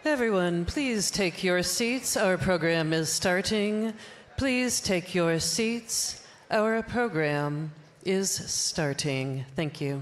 Everyone, please take your seats. Our program is starting. Please take your seats. Our program is starting. Thank you.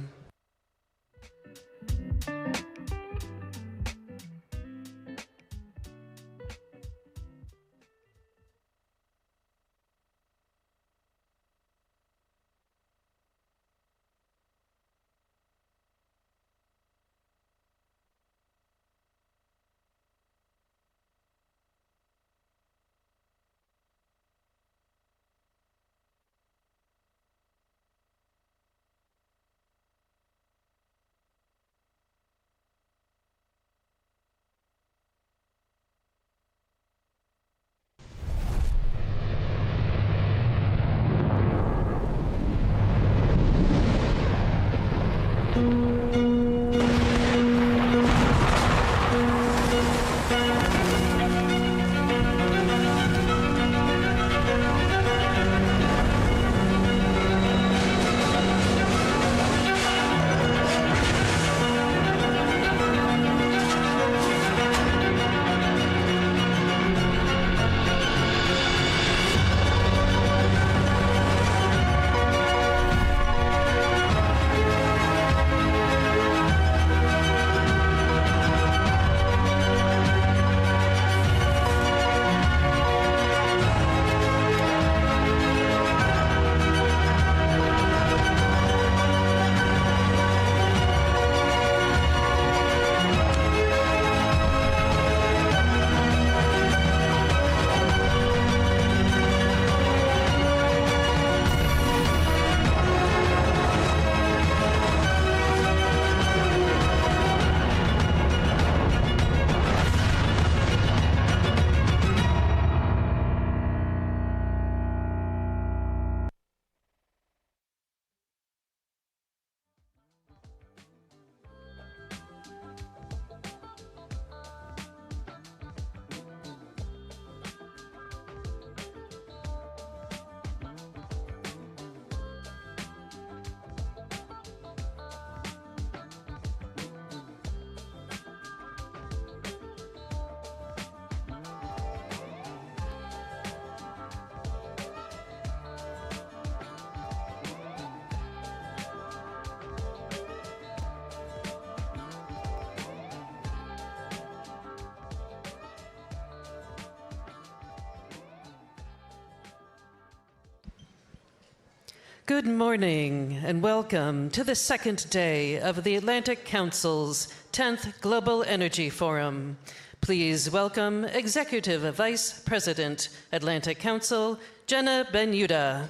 Good morning and welcome to the second day of the Atlantic Council's 10th Global Energy Forum. Please welcome Executive Vice President, Atlantic Council, Jenna Ben-Yehuda.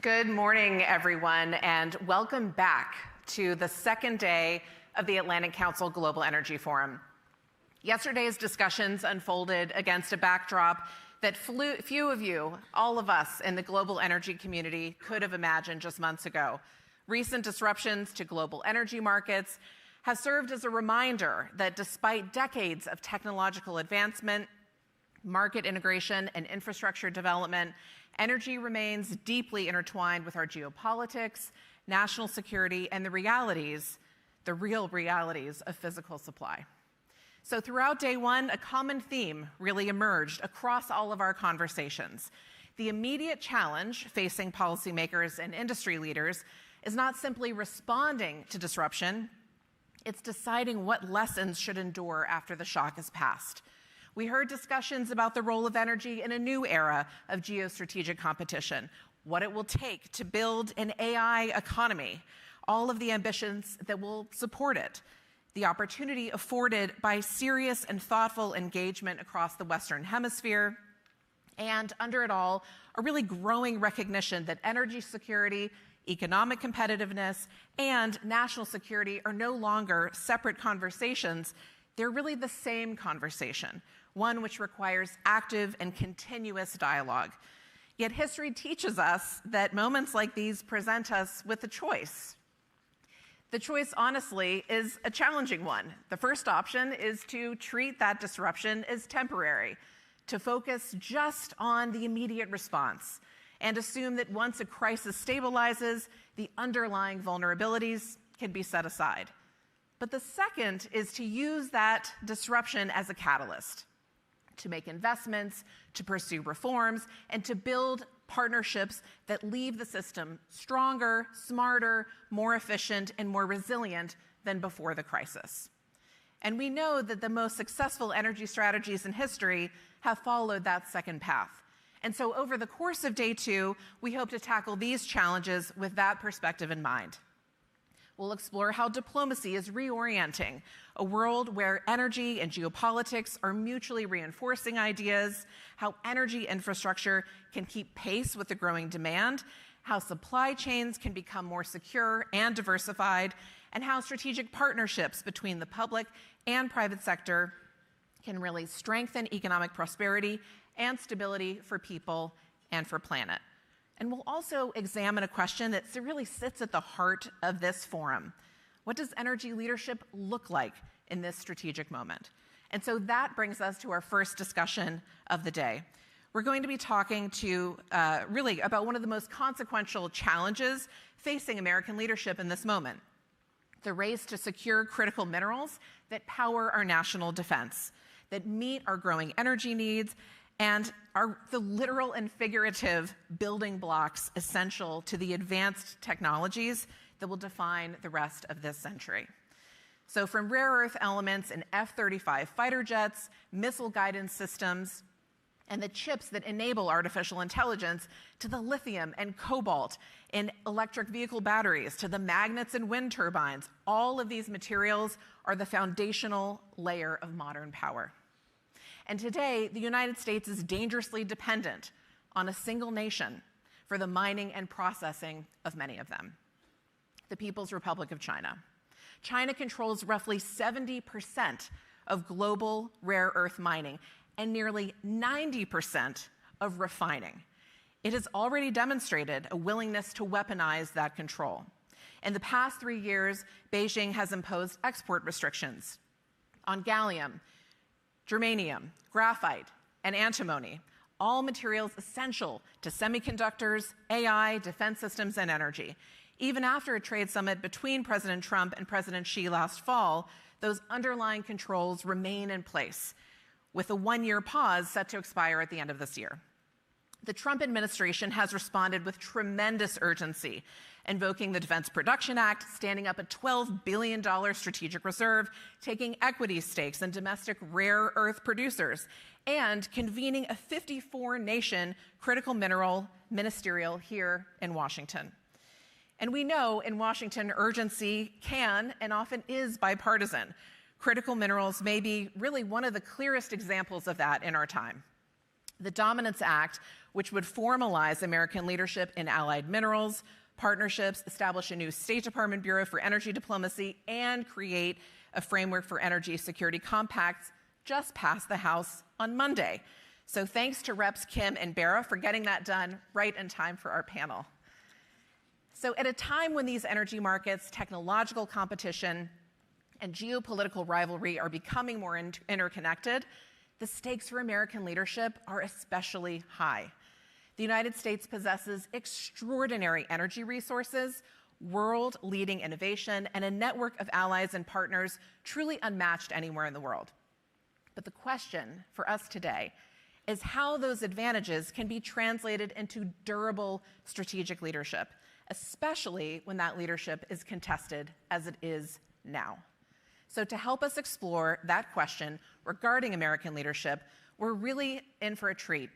Good morning, everyone, and welcome back to the second day of the Atlantic Council Global Energy Forum. Yesterday's discussions unfolded against a backdrop that few of you, all of us in the global energy community, could have imagined just months ago. Recent disruptions to global energy markets have served as a reminder that despite decades of technological advancement, market integration, and infrastructure development, energy remains deeply intertwined with our geopolitics, national security, and the real realities of physical supply. So throughout day one, a common theme really emerged across all of our conversations. The immediate challenge facing policymakers and industry leaders is not simply responding to disruption, it's deciding what lessons should endure after the shock has passed. We heard discussions about the role of energy in a new era of geostrategic competition, what it will take to build an AI economy, all of the ambitions that will support it, the opportunity afforded by serious and thoughtful engagement across the Western Hemisphere, and under it all, a really growing recognition that energy security, economic competitiveness, and national security are no longer separate conversations. They're really the same conversation, one which requires active and continuous dialogue. Yet history teaches us that moments like these present us with a choice. The choice, honestly, is a challenging one. The first option is to treat that disruption as temporary, to focus just on the immediate response and assume that once a crisis stabilizes, the underlying vulnerabilities can be set aside. But the second is to use that disruption as a catalyst, to make investments, to pursue reforms, and to build partnerships that leave the system stronger, smarter, more efficient, and more resilient than before the crisis. And we know that the most successful energy strategies in history have followed that second path. And so over the course of day 2, we hope to tackle these challenges with that perspective in mind. We'll explore how diplomacy is reorienting a world where energy and geopolitics are mutually reinforcing ideas, how energy infrastructure can keep pace with the growing demand, how supply chains can become more secure and diversified, and how strategic partnerships between the public and private sector can really strengthen economic prosperity and stability for people and for planet. And we'll also examine a question that really sits at the heart of this forum. What does energy leadership look like in this strategic moment? And so that brings us to our first discussion of the day. We're going to be talking really about one of the most consequential challenges facing American leadership in this moment: the race to secure critical minerals that power our national defense, that meet our growing energy needs, and are the literal and figurative building blocks essential to the advanced technologies that will define the rest of this century. So from rare earth elements in F-35 fighter jets, missile guidance systems, and the chips that enable artificial intelligence, to the lithium and cobalt in electric vehicle batteries, to the magnets in wind turbines, all of these materials are the foundational layer of modern power. And today, the United States is dangerously dependent on a single nation for the mining and processing of many of them: the People's Republic of China. China controls roughly 70% of global rare earth mining and nearly 90% of refining. It has already demonstrated a willingness to weaponize that control. In the past 3 years, Beijing has imposed export restrictions on gallium, germanium, graphite, and antimony, all materials essential to semiconductors, AI, defense systems, and energy. Even after a trade summit between President Trump and President Xi last fall, those underlying controls remain in place, with a 1-year pause set to expire at the end of this year. The Trump administration has responded with tremendous urgency, invoking the Defense Production Act, standing up a $12 billion strategic reserve, taking equity stakes in domestic rare earth producers, and convening a 54-nation critical mineral ministerial here in Washington. And we know in Washington, urgency can and often is bipartisan. Critical minerals may be really one of the clearest examples of that in our time. The Dominance Act, which would formalize American leadership in allied minerals, partnerships, establish a new State Department Bureau for Energy Diplomacy, and create a framework for energy security compacts, just passed the House on Monday. So thanks to Reps Kim and Bera for getting that done right in time for our panel. So at a time when these energy markets, technological competition, and geopolitical rivalry are becoming more interconnected, the stakes for American leadership are especially high. The United States possesses extraordinary energy resources, world-leading innovation, and a network of allies and partners truly unmatched anywhere in the world. But the question for us today is how those advantages can be translated into durable strategic leadership, especially when that leadership is contested as it is now. So to help us explore that question regarding American leadership, we're really in for a treat.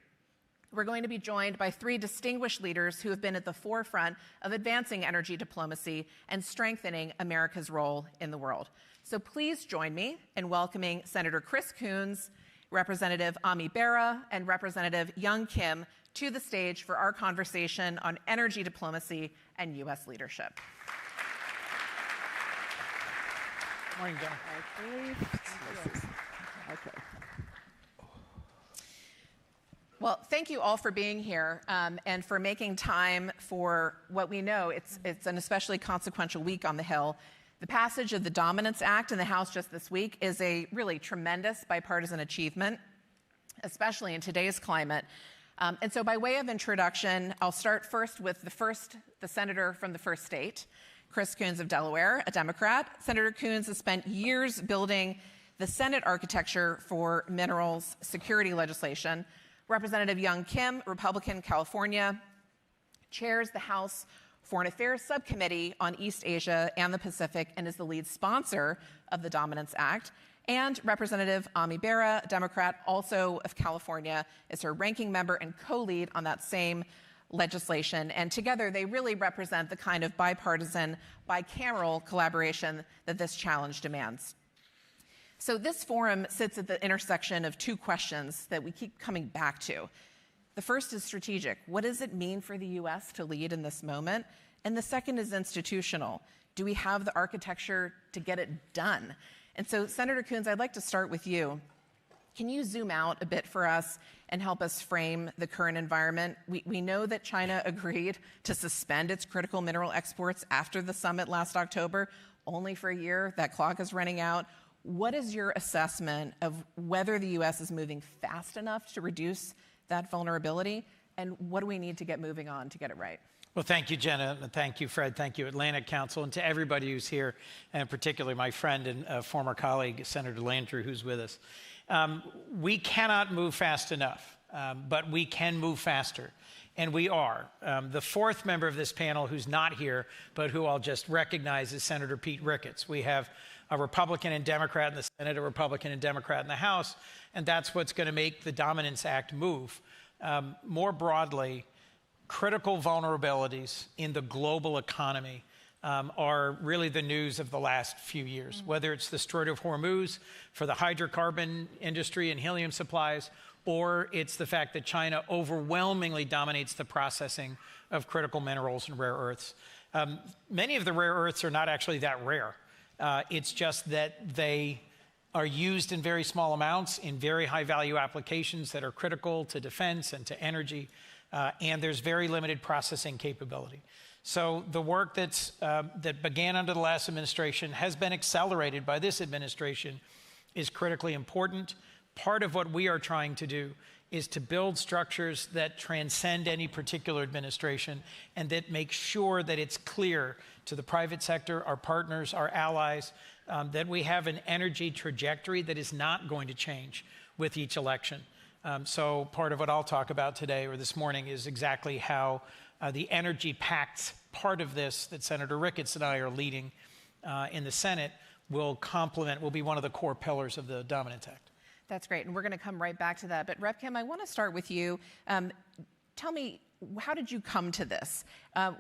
We're going to be joined by 3 distinguished leaders who have been at the forefront of advancing energy diplomacy and strengthening America's role in the world. So please join me in welcoming Senator Chris Coons, Representative Ami Bera, and Representative Young Kim to the stage for our conversation on energy diplomacy and U.S. leadership. Morning, John. Okay. Well, thank you all for being here and for making time for what we know it's an especially consequential week on the Hill. The passage of the Dominance Act in the House just this week is a really tremendous bipartisan achievement. especially in today's climate. And so by way of introduction, I'll start first with the senator from the first state, Chris Coons of Delaware, a Democrat. Senator Coons has spent years building the Senate architecture for minerals security legislation. Representative Young Kim, Republican, California, chairs the House Foreign Affairs Subcommittee on East Asia and the Pacific and is the lead sponsor of the Dominance Act. And Representative Ami Bera, a Democrat, also of California, is her ranking member and co-lead on that same legislation. And together, they really represent the kind of bipartisan, bicameral collaboration that this challenge demands. So this forum sits at the intersection of two questions that we keep coming back to. The first is strategic. What does it mean for the U.S. to lead in this moment? And the second is institutional. Do we have the architecture to get it done? And so, Senator Coons, I'd like to start with you. Can you zoom out a bit for us and help us frame the current environment? We know that China agreed to suspend its critical mineral exports after the summit last October, only for a year. That clock is running out. What is your assessment of whether the U.S. is moving fast enough to reduce that vulnerability? And what do we need to get moving on to get it right? Well, thank you, Jenna, and thank you, Fred. Thank you, Atlantic Council, and to everybody who's here, and particularly my friend and former colleague, Senator Landrieu, who's with us. We cannot move fast enough, but we can move faster, and we are. The fourth member of this panel who's not here, but who I'll just recognize, is Senator Pete Ricketts. We have a Republican and Democrat in the Senate, a Republican and Democrat in the House, and that's what's going to make the Dominance Act move. More broadly, critical vulnerabilities in the global economy are really the news of the last few years, whether it's the Strait of Hormuz for the hydrocarbon industry and helium supplies, or it's the fact that China overwhelmingly dominates the processing of critical minerals and rare earths. Many of the rare earths are not actually that rare. It's just that they are used in very small amounts in very high value applications that are critical to defense and to energy. And there's very limited processing capability. So the work that began under the last administration has been accelerated by this administration is critically important. Part of what we are trying to do is to build structures that transcend any particular administration and that make sure that it's clear to the private sector, our partners, our allies, that we have an energy trajectory that is not going to change with each election. So part of what I'll talk about today or this morning is exactly how the energy pact part of this that Senator Ricketts and I are leading in the Senate will be one of the core pillars of the Dominance Act. That's great, and we're going to come right back to that. But Rep. Kim, I want to start with you. Tell me, how did you come to this?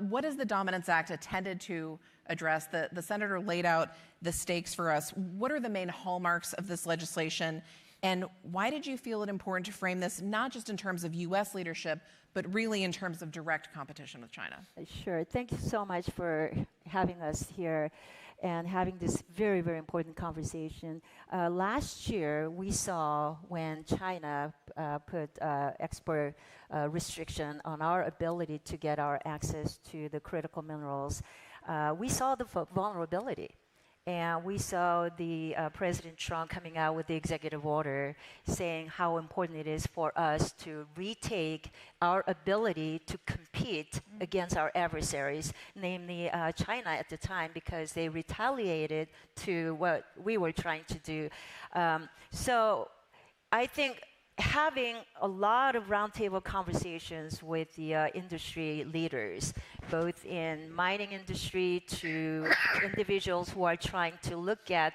What is the Dominance Act intended to address? The senator laid out the stakes for us. What are the main hallmarks of this legislation? And why did you feel it important to frame this not just in terms of U.S. leadership, but really in terms of direct competition with China? Sure. Thank you so much for having us here and having this very, very important conversation. Last year, we saw when China put export restriction on our ability to get our access to the critical minerals, we saw the vulnerability. And we saw the President Trump coming out with the executive order saying how important it is for us to retake our ability to compete against our adversaries, namely China at the time, because they retaliated to what we were trying to do. So I think having a lot of roundtable conversations with the industry leaders, both in mining industry to individuals who are trying to look at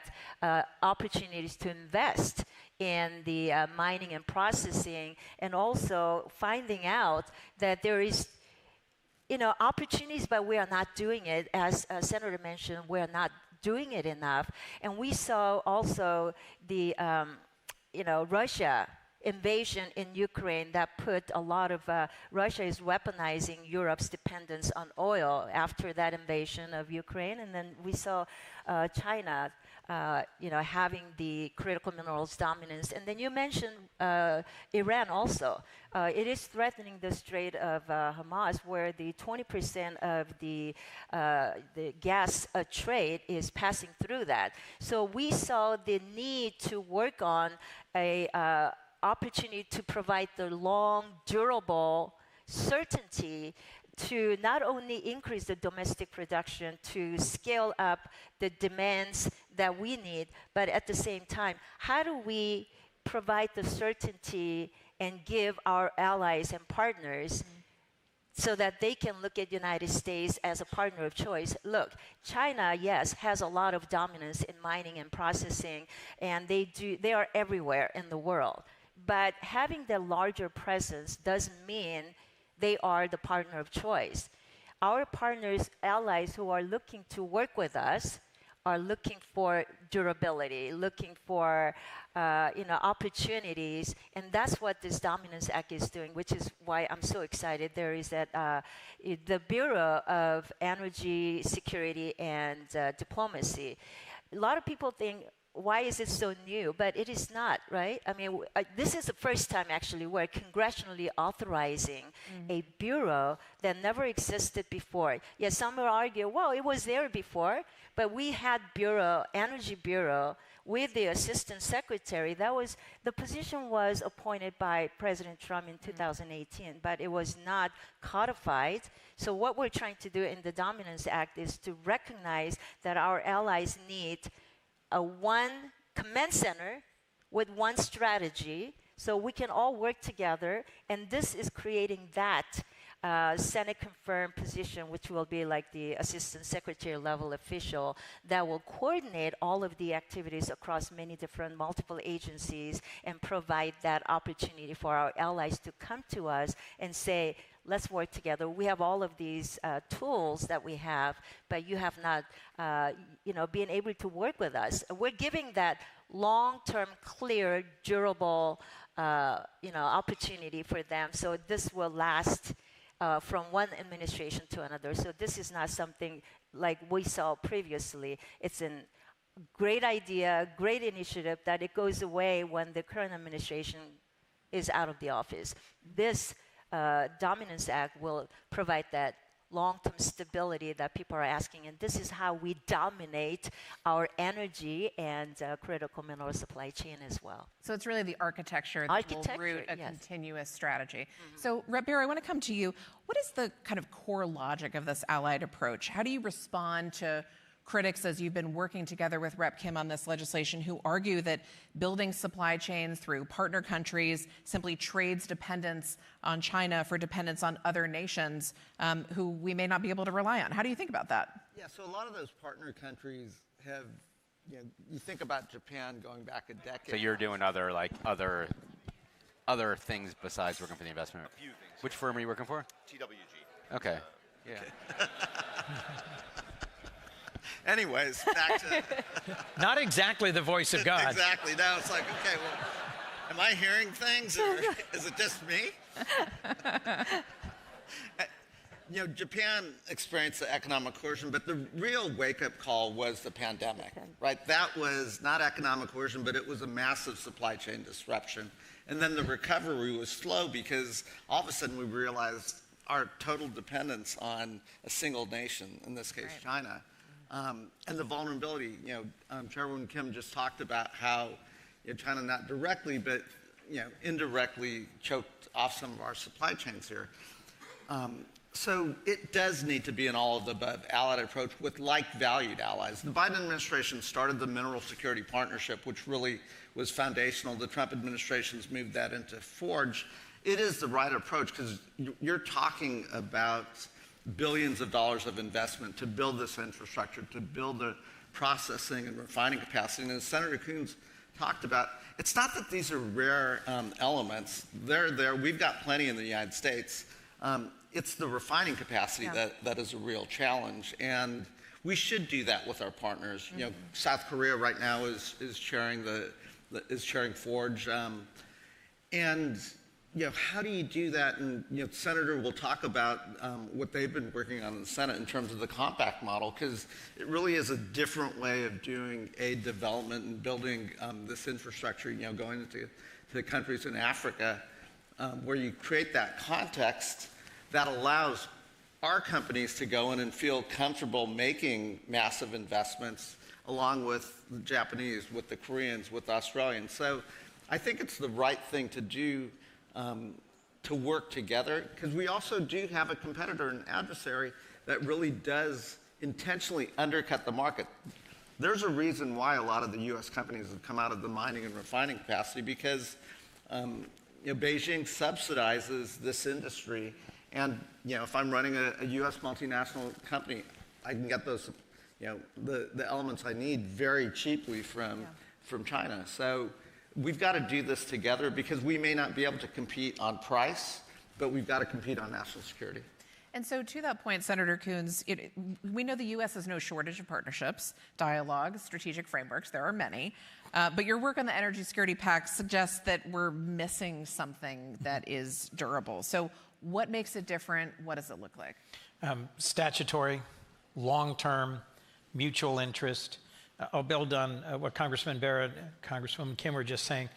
opportunities to invest in the mining and processing, and also finding out that there is opportunities, but we are not doing it. As Senator mentioned, we are not doing it enough. And we saw also the Russia invasion in Ukraine that put a lot of Russia is weaponizing Europe's dependence on oil after that invasion of Ukraine, and then we saw China having the critical minerals dominance. And then you mentioned Iran also. It is threatening the Strait of Hormuz, where the 20% of the gas trade is passing through that. So we saw the need to work on a opportunity to provide the long, durable certainty to not only increase the domestic production, to scale up the demands that we need, but at the same time, how do we provide the certainty and give our allies and partners so that they can look at United States as a partner of choice? Look, China, yes, has a lot of dominance in mining and processing, and they are everywhere in the world. But having the larger presence doesn't mean they are the partner of choice. Our partners, allies who are looking to work with us are looking for durability, looking for opportunities, and that's what this Dominance Act is doing, which is why I'm so excited. There is that the Bureau of Energy Security and Diplomacy. A lot of people think, why is it so new? But it is not, right? I mean, this is the first time actually we're congressionally authorizing a bureau that never existed before. Yes, some will argue, well, it was there before, but we had Energy Bureau with the Assistant Secretary. The position was appointed by President Trump in 2018, but it was not codified. So what we're trying to do in the Dominance Act is to recognize that our allies need one command center with one strategy, so we can all work together, and this is creating that Senate-confirmed position, which will be like the Assistant Secretary level official that will coordinate all of the activities across many different multiple agencies and provide that opportunity for our allies to come to us and say, let's work together. We have all of these tools that we have, but you have not, been able to work with us. We're giving that long-term, clear, durable, opportunity for them. So this will last from one administration to another. So this is not something like we saw previously. It's a great idea, great initiative that it goes away when the current administration is out of the office. This Dominance Act will provide that long-term stability that people are asking, and this is how we dominate our energy and critical mineral supply chain as well. So it's really the architecture that will root a continuous strategy. So, Rep. Beer, I want to come to you. What is the kind of core logic of this allied approach? How do you respond to critics, as you've been working together with Rep. Kim on this legislation, who argue that building supply chains through partner countries simply trades dependence on China for dependence on other nations who we may not be able to rely on? How do you think about that? Yeah, so a lot of those partner countries have, you think about Japan going back a decade. So you're doing other things besides working for the investment? A few things. Which firm are you working for? TWG. Okay. Yeah. Okay. Anyways, back to... Not exactly the voice of God. Exactly. Now it's like, okay, well, am I hearing things, or is it just me? Japan experienced the economic coercion, but the real wake-up call was the pandemic, right? That was not economic coercion, but it was a massive supply chain disruption. And then the recovery was slow because all of a sudden we realized our total dependence on a single nation, in this case, China. And the vulnerability, Chairwoman Kim just talked about how China not directly, but indirectly choked off some of our supply chains here. So it does need to be an all of the above allied approach with like-valued allies. The Biden administration started the Mineral Security Partnership, which really was foundational. The Trump administration's moved that into Forge. It is the right approach because you're talking about billions of dollars of investment to build this infrastructure, to build the processing and refining capacity. And as Senator Coons talked about, it's not that these are rare elements. They're there. We've got plenty in the United States. It's the refining capacity that is a real challenge. And we should do that with our partners. South Korea right now is chairing Forge. How do you do that? And Senator will talk about what they've been working on in the Senate in terms of the compact model, because it really is a different way of doing aid development and building this infrastructure. Going into the countries in Africa, where you create that context that allows our companies to go in and feel comfortable making massive investments, along with the Japanese, with the Koreans, with the Australians. So I think it's the right thing to do to work together, because we also do have a competitor and adversary that really does intentionally undercut the market. There's a reason why a lot of the U.S. companies have come out of the mining and refining capacity, because Beijing subsidizes this industry, and if I'm running a U.S. multinational company, I can get those the elements I need very cheaply from China. So we've got to do this together, because we may not be able to compete on price, but we've got to compete on national security. And so to that point, Senator Coons, we know the U.S. has no shortage of partnerships, dialogues, strategic frameworks. There are many. But your work on the Energy Security Pact suggests that we're missing something that is durable. So what makes it different? What does it look like? Statutory, long-term, mutual interest. I'll build on what Congressman Barrett, Congresswoman Kim were just saying.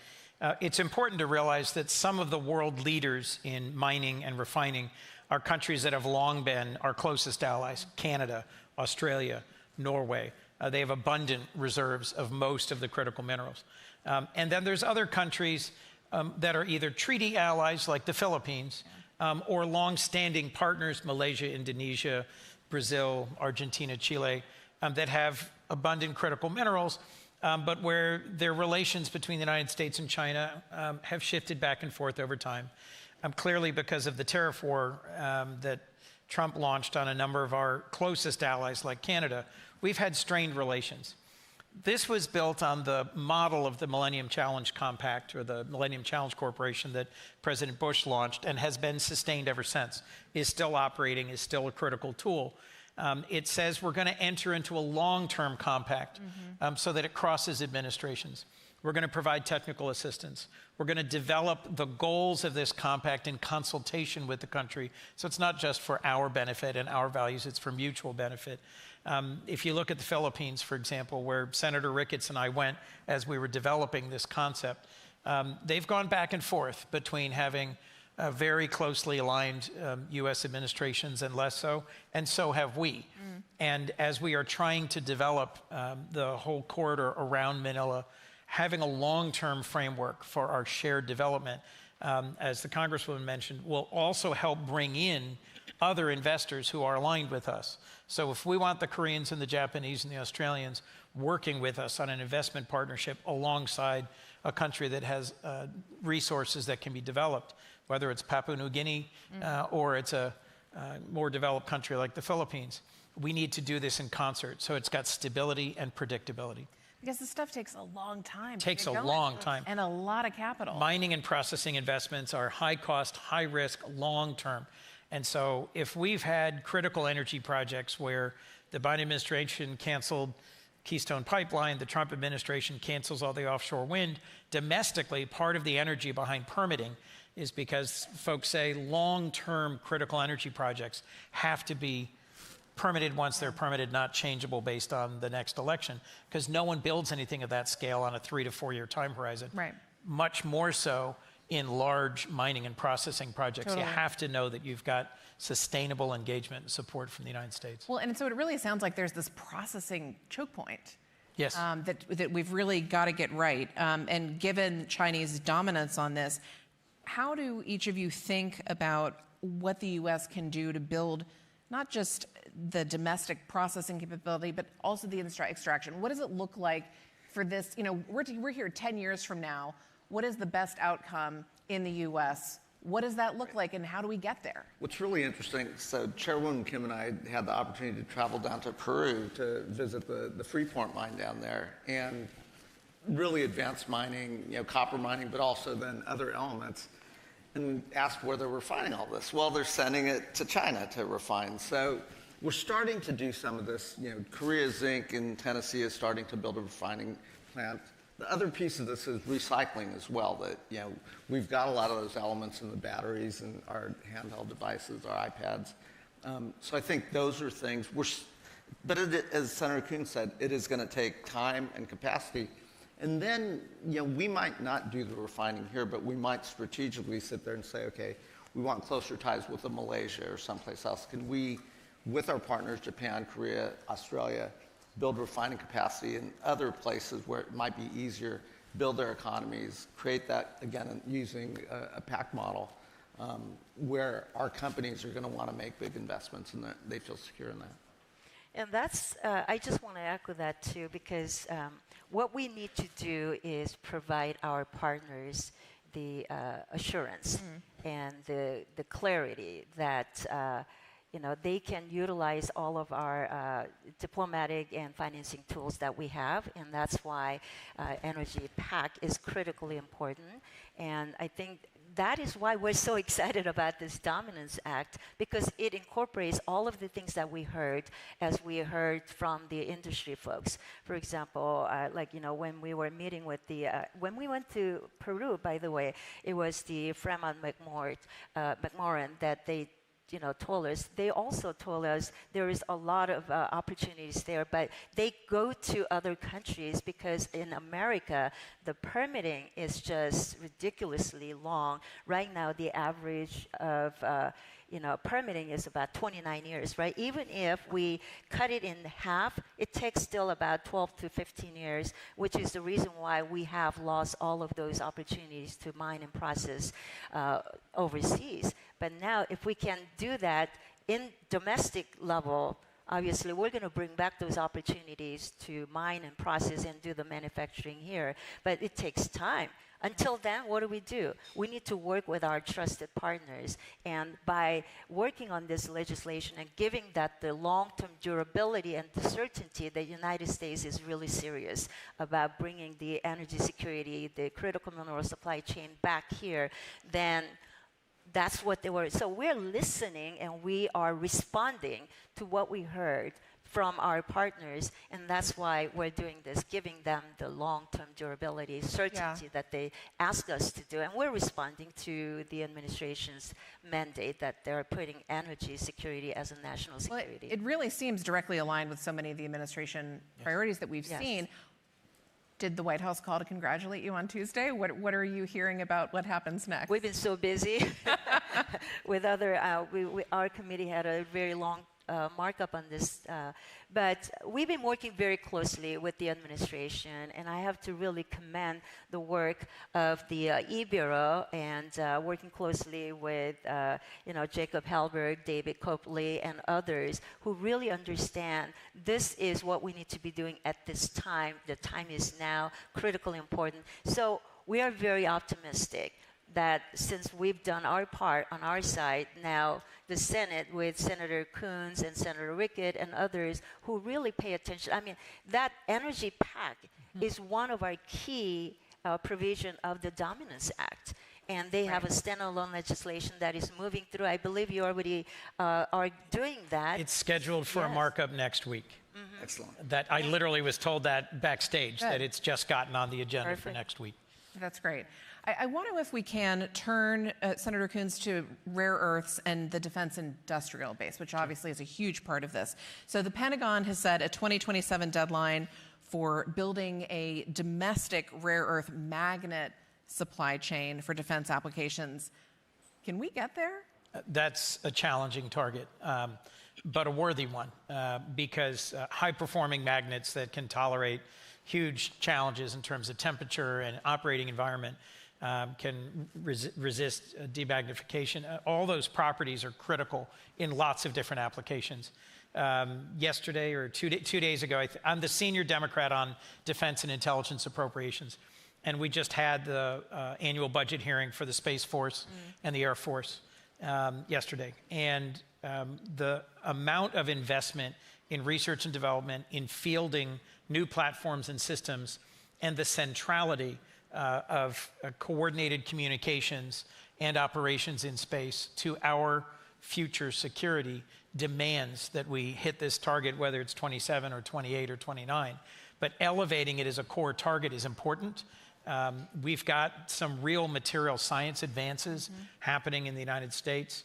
It's important to realize that some of the world leaders in mining and refining are countries that have long been our closest allies: Canada, Australia, Norway. They have abundant reserves of most of the critical minerals. And then there's other countries that are either treaty allies, like the Philippines, or long-standing partners: Malaysia, Indonesia, Brazil, Argentina, Chile, that have abundant critical minerals, but where their relations between the United States and China have shifted back and forth over time. Clearly because of the tariff war that Trump launched on a number of our closest allies like Canada, we've had strained relations. This was built on the model of the Millennium Challenge Compact, or the Millennium Challenge Corporation, that President Bush launched and has been sustained ever since, is still operating, is still a critical tool. It says we're going to enter into a long-term compact so that it crosses administrations. We're going to provide technical assistance. We're going to develop the goals of this compact in consultation with the country. So it's not just for our benefit and our values, it's for mutual benefit. If you look at the Philippines, for example, where Senator Ricketts and I went as we were developing this concept, they've gone back and forth between having very closely aligned U.S. administrations and less so, and so have we. And as we are trying to develop the whole corridor around Manila, having a long-term framework for our shared development, as the Congresswoman mentioned, will also help bring in other investors who are aligned with us. So if we want the Koreans and the Japanese and the Australians working with us on an investment partnership alongside a country that has resources that can be developed, whether it's Papua New Guinea or it's a more developed country like the Philippines, we need to do this in concert so it's got stability and predictability. Because this stuff takes a long time. Takes a long time. And a lot of capital. Mining and processing investments are high cost, high risk, long term. And so if we've had critical energy projects where the Biden administration canceled Keystone Pipeline, the Trump administration cancels all the offshore wind, domestically, part of the energy behind permitting is because folks say long-term critical energy projects have to be permitted once they're permitted, not changeable based on the next election, because no one builds anything of that scale on a 3 to 4 year time horizon. Right. Much more so in large mining and processing projects. Totally. You have to know that you've got sustainable engagement and support from the United States. Well, and so it really sounds like there's this processing choke point. Yes. That we've really got to get right. And given Chinese dominance on this, how do each of you think about what the U.S. can do to build not just the domestic processing capability, but also the extraction? What does it look like for this? We're here 10 years from now. What is the best outcome in the U.S.? What does that look like, and how do we get there? What's really interesting, so Chairwoman Kim and I had the opportunity to travel down to Peru to visit the Freeport mine down there, and really advanced mining, copper mining, but also then other elements. And we asked where they were refining all this. Well, they're sending it to China to refine. So we're starting to do some of this. Korea Zinc in Tennessee is starting to build a refining plant. The other piece of this is recycling as well, that we've got a lot of those elements in the batteries and our handheld devices, our iPads. So I think those are things, but as Senator Coons said, it is going to take time and capacity. And then, we might not do the refining here, but we might strategically sit there and say, okay, we want closer ties with Malaysia or someplace else. Can we, with our partners, Japan, Korea, Australia, build refining capacity in other places where it might be easier build their economies, create that, again, using a PAC model, where our companies are going to want to make big investments and that they feel secure in that. And that's, I just want to echo that too, because what we need to do is provide our partners the assurance and the clarity that they can utilize all of our diplomatic and financing tools that we have, and that's why Energy PAC is critically important. And I think that is why we're so excited about this Dominance Act, because it incorporates all of the things that we heard as we heard from the industry folks. For example, when we were meeting with when we went to Peru, by the way, it was the Fremont McMoran that they told us. They also told us there is a lot of opportunities there, but they go to other countries because in America, the permitting is just ridiculously long. Right now, the average of permitting is about 29 years, right? Even if we cut it in half, it takes still about 12 to 15 years, which is the reason why we have lost all of those opportunities to mine and process overseas. But now, if we can do that in domestic level, obviously, we're going to bring back those opportunities to mine and process and do the manufacturing here. But it takes time. Until then, what do? We need to work with our trusted partners. And by working on this legislation and giving that the long-term durability and the certainty, the United States is really serious about bringing the energy security, the critical mineral supply chain back here, then that's what they were. So we're listening and we are responding to what we heard from our partners, and that's why we're doing this, giving them the long-term durability, certainty that they ask us to do. And we're responding to the administration's mandate that they're putting energy security as a national security. Well, it really seems directly aligned with so many of the administration priorities that we've seen. Did the White House call to congratulate you on Tuesday? What are you hearing about what happens next? We've been so busy with other, our committee had a very long markup on this, but we've been working very closely with the administration, and I have to really commend the work of the E-Bureau and working closely with Jacob Halberg, David Copley, and others who really understand this is what we need to be doing at this time. The time is now critically important. So we are very optimistic that since we've done our part on our side, now the Senate with Senator Coons and Senator Rickett and others who really pay attention. I mean, that Energy PAC is one of our key provision of the Dominance Act. And they have a standalone legislation that is moving through. I believe you already are doing that. It's scheduled for a markup next week. Excellent. That I literally was told that backstage, that it's just gotten on the agenda for next week. That's great. I want to, if we can, turn Senator Coons to rare earths and the defense industrial base, which obviously is a huge part of this. So the Pentagon has set a 2027 deadline for building a domestic rare earth magnet supply chain for defense applications. Can we get there? That's a challenging target, but a worthy one, because high-performing magnets that can tolerate huge challenges in terms of temperature and operating environment can resist demagnification. All those properties are critical in lots of different applications. Yesterday or 2 days ago, I'm the senior Democrat on defense and intelligence appropriations, and we just had the annual budget hearing for the Space Force and the Air Force yesterday. And the amount of investment in research and development, in fielding new platforms and systems, and the centrality of coordinated communications and operations in space to our future security demands that we hit this target, whether it's 27 or 28 or 29. But elevating it as a core target is important. We've got some real material science advances happening in the United States.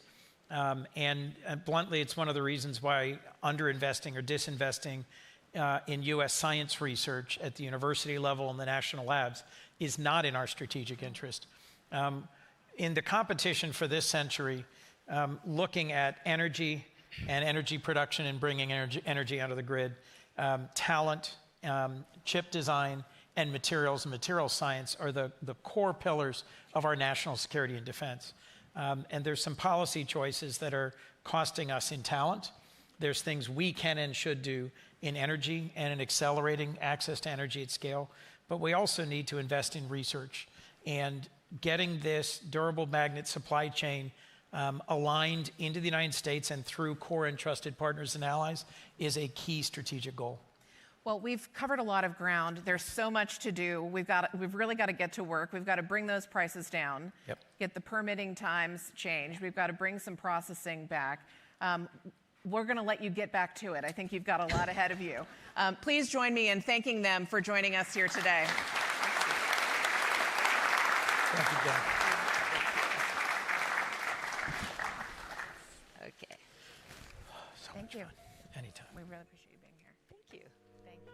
And bluntly, it's one of the reasons why underinvesting or disinvesting in U.S. science research at the university level and the national labs is not in our strategic interest. In the competition for this century, looking at energy and energy production and bringing energy out of the grid, talent, chip design, and materials science are the core pillars of our national security and defense. And there's some policy choices that are costing us in talent. There's things we can and should do in energy and in accelerating access to energy at scale. But we also need to invest in research and getting this durable magnet supply chain aligned into the United States and through core and trusted partners and allies is a key strategic goal. Well, we've covered a lot of ground. There's so much to do. We've really got to get to work. We've got to bring those prices down, get the permitting times changed. We've got to bring some processing back. We're going to let you get back to it. I think you've got a lot ahead of you. Please join me in thanking them for joining us here today. Thank you, Jen. Okay. So Thank you. fun. Anytime. We really appreciate you being here. Thank you. Thank you.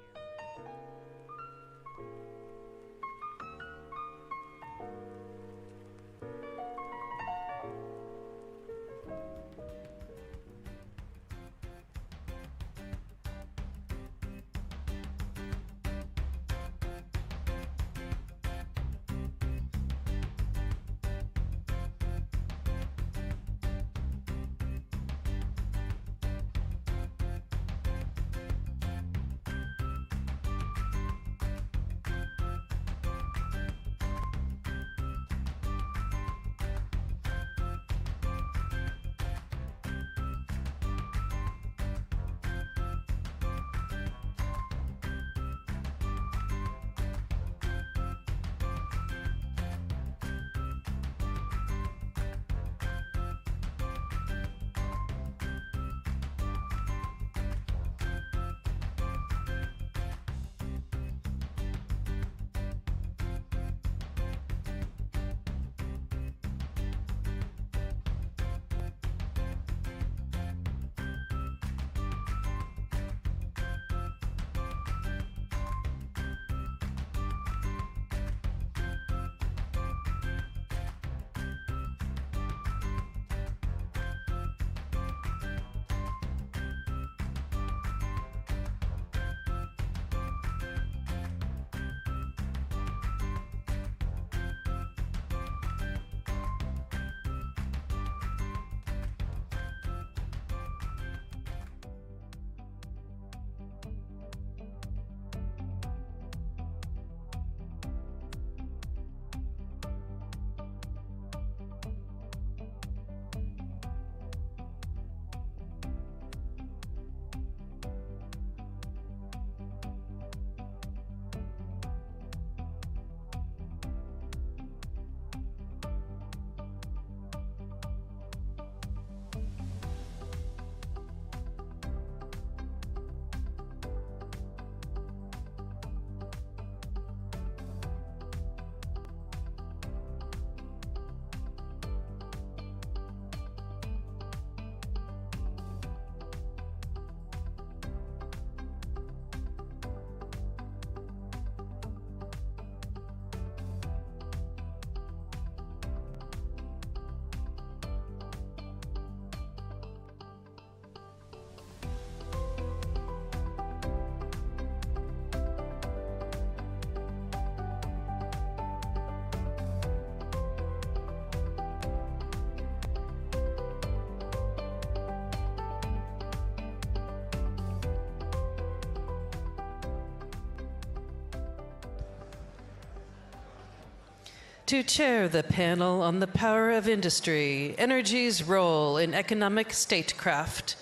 To chair the panel on the power of industry, energy's role in economic statecraft,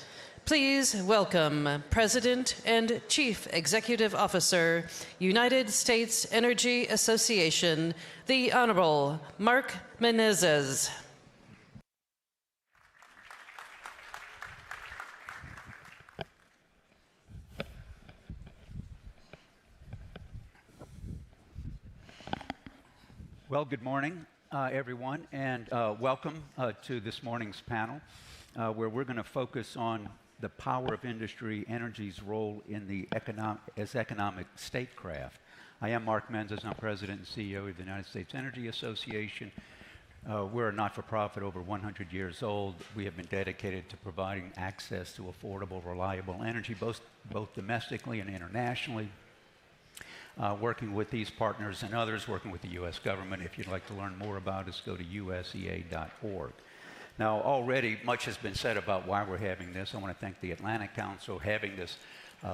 please welcome President and Chief Executive Officer, United States Energy Association, the Honorable Mark Menezes. Well, good morning, everyone, and welcome to this morning's panel, where we're going to focus on the power of industry, energy's role in the economic statecraft. I am Mark Menezes. I'm President and CEO of the United States Energy Association. We're a not-for-profit over 100 years old. We have been dedicated to providing access to affordable, reliable energy, both domestically and internationally. working with these partners and others, working with the U.S. government. If you'd like to learn more about us, go to usea.org. Now, already much has been said about why we're having this. I want to thank the Atlantic Council having this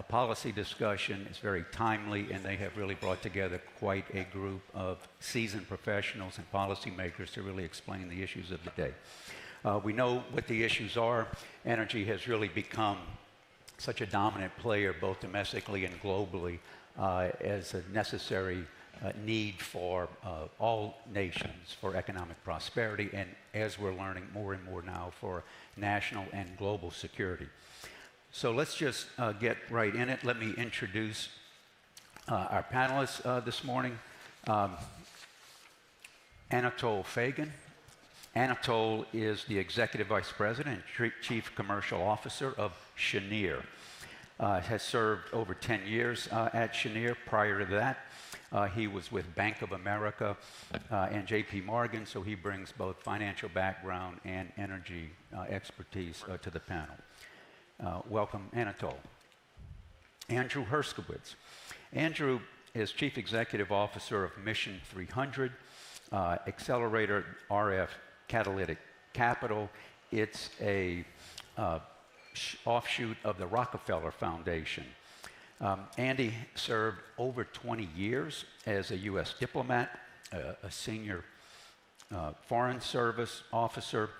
policy discussion. It's very timely, and they have really brought together quite a group of seasoned professionals and policymakers to really explain the issues of the day. We know what the issues are. Energy has really become such a dominant player, both domestically and globally, as a necessary need for all nations for economic prosperity, and as we're learning more and more now, for national and global security. So let's just get right in it. Let me introduce our panelists this morning. Anatol Fagan. Anatol is the Executive Vice President and Chief Commercial Officer of Cheniere. Has served over 10 years at Cheniere. Prior to that, he was with Bank of America and J.P. Morgan, so he brings both financial background and energy expertise to the panel. Welcome, Anatol. Andrew Herskowitz. Andrew is Chief Executive Officer of Mission 300, Accelerator RF Catalytic Capital. It's a offshoot of the Rockefeller Foundation. Andy served over 20 years as a U.S. diplomat, a senior foreign service officer,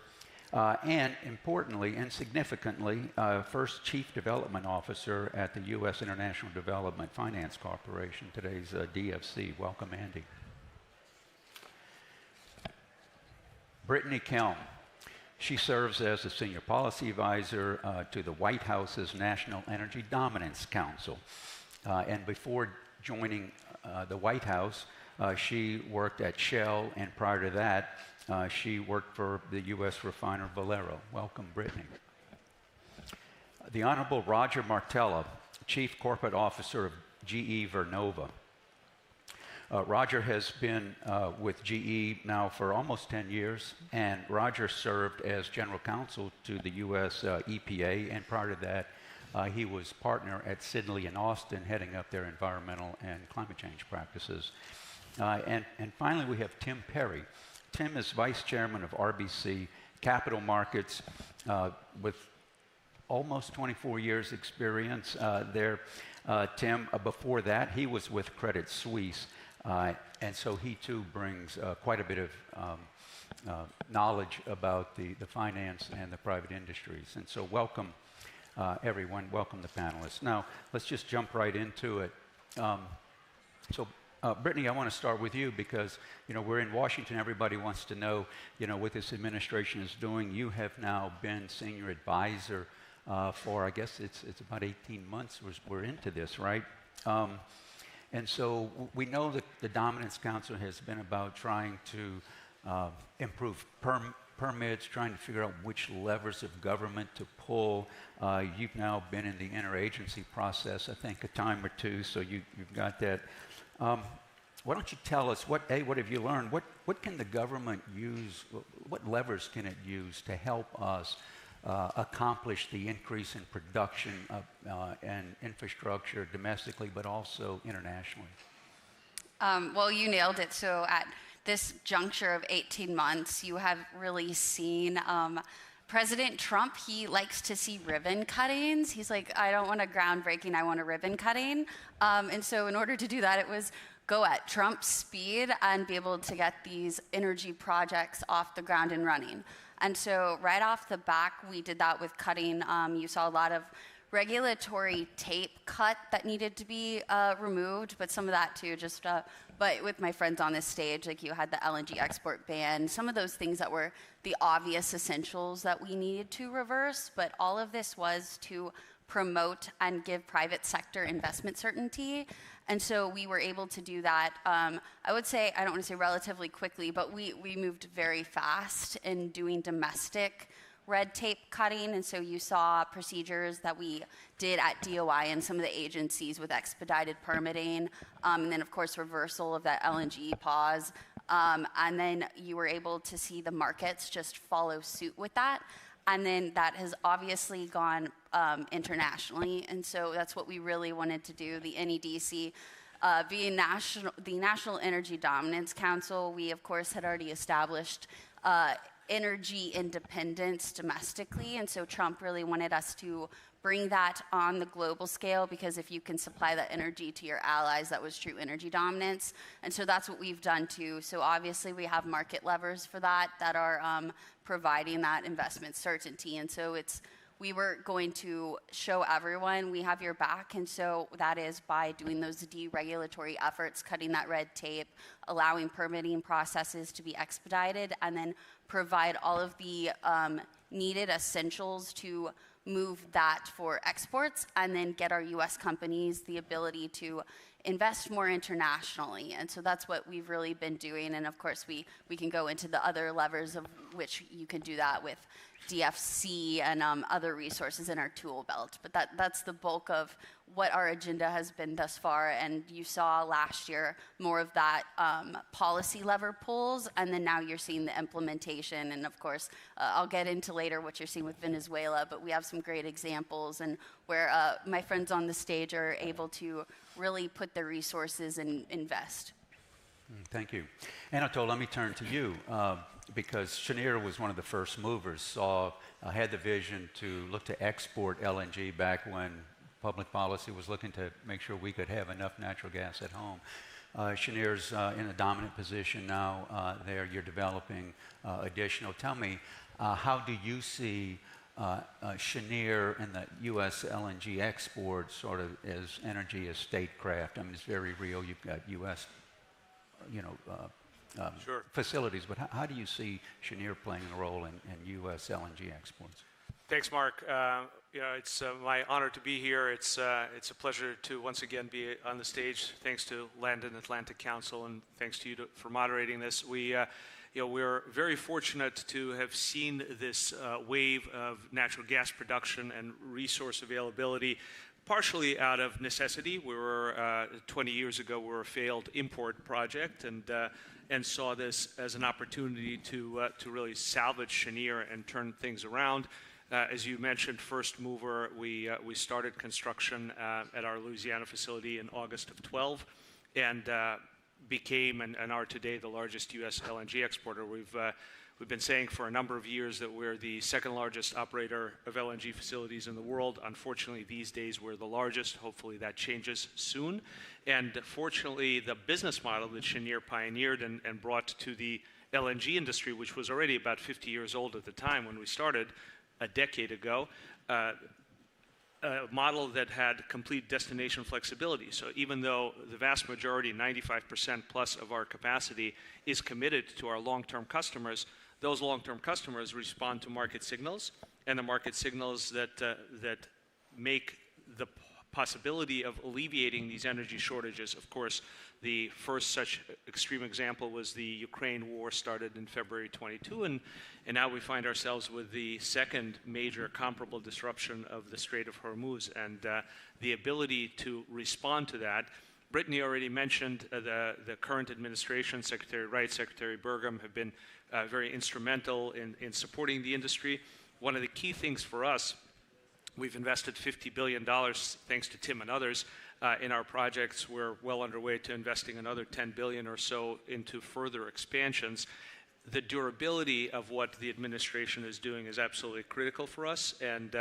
and importantly and significantly, first Chief Development Officer at the U.S. International Development Finance Corporation, today's DFC. Welcome, Andy. Brittany Kelm. She serves as a senior policy advisor to the White House's National Energy Dominance Council. And before joining the White House, she worked at Shell, and prior to that, she worked for the U.S. refiner Valero. Welcome, Brittany. The Honorable Roger Martella, Chief Corporate Officer of GE Vernova. Roger has been with GE now for almost 10 years, and Roger served as General Counsel to the U.S. EPA, and prior to that, he was partner at Sidley and Austin, heading up their environmental and climate change practices. And finally, we have Tim Perry. Tim is Vice Chairman of RBC Capital Markets with almost 24 years experience there. Tim, before that, he was with Credit Suisse. And so he too brings quite a bit of knowledge about the finance and the private industries. And so welcome, everyone. Welcome the panelists. Now, let's just jump right into it. Brittany, I want to start with you because, you know, we're in Washington. Everybody wants to know, you know, what this administration is doing. You have now been senior advisor for, I guess it's about 18 months we're into this, right? And so we know that the Dominance Council has been about trying to improve permits, trying to figure out which levers of government to pull. You've now been in the interagency process, I think, a time or two, so you've got that. Why don't you tell us, what have you learned? What can the government use, what levers can it use to help us accomplish the increase in production and infrastructure domestically, but also internationally? Well, you nailed it. So at this juncture of 18 months, you have really seen President Trump, he likes to see ribbon cuttings. He's like, I don't want a groundbreaking, I want a ribbon cutting. And so in order to do that, it was go at Trump's speed and be able to get these energy projects off the ground and running. And so right off the back, we did that with cutting. You saw a lot of regulatory tape cut that needed to be removed, but some of that too, just, but with my friends on this stage, like you had the LNG export ban, some of those things that were the obvious essentials that we needed to reverse, but all of this was to promote and give private sector investment certainty. And so we were able to do that, I would say, I don't want to say relatively quickly, but we moved very fast in doing domestic red tape cutting. And so you saw procedures that we did at DOI and some of the agencies with expedited permitting, and then of course reversal of that LNG pause. And then you were able to see the markets just follow suit with that. And then that has obviously gone internationally. And so that's what we really wanted to do. The NEDC being the National Energy Dominance Council, we of course had already established energy independence domestically, and so Trump really wanted us to bring that on the global scale, because if you can supply that energy to your allies, that was true energy dominance. And so that's what we've done too. So obviously we have market levers for that are providing that investment certainty. And so we were going to show everyone we have your back, and so that is by doing those deregulatory efforts, cutting that red tape, allowing permitting processes to be expedited, and then provide all of the needed essentials to move that for exports, and then get our U.S. companies the ability to invest more internationally. And so that's what we've really been doing. And of course, we can go into the other levers of which you can do that with DFC and other resources in our tool belt. But that's the bulk of what our agenda has been thus far. And you saw last year more of that policy lever pulls, and then now you're seeing the implementation. And of course, I'll get into later what you're seeing with Venezuela, but we have some great examples and where my friends on the stage are able to really put their resources and invest. Thank you. Anatol, let me turn to you, because Cheniere was one of the first movers, had the vision to look to export LNG back when public policy was looking to make sure we could have enough natural gas at home. Cheniere's in a dominant position now there. You're developing additional. Tell me, how do you see Cheniere and the U.S. LNG export sort of as energy as statecraft? I mean, it's very real. You've got U.S. Sure. facilities, but how do you see Cheniere playing a role in U.S. LNG exports? Thanks, Mark. It's my honor to be here. It's a pleasure to once again be on the stage. Thanks to Land and Atlantic Council, and thanks to you for moderating this. We're very fortunate to have seen this wave of natural gas production and resource availability, partially out of necessity. We were 20 years ago, we were a failed import project, and saw this as an opportunity to really salvage Cheniere and turn things around. As you mentioned, first mover, we started construction at our Louisiana facility in August of 12, and became and are today the largest U.S. LNG exporter. We've been saying for a number of years that we're the second largest operator of LNG facilities in the world. Unfortunately, these days we're the largest. Hopefully that changes soon. And fortunately, the business model that Cheniere pioneered and brought to the LNG industry, which was already about 50 years old at the time when we started, a decade ago, a model that had complete destination flexibility. So even though the vast majority, 95% plus of our capacity, is committed to our long-term customers, those long-term customers respond to market signals, and the market signals that make the possibility of alleviating these energy shortages. Of course, the first such extreme example was the Ukraine war, started in February 22, and now we find ourselves with the second major comparable disruption of the Strait of Hormuz, and the ability to respond to that. Brittany already mentioned the current administration, Secretary Wright, Secretary Burgum, have been very instrumental in supporting the industry. One of the key things for us, we've invested $50 billion, thanks to Tim and others, in our projects. We're well underway to investing another $10 billion or so into further expansions. The durability of what the administration is doing is absolutely critical for us, and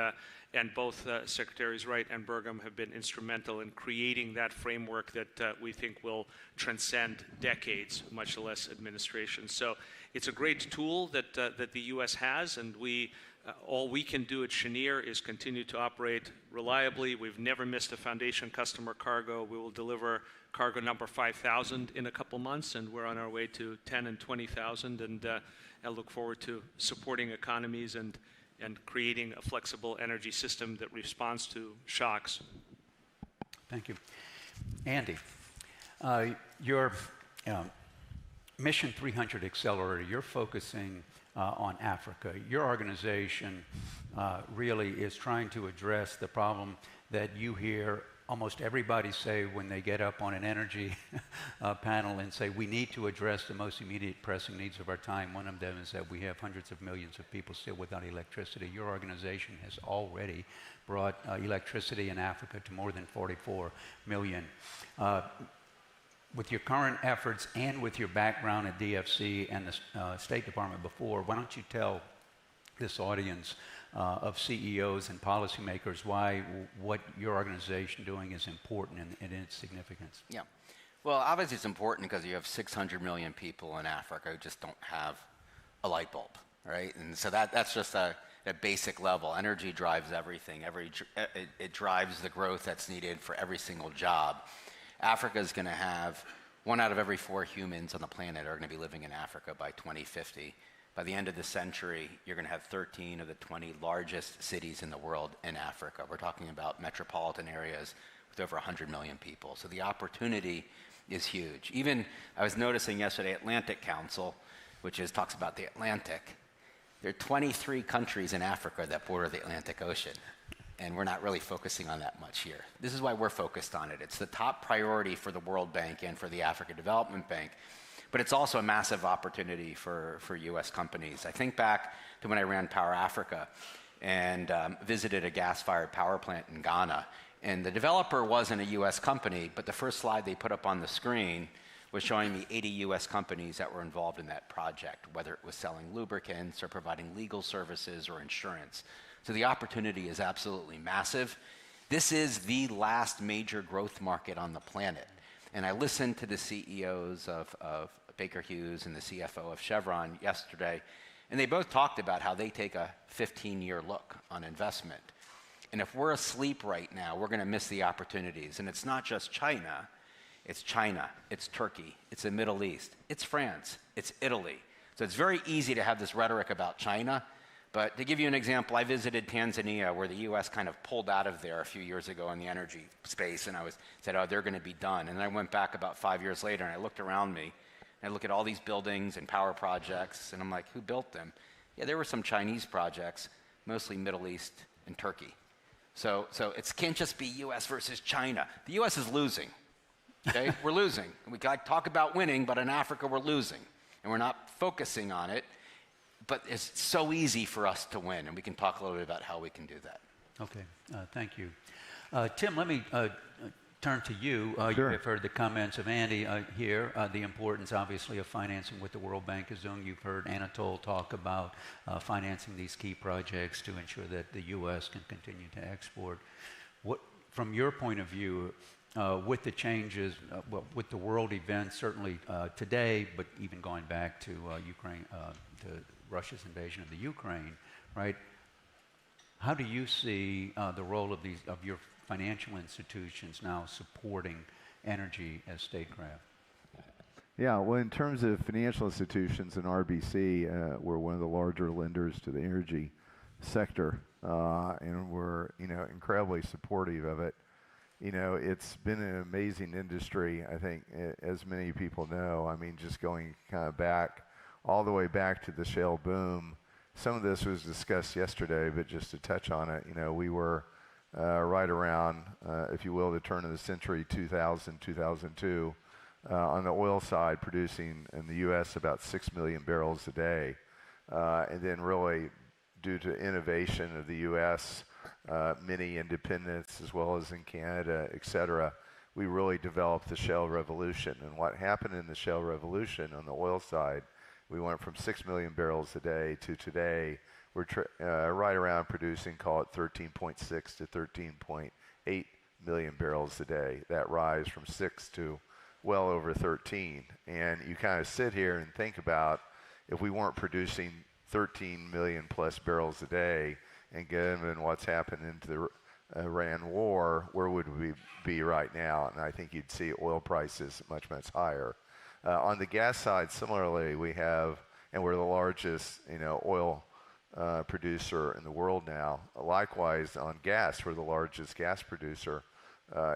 both Secretaries Wright and Burgum have been instrumental in creating that framework that we think will transcend decades, much less administration. So it's a great tool that the U.S. has, and all we can do at Cheniere is continue to operate reliably. We've never missed a foundation customer cargo. We will deliver cargo number 5,000 in a couple months, and we're on our way to 10 and 20,000, and I look forward to supporting economies and creating a flexible energy system that responds to shocks. Thank you. Andy, your Mission 300 Accelerator, you're focusing on Africa. Your organization really is trying to address the problem that you hear almost everybody say when they get up on an energy panel and say, we need to address the most immediate pressing needs of our time. One of them is that we have hundreds of millions of people still without electricity. Your organization has already brought electricity in Africa to more than 44 million with your current efforts and with your background at DFC and the State Department before, why don't you tell this audience of CEOs and policymakers why what your organization doing is important and its significance? Yeah. Well, obviously it's important because you have 600 million people in Africa who just don't have a light bulb, right? And so that's just a basic level. Energy drives everything. It drives the growth that's needed for every single job. Africa is going to have 1 out of every 4 humans on the planet are going to be living in Africa by 2050. By the end of the century, you're going to have 13 of the 20 largest cities in the world in Africa. We're talking about metropolitan areas with over 100 million people. So the opportunity is huge. Even, I was noticing yesterday, Atlantic Council, which talks about the Atlantic, there are 23 countries in Africa that border the Atlantic Ocean, and we're not really focusing on that much here. This is why we're focused on it. It's the top priority for the World Bank and for the Africa Development Bank, but it's also a massive opportunity for U.S. companies. I think back to when I ran Power Africa and visited a gas-fired power plant in Ghana, and the developer wasn't a U.S. company, but the first slide they put up on the screen was showing me 80 U.S. companies that were involved in that project, whether it was selling lubricants or providing legal services or insurance. So the opportunity is absolutely massive. This is the last major growth market on the planet. And I listened to the CEOs of Baker Hughes and the CFO of Chevron yesterday, and they both talked about how they take a 15-year look on investment. And if we're asleep right now, we're going to miss the opportunities. And it's not just China, it's Turkey, it's the Middle East, it's France, it's Italy. So it's very easy to have this rhetoric about China. But to give you an example, I visited Tanzania, where the U.S. kind of pulled out of there a few years ago in the energy space, and said, oh, they're going to be done. And then I went back about 5 years later, and I looked around me, and I look at all these buildings and power projects, and I'm like, who built them? Yeah, there were some Chinese projects, mostly Middle East and Turkey. So it can't just be U.S. versus China. The U.S. is losing, okay? We're losing. We got to talk about winning, but in Africa, we're losing, and we're not focusing on it. But it's so easy for us to win, and we can talk a little bit about how we can do that. Okay, thank you. Tim, let me turn to you. Sure. You have heard the comments of Andy here, the importance, obviously, of financing what the World Bank is doing. You've heard Anatole talk about financing these key projects to ensure that the U.S. can continue to export. What, from your point of view, with the changes, with the world events, certainly today, but even going back to Ukraine, to Russia's invasion of the Ukraine, right? How do you see the role of your financial institutions now supporting energy as statecraft? Yeah, well, in terms of financial institutions and RBC, we're one of the larger lenders to the energy sector, and we're incredibly supportive of it. It's been an amazing industry, I think, as many people know. I mean, just going kind of back, all the way back to the shale boom. Some of this was discussed yesterday, but just to touch on it, we were right around, if you will, the turn of the century, 2000, 2002, on the oil side, producing in the U.S. about 6 million barrels a day. And then really, due to innovation of the U.S., many independents, as well as in Canada, et cetera, we really developed the shale revolution. And what happened in the shale revolution on the oil side, we went from 6 million barrels a day to today, we're right around producing, call it 13.6 to 13.8 million barrels a day. That rise from 6 to well over 13. And you kind of sit here and think about if we weren't producing 13 million plus barrels a day, and given what's happened into the Iran war, where would we be right now? And I think you'd see oil prices much, much higher. On the gas side, similarly, we have, and we're the largest, oil producer in the world now. Likewise, on gas, we're the largest gas producer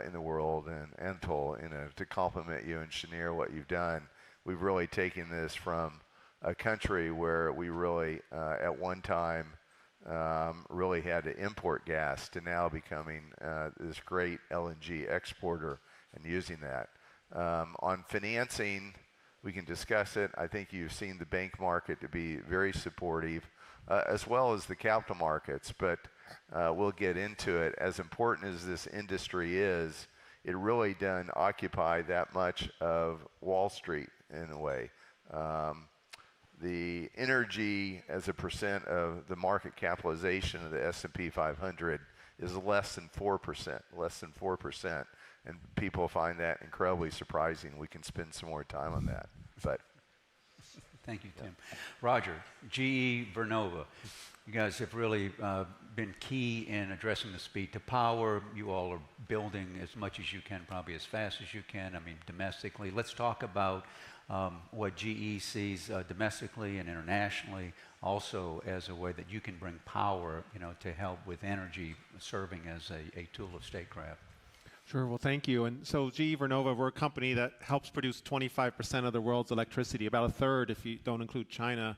in the world. And Anatole, to compliment you and Cheniere, what you've done, we've really taken this from a country where we really, at one time, really had to import gas to now becoming this great LNG exporter and using that. On financing, we can discuss it. I think you've seen the bank market to be very supportive, as well as the capital markets, but we'll get into it. As important as this industry is, it really doesn't occupy that much of Wall Street in a way. The energy as a percent of the market capitalization of the S&P 500 is less than 4%, and people find that incredibly surprising. We can spend some more time on that, but. Thank you, Tim. Roger, GE Vernova, you guys have really been key in addressing the speed to power. You all are building as much as you can, probably as fast as you can, I mean, domestically. Let's talk about what GE sees domestically and internationally, also as a way that you can bring power, to help with energy serving as a tool of statecraft. Sure, well, thank you. And so GE Vernova, we're a company that helps produce 25% of the world's electricity, about a third if you don't include China.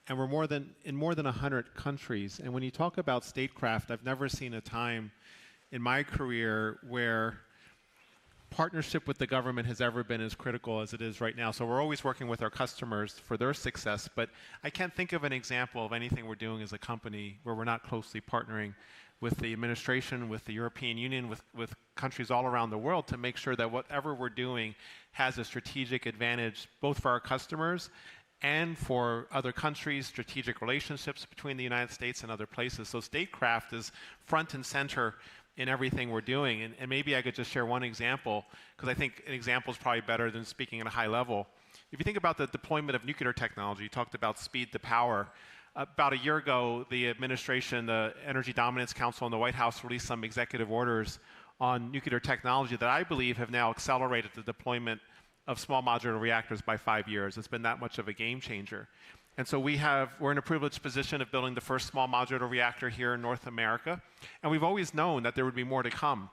And we're in more than 100 countries. And when you talk about statecraft, I've never seen a time in my career where partnership with the government has ever been as critical as it is right now. So we're always working with our customers for their success, but I can't think of an example of anything we're doing as a company where we're not closely partnering with the administration, with the European Union, with countries all around the world to make sure that whatever we're doing has a strategic advantage both for our customers and for other countries, strategic relationships between the United States and other places. So statecraft is front and center in everything we're doing. And maybe I could just share one example, because I think an example is probably better than speaking at a high level. If you think about the deployment of nuclear technology, you talked about speed to power. About a year ago, the administration, the Energy Dominance Council and the White House released some executive orders on nuclear technology that I believe have now accelerated the deployment of small modular reactors by 5 years. It's been that much of a game changer. And so we're in a privileged position of building the first small modular reactor here in North America. And we've always known that there would be more to come.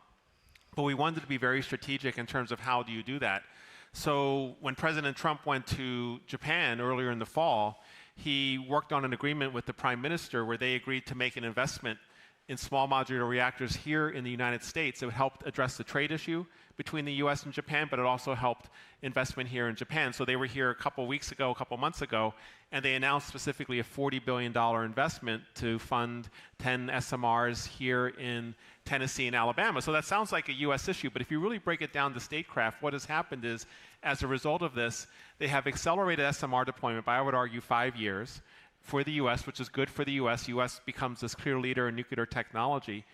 But we wanted to be very strategic in terms of how do you do that. So when President Trump went to Japan earlier in the fall, he worked on an agreement with the Prime Minister where they agreed to make an investment in small modular reactors here in the United States. It helped address the trade issue between the US and Japan, but it also helped investment here in Japan. So they were here a couple months ago, and they announced specifically a $40 billion investment to fund 10 SMRs here in Tennessee and Alabama. So that sounds like a US issue, but if you really break it down to statecraft, what has happened is, as a result of this, they have accelerated SMR deployment by, I would argue, 5 years for the US, which is good for the US. US becomes this clear leader in nuclear technology.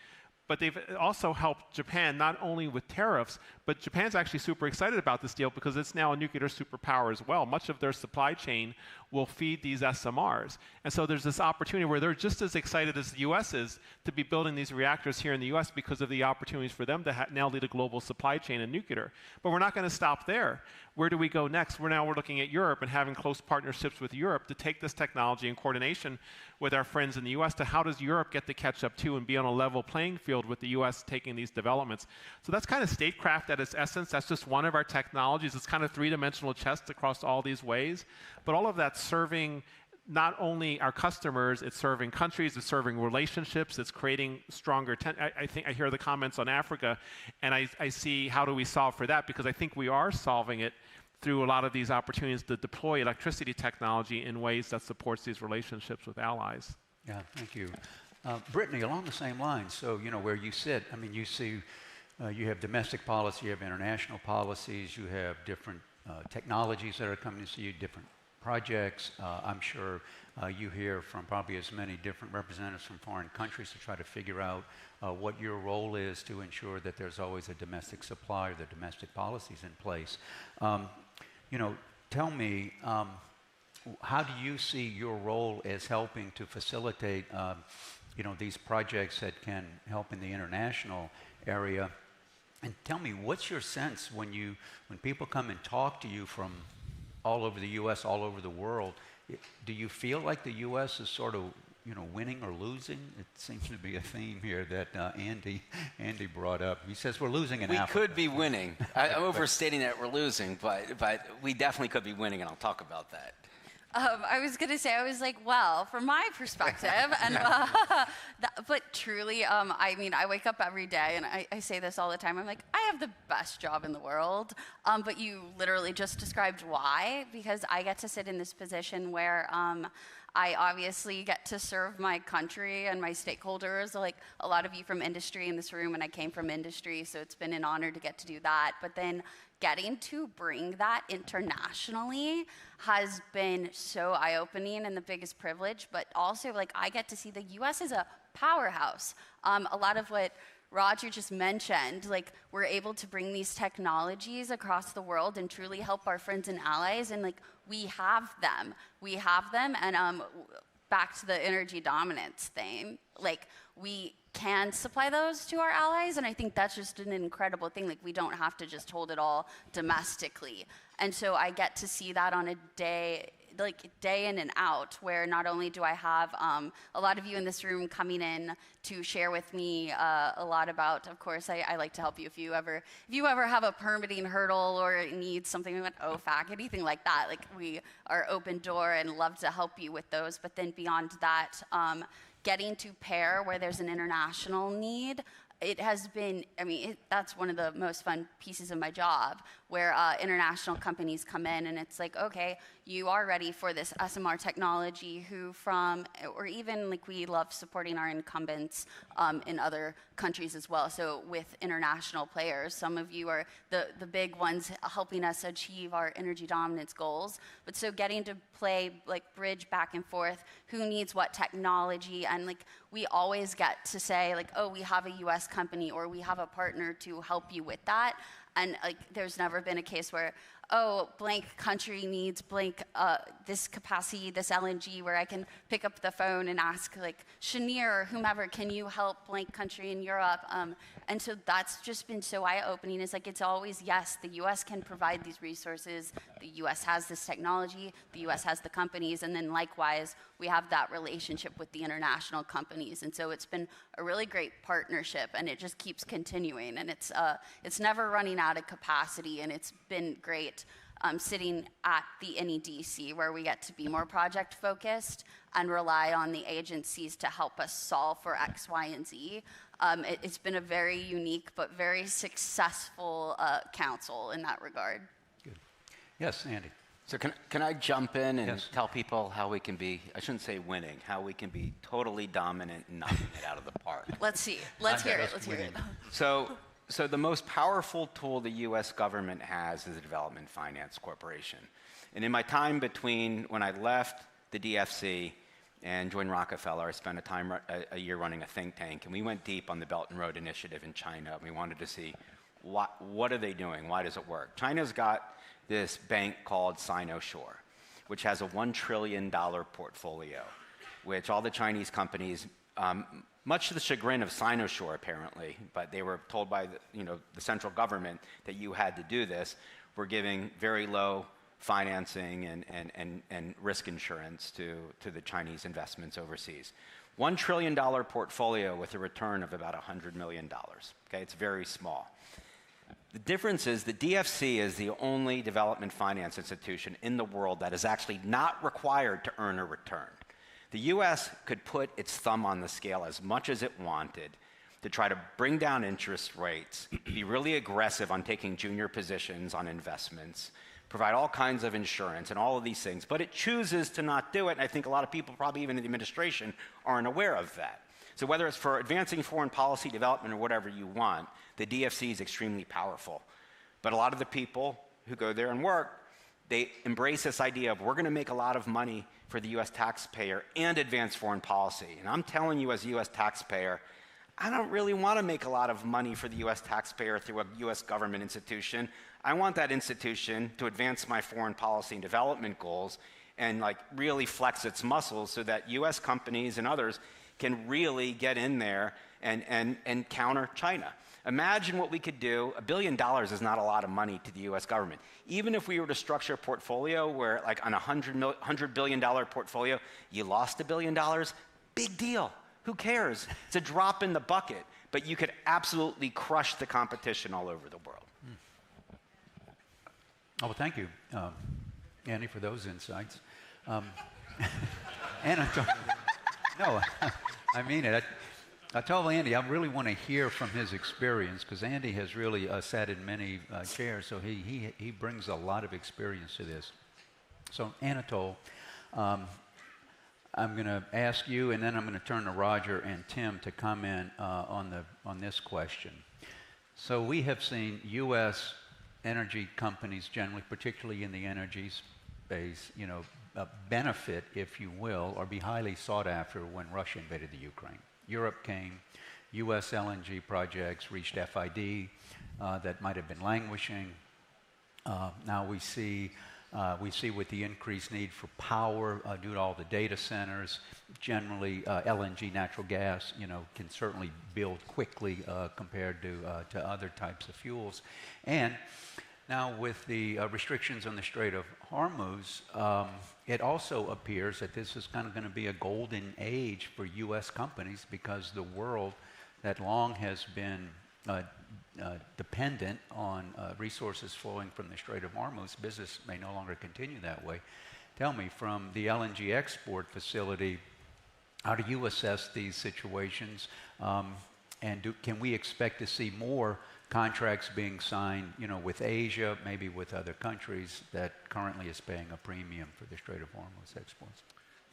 But they've also helped Japan not only with tariffs, but Japan's actually super excited about this deal because it's now a nuclear superpower as well. Much of their supply chain will feed these SMRs. And so there's this opportunity where they're just as excited as the US is to be building these reactors here in the US because of the opportunities for them to now lead a global supply chain in nuclear. But we're not going to stop there. Where do we go next? We're looking at Europe and having close partnerships with Europe to take this technology in coordination with our friends in the US to how does Europe get to catch up too and be on a level playing field with the US taking these developments. So that's kind of statecraft at its essence. That's just one of our technologies. It's kind of three-dimensional chess across all these ways. But all of that's serving not only our customers, it's serving countries, it's serving relationships, it's creating stronger. I think I hear the comments on Africa, and I see how do we solve for that, because I think we are solving it through a lot of these opportunities to deploy electricity technology in ways that supports these relationships with allies. Yeah, thank you. Brittany, along the same lines, so where you sit, I mean, you see, you have domestic policy, you have international policies, you have different technologies that are coming to see you, different projects. I'm sure you hear from probably as many different representatives from foreign countries to try to figure out what your role is to ensure that there's always a domestic supply or the domestic policies in place. Tell me, how do you see your role as helping to facilitate these projects that can help in the international area? And tell me, what's your sense when people come and talk to you from all over the U.S., all over the world, do you feel like the U.S. is sort of, winning or losing? It seems to be a theme here that Andy brought up. He says we're losing in Africa. We could be winning. I'm overstating that we're losing, but we definitely could be winning, and I'll talk about that. I was going to say, I was like, well, from my perspective, and but truly, I mean, I wake up every day, and I say this all the time. I'm like, I have the best job in the world, but you literally just described why, because I get to sit in this position where I obviously get to serve my country and my stakeholders, like a lot of you from industry in this room, and I came from industry, so it's been an honor to get to do that. But then getting to bring that internationally has been so eye-opening and the biggest privilege, but also like I get to see the US as a powerhouse. A lot of what Roger just mentioned, like we're able to bring these technologies across the world and truly help our friends and allies, and like we have them, and back to the energy dominance thing, like we can supply those to our allies, and I think that's just an incredible thing. Like we don't have to just hold it all domestically, and so I get to see that on a day in and out, where not only do I have a lot of you in this room coming in to share with me a lot about, of course, I like to help you if you ever have a permitting hurdle or need something with OFAC, anything like that, like we are open door and love to help you with those. But then beyond that, getting to pair where there's an international need, it has been, that's one of the most fun pieces of my job, where international companies come in and it's like, okay, you are ready for this SMR technology, or even like we love supporting our incumbents in other countries as well. So with international players, some of you are the big ones helping us achieve our energy dominance goals. But so getting to play, like bridge back and forth, who needs what technology, and like we always get to say like, oh, we have a US company or we have a partner to help you with that. And like, there's never been a case where, oh, blank country needs blank this capacity, this LNG, where I can pick up the phone and ask like Cheniere or whomever, can you help blank country in Europe? And so that's just been so eye-opening. It's like, it's always, yes, the US can provide these resources, the US has this technology, the US has the companies, and then likewise, we have that relationship with the international companies. And so it's been a really great partnership, and it just keeps continuing, and it's never running out of capacity, and it's been great sitting at the NEDC, where we get to be more project focused and rely on the agencies to help us solve for X, Y, and Z. It's been a very unique but very successful council in that regard. Good. Yes, Andy. So can I jump in and Yes. tell people how we can be, I shouldn't say winning, how we can be totally dominant and knocking it out of the park? Let's see. Let's hear it. So the most powerful tool the U.S. government has is the Development Finance Corporation. And in my time between when I left the DFC and joined Rockefeller, I spent a year running a think tank, and we went deep on the Belt and Road Initiative in China. We wanted to see what are they doing? Why does it work? China's got this bank called Sinosure, which has a $1 trillion portfolio, which all the Chinese companies, much to the chagrin of Sinosure apparently, but they were told by the central government that you had to do this, were giving very low financing and risk insurance to the Chinese investments overseas. $1 trillion portfolio with a return of about $100 million. Okay, it's very small. The difference is the DFC is the only development finance institution in the world that is actually not required to earn a return. The US could put its thumb on the scale as much as it wanted to try to bring down interest rates, be really aggressive on taking junior positions on investments, provide all kinds of insurance and all of these things, but it chooses to not do it, and I think a lot of people, probably even in the administration, aren't aware of that. So whether it's for advancing foreign policy development or whatever you want, the DFC is extremely powerful. But a lot of the people who go there and work, they embrace this idea of we're going to make a lot of money for the US taxpayer and advance foreign policy. And I'm telling you as a US taxpayer, I don't really want to make a lot of money for the US taxpayer through a US government institution. I want that institution to advance my foreign policy and development goals and like really flex its muscles so that US companies and others can really get in there and counter China. Imagine what we could do. $1 billion is not a lot of money to the US government. Even if we were to structure a portfolio where like on a $100 billion portfolio, you lost $1 billion, big deal. Who cares? It's a drop in the bucket, but you could absolutely crush the competition all over the world. Oh, well, thank you, Andy, for those insights. And no, I mean it. I told Andy I really want to hear from his experience because Andy has really sat in many chairs, so he brings a lot of experience to this. So Anatole, I'm going to ask you, and then I'm going to turn to Roger and Tim to comment on this question. So we have seen U.S. energy companies generally, particularly in the energy space, benefit, if you will, or be highly sought after when Russia invaded the Ukraine. Europe came, U.S. LNG projects reached FID that might have been languishing. Now we see with the increased need for power due to all the data centers, generally LNG, natural gas, can certainly build quickly compared to other types of fuels. And now with the restrictions on the Strait of Hormuz, it also appears that this is kind of going to be a golden age for U.S. companies, because the world that long has been dependent on resources flowing from the Strait of Hormuz, business may no longer continue that way. Tell me, from the LNG export facility, how do you assess these situations? And can we expect to see more contracts being signed, with Asia, maybe with other countries that currently is paying a premium for the Strait of Hormuz exports?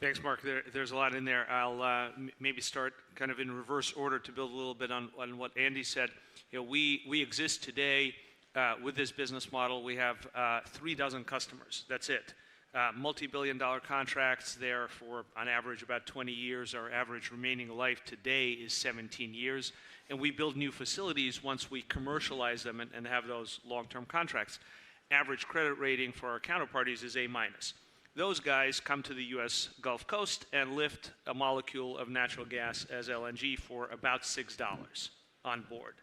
Thanks, Mark. There's a lot in there. I'll maybe start kind of in reverse order to build a little bit on what Andy said. We exist today with this business model. We have 3 dozen customers. That's it. Multi-billion-dollar contracts there for, on average, about 20 years. Our average remaining life today is 17 years. And we build new facilities once we commercialize them and have those long-term contracts. Average credit rating for our counterparties is A-. Those guys come to the U.S. Gulf Coast and lift a molecule of natural gas as LNG for about $6 on board,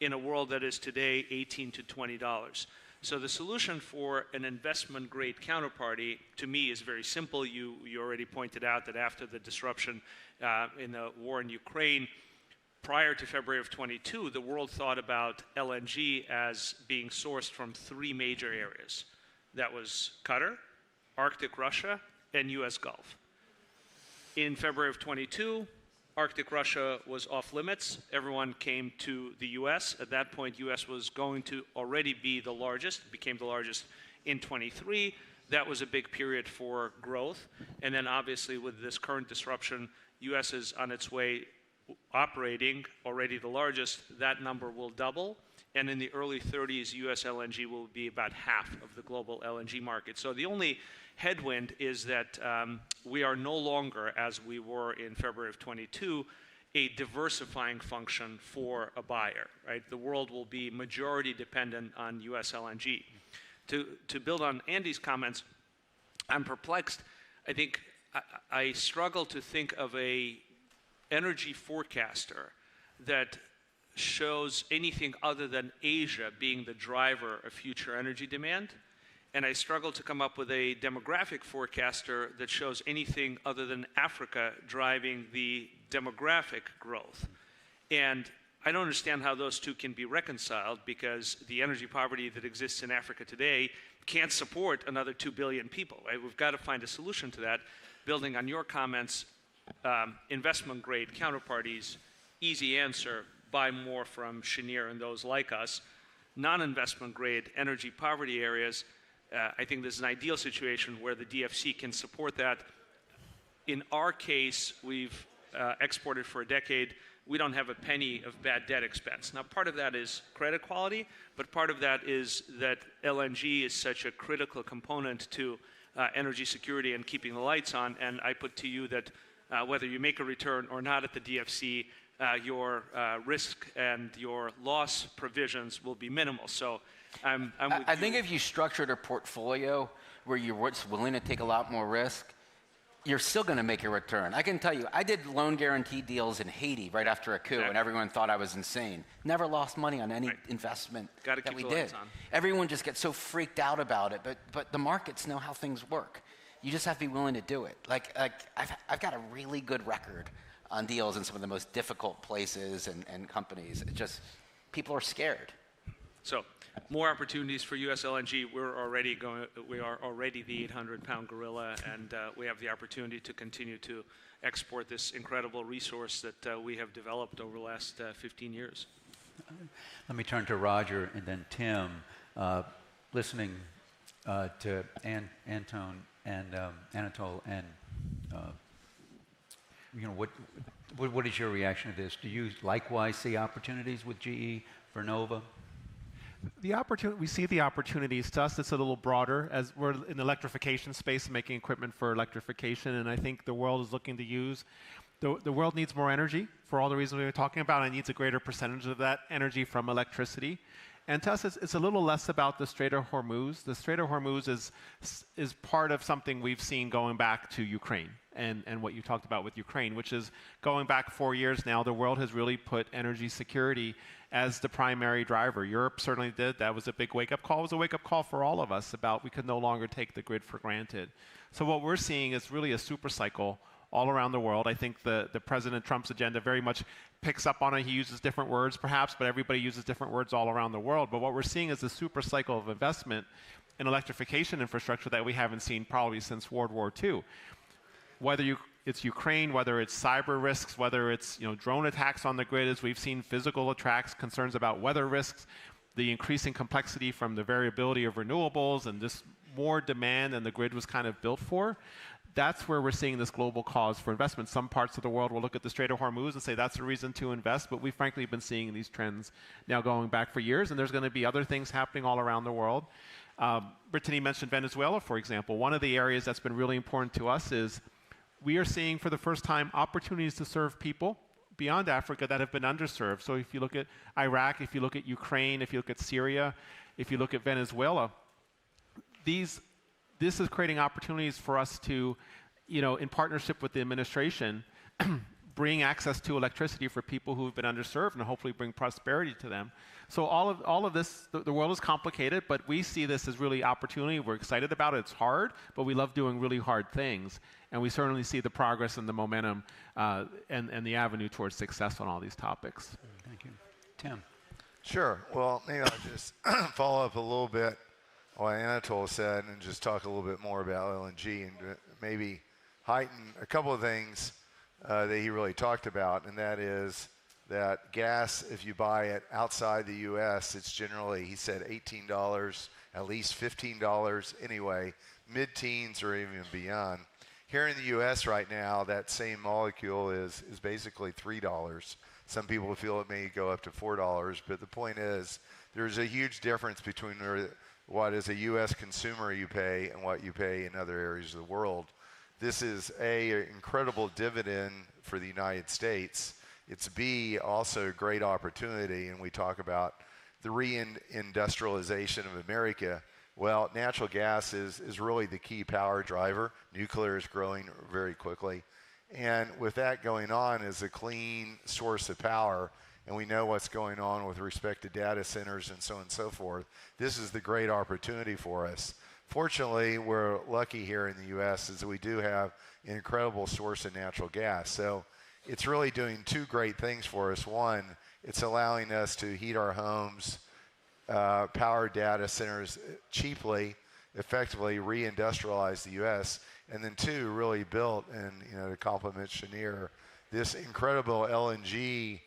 in a world that is today $18 to $20. So the solution for an investment-grade counterparty, to me, is very simple. You already pointed out that after the disruption in the war in Ukraine, prior to February of 22, the world thought about LNG as being sourced from 3 major areas. That was Qatar, Arctic Russia, and U.S. Gulf. In February of 22, Arctic Russia was off limits. Everyone came to the U.S. At that point, U.S. was going to already be the largest, became the largest in 23. That was a big period for growth. And then obviously with this current disruption, U.S. is on its way operating, already the largest. That number will double. And in the early 30s, U.S. LNG will be about half of the global LNG market. So the only headwind is that we are no longer, as we were in February of 22, a diversifying function for a buyer, right? The world will be majority dependent on U.S. LNG. To build on Andy's comments, I'm perplexed. I think I struggle to think of a energy forecaster that shows anything other than Asia being the driver of future energy demand. And I struggle to come up with a demographic forecaster that shows anything other than Africa driving the demographic growth. And I don't understand how those two can be reconciled, because the energy poverty that exists in Africa today can't support another 2 billion people, right? We've got to find a solution to that. Building on your comments, investment-grade counterparties, easy answer, buy more from Cheniere and those like us. Non-investment grade energy poverty areas, I think this is an ideal situation where the DFC can support that. In our case, we've exported for a decade. We don't have a penny of bad debt expense. Now, part of that is credit quality, but part of that is that LNG is such a critical component to energy security and keeping the lights on. And I put to you that whether you make a return or not at the DFC, your risk and your loss provisions will be minimal. So I think if you structured a portfolio where you're willing to take a lot more risk, you're still going to make a return. I can tell you, I did loan guarantee deals in Haiti right after a coup, and everyone thought I was insane. Never lost money on any investment that we did. Everyone just gets so freaked out about it, but the markets know how things work. You just have to be willing to do it. Like I've got a really good record on deals in some of the most difficult places and companies. It just, people are scared. So, more opportunities for U.S. LNG. We are already the 800-pound gorilla, and we have the opportunity to continue to export this incredible resource that we have developed over the last 15 years. Let me turn to Roger and then Tim. Listening to Anatol and what is your reaction to this? Do you likewise see opportunities with GE, Vernova? We see the opportunities. To us, it's a little broader, as we're in the electrification space, making equipment for electrification, and I think the world is looking to use. The world needs more energy for all the reasons we were talking about, and it needs a greater percentage of that energy from electricity. And to us, it's a little less about the Strait of Hormuz. The Strait of Hormuz is part of something we've seen going back to Ukraine and what you talked about with Ukraine, which is going back 4 years now, the world has really put energy security as the primary driver. Europe certainly did. That was a big wake-up call. It was a wake-up call for all of us about we could no longer take the grid for granted. So what we're seeing is really a super cycle all around the world. I think the President Trump's agenda very much picks up on it. He uses different words perhaps, but everybody uses different words all around the world. But what we're seeing is a super cycle of investment in electrification infrastructure that we haven't seen probably since World War II. Whether it's Ukraine, whether it's cyber risks, whether it's drone attacks on the grid, as we've seen physical attacks, concerns about weather risks, the increasing complexity from the variability of renewables and just more demand than the grid was kind of built for. That's where we're seeing this global cause for investment. Some parts of the world will look at the Strait of Hormuz and say that's a reason to invest, but we've frankly been seeing these trends now going back for years, and there's going to be other things happening all around the world. Brittany mentioned Venezuela, for example. One of the areas that's been really important to us is we are seeing for the first time opportunities to serve people beyond Africa that have been underserved. So if you look at Iraq, if you look at Ukraine, if you look at Syria, if you look at Venezuela, this is creating opportunities for us to, in partnership with the administration, bring access to electricity for people who have been underserved and hopefully bring prosperity to them. So all of this, the world is complicated, but we see this as really opportunity. We're excited about it. It's hard, but we love doing really hard things. And we certainly see the progress and the momentum and the avenue towards success on all these topics. Thank you. Tim. Sure. Well, maybe I'll just follow up a little bit on what Anatol said and just talk a little bit more about LNG and maybe heighten a couple of things that he really talked about, and that is that gas, if you buy it outside the U.S., it's generally, he said, $18, at least $15 anyway, mid-teens or even beyond. Here in the U.S. right now, that same molecule is basically $3. Some people feel it may go up to $4, but the point is there's a huge difference between what as a U.S. consumer you pay and what you pay in other areas of the world. This is an incredible dividend for the United States. It's B, also a great opportunity, and we talk about the reindustrialization of America. Well, natural gas is really the key power driver. Nuclear is growing very quickly. And with that going on as a clean source of power, and we know what's going on with respect to data centers and so on and so forth, this is the great opportunity for us. Fortunately, we're lucky here in the U.S. is that we do have an incredible source of natural gas. So it's really doing two great things for us. One, it's allowing us to heat our homes, power data centers cheaply, effectively reindustrialize the U.S., and then two, really built, and to complement Cheniere, this incredible LNG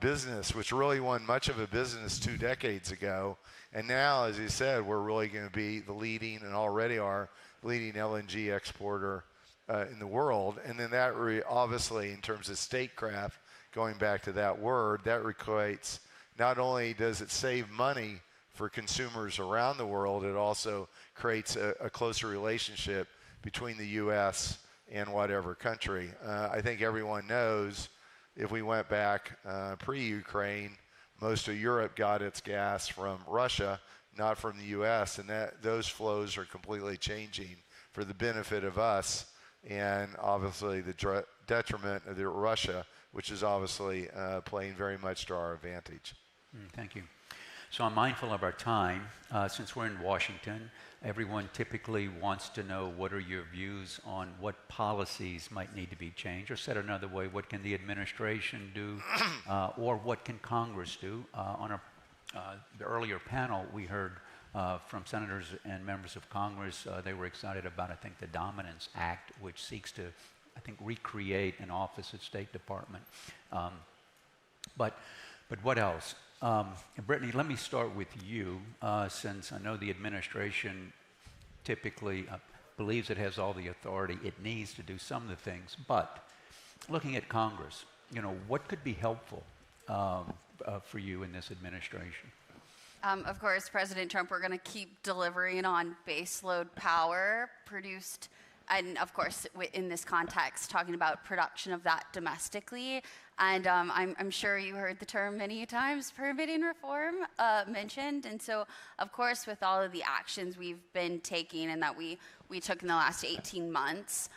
business, which really won much of a business 2 decades ago. And now, as you said, we're really going to be the leading, and already are, leading LNG exporter in the world. And then that obviously, in terms of statecraft, going back to that word, that equates, not only does it save money for consumers around the world, it also creates a closer relationship between the U.S. and whatever country. I think everyone knows, if we went back pre-Ukraine, most of Europe got its gas from Russia, not from the U.S., and those flows are completely changing for the benefit of us, and obviously the detriment of Russia, which is obviously playing very much to our advantage. Thank you. So I'm mindful of our time. Since we're in Washington, everyone typically wants to know what are your views on what policies might need to be changed, or said another way, what can the administration do, or what can Congress do? On the earlier panel, we heard from senators and members of Congress. They were excited about, I think, the Dominance Act, which seeks to, I think, recreate an office at State Department. But what else? Brittany, let me start with you, since I know the administration typically, believes it has all the authority it needs to do some of the things. But looking at Congress, what could be helpful for you in this administration? Of course, President Trump, we're going to keep delivering on baseload power produced, and of course, in this context, talking about production of that domestically. And I'm sure you heard the term many times, permitting reform mentioned. And so, of course, with all of the actions we've been taking and that we took in the last 18 months,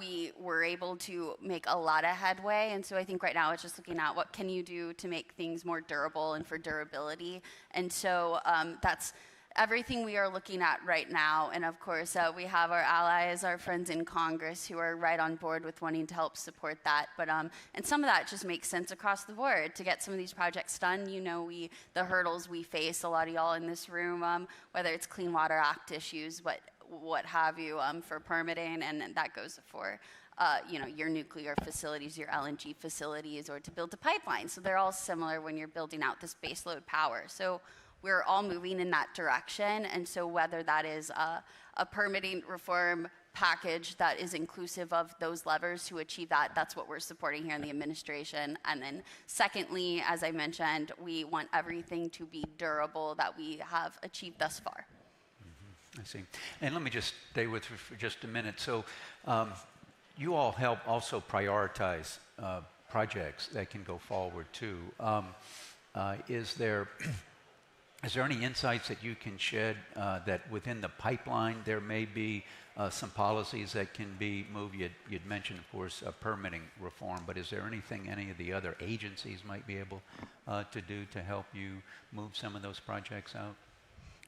we were able to make a lot of headway. And so I think right now it's just looking at what can you do to make things more durable and for durability. And so that's everything we are looking at right now. And of course, we have our allies, our friends in Congress who are right on board with wanting to help support that. But and some of that just makes sense across the board to get some of these projects done. The hurdles we face, a lot of y'all in this room, whether it's Clean Water Act issues, what have you, for permitting, and that goes for your nuclear facilities, your LNG facilities, or to build a pipeline. So they're all similar when you're building out this baseload power. So we're all moving in that direction. And so whether that is a permitting reform package that is inclusive of those levers to achieve that, that's what we're supporting here in the administration. And then secondly, as I mentioned, we want everything to be durable that we have achieved thus far. I see. And let me just stay with you for just a minute. So you all help also prioritize projects that can go forward too. Is there any insights that you can shed that within the pipeline there may be some policies that can be moved? You'd mentioned, of course, permitting reform, but is there anything any of the other agencies might be able to do to help you move some of those projects out?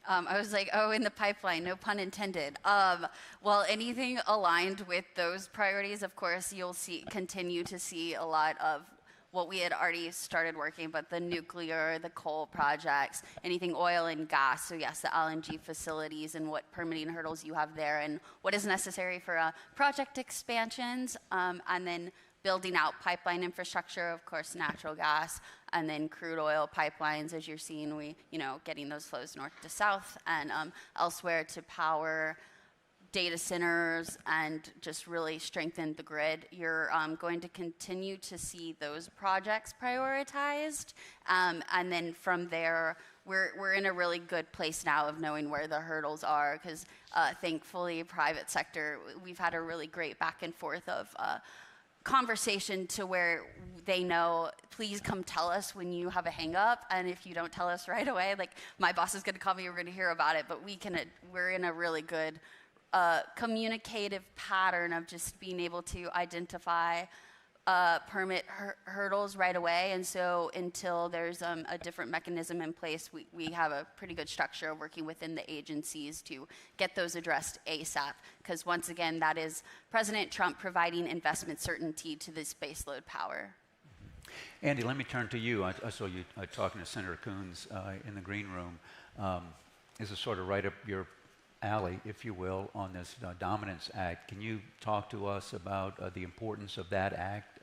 I was like, in the pipeline, no pun intended. Well, anything aligned with those priorities, of course, you'll continue to see a lot of what we had already started working, but the nuclear, the coal projects, anything oil and gas. So yes, the LNG facilities and what permitting hurdles you have there and what is necessary for project expansions, and then building out pipeline infrastructure, of course, natural gas, and then crude oil pipelines, as you're seeing, getting those flows north to south and elsewhere to power data centers and just really strengthen the grid. You're going to continue to see those projects prioritized. And then from there, we're in a really good place now of knowing where the hurdles are, because thankfully, private sector, we've had a really great back and forth of conversation to where they know, please come tell us when you have a hang up, and if you don't tell us right away, like my boss is going to call me, we're going to hear about it, but we're in a really good communicative pattern of just being able to identify permit hurdles right away. And so until there's a different mechanism in place, we have a pretty good structure of working within the agencies to get those addressed ASAP. Because once again, that is President Trump providing investment certainty to this baseload power. Andy, let me turn to you. I saw you talking to Senator Coons in the green room. This is sort of right up your alley, if you will, on this Dominance Act. Can you talk to us about the importance of that act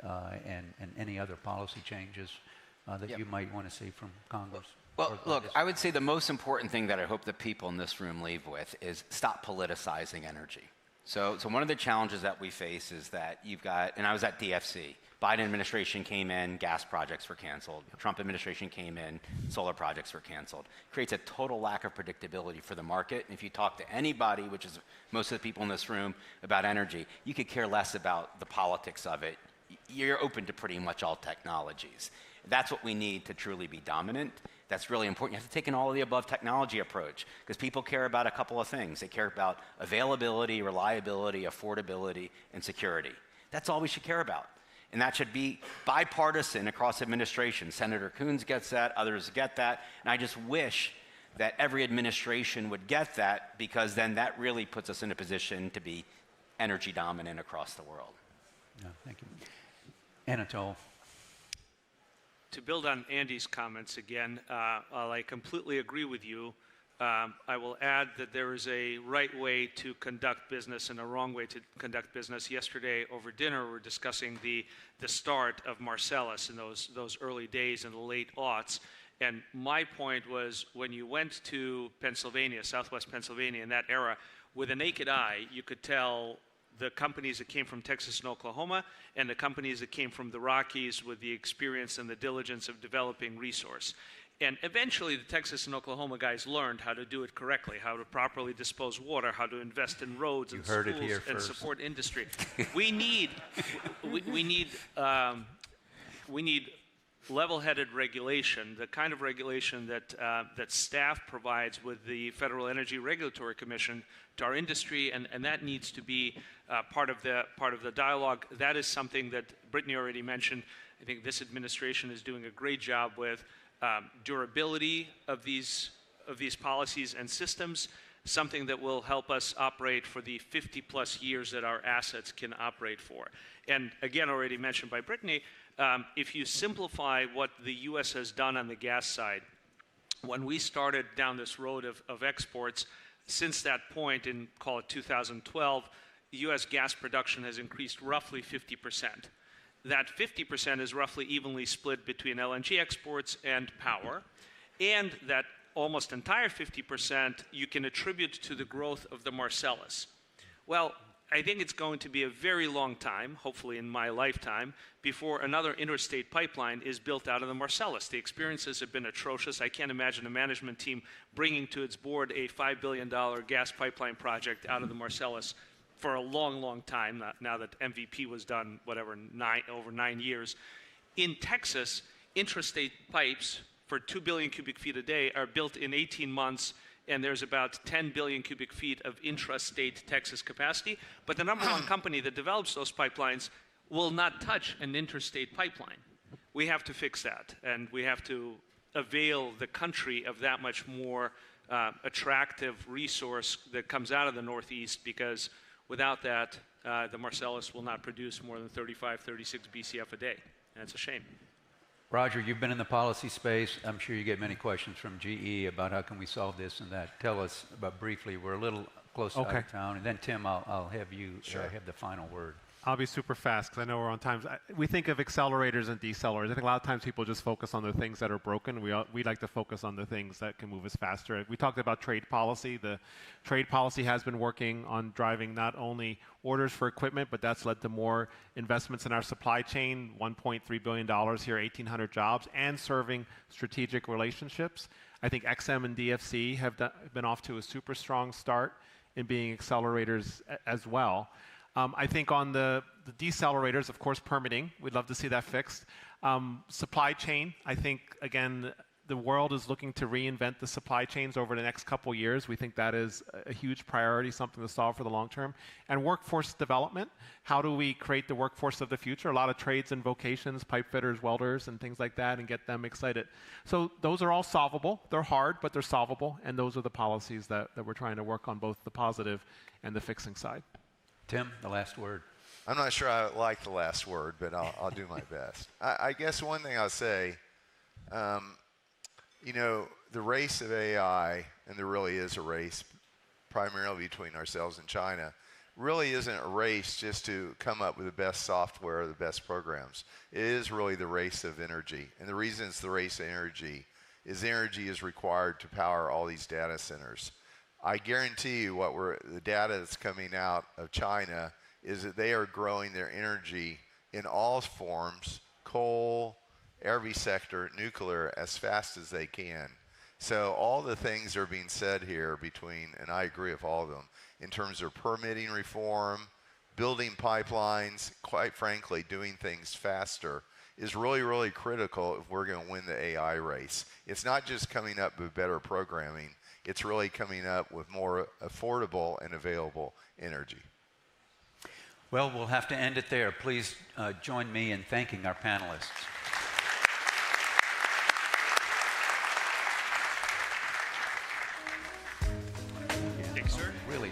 and any other policy changes that you might want to see from Congress? Well, look, I would say the most important thing that I hope that people in this room leave with is stop politicizing energy. So one of the challenges that we face is that you've got, and I was at DFC, Biden administration came in, gas projects were canceled. Trump administration came in, solar projects were canceled. Creates a total lack of predictability for the market. And if you talk to anybody, which is most of the people in this room, about energy, you could care less about the politics of it. You're open to pretty much all technologies. That's what we need to truly be dominant. That's really important. You have to take an all-of-the-above technology approach, because people care about a couple of things. They care about availability, reliability, affordability, and security. That's all we should care about. And that should be bipartisan across administration. Senator Coons gets that, others get that, and I just wish that every administration would get that, because then that really puts us in a position to be energy dominant across the world. Yeah, thank you. Anatol. To build on Andy's comments again, while I completely agree with you, I will add that there is a right way to conduct business and a wrong way to conduct business. Yesterday over dinner, we were discussing the start of Marcellus in those early days in the late aughts. And my point was, when you went to Pennsylvania, southwest Pennsylvania in that era, with a naked eye, you could tell the companies that came from Texas and Oklahoma and the companies that came from the Rockies with the experience and the diligence of developing resource. And eventually the Texas and Oklahoma guys learned how to do it correctly, how to properly dispose water, how to invest in roads and schools and support industry. We need level-headed regulation, the kind of regulation that staff provides with the Federal Energy Regulatory Commission to our industry, and that needs to be part of the dialogue. That is something that Brittany already mentioned. I think this administration is doing a great job with durability of these policies and systems, something that will help us operate for the 50-plus years that our assets can operate for. And again, already mentioned by Brittany, if you simplify what the U.S. has done on the gas side, when we started down this road of exports, since that point in, call it 2012, U.S. gas production has increased roughly 50%. That 50% is roughly evenly split between LNG exports and power, and that almost entire 50% you can attribute to the growth of the Marcellus. Well, I think it's going to be a very long time, hopefully in my lifetime, before another interstate pipeline is built out of the Marcellus. The experiences have been atrocious. I can't imagine a management team bringing to its board a $5 billion gas pipeline project out of the Marcellus for a long, long time, now that MVP was done, whatever, over 9 years. In Texas, intrastate pipes for 2 billion cubic feet a day are built in 18 months, and there's about 10 billion cubic feet of intrastate Texas capacity. But the number one company that develops those pipelines will not touch an interstate pipeline. We have to fix that, and we have to avail the country of that much more attractive resource that comes out of the Northeast, because without that, the Marcellus will not produce more than 35, 36 BCF a day, and it's a shame. Roger, you've been in the policy space. I'm sure you get many questions from GE about how can we solve this and that. Tell us about briefly. We're a little close out of town, and then Tim, I'll have you have the final word. I'll be super fast because I know we're on time. We think of accelerators and decelerators. I think a lot of times people just focus on the things that are broken. We like to focus on the things that can move us faster. We talked about trade policy. The trade policy has been working on driving not only orders for equipment, but that's led to more investments in our supply chain, $1.3 billion here, 1,800 jobs, and serving strategic relationships. I think XM and DFC have been off to a super strong start in being accelerators as well. I think on the decelerators, of course, permitting, we'd love to see that fixed. Supply chain, I think, again, the world is looking to reinvent the supply chains over the next couple years. We think that is a huge priority, something to solve for the long term. And workforce development, how do we create the workforce of the future? A lot of trades and vocations, pipe fitters, welders, and things like that, and get them excited. So those are all solvable. They're hard, but they're solvable, and those are the policies that we're trying to work on, both the positive and the fixing side. Tim, the last word. I'm not sure I like the last word, but I'll do my best. I guess one thing I'll say, you know, the race of AI, and there really is a race primarily between ourselves and China, really isn't a race just to come up with the best software or the best programs. It is really the race of energy. And the reason it's the race of energy is required to power all these data centers. I guarantee you the data that's coming out of China is that they are growing their energy in all forms, coal, every sector, nuclear, as fast as they can. So all the things are being said here and I agree with all of them, in terms of permitting reform, building pipelines, quite frankly, doing things faster, is really, really critical if we're going to win the AI race. It's not just coming up with better programming. It's really coming up with more affordable and available energy. Well, we'll have to end it there. Please join me in thanking our panelists. Thanks, sir. Really.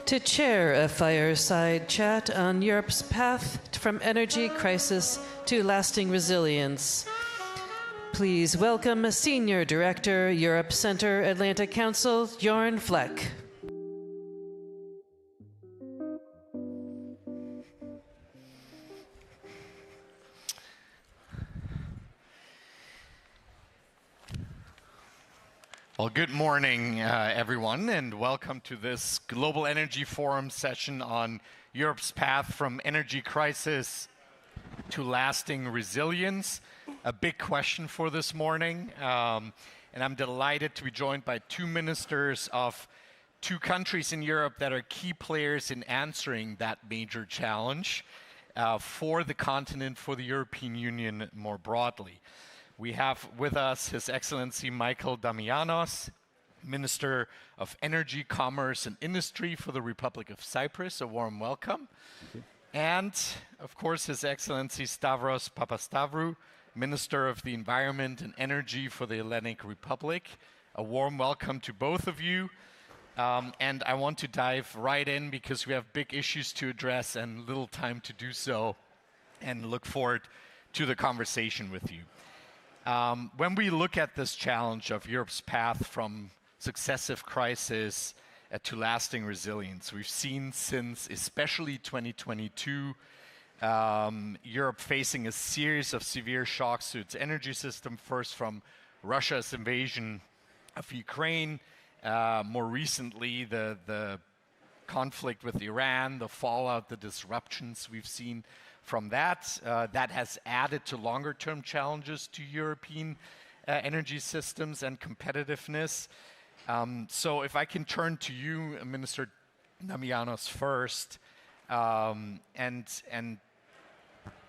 to chair a fireside chat on Europe's path from energy crisis to lasting resilience. Please welcome Senior Director, Europe Center Atlantic Council, Jorn Fleck. Well, good morning, everyone, and welcome to this Global Energy Forum session on Europe's path from energy crisis to lasting resilience. A big question for this morning, and I'm delighted to be joined by two ministers of two countries in Europe that are key players in answering that major challenge for the continent, for the European Union more broadly. We have with us His Excellency Michael Damianos, Minister of Energy, Commerce and Industry for the Republic of Cyprus. A warm welcome. And, of course, His Excellency Stavros Papastavrou, Minister of the Environment and Energy for the Hellenic Republic. A warm welcome to both of you. And I want to dive right in because we have big issues to address and little time to do so, and look forward to the conversation with you. When we look at this challenge of Europe's path from successive crisis to lasting resilience, we've seen since especially 2022, Europe facing a series of severe shocks to its energy system, first from Russia's invasion of Ukraine, more recently the conflict with Iran, the fallout, the disruptions we've seen from that. That has added to longer-term challenges to European energy systems and competitiveness. So if I can turn to you, Minister Damianos, first, and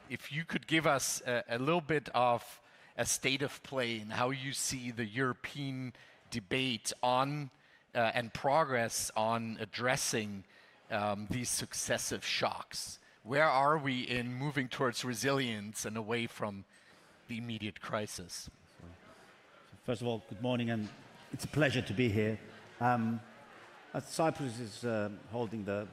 if you could give us a little bit of a state of play in how you see the European debate on and progress on addressing these successive shocks. Where are we in moving towards resilience and away from the immediate crisis? First of all, good morning, and it's a pleasure to be here. Cyprus is holding the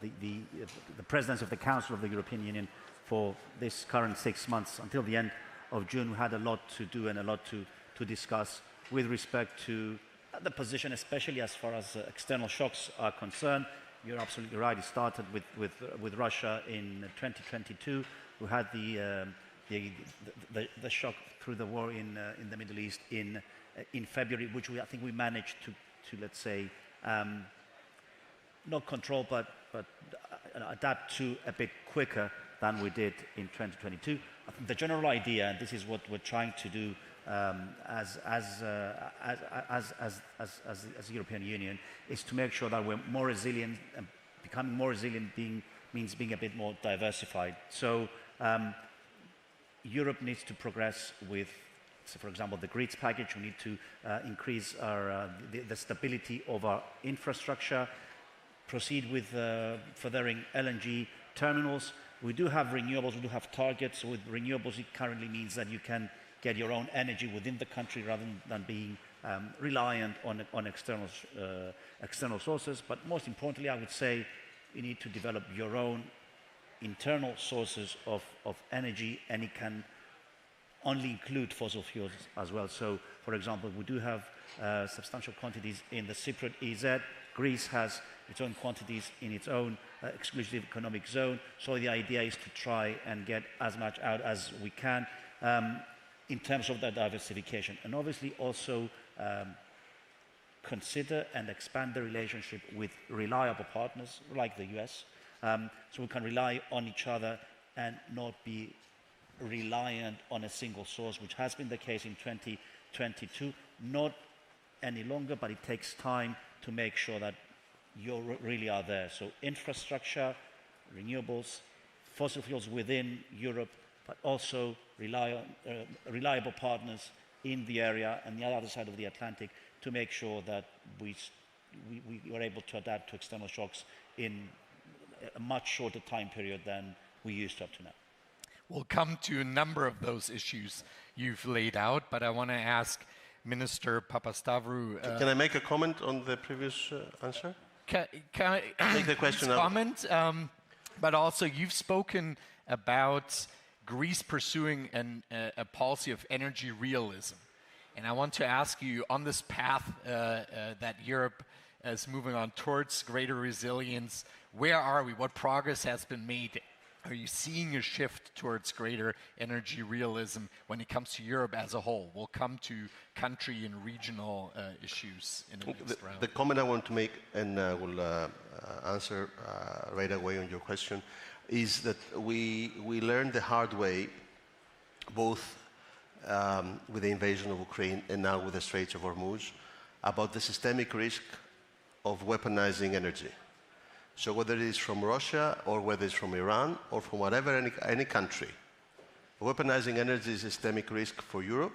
presidency of the Council of the European Union for this current 6 months. Until the end of June, we had a lot to do and a lot to discuss with respect to the position, especially as far as external shocks are concerned. You're absolutely right. It started with Russia in 2022. We had the shock through the war in the Middle East in February, which I think we managed to let's say not control but adapt to a bit quicker than we did in 2022. I think the general idea, and this is what we're trying to do as the European Union, is to make sure that we're more resilient, and becoming more resilient means being a bit more diversified. So Europe needs to progress with, so for example, the grids package. We need to increase the stability of our infrastructure, proceed with furthering LNG terminals. We do have renewables, we do have targets. With renewables, it currently means that you can get your own energy within the country rather than being reliant on external sources. But most importantly, I would say you need to develop your own internal sources of energy, and it can only include fossil fuels as well. So, for example, we do have substantial quantities in the Cypriot EZ. Greece has its own quantities in its own exclusive economic zone. So the idea is to try and get as much out as we can in terms of that diversification. And obviously also consider and expand the relationship with reliable partners like the US, so we can rely on each other and not be reliant on a single source, which has been the case in 2022. Not any longer, but it takes time to make sure that you really are there. So infrastructure, renewables, fossil fuels within Europe, but also reliable partners in the area and the other side of the Atlantic to make sure that we are able to adapt to external shocks in a much shorter time period than we used to up to now. We'll come to a number of those issues you've laid out, but I want to ask Minister Papastavrou. Can I make a comment on the previous answer? can I take the question up? Comment? But also, you've spoken about Greece pursuing a policy of energy realism. And I want to ask you, on this path that Europe is moving on towards greater resilience, where are we? What progress has been made? Are you seeing a shift towards greater energy realism when it comes to Europe as a whole? We'll come to country and regional issues in the next round. The comment I want to make, and I will answer right away on your question, is that we learned the hard way, both with the invasion of Ukraine and now with the Straits of Hormuz, about the systemic risk of weaponizing energy. So whether it is from Russia or whether it's from Iran or from whatever, any country, weaponizing energy is a systemic risk for Europe,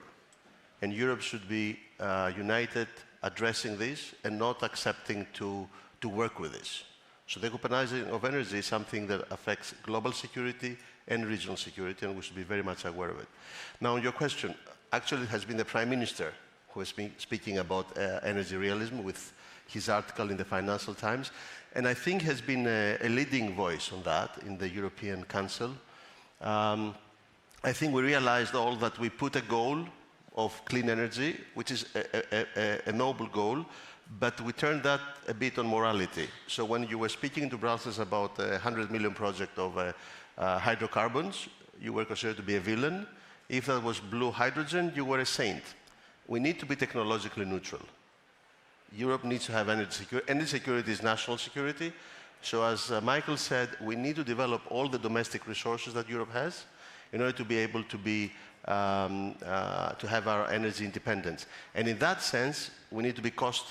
and Europe should be united addressing this and not accepting to work with this. So the weaponizing of energy is something that affects global security and regional security, and we should be very much aware of it. Now, on your question, actually it has been the Prime Minister who has been speaking about energy realism with his article in the Financial Times, and I think has been a leading voice on that in the European Council. I think we realized all that we put a goal of clean energy, which is a noble goal, but we turned that a bit on morality. So when you were speaking to Brussels about a 100 million project of hydrocarbons, you were considered to be a villain. If that was blue hydrogen, you were a saint. We need to be technologically neutral. Europe needs to have energy security. Energy security is national security. So as Michael said, we need to develop all the domestic resources that Europe has in order to be able to be to have our energy independence. And in that sense, we need to be cost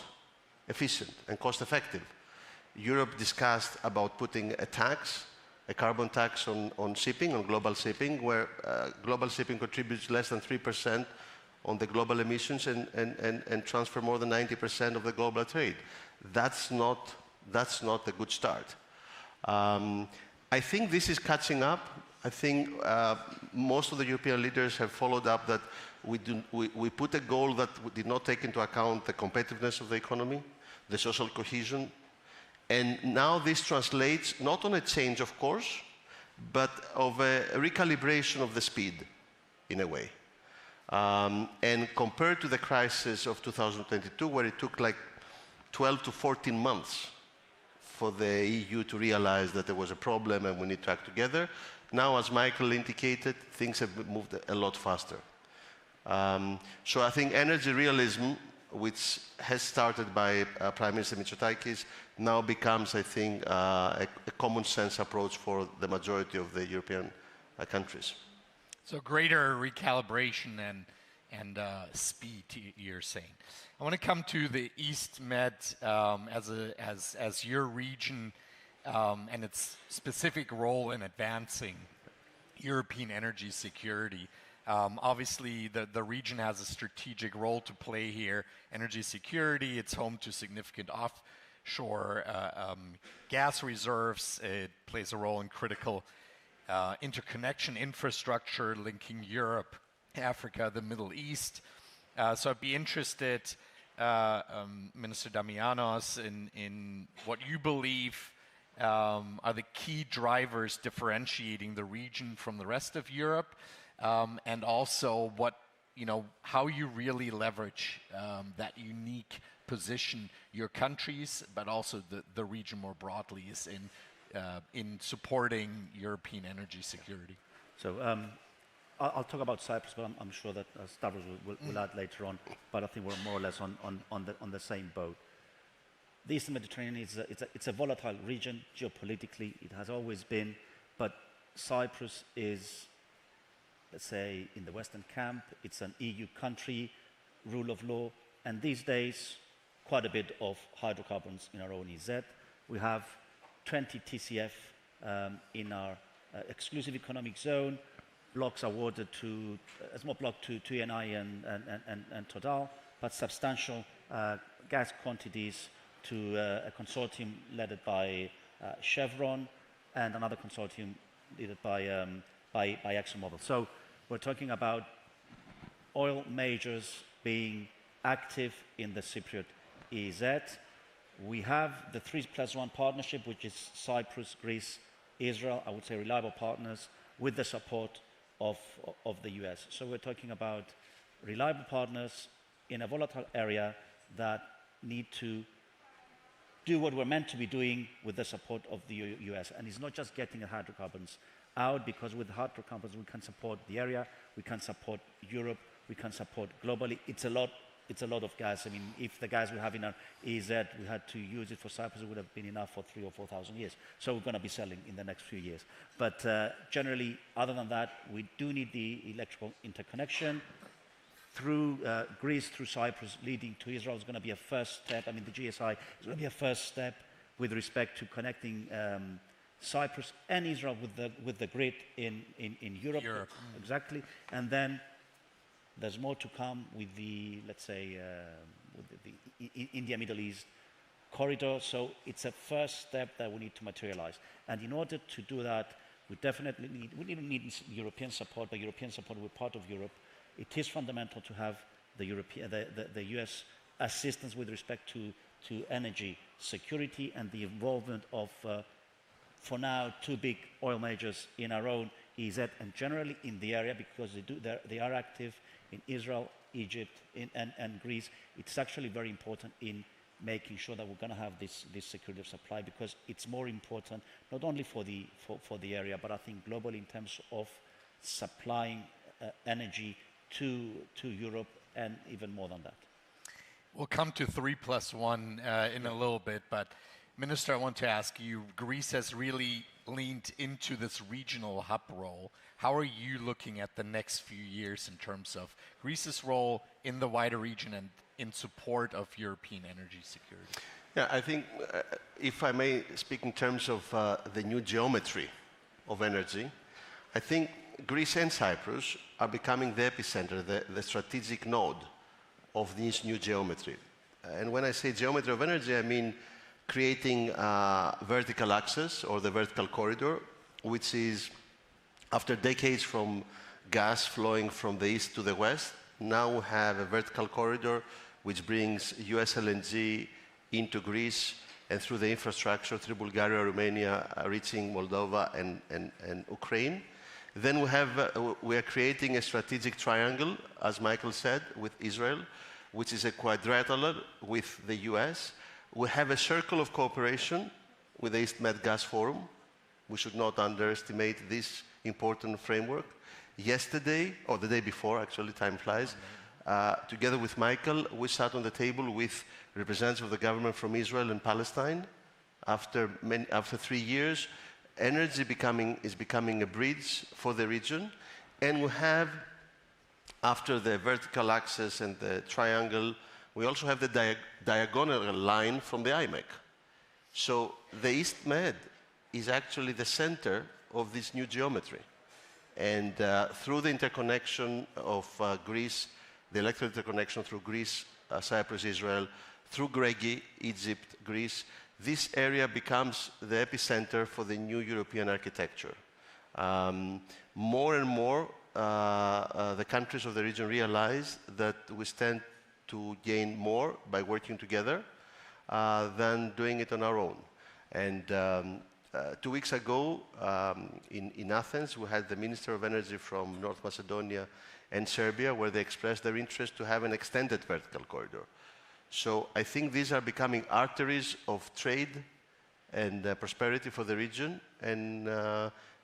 efficient and cost effective. Europe discussed about putting a tax, a carbon tax on shipping, on global shipping, where global shipping contributes less than 3% on the global emissions and transfer more than 90% of the global trade. That's not a good start. I think this is catching up. I think most of the European leaders have followed up that we put a goal that did not take into account the competitiveness of the economy, the social cohesion, and now this translates not on a change of course, but of a recalibration of the speed, in a way. And compared to the crisis of 2022, where it took like 12 to 14 months for the EU to realize that there was a problem and we need to act together, now, as Michael indicated, things have moved a lot faster. So I think energy realism, which has started by Prime Minister Mitsotakis, now becomes, I think, a common sense approach for the majority of the European countries. So greater recalibration and speed, you're saying. I want to come to the East Med as your region and its specific role in advancing European energy security. Obviously, the region has a strategic role to play here. Energy security, it's home to significant offshore gas reserves. It plays a role in critical interconnection infrastructure linking Europe, Africa, the Middle East. So I'd be interested, Minister Damianos, in what you believe are the key drivers differentiating the region from the rest of Europe, and also how you really leverage that unique position your countries, but also the region more broadly is in supporting European energy security. So I'll talk about Cyprus, but I'm sure that Stavros will add later on. But I think we're more or less on the same boat. The Eastern Mediterranean it's a volatile region geopolitically. It has always been, but Cyprus is, let's say, in the Western camp. It's an EU country, rule of law, and these days, quite a bit of hydrocarbons in our own EZ. We have 20 TCF in our exclusive economic zone. Blocks awarded to a small block to Eni and Total, but substantial gas quantities to a consortium led by Chevron and another consortium led by ExxonMobil. So we're talking about oil majors being active in the Cypriot EZ. We have the 3+1 partnership, which is Cyprus, Greece, Israel, I would say reliable partners with the support of the US. So we're talking about reliable partners in a volatile area that need to do what we're meant to be doing with the support of the US. And it's not just getting the hydrocarbons out, because with hydrocarbons we can support the area, we can support Europe, we can support globally. It's a lot of gas. I mean, if the gas we have in our EZ, we had to use it for Cyprus, it would have been enough for 3,000 or 4,000 years. So we're going to be selling in the next few years. But generally, other than that, we do need the electrical interconnection through Greece, through Cyprus, leading to Israel is going to be a first step. I mean, the GSI is going to be a first step with respect to connecting Cyprus and Israel with the grid in Europe. Exactly. And then there's more to come with the, let's say, with the India, Middle East corridor. So it's a first step that we need to materialize. And in order to do that, we definitely need European support, but European support, we're part of Europe. It is fundamental to have the US assistance with respect to energy security and the involvement of, for now, 2 big oil majors in our own EZ and generally in the area, because they are active in Israel, Egypt, and Greece. It's actually very important in making sure that we're going to have this security of supply, because it's more important not only for the area, but I think globally in terms of supplying energy to Europe and even more than that. We'll come to 3+1 in a little bit, but Minister, I want to ask you, Greece has really leaned into this regional hub role. How are you looking at the next few years in terms of Greece's role in the wider region and in support of European energy security? Yeah, I think, if I may speak in terms of the new geometry of energy, I think Greece and Cyprus are becoming the epicenter, the strategic node of this new geometry. And when I say geometry of energy, I mean creating vertical access, or the vertical corridor, which is, after decades from gas flowing from the east to the west, now we have a vertical corridor which brings US LNG into Greece and through the infrastructure through Bulgaria, Romania, reaching Moldova and Ukraine. Then we are creating a strategic triangle, as Michael said, with Israel, which is a quadrilateral with the US. We have a circle of cooperation with the East Med Gas Forum. We should not underestimate this important framework. Yesterday, or the day before, actually, time flies, together with Michael, we sat on the table with representatives of the government from Israel and Palestine. After 3 years, energy is becoming a bridge for the region. And we have, after the vertical axis and the triangle, we also have the diagonal line from the IMEC. So the East Med is actually the center of this new geometry. And through the interconnection of Greece, the electric interconnection through Greece, Cyprus, Israel, through Gregi, Egypt, Greece, this area becomes the epicenter for the new European architecture. More and more, the countries of the region realize that we stand to gain more by working together than doing it on our own. And 2 weeks ago, in Athens, we had the Minister of Energy from North Macedonia and Serbia, where they expressed their interest to have an extended vertical corridor. So I think these are becoming arteries of trade and prosperity for the region, and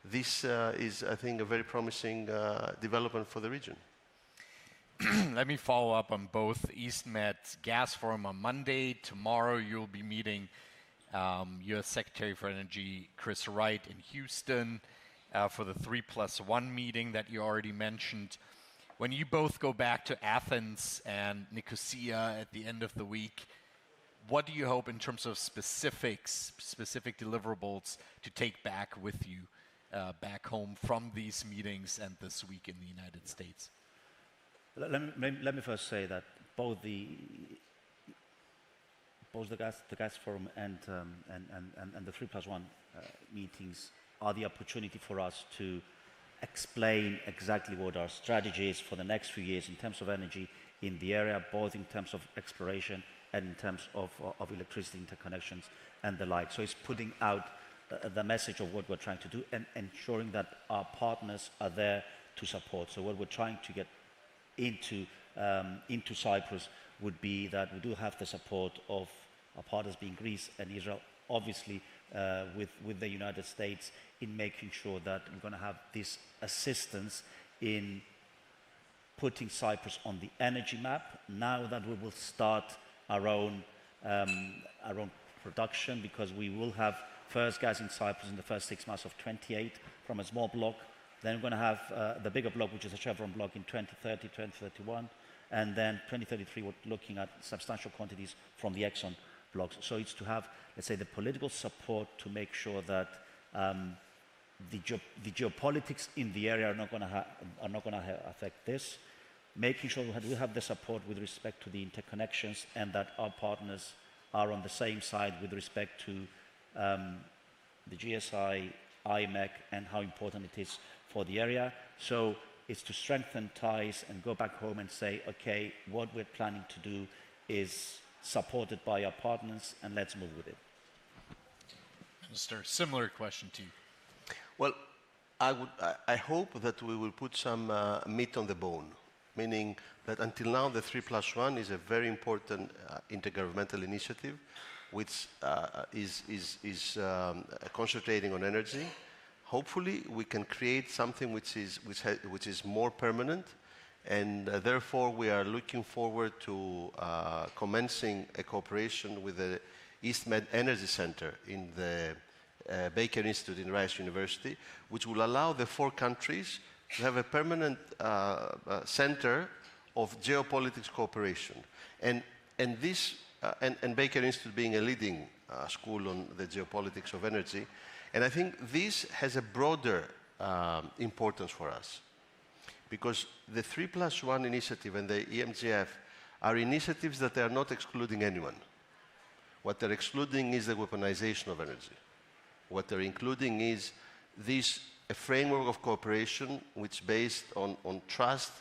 this is, I think, a very promising development for the region. Let me follow up on both. East Med's Gas Forum on Monday. Tomorrow you'll be meeting U.S. Secretary for Energy Chris Wright in Houston for the 3+1 meeting that you already mentioned. When you both go back to Athens and Nicosia at the end of the week, what do you hope in terms of specific deliverables to take back with you back home from these meetings and this week in the United States? Let me first say that both the gas forum and the 3+1 meetings are the opportunity for us to explain exactly what our strategy is for the next few years in terms of energy in the area, both in terms of exploration and in terms of electricity interconnections and the like. So it's putting out the message of what we're trying to do and ensuring that our partners are there to support. So what we're trying to get into Cyprus would be that we do have the support of our partners being Greece and Israel, obviously with the United States, in making sure that we're going to have this assistance in putting Cyprus on the energy map. Now that we will start our own production, because we will have first gas in Cyprus in the first 6 months of 28 from a small block. Then we're going to have the bigger block, which is a Chevron block, in 2030, 2031. And then 2033, we're looking at substantial quantities from the Exxon blocks. So it's to have, let's say, the political support to make sure that the geopolitics in the area are not going to affect this. Making sure that we have the support with respect to the interconnections and that our partners are on the same side with respect to the GSI, IMEC, and how important it is for the area. So it's to strengthen ties and go back home and say, okay, what we're planning to do is supported by our partners, and let's move with it. Minister, similar question to you. Well, I hope that we will put some meat on the bone, meaning that until now the 3+1 is a very important intergovernmental initiative which is concentrating on energy. Hopefully we can create something which is more permanent, and therefore we are looking forward to commencing a cooperation with the East Med Energy Center in the Baker Institute in Rice University, which will allow the 4 countries to have a permanent center of geopolitics cooperation. And Baker Institute being a leading school on the geopolitics of energy. And I think this has a broader importance for us, because the 3+1 initiative and the EMGF are initiatives that are not excluding anyone. What they're excluding is the weaponization of energy. What they're including is a framework of cooperation which is based on trust,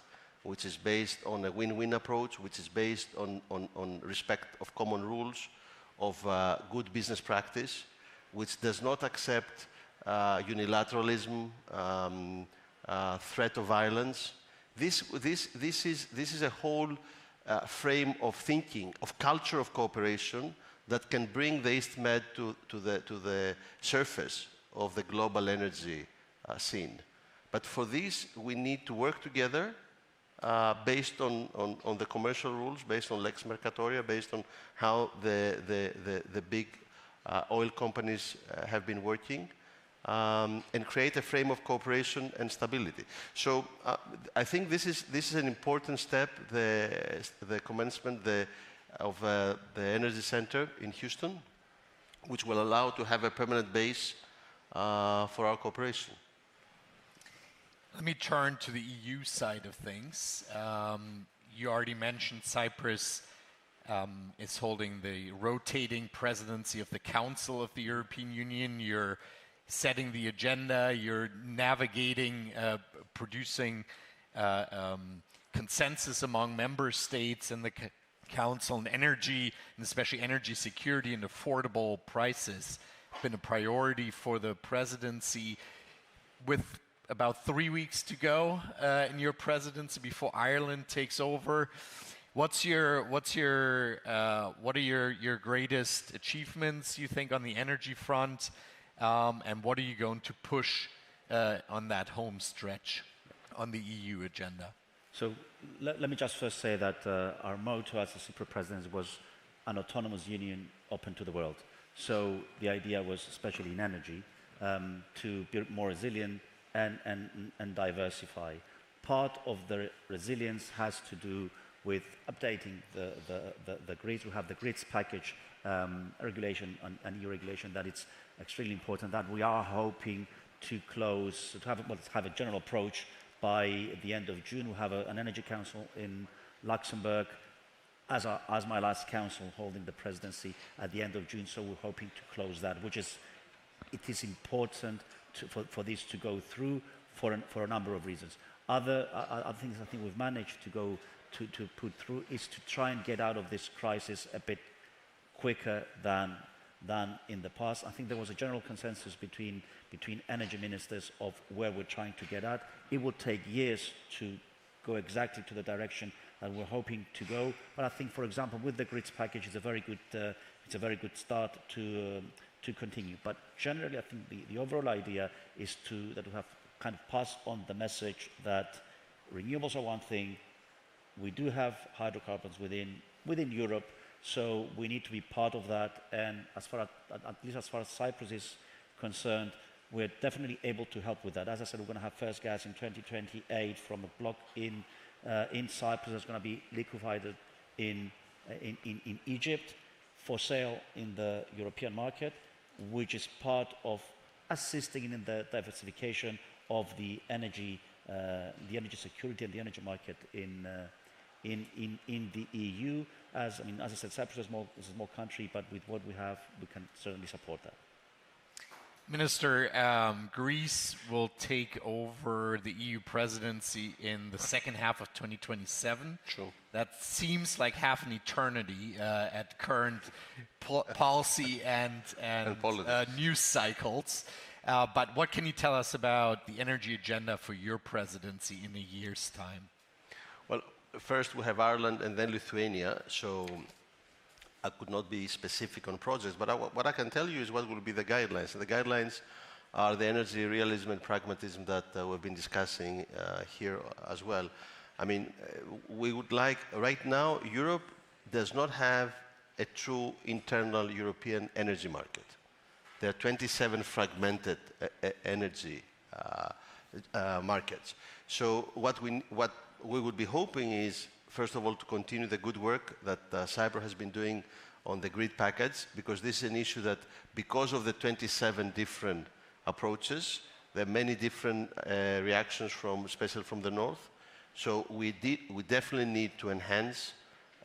which is based on a win-win approach, which is based on respect of common rules, of good business practice, which does not accept unilateralism, threat of violence. This is a whole frame of thinking, of culture of cooperation that can bring the East Med to the surface of the global energy scene. But for this, we need to work together based on the commercial rules, based on Lex Mercatoria, based on how the big oil companies have been working, and create a frame of cooperation and stability. So I think this is an important step, the commencement of the Energy Center in Houston, which will allow to have a permanent base for our cooperation. Let me turn to the EU side of things. You already mentioned Cyprus is holding the rotating presidency of the Council of the European Union. You're setting the agenda, you're navigating, producing consensus among member states and the Council on energy, and especially energy security and affordable prices. Been a priority for the presidency. With about 3 weeks to go in your presidency before Ireland takes over, what are your greatest achievements, you think, on the energy front, and what are you going to push on that home stretch on the EU agenda? So let me just first say that our motto as the Cypriot presidency was an autonomous union open to the world. So the idea was, especially in energy, to be more resilient and diversify. Part of the resilience has to do with updating the grids. We have the grids package regulation and EU regulation that it's extremely important that we are hoping to close, to have a general approach by the end of June. We'll have an energy council in Luxembourg as my last council holding the presidency at the end of June. So we're hoping to close that, it is important for this to go through for a number of reasons. Other things I think we've managed to go to put through is to try and get out of this crisis a bit quicker than in the past. I think there was a general consensus between energy ministers of where we're trying to get at. It will take years to go exactly to the direction that we're hoping to go. But I think, for example, with the grids package, it's a very good start to continue. But generally, I think the overall idea is that we have kind of passed on the message that renewables are one thing. We do have hydrocarbons within Europe, so we need to be part of that. And at least as far as Cyprus is concerned, we're definitely able to help with that. As I said, we're going to have first gas in 2028 from a block in Cyprus that's going to be liquefied in Egypt for sale in the European market, which is part of assisting in the diversification of the energy security and the energy market in the EU. As I said, Cyprus is a small country, but with what we have, we can certainly support that. Minister, Greece will take over the EU presidency in the second half of 2027. Sure. That seems like half an eternity at current policy and news cycles. But what can you tell us about the energy agenda for your presidency in a year's time? Well, first we have Ireland and then Lithuania, so I could not be specific on projects, but what I can tell you is what will be the guidelines. And the guidelines are the energy realism and pragmatism that we've been discussing here as well. I mean, we would like, right now, Europe does not have a true internal European energy market. There are 27 fragmented energy markets. So what we would be hoping is, first of all, to continue the good work that Cyprus has been doing on the grid package, because this is an issue that, because of the 27 different approaches, there are many different reactions especially from the north. So we definitely need to enhance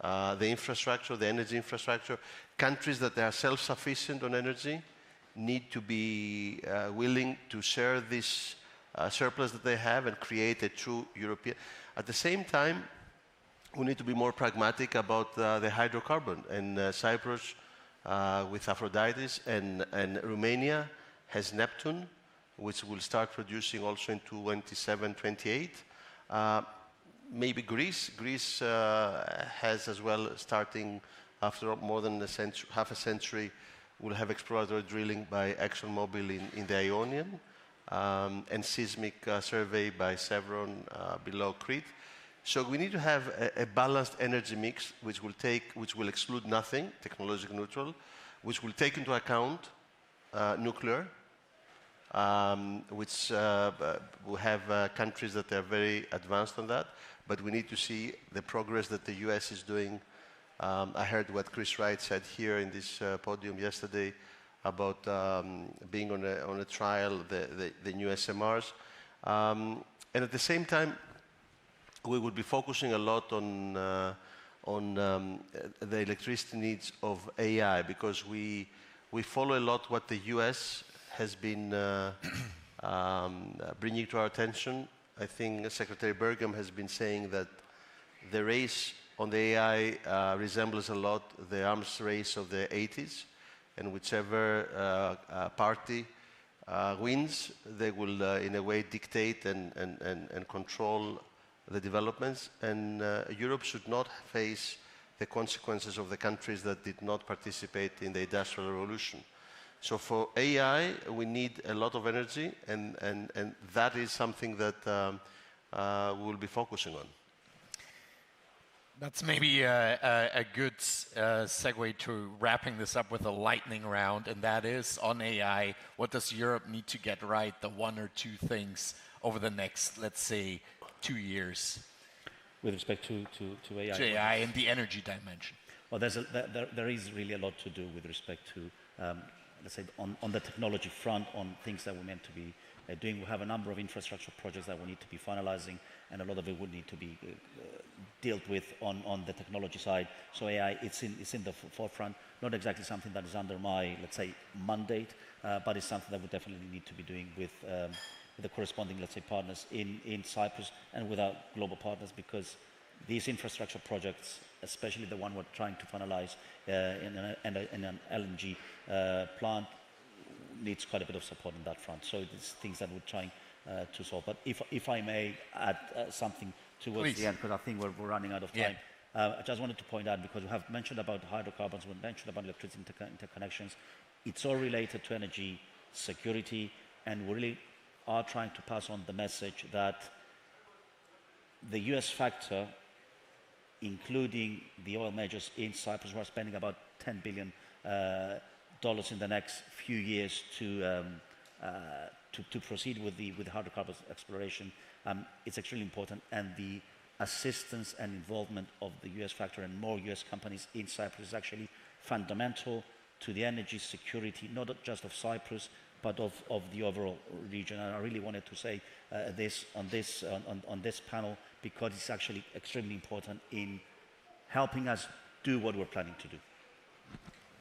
the infrastructure, the energy infrastructure. Countries that are self-sufficient on energy need to be willing to share this surplus that they have and create a true European. At the same time, we need to be more pragmatic about the hydrocarbon. And Cyprus, with Aphrodite, and Romania has Neptune, which will start producing also in 27, 28. Maybe Greece. Greece has as well, starting after more than half a century, will have exploratory drilling by ExxonMobil in the Ionian, and seismic survey by Chevron below Crete. So we need to have a balanced energy mix, which will exclude nothing, technologically neutral, which will take into account nuclear, which will have countries that are very advanced on that. But we need to see the progress that the US is doing. I heard what Chris Wright said here in this podium yesterday about being on a trial, the new SMRs. And at the same time, we would be focusing a lot on the electricity needs of AI, because we follow a lot what the US has been bringing to our attention. I think Secretary Burgum has been saying that the race on the AI resembles a lot the arms race of the 80s, and whichever party wins, they will in a way dictate and control the developments, and Europe should not face the consequences of the countries that did not participate in the Industrial Revolution. So for AI, we need a lot of energy, and that is something that we will be focusing on. That's maybe a good segue to wrapping this up with a lightning round, and that is on AI. What does Europe need to get right, the one or two things over the next, let's say, 2 years? With respect to AI? To AI and the energy dimension. Well, there is really a lot to do with respect to, let's say, on the technology front, on things that we're meant to be doing. We have a number of infrastructure projects that we need to be finalizing, and a lot of it would need to be dealt with on the technology side. So AI, it's in the forefront. Not exactly something that is under my, let's say, mandate, but it's something that we definitely need to be doing with the corresponding, let's say, partners in Cyprus and with our global partners, because these infrastructure projects, especially the one we're trying to finalize in an LNG plant, needs quite a bit of support on that front. So it's things that we're trying to solve. But if I may add something towards the end, because I think we're running out of time. I just wanted to point out, because we have mentioned about hydrocarbons, we mentioned about electricity interconnections, it's all related to energy security, and we really are trying to pass on the message that the US factor, including the oil majors in Cyprus, who are spending about $10 billion in the next few years to proceed with the hydrocarbons exploration, it's extremely important, and the assistance and involvement of the US factor and more US companies in Cyprus is actually fundamental to the energy security, not just of Cyprus, but of the overall region. And I really wanted to say this on this panel, because it's actually extremely important in helping us do what we're planning to do.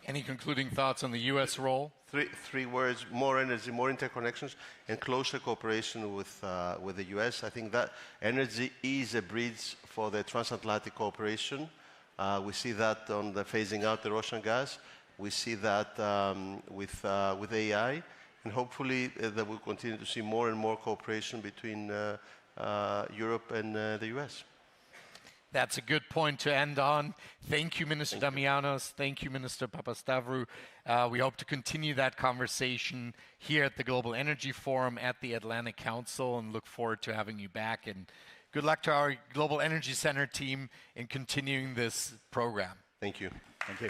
Any concluding thoughts on the US role? Three words: more energy, more interconnections, and closer cooperation with the US. I think that energy is a bridge for the transatlantic cooperation. We see that on the phasing out the Russian gas. We see that with AI, and hopefully that we'll continue to see more and more cooperation between Europe and the US. That's a good point to end on. Thank you, Minister Damianos. Thank you, Minister Papastavrou. We hope to continue that conversation here at the Global Energy Forum at the Atlantic Council, and look forward to having you back. And good luck to our Global Energy Center team in continuing this program. Thank you. Thank you.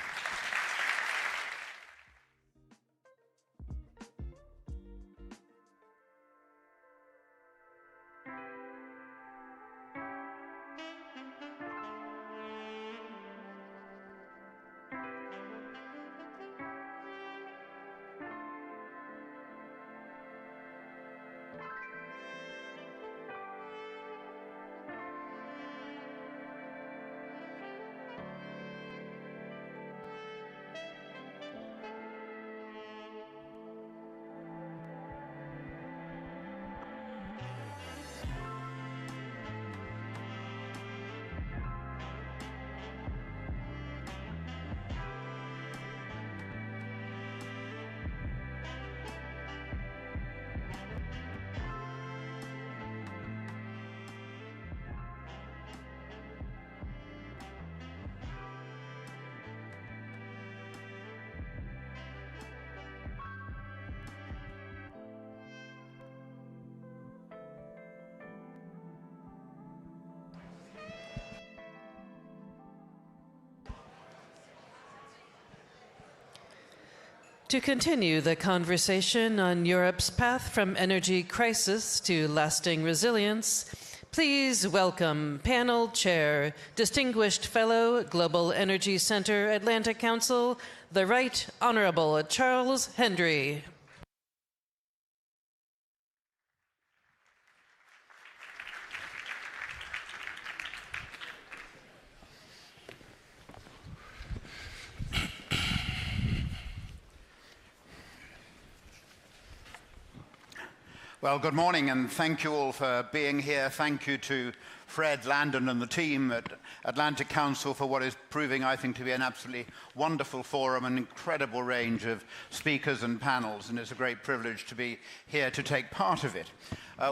To continue the conversation on Europe's path from energy crisis to lasting resilience, please welcome panel chair, distinguished fellow, Global Energy Center, Atlantic Council, the Right Honorable Charles Hendry. Well, good morning, and thank you all for being here. Thank you to Fred, Landon, and the team at Atlantic Council for what is proving, I think, to be an absolutely wonderful forum, an incredible range of speakers and panels, and it's a great privilege to be here to take part of it.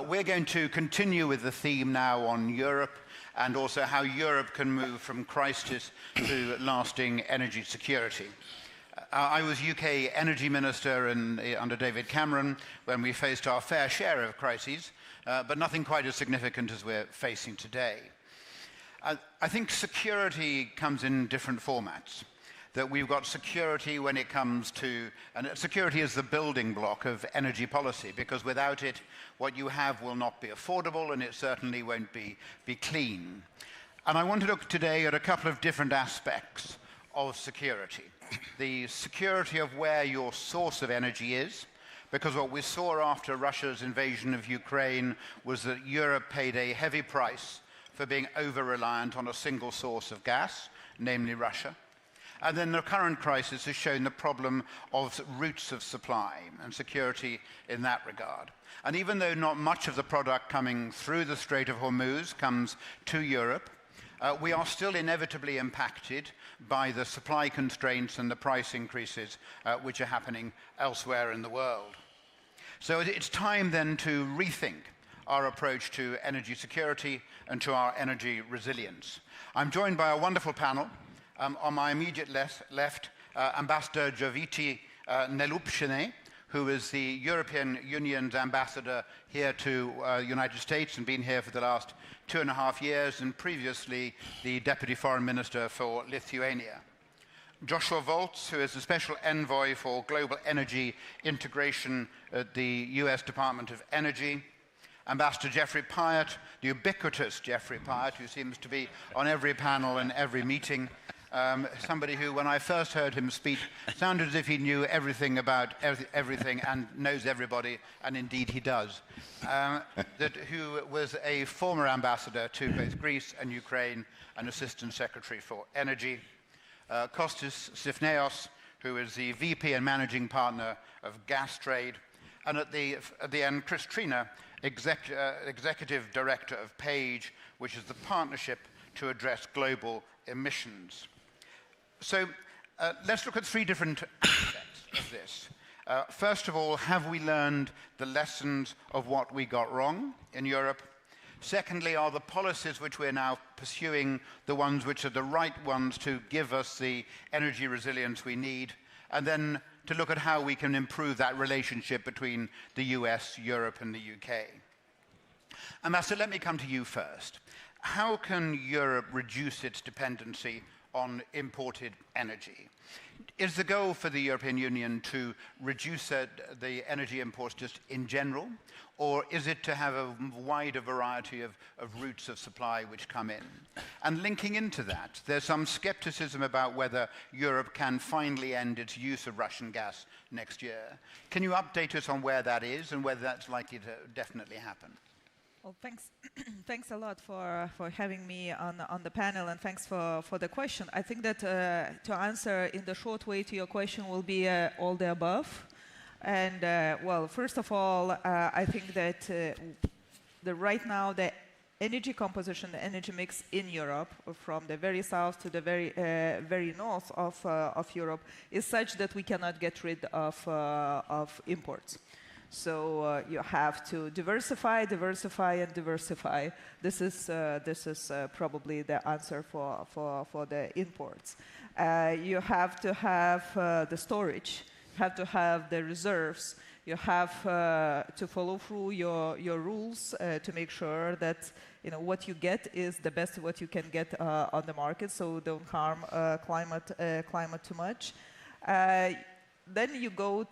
We're going to continue with the theme now on Europe, and also how Europe can move from crisis to lasting energy security. I was UK Energy Minister under David Cameron when we faced our fair share of crises, but nothing quite as significant as we're facing today. I think security comes in different formats. That we've got security when it comes to, and security is the building block of energy policy, because without it, what you have will not be affordable, and it certainly won't be clean. And I want to look today at a couple of different aspects of security. The security of where your source of energy is, because what we saw after Russia's invasion of Ukraine was that Europe paid a heavy price for being over-reliant on a single source of gas, namely Russia. And then the current crisis has shown the problem of routes of supply and security in that regard. And even though not much of the product coming through the Strait of Hormuz comes to Europe, we are still inevitably impacted by the supply constraints and the price increases which are happening elsewhere in the world. So it's time then to rethink our approach to energy security and to our energy resilience. I'm joined by a wonderful panel. On my immediate left, Ambassador Joviti Nelupshine, who is the European Union's ambassador here to the United States and been here for the last 2.5 years, and previously the Deputy Foreign Minister for Lithuania. Joshua Volz, who is the Special Envoy for Global Energy Integration at the US Department of Energy. Ambassador Jeffrey Pyatt, the ubiquitous Jeffrey Pyatt, who seems to be on every panel and every meeting. Somebody who, when I first heard him speak, sounded as if he knew everything about everything and knows everybody, and indeed he does. Who was a former ambassador to both Greece and Ukraine, and Assistant Secretary for Energy. Kostis Sifneos, who is the VP and Managing Partner of Gas Trade. And at the end, Chris Trina, Executive Director of PAGE, which is the partnership to address global emissions. So let's look at 3 different aspects of this. First of all, have we learned the lessons of what we got wrong in Europe? Secondly, are the policies which we're now pursuing the ones which are the right ones to give us the energy resilience we need? And then to look at how we can improve that relationship between the US, Europe, and the UK. Ambassador, let me come to you first. How can Europe reduce its dependency on imported energy? Is the goal for the European Union to reduce the energy imports just in general, or is it to have a wider variety of routes of supply which come in? And linking into that, there's some skepticism about whether Europe can finally end its use of Russian gas next year. Can you update us on where that is and whether that's likely to definitely happen? Well, thanks. Thanks a lot for having me on the panel, and thanks for the question. I think that to answer in the short way to your question will be all the above. And well, first of all, I think that right now the energy composition, the energy mix in Europe, from the very south to the very north of Europe, is such that we cannot get rid of imports. So you have to diversify, and diversify. This is probably the answer for the imports. You have to have the storage. You have to have the reserves. You have to follow through your rules to make sure that what you get is the best what you can get on the market, so don't harm climate too much. Then you go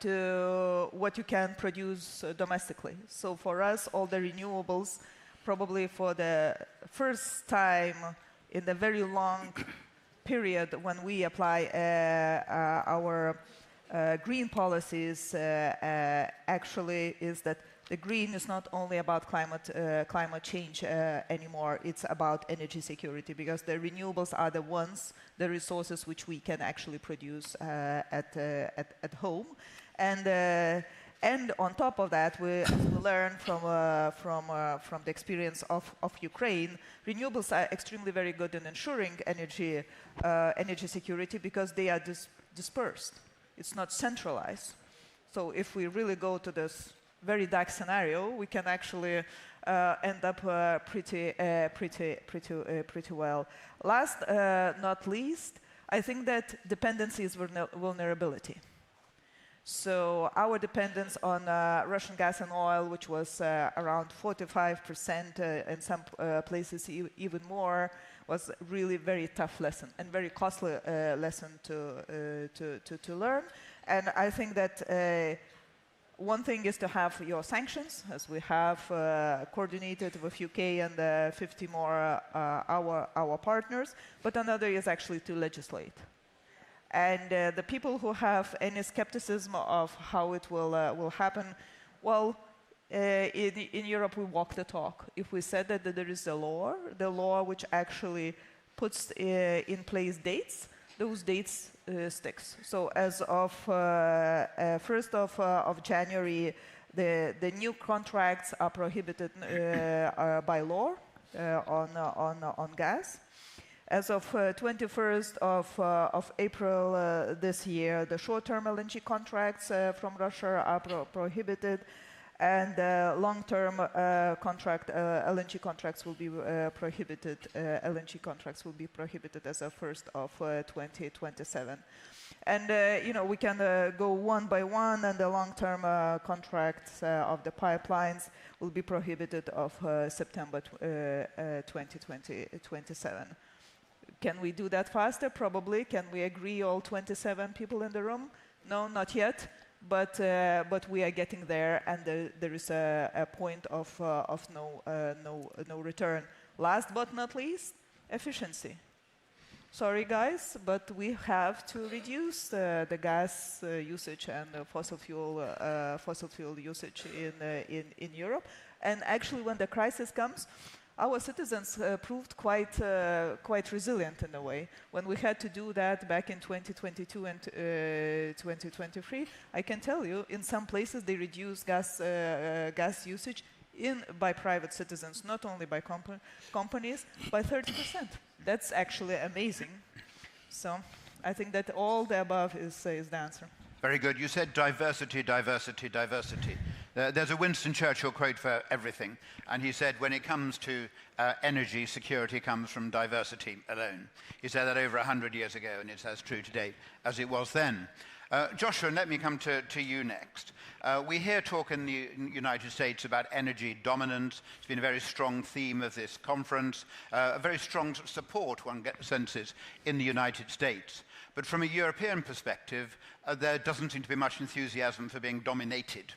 to what you can produce domestically. So for us, all the renewables, probably for the first time in the very long period when we apply our green policies, actually is that the green is not only about climate change anymore, it's about energy security, because the renewables are the resources which we can actually produce at home. And on top of that, we learn from the experience of Ukraine, renewables are extremely very good in ensuring energy security because they are dispersed. It's not centralized. So if we really go to this very dark scenario, we can actually end up pretty well. Last not least, I think that dependency is vulnerability. So our dependence on Russian gas and oil, which was around 45%, in some places even more, was really very tough lesson and very costly lesson to learn. And I think that one thing is to have your sanctions, as we have coordinated with UK and 50 more our partners, but another is actually to legislate. And the people who have any skepticism of how it will happen, well, in Europe we walk the talk. If we said that there is a law, the law which actually puts in place dates, those dates sticks. So as of 1st of January, the new contracts are prohibited by law. on gas. As of 21st of April this year, the short-term LNG contracts from Russia are prohibited, and long-term LNG contracts will be prohibited. LNG contracts will be prohibited as of 1st of 2027. And we can go one by one, and the long-term contracts of the pipelines will be prohibited of September 2027. Can we do that faster? Probably. Can we agree, all 27 people in the room? No, not yet. But we are getting there, and there is a point of no return. Last but not least, efficiency. Sorry, guys, but we have to reduce the gas usage and fossil fuel usage in Europe. And actually, when the crisis comes, our citizens proved quite resilient in a way. When we had to do that back in 2022 and 2023, I can tell you, in some places they reduced gas usage by private citizens, not only by companies, by 30%. That's actually amazing. So I think that all the above is the answer. Very good. You said diversity, diversity, diversity. There's a Winston Churchill quote for everything, and he said, when it comes to energy, security comes from diversity alone. He said that over 100 years ago, and it's as true today as it was then. Joshua, let me come to you next. We hear talk in the United States about energy dominance. It's been a very strong theme of this conference, a very strong support, one senses, in the United States. But from a European perspective, there doesn't seem to be much enthusiasm for being dominated,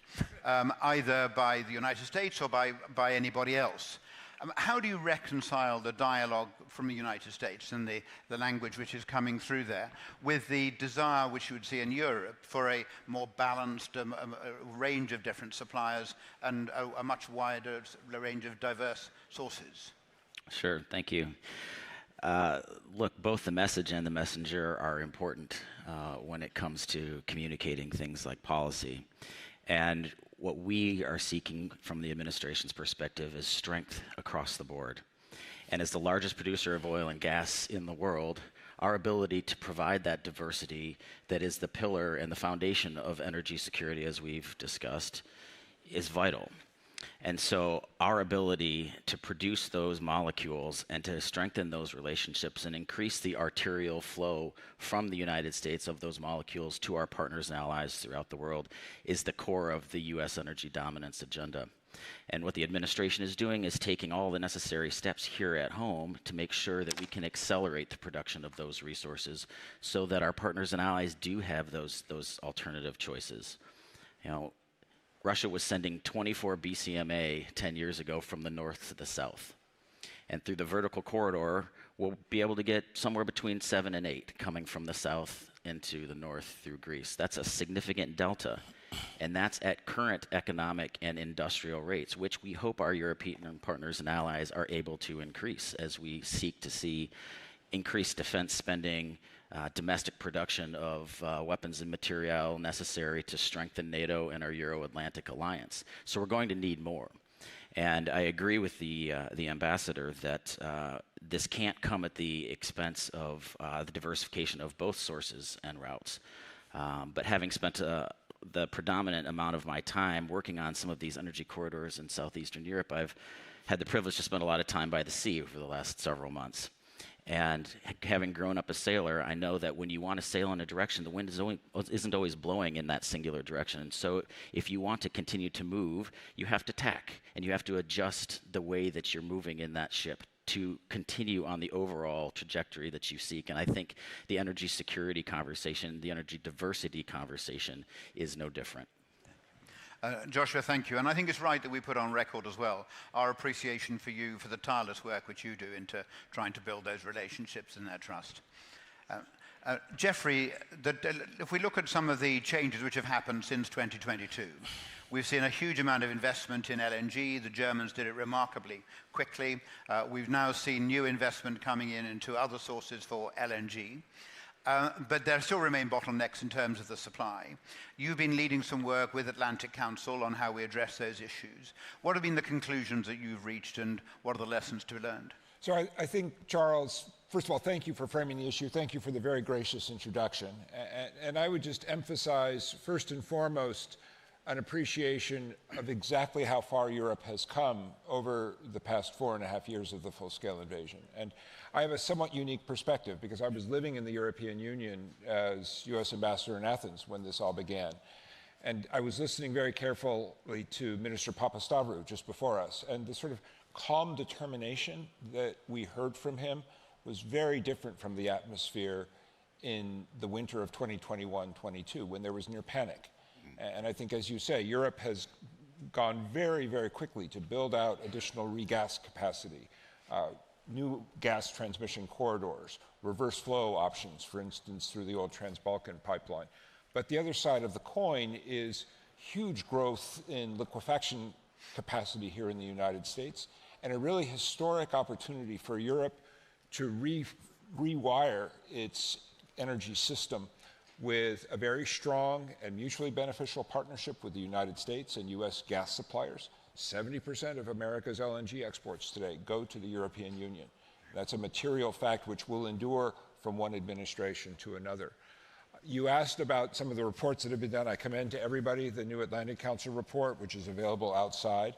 either by the United States or by anybody else. How do you reconcile the dialogue from the United States and the language which is coming through there with the desire which you would see in Europe for a more balanced range of different suppliers and a much wider range of diverse sources? Sure, thank you. Look, both the message and the messenger are important when it comes to communicating things like policy. And what we are seeking from the administration's perspective is strength across the board. And as the largest producer of oil and gas in the world, our ability to provide that diversity that is the pillar and the foundation of energy security, as we've discussed, is vital. And so our ability to produce those molecules and to strengthen those relationships and increase the arterial flow from the United States of those molecules to our partners and allies throughout the world is the core of the U.S. energy dominance agenda. And what the administration is doing is taking all the necessary steps here at home to make sure that we can accelerate the production of those resources so that our partners and allies do have those alternative choices. Russia was sending 24 BCMA 10 years ago from the north to the south. And through the vertical corridor, we'll be able to get somewhere between 7 and 8 coming from the south into the north through Greece. That's a significant delta. And that's at current economic and industrial rates, which we hope our European partners and allies are able to increase as we seek to see increased defense spending, domestic production of weapons and material necessary to strengthen NATO and our Euro-Atlantic alliance. So we're going to need more. And I agree with the ambassador that this can't come at the expense of the diversification of both sources and routes. But having spent the predominant amount of my time working on some of these energy corridors in southeastern Europe, I've had the privilege to spend a lot of time by the sea over the last several months. And having grown up a sailor, I know that when you want to sail in a direction, the wind isn't always blowing in that singular direction. And so if you want to continue to move, you have to tack, and you have to adjust the way that you're moving in that ship to continue on the overall trajectory that you seek. And I think the energy security conversation, the energy diversity conversation is no different. Joshua, thank you. And I think it's right that we put on record as well our appreciation for you for the tireless work which you do into trying to build those relationships and that trust. Jeffrey, if we look at some of the changes which have happened since 2022, we've seen a huge amount of investment in LNG. The Germans did it remarkably quickly. We've now seen new investment coming into other sources for LNG. but there still remain bottlenecks in terms of the supply. You've been leading some work with Atlantic Council on how we address those issues. What have been the conclusions that you've reached, and what are the lessons to be learned? So I think, Charles, first of all, thank you for framing the issue. Thank you for the very gracious introduction. And I would just emphasize, first and foremost, an appreciation of exactly how far Europe has come over the past 4.5 years of the full-scale invasion. And I have a somewhat unique perspective because I was living in the European Union as U.S. ambassador in Athens when this all began. And I was listening very carefully to Minister Papastavrou just before us, and the sort of calm determination that we heard from him was very different from the atmosphere in the winter of 2021-22 when there was near panic. And I think, as you say, Europe has gone very, very quickly to build out additional regas capacity, new gas transmission corridors, reverse flow options, for instance, through the old Trans-Balkan pipeline. But the other side of the coin is huge growth in liquefaction capacity here in the United States, and a really historic opportunity for Europe to rewire its energy system with a very strong and mutually beneficial partnership with the United States and U.S. gas suppliers. 70% of America's LNG exports today go to the European Union. That's a material fact which will endure from one administration to another. You asked about some of the reports that have been done. I commend to everybody the new Atlantic Council report, which is available outside.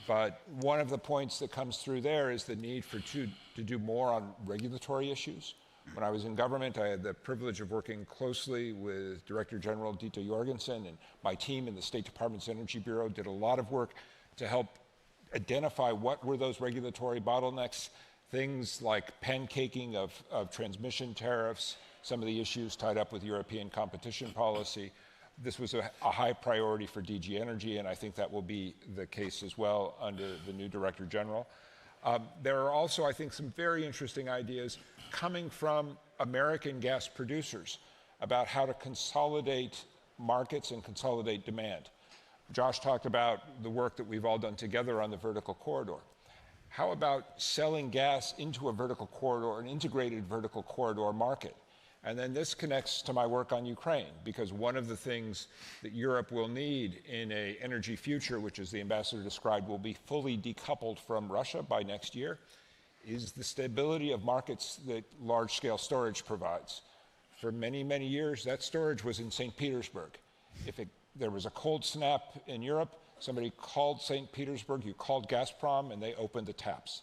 But one of the points that comes through there is the need to do more on regulatory issues. When I was in government, I had the privilege of working closely with Director General Dieter Jorgensen, and my team in the State Department's Energy Bureau did a lot of work to help identify what were those regulatory bottlenecks, things like pancaking of transmission tariffs, some of the issues tied up with European competition policy. This was a high priority for DG Energy, and I think that will be the case as well under the new Director General. There are also, I think, some very interesting ideas coming from American gas producers about how to consolidate markets and consolidate demand. Josh talked about the work that we've all done together on the vertical corridor. How about selling gas into a vertical corridor, an integrated vertical corridor market? And then this connects to my work on Ukraine, because one of the things that Europe will need in an energy future, which as the ambassador described, will be fully decoupled from Russia by next year, is the stability of markets that large-scale storage provides. For many, many years, that storage was in St. Petersburg. If there was a cold snap in Europe, somebody called St. Petersburg, you called Gazprom, and they opened the taps.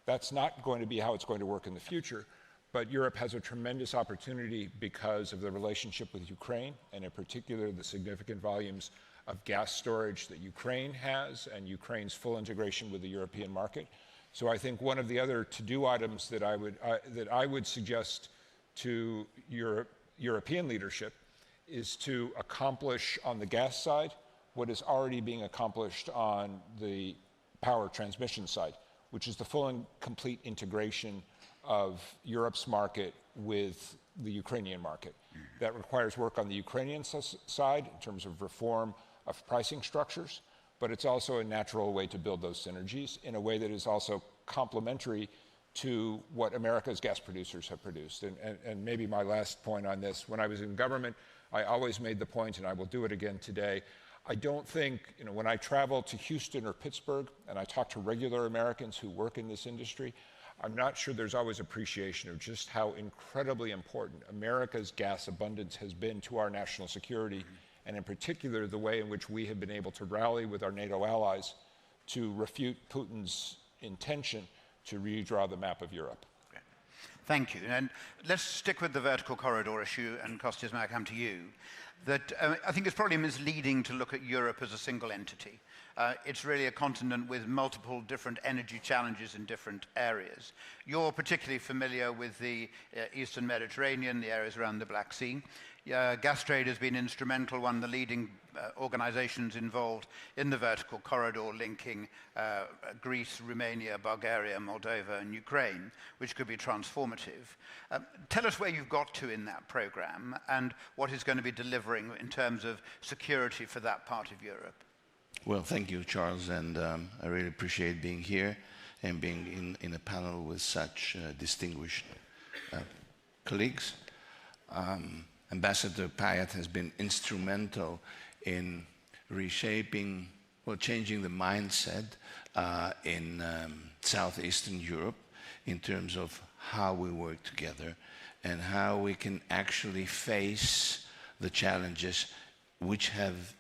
That's not going to be how it's going to work in the future. But Europe has a tremendous opportunity because of the relationship with Ukraine, and in particular the significant volumes of gas storage that Ukraine has and Ukraine's full integration with the European market. So I think one of the other to-do items that I would suggest to European leadership is to accomplish on the gas side what is already being accomplished on the power transmission side, which is the full and complete integration of Europe's market with the Ukrainian market. That requires work on the Ukrainian side in terms of reform of pricing structures, but it's also a natural way to build those synergies in a way that is also complementary to what America's gas producers have produced. And maybe my last point on this, when I was in government, I always made the point, and I will do it again today, I don't think, when I travel to Houston or Pittsburgh and I talk to regular Americans who work in this industry, I'm not sure there's always appreciation of just how incredibly important America's gas abundance has been to our national security, and in particular, the way in which we have been able to rally with our NATO allies to refute Putin's intention to redraw the map of Europe. Thank you. And let's stick with the vertical corridor issue, and Kostas, may I come to you? That I think it's probably misleading to look at Europe as a single entity. It's really a continent with multiple different energy challenges in different areas. You're particularly familiar with the Eastern Mediterranean, the areas around the Black Sea. Gastrade has been instrumental, one of the leading organizations involved in the vertical corridor linking Greece, Romania, Bulgaria, Moldova, and Ukraine, which could be transformative. Tell us where you've got to in that program and what is going to be delivering in terms of security for that part of Europe. Well, thank you, Charles, and I really appreciate being here and being in a panel with such distinguished colleagues. Ambassador Payet has been instrumental in reshaping, well, changing the mindset in southeastern Europe in terms of how we work together and how we can actually face the challenges which have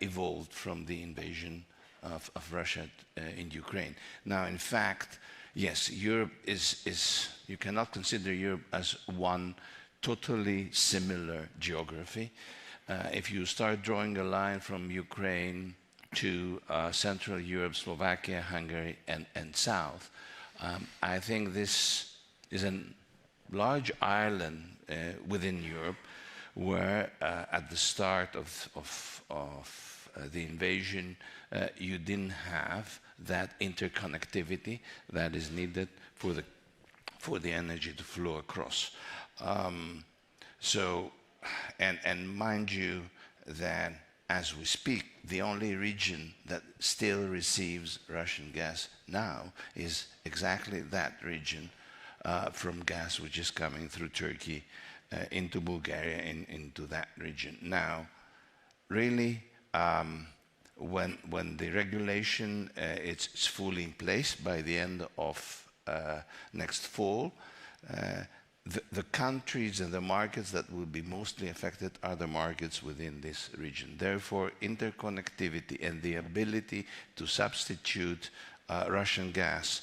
evolved from the invasion of Russia in Ukraine. Now, in fact, yes, Europe is, you cannot consider Europe as one totally similar geography. If you start drawing a line from Ukraine to Central Europe, Slovakia, Hungary, and South, I think this is a large island within Europe where at the start of the invasion, you didn't have that interconnectivity that is needed for the energy to flow across. And mind you that as we speak, the only region that still receives Russian gas now is exactly that region from gas which is coming through Turkey into Bulgaria, into that region. Now, really, when the regulation is fully in place by the end of next fall, the countries and the markets that will be mostly affected are the markets within this region. Therefore, interconnectivity and the ability to substitute Russian gas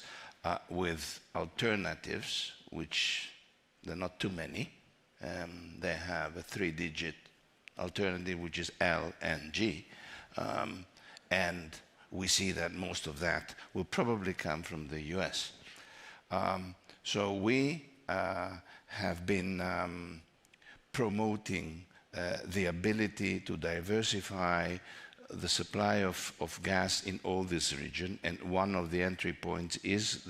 with alternatives, which there are not too many. They have a 3-digit alternative, which is LNG. And we see that most of that will probably come from the US. So we have been promoting the ability to diversify the supply of gas in all this region, and one of the entry points is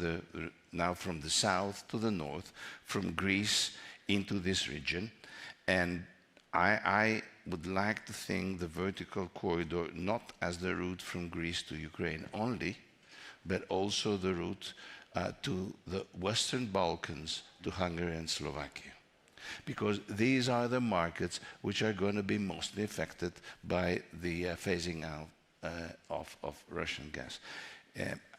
now from the south to the north, from Greece into this region. And I would like to think the vertical corridor not as the route from Greece to Ukraine only, but also the route to the Western Balkans, to Hungary and Slovakia. Because these are the markets which are going to be mostly affected by the phasing out of Russian gas.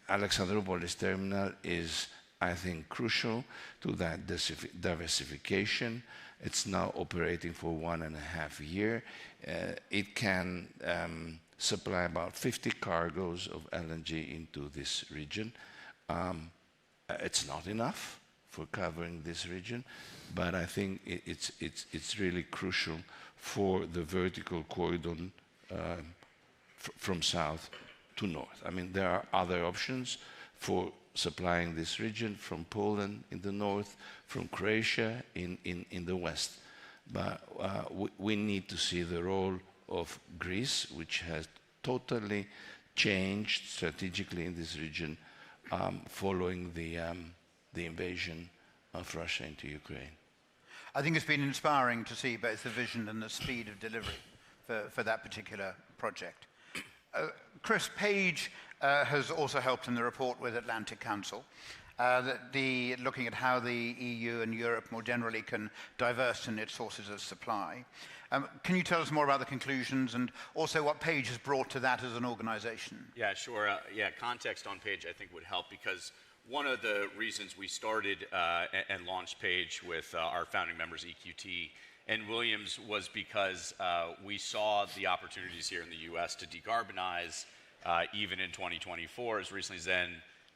Alexandroupolis terminal is, I think, crucial to that diversification. It's now operating for 1.5 years. It can supply about 50 cargoes of LNG into this region. It's not enough for covering this region, but I think it's really crucial for the vertical corridor from south to north. I mean, there are other options for supplying this region from Poland in the north, from Croatia in the west. But we need to see the role of Greece, which has totally changed strategically in this region following the invasion of Russia into Ukraine. I think it's been inspiring to see both the vision and the speed of delivery for that particular project. Chris Page has also helped in the report with Atlantic Council, looking at how the EU and Europe more generally can diverse in its sources of supply. Can you tell us more about the conclusions and also what Page has brought to that as an organization? Yeah, sure. Context on Page I think would help, because one of the reasons we started and launched Page with our founding members, EQT and Williams, was because we saw the opportunities here in the US to decarbonize even in 2024. As recently as then,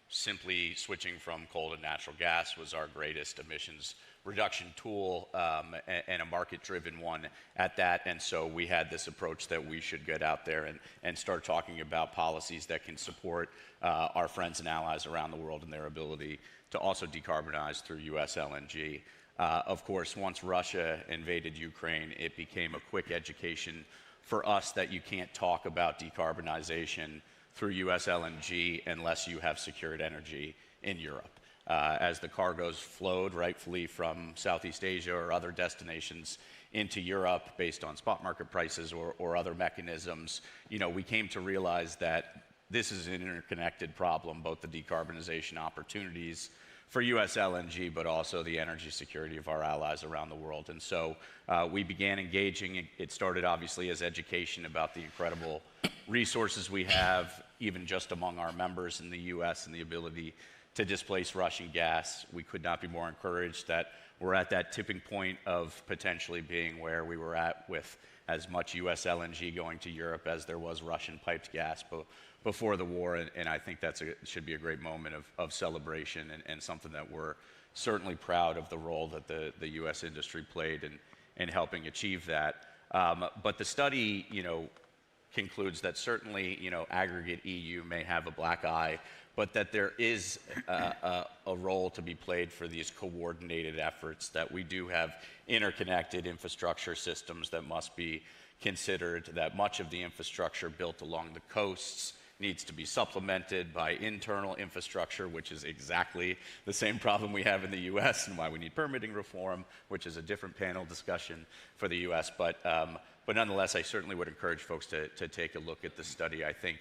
simply switching from coal to natural gas was our greatest emissions reduction tool, and a market-driven one at that. And so we had this approach that we should get out there and start talking about policies that can support our friends and allies around the world in their ability to also decarbonize through US LNG. Of course, once Russia invaded Ukraine, it became a quick education for us that you can't talk about decarbonization through US LNG unless you have secured energy in Europe. As the cargoes flowed rightfully from Southeast Asia or other destinations into Europe based on spot market prices or other mechanisms, we came to realize that this is an interconnected problem, both the decarbonization opportunities for U.S. LNG, but also the energy security of our allies around the world. And so we began engaging. It started obviously as education about the incredible resources we have, even just among our members in the U.S. and the ability to displace Russian gas. We could not be more encouraged that we're at that tipping point of potentially being where we were at with as much U.S. LNG going to Europe as there was Russian piped gas before the war, and I think that should be a great moment of celebration and something that we're certainly proud of the role that the U.S. industry played in helping achieve that. But the study, concludes that certainly, aggregate EU may have a black eye, but that there is a role to be played for these coordinated efforts, that we do have interconnected infrastructure systems that must be considered, that much of the infrastructure built along the coasts needs to be supplemented by internal infrastructure, which is exactly the same problem we have in the U.S. and why we need permitting reform, which is a different panel discussion for the U.S. But nonetheless, I certainly would encourage folks to take a look at the study. I think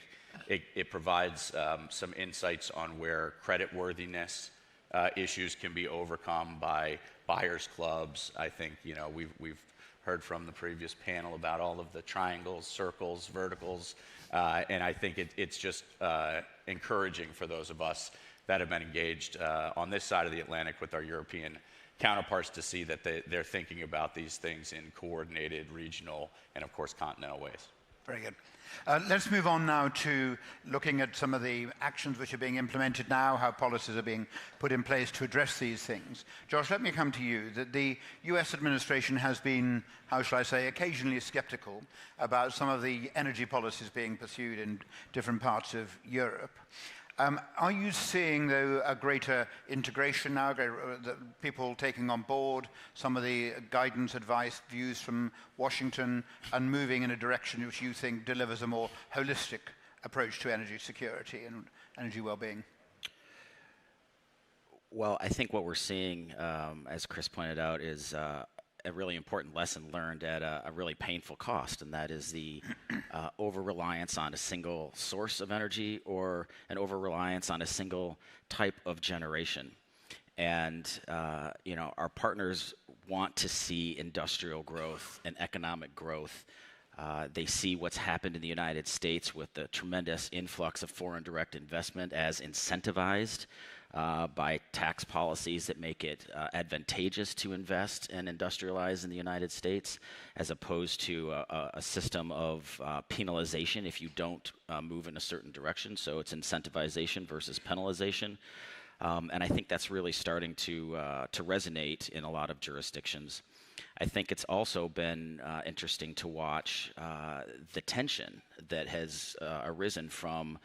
it provides some insights on where creditworthiness issues can be overcome by buyers clubs. I think we've heard from the previous panel about all of the triangles, circles, verticals, and I think it's just encouraging for those of us that have been engaged on this side of the Atlantic with our European counterparts to see that they're thinking about these things in coordinated, regional, and of course continental ways. Very good. Let's move on now to looking at some of the actions which are being implemented now, how policies are being put in place to address these things. Josh, let me come to you. The US administration has been, how shall I say, occasionally skeptical about some of the energy policies being pursued in different parts of Europe. Are you seeing, though, a greater integration now, people taking on board some of the guidance, advice, views from Washington and moving in a direction which you think delivers a more holistic approach to energy security and energy well-being? Well, I think what we're seeing, as Chris pointed out, is a really important lesson learned at a really painful cost, and that is the over-reliance on a single source of energy or an over-reliance on a single type of generation. And our partners want to see industrial growth and economic growth. They see what's happened in the United States with the tremendous influx of foreign direct investment as incentivized by tax policies that make it advantageous to invest and industrialize in the United States, as opposed to a system of penalization if you don't move in a certain direction. So it's incentivization versus penalization. And I think that's really starting to resonate in a lot of jurisdictions. I think it's also been interesting to watch the tension that has arisen from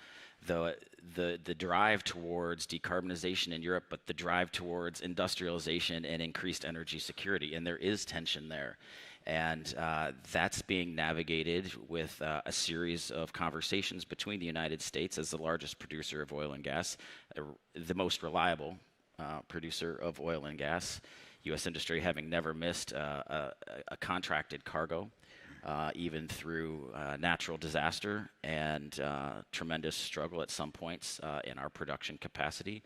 the drive towards decarbonization in Europe, but the drive towards industrialization and increased energy security. And there is tension there. And that's being navigated with a series of conversations between the United States as the largest producer of oil and gas, the most reliable producer of oil and gas, U.S. industry having never missed a contracted cargo, even through natural disaster and tremendous struggle at some points in our production capacity.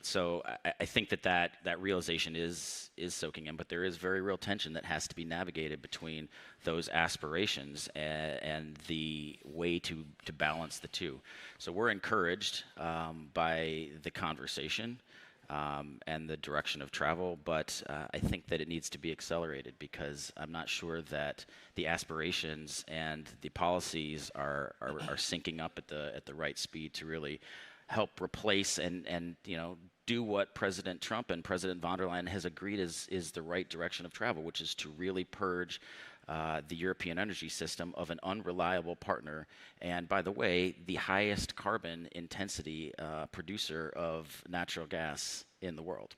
So I think that realization is soaking in, but there is very real tension that has to be navigated between those aspirations and the way to balance the two. So we're encouraged by the conversation and the direction of travel, but I think that it needs to be accelerated, because I'm not sure that the aspirations and the policies are syncing up at the right speed to really help replace and do what President Trump and President von der Leyen has agreed is the right direction of travel, which is to really purge the European energy system of an unreliable partner, and by the way, the highest carbon intensity producer of natural gas in the world.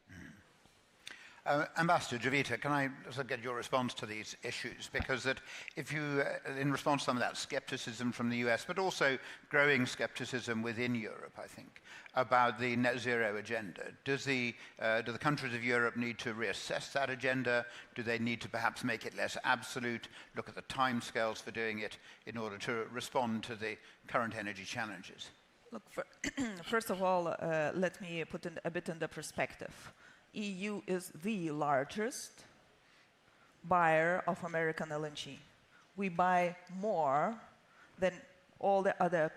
Ambassador Javita, can I also get your response to these issues? Because that if you, in response to some of that skepticism from the US, but also growing skepticism within Europe, I think, about the net zero agenda, do the countries of Europe need to reassess that agenda? Do they need to perhaps make it less absolute, look at the timescales for doing it in order to respond to the current energy challenges? Look, first of all, let me put a bit in the perspective. EU is the largest buyer of American LNG. We buy more than all the other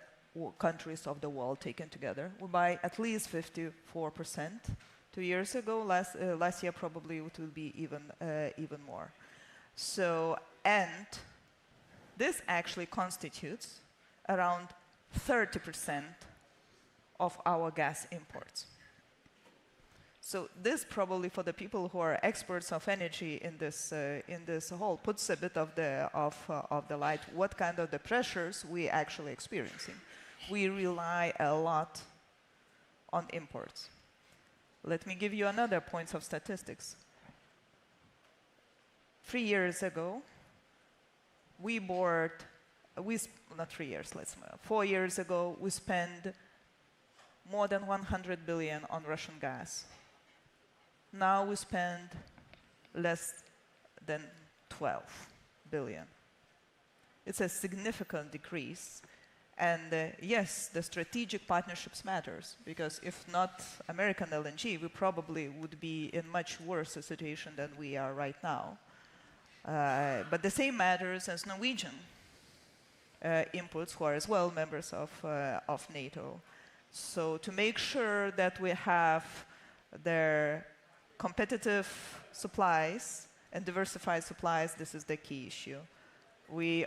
countries of the world taken together. We buy at least 54%. 2 years ago, last year probably it will be even more. So, and this actually constitutes around 30% of our gas imports. So this probably, for the people who are experts of energy in this whole, puts a bit of the light what kind of the pressures we actually experiencing. We rely a lot on imports. Let me give you another point of statistics. 3 years ago, not 3 years, 4 years ago, we spent more than 100 billion on Russian gas. Now we spend less than 12 billion. It's a significant decrease. And yes, the strategic partnerships matters, because if not American LNG, we probably would be in much worse a situation than we are right now. But the same matters as Norwegian inputs, who are as well members of NATO. So to make sure that we have their competitive supplies and diversified supplies, this is the key issue.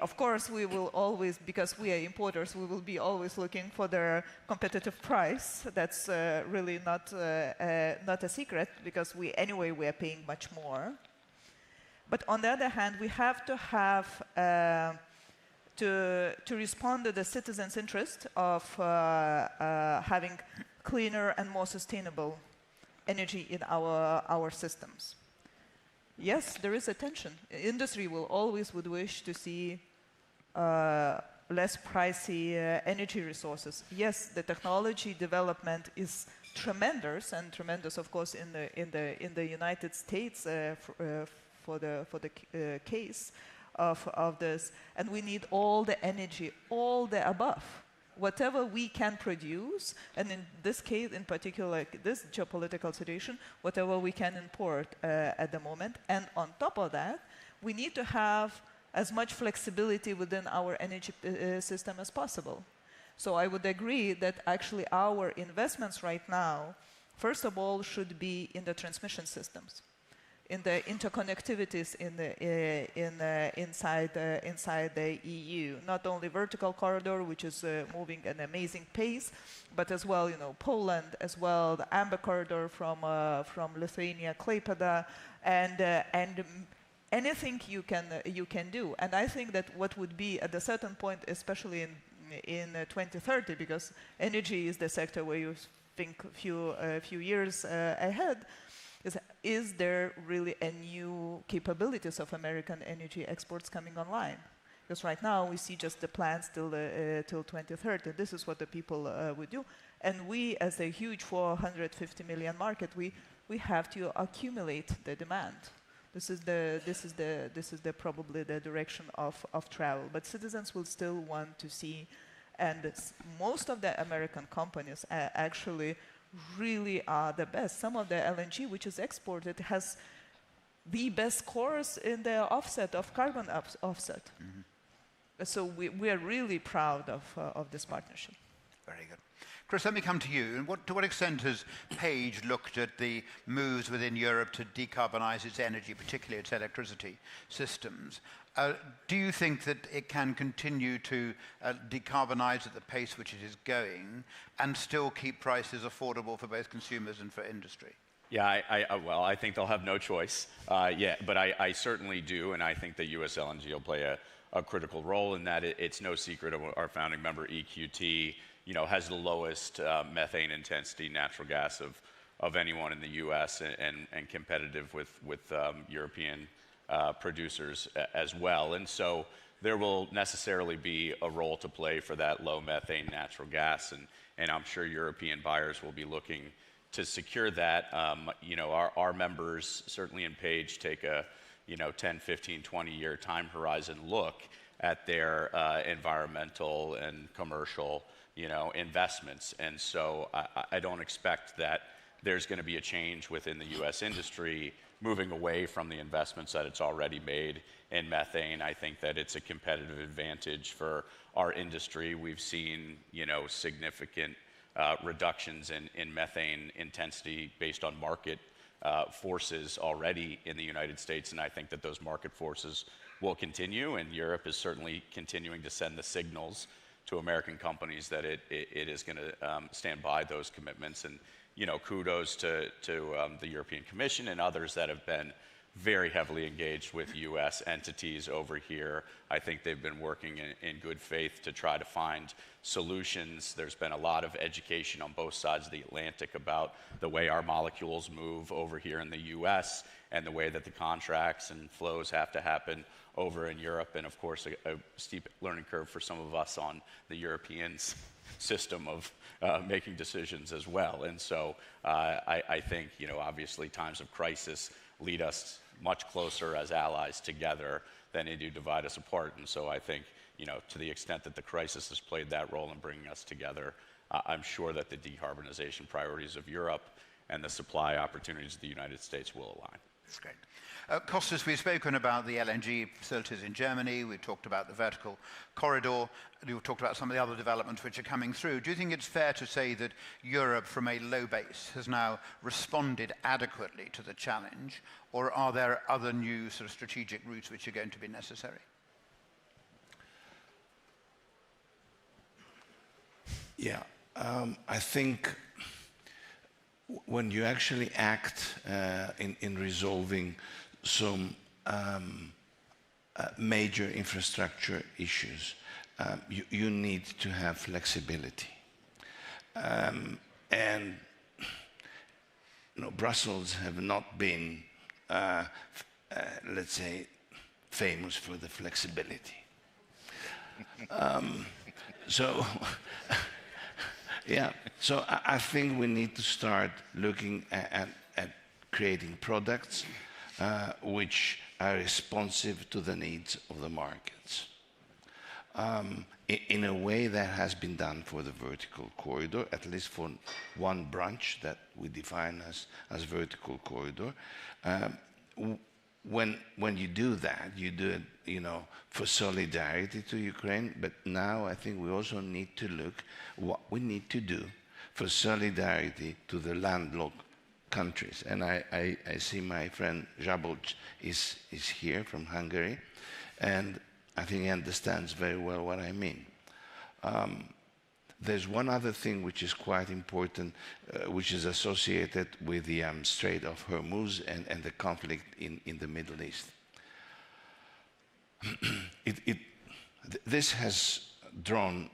Of course, we will always, because we are importers, we will be always looking for their competitive price. That's really not a secret, because we are paying much more. But on the other hand, we have to have to respond to the citizens' interest of having cleaner and more sustainable energy in our systems. Yes, there is a tension. Industry will always would wish to see less pricey energy resources. Yes, the technology development is tremendous, and tremendous, of course, in the United States for the case of this. And we need all the energy, all the above. Whatever we can produce, and in this case, in particular, this geopolitical situation, whatever we can import at the moment. And on top of that, we need to have as much flexibility within our energy system as possible. So I would agree that actually our investments right now, first of all, should be in the transmission systems, in the interconnectivities inside the EU. Not only vertical corridor, which is moving at an amazing pace, but as well, Poland, as well the Amber corridor from Lithuania, Klaipėda, and anything you can do. And I think that what would be at a certain point, especially in 2030, because energy is the sector where you think a few years ahead. Is there really a new capabilities of American energy exports coming online? Because right now we see just the plans till 2030. This is what the people would do, and we, as a huge 450 million market, we have to accumulate the demand. This is probably the direction of travel. But citizens will still want to see, and most of the American companies actually really are the best. Some of the LNG which is exported has the best scores in the offset of carbon offset. Mm-hmm. So we are really proud of this partnership. Very good. Chris, let me come to you. To what extent has Page looked at the moves within Europe to decarbonize its energy, particularly its electricity systems? Do you think that it can continue to decarbonize at the pace which it is going and still keep prices affordable for both consumers and for industry? Yeah, I think they'll have no choice. But I certainly do, and I think that U.S. LNG will play a critical role in that. It's no secret our founding member EQT, has the lowest methane intensity natural gas of anyone in the U.S. and competitive with European producers as well. And so there will necessarily be a role to play for that low methane natural gas, and I'm sure European buyers will be looking to secure that. Our members, certainly in Page, take a 10, 15, 20-year time horizon look at their environmental and commercial, investments. And so I don't expect that there's going to be a change within the U.S. industry moving away from the investments that it's already made in methane. I think that it's a competitive advantage for our industry. We've seen, significant reductions in methane intensity based on market forces already in the United States, and I think that those market forces will continue, and Europe is certainly continuing to send the signals to American companies that it is going to stand by those commitments. And kudos to the European Commission and others that have been very heavily engaged with U.S. entities over here. I think they've been working in good faith to try to find solutions. There's been a lot of education on both sides of the Atlantic about the way our molecules move over here in the U.S. and the way that the contracts and flows have to happen over in Europe, and of course a steep learning curve for some of us on the European system of making decisions as well. And so I think, obviously times of crisis lead us much closer as allies together than they do divide us apart. And so I think, to the extent that the crisis has played that role in bringing us together, I'm sure that the decarbonization priorities of Europe and the supply opportunities of the United States will align. That's great. Kostas, we've spoken about the LNG facilities in Germany. We've talked about the vertical corridor. We've talked about some of the other developments which are coming through. Do you think it's fair to say that Europe, from a low base, has now responded adequately to the challenge, or are there other new sort of strategic routes which are going to be necessary? Yeah, I think when you actually act in resolving some major infrastructure issues, you need to have flexibility. And Brussels have not been, let's say, famous for the flexibility. Yeah, so I think we need to start looking at creating products which are responsive to the needs of the markets. In a way that has been done for the vertical corridor, at least for one branch that we define as vertical corridor. When you do that, you do it, for solidarity to Ukraine. But now I think we also need to look what we need to do for solidarity to the landlocked countries. And I see my friend Szabolcs is here from Hungary, and I think he understands very well what I mean. There's one other thing which is quite important, which is associated with the Strait of Hormuz and the conflict in the Middle East. This has drawn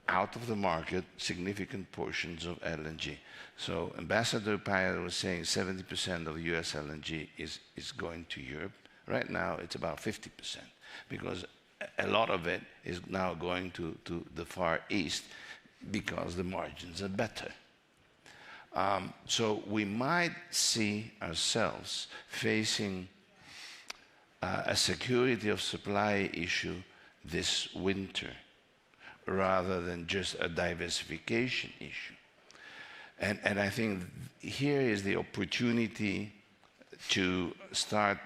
out of the market significant portions of LNG. So Ambassador Payet was saying 70% of US LNG is going to Europe. Right now it's about 50%, because a lot of it is now going to the Far East, because the margins are better. So we might see ourselves facing a security of supply issue this winter, rather than just a diversification issue. And I think here is the opportunity to start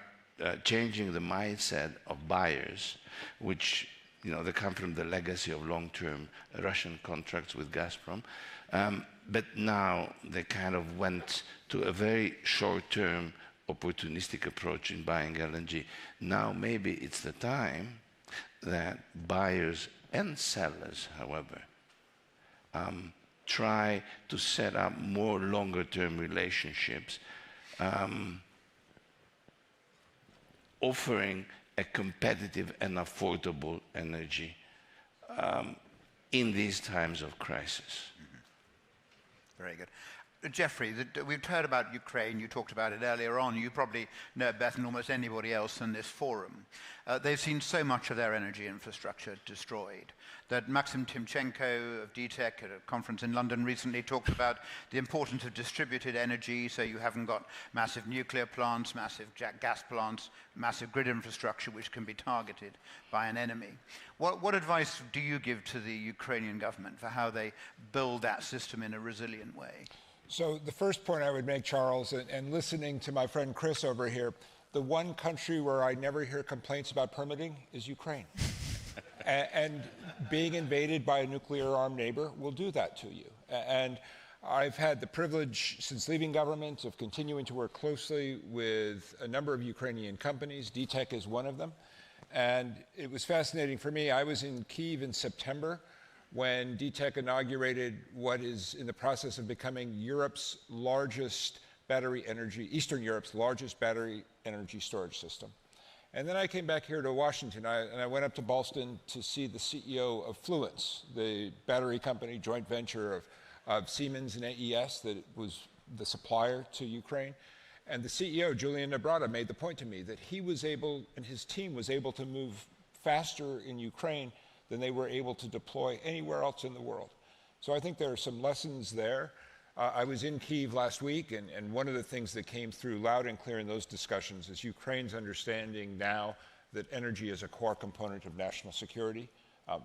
changing the mindset of buyers, which they come from the legacy of long-term Russian contracts with Gazprom. But now they kind of went to a very short-term opportunistic approach in buying LNG. Now maybe it's the time that buyers and sellers, however, try to set up more longer-term relationships, offering a competitive and affordable energy in these times of crisis. Very good. Jeffrey, we've heard about Ukraine. You talked about it earlier on. You probably know it better than almost anybody else in this forum. They've seen so much of their energy infrastructure destroyed that Maxim Timchenko of DTEC at a conference in London recently talked about the importance of distributed energy, so you haven't got massive nuclear plants, massive gas plants, massive grid infrastructure which can be targeted by an enemy. What advice do you give to the Ukrainian government for how they build that system in a resilient way? So the first point I would make, Charles, and listening to my friend Chris over here, the one country where I never hear complaints about permitting is Ukraine. and being invaded by a nuclear-armed neighbor will do that to you. And I've had the privilege since leaving government of continuing to work closely with a number of Ukrainian companies. DTEC is one of them. And it was fascinating for me. I was in Kyiv in September when DTEC inaugurated what is in the process of becoming Europe's largest Eastern Europe's largest battery energy storage system. And then I came back here to Washington, and I went up to Ballston to see the CEO of Fluence, the battery company joint venture of Siemens and AES that was the supplier to Ukraine. And the CEO, Julian Nabrata, made the point to me that he was able, and his team was able to move faster in Ukraine than they were able to deploy anywhere else in the world. So I think there are some lessons there. I was in Kyiv last week, and one of the things that came through loud and clear in those discussions is Ukraine's understanding now that energy is a core component of national security.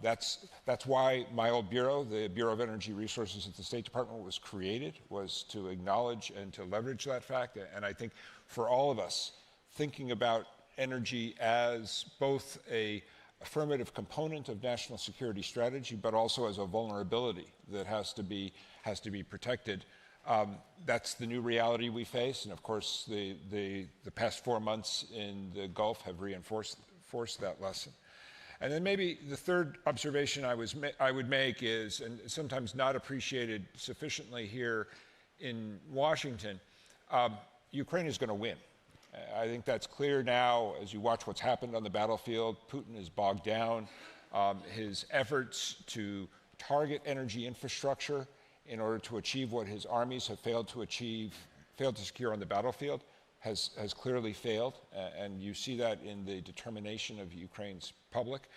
That's why my old bureau, the Bureau of Energy Resources at the State Department, was created, was to acknowledge and to leverage that fact. And I think for all of us, thinking about energy as both a affirmative component of national security strategy, but also as a vulnerability that has to be protected. That's the new reality we face, and of course, the past 4 months in the Gulf have reinforced that lesson. And then maybe the third observation I would make is, and sometimes not appreciated sufficiently here in Washington, Ukraine is going to win. I think that's clear now as you watch what's happened on the battlefield. Putin is bogged down. His efforts to target energy infrastructure in order to achieve what his armies have failed to secure on the battlefield has clearly failed. And you see that in the determination of Ukraine's public.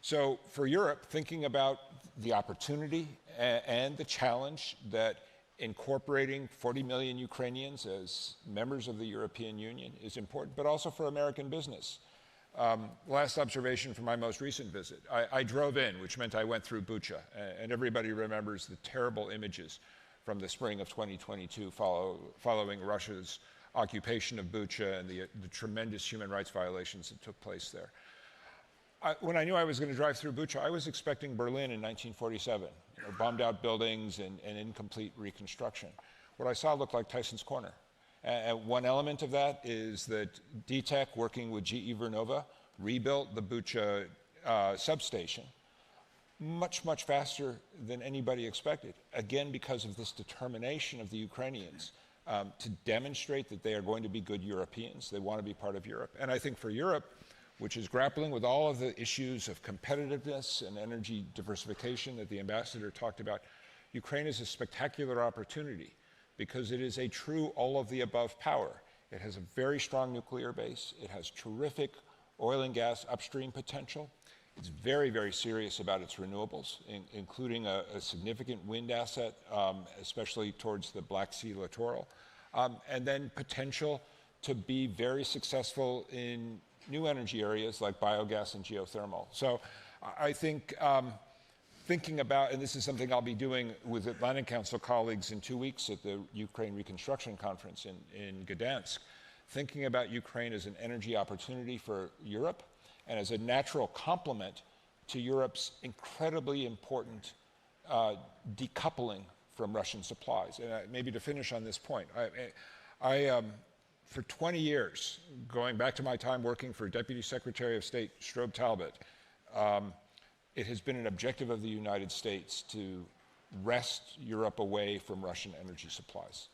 So for Europe, thinking about the opportunity and the challenge that incorporating 40 million Ukrainians as members of the European Union is important, but also for American business. Last observation from my most recent visit. I drove in, which meant I went through Bucha, and everybody remembers the terrible images from the spring of 2022 following Russia's occupation of Bucha and the tremendous human rights violations that took place there. When I knew I was going to drive through Bucha, I was expecting Berlin in 1947, bombed out buildings and incomplete reconstruction. What I saw looked like Tyson's Corner. And one element of that is that DTEC, working with GE Vernova, rebuilt the Bucha substation much, much faster than anybody expected. Again, because of this determination of the Ukrainians to demonstrate that they are going to be good Europeans. They want to be part of Europe. And I think for Europe, which is grappling with all of the issues of competitiveness and energy diversification that the ambassador talked about, Ukraine is a spectacular opportunity because it is a true all-of-the-above power. It has a very strong nuclear base. It has terrific oil and gas upstream potential. It's very, very serious about its renewables, including a significant wind asset, especially towards the Black Sea littoral, and then potential to be very successful in new energy areas like biogas and geothermal. So I think thinking about, and this is something I'll be doing with Atlantic Council colleagues in 2 weeks at the Ukraine Reconstruction Conference in Gdansk, thinking about Ukraine as an energy opportunity for Europe and as a natural complement to Europe's incredibly important decoupling from Russian supplies. And maybe to finish on this point, for 20 years, going back to my time working for Deputy Secretary of State Strobe Talbot, it has been an objective of the United States to wrest Europe away from Russian energy supplies.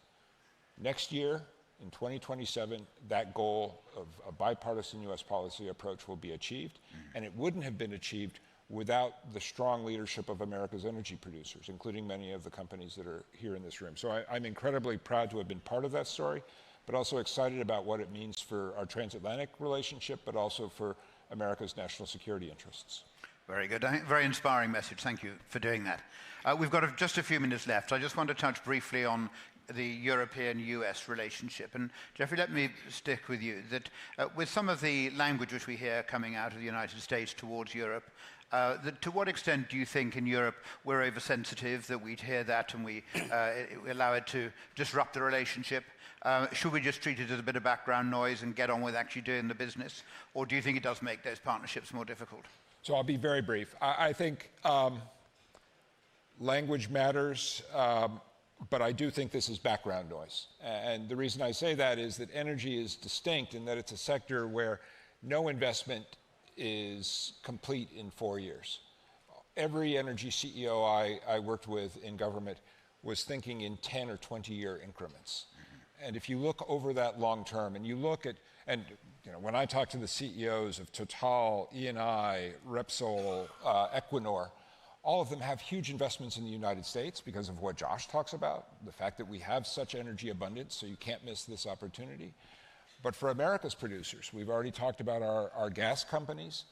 Next year, in 2027, that goal of a bipartisan U.S. policy approach will be achieved, and it wouldn't have been achieved without the strong leadership of America's energy producers, including many of the companies that are here in this room. So I'm incredibly proud to have been part of that story, but also excited about what it means for our transatlantic relationship, but also for America's national security interests. Very good. Very inspiring message. Thank you for doing that. We've got just a few minutes left. I just want to touch briefly on the European-US relationship. And Jeffrey, let me stick with you, that with some of the language which we hear coming out of the United States towards Europe, to what extent do you think in Europe we're oversensitive, that we'd hear that and we allow it to disrupt the relationship? Should we just treat it as a bit of background noise and get on with actually doing the business? Or do you think it does make those partnerships more difficult? So I'll be very brief. I think language matters, but I do think this is background noise. And the reason I say that is that energy is distinct in that it's a sector where no investment is complete in 4 years. Every energy CEO I worked with in government was thinking in 10 or 20-year increments. And if you look over that long term, and you look at, and you know, when I talk to the CEOs of Total, Eni, Repsol, Equinor, all of them have huge investments in the United States because of what Josh talks about, the fact that we have such energy abundance, so you can't miss this opportunity. But for America's producers, we've already talked about our gas companies,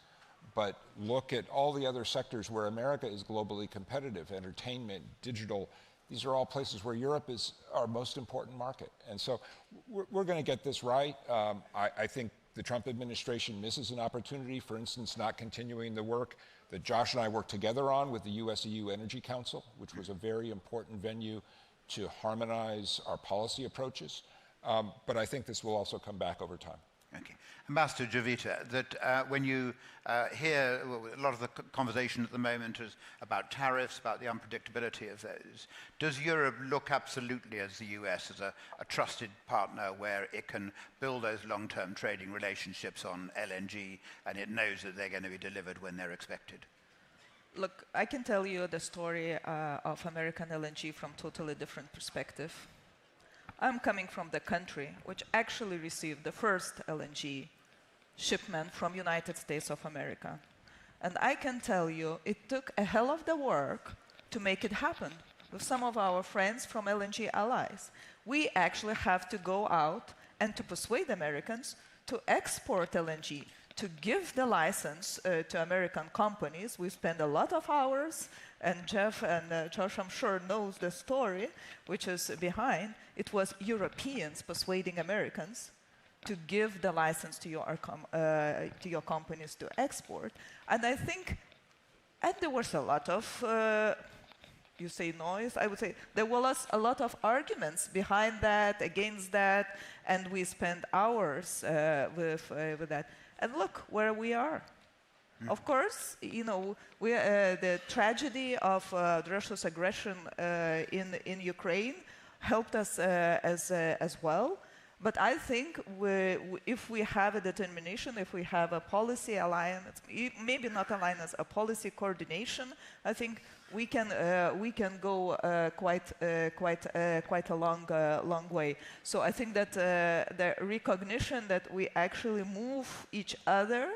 but look at all the other sectors where America is globally competitive, entertainment, digital. These are all places where Europe is our most important market. And so we're going to get this right. I think the Trump administration misses an opportunity, for instance, not continuing the work that Josh and I worked together on with the US-EU Energy Council, which was a very important venue to harmonize our policy approaches. But I think this will also come back over time. Okay. Ambassador Javita, that when you hear a lot of the conversation at the moment is about tariffs, about the unpredictability of those, does Europe look absolutely as the US as a trusted partner where it can build those long-term trading relationships on LNG and it knows that they're going to be delivered when they're expected? Look, I can tell you the story of American LNG from totally different perspective. I'm coming from the country which actually received the first LNG shipment from United States of America. And I can tell you it took a hell of the work to make it happen with some of our friends from LNG allies. We actually have to go out and to persuade Americans to export LNG, to give the license to American companies. We spend a lot of hours, and Jeff and Josh, I'm sure, knows the story, which is behind. It was Europeans persuading Americans to give the license to your companies to export. And I think, and there was a lot of, you say noise, I would say there was a lot of arguments behind that, against that, and we spent hours with that. And look where we are. Of course, you know, the tragedy of Russia's aggression in Ukraine helped us as well. But I think if we have a determination, if we have a policy alliance, maybe not alliance, a policy coordination, I think we can go quite a long way. So I think that the recognition that we actually move each other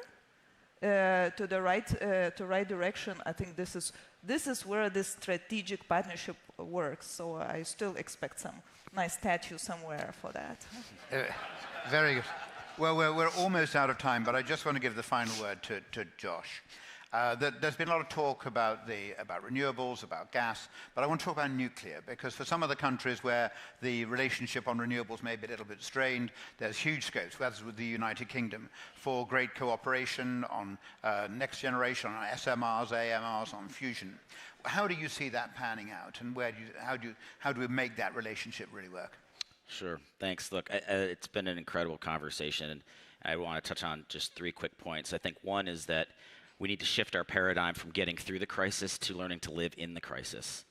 to the right direction, I think this is where this strategic partnership works. So I still expect some nice statue somewhere for that. Very good. Well, we're almost out of time, but I just want to give the final word to Josh. There's been a lot of talk about renewables, about gas, but I want to talk about nuclear, because for some of the countries where the relationship on renewables may be a little bit strained, there's huge scopes, as with the United Kingdom, for great cooperation on next generation, on SMRs, AMRs, on fusion. How do you see that panning out, and how do we make that relationship really work? Sure, thanks. Look, it's been an incredible conversation, and I want to touch on just 3 quick points. I think one is that we need to shift our paradigm from getting through the crisis to learning to live in the crisis.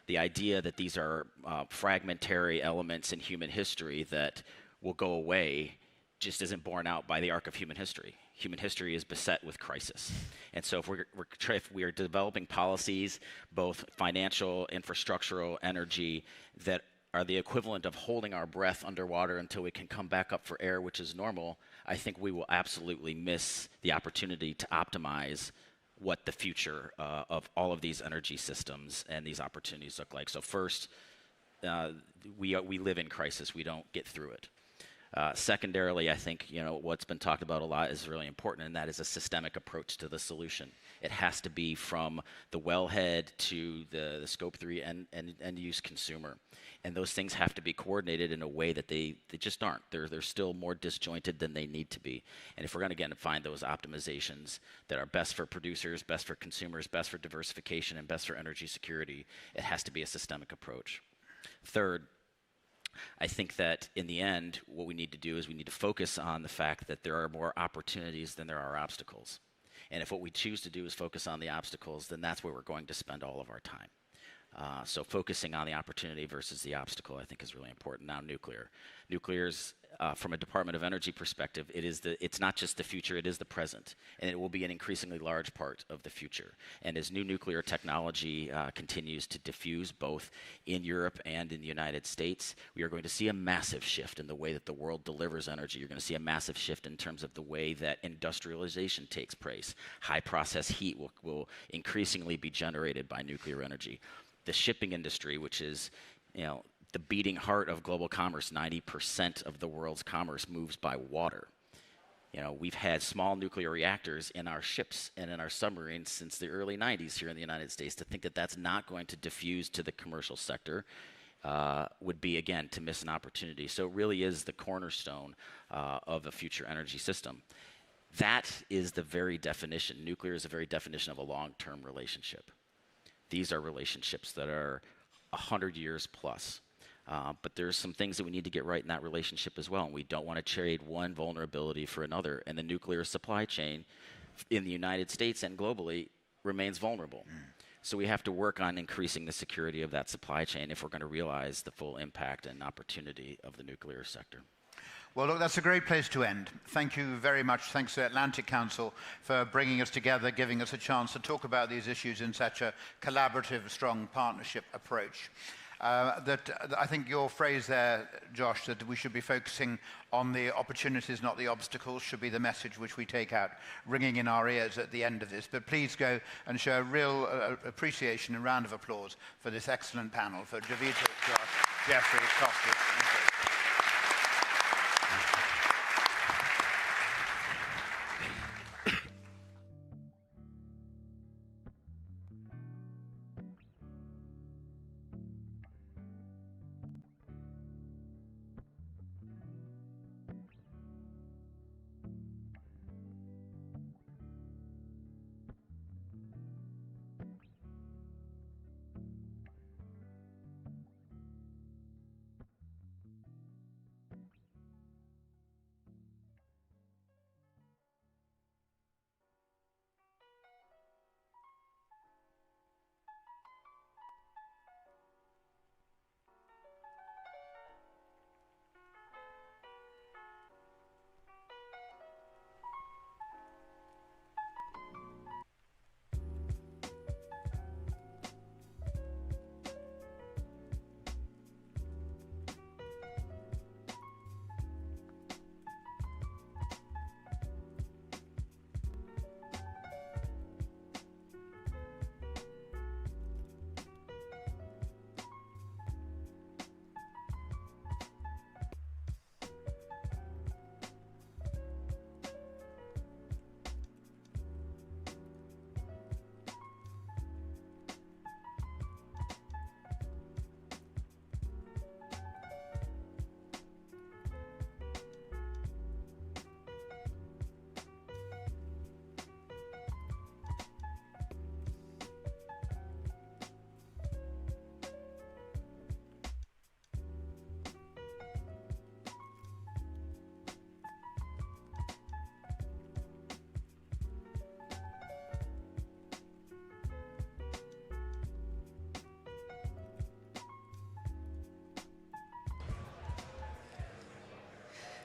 The idea that these are fragmentary elements in human history that will go away just isn't borne out by the arc of human history. Human history is beset with crisis. And so if we are developing policies, both financial, infrastructural, energy, that are the equivalent of holding our breath underwater until we can come back up for air, which is normal, I think we will absolutely miss the opportunity to optimize what the future of all of these energy systems and these opportunities look like. So first, we live in crisis. We don't get through it. Secondarily, I think what's been talked about a lot is really important, and that is a systemic approach to the solution. It has to be from the wellhead to the scope 3 end use consumer, and those things have to be coordinated in a way that they just aren't. They're still more disjointed than they need to be. And if we're going to find those optimizations that are best for producers, best for consumers, best for diversification, and best for energy security, it has to be a systemic approach. Third, I think that in the end, what we need to do is we need to focus on the fact that there are more opportunities than there are obstacles. And if what we choose to do is focus on the obstacles, then that's where we're going to spend all of our time. So focusing on the opportunity versus the obstacle, I think, is really important. Now, nuclear. Nuclear's, from a Department of Energy perspective, it's not just the future, it is the present. And it will be an increasingly large part of the future. And as new nuclear technology continues to diffuse both in Europe and in the United States, we are going to see a massive shift in the way that the world delivers energy. You're going to see a massive shift in terms of the way that industrialization takes place. High process heat will increasingly be generated by nuclear energy. The shipping industry, which is, the beating heart of global commerce, 90% of the world's commerce moves by water. We've had small nuclear reactors in our ships and in our submarines since the early 90s here in the United States. To think that that's not going to diffuse to the commercial sector would be, again, to miss an opportunity. So it really is the cornerstone of a future energy system. That is the very definition. Nuclear is the very definition of a long-term relationship. These are relationships that are 100 years plus. But there's some things that we need to get right in that relationship as well. And we don't want to trade one vulnerability for another. And the nuclear supply chain in the United States and globally remains vulnerable. So we have to work on increasing the security of that supply chain if we're going to realize the full impact and opportunity of the nuclear sector. Well, look, that's a great place to end. Thank you very much. Thanks to Atlantic Council for bringing us together, giving us a chance to talk about these issues in such a collaborative, strong partnership approach. I think your phrase there, Josh, that we should be focusing on the opportunities, not the obstacles, should be the message which we take out, ringing in our ears at the end of this. But please go and show a real appreciation and round of applause for this excellent panel, for Javita, Josh, Jeffrey, Costas.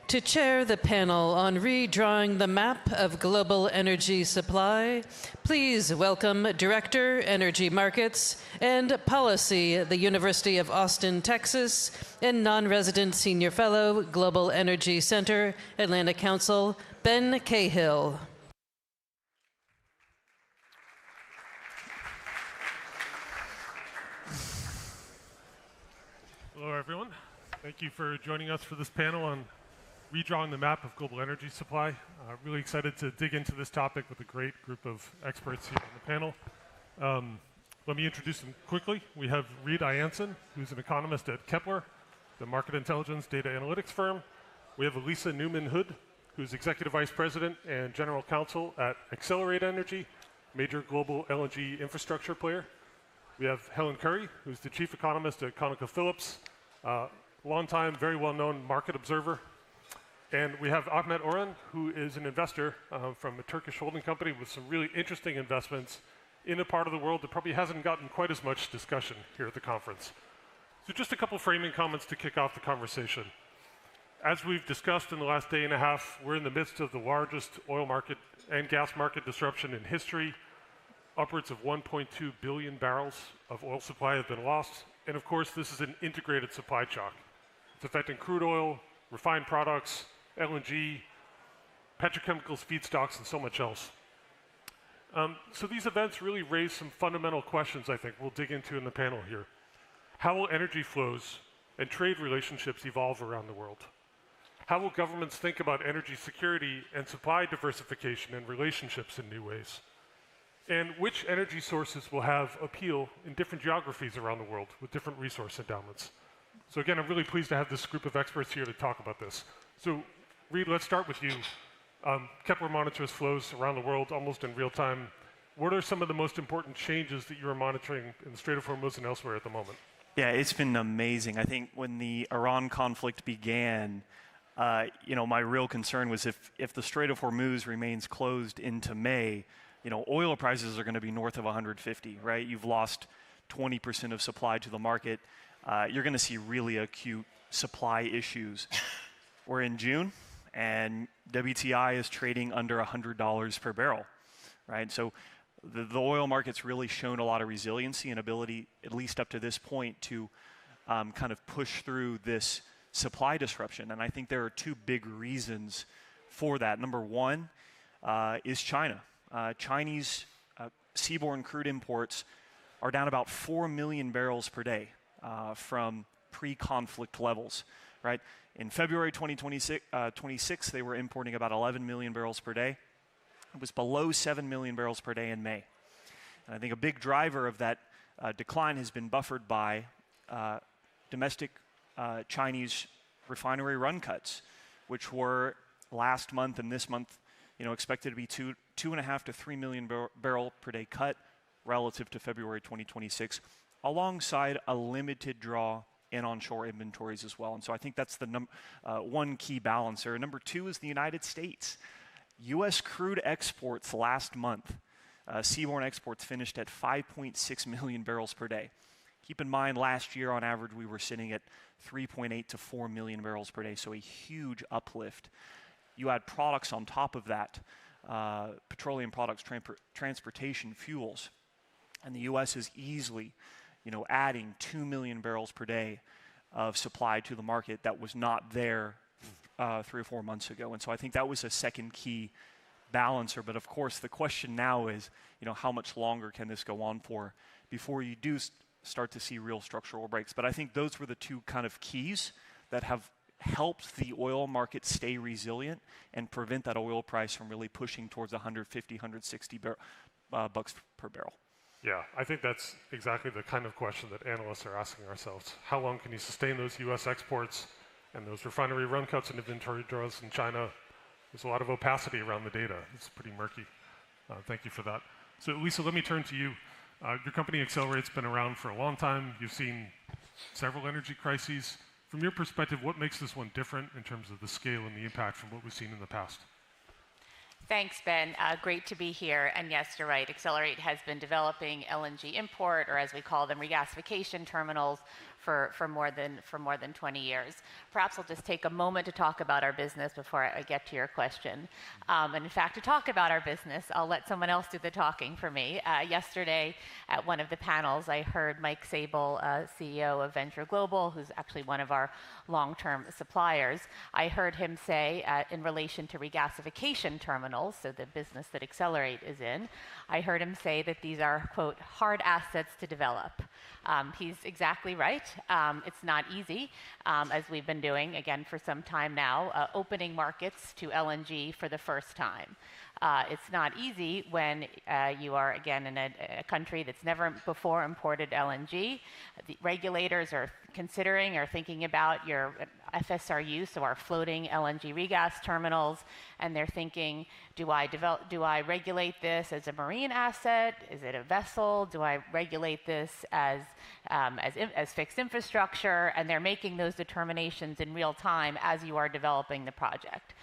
To chair the panel on redrawing the map of global energy supply, please welcome Director, Energy Markets and Policy at the University of Austin, Texas, and non-resident Senior Fellow, Global Energy Center, Atlantic Council, Ben Cahill. Hello, everyone. Thank you for joining us for this panel on redrawing the map of global energy supply. Really excited to dig into this topic with a great group of experts here on the panel. Let me introduce them quickly. We have Reid Ianson, who's an economist at Kepler, the market intelligence data analytics firm. We have Elisa Newman-Hood, who's executive vice president and general counsel at Accelerate Energy, major global LNG infrastructure player. We have Helen Curry, who's the chief economist at ConocoPhillips, longtime, very well-known market observer. And we have Ahmet Orhan, who is an investor from a Turkish holding company with some really interesting investments in a part of the world that probably hasn't gotten quite as much discussion here at the conference. So just a couple framing comments to kick off the conversation. As we've discussed in the last day and a half, we're in the midst of the largest oil market and gas market disruption in history. Upwards of 1.2 billion barrels of oil supply have been lost. And of course, this is an integrated supply shock. It's affecting crude oil, refined products, LNG, petrochemicals, feedstocks, and so much else. So these events really raise some fundamental questions, I think, we'll dig into in the panel here. How will energy flows and trade relationships evolve around the world? How will governments think about energy security and supply diversification and relationships in new ways? And which energy sources will have appeal in different geographies around the world with different resource endowments? So again, I'm really pleased to have this group of experts here to talk about this. So Reid, let's start with you. Kepler monitors flows around the world almost in real time. What are some of the most important changes that you are monitoring in the Strait of Hormuz and elsewhere at the moment? Yeah, it's been amazing. I think when the Iran conflict began, my real concern was if the Strait of Hormuz remains closed into May, oil prices are going to be north of 150, right? You've lost 20% of supply to the market. You're going to see really acute supply issues. We're in June, and WTI is trading under $100 per barrel, right? So the oil market's really shown a lot of resiliency and ability, at least up to this point, to kind of push through this supply disruption. And I think there are two big reasons for that. Number one is China. Chinese seaborne crude imports are down about 4 million barrels per day from pre-conflict levels, right? In February 2026, they were importing about 11 million barrels per day. It was below 7 million barrels per day in May. And I think a big driver of that decline has been buffered by domestic Chinese refinery run cuts, which were last month and this month, expected to be 2.5 to 3 million barrel per day cut relative to February 2026, alongside a limited draw in onshore inventories as well. And so I think that's the one key balancer. Number two is the United States. U.S. crude exports last month, seaborne exports finished at 5.6 million barrels per day. Keep in mind, last year on average, we were sitting at 3.8 to 4 million barrels per day, so a huge uplift. You add products on top of that, petroleum products, transportation, fuels, and the U.S. is easily, adding 2 million barrels per day of supply to the market that was not there 3 or 4 months ago. And so I think that was a second key balancer. But of course, the question now is, how much longer can this go on for before you do start to see real structural breaks? But I think those were the two kind of keys that have helped the oil market stay resilient and prevent that oil price from really pushing towards 150, 160 bucks per barrel. Yeah, I think that's exactly the kind of question that analysts are asking ourselves. How long can you sustain those U.S. exports and those refinery run cuts and inventory draws in China? There's a lot of opacity around the data. It's pretty murky. Thank you for that. So Lisa, let me turn to you. Your company Accelerate's been around for a long time. You've seen several energy crises. From your perspective, what makes this one different in terms of the scale and the impact from what we've seen in the past? Thanks, Ben. Great to be here. And yes, you're right. Accelerate has been developing LNG import, or as we call them, regasification terminals, for more than 20 years. Perhaps I'll just take a moment to talk about our business before I get to your question. And in fact, to talk about our business, I'll let someone else do the talking for me. Yesterday, at one of the panels, I heard Mike Sable, CEO of Venture Global, who's actually one of our long-term suppliers. I heard him say, in relation to regasification terminals, so the business that Accelerate is in, I heard him say that these are, quote, hard assets to develop. He's exactly right. It's not easy, as we've been doing, again, for some time now, opening markets to LNG for the first time. It's not easy when you are, again, in a country that's never before imported LNG. The regulators are considering or thinking about your FSRU, so our floating LNG regas terminals, and they're thinking, do I regulate this as a marine asset? Is it a vessel? Do I regulate this as fixed infrastructure? And they're making those determinations in real time as you are developing the project.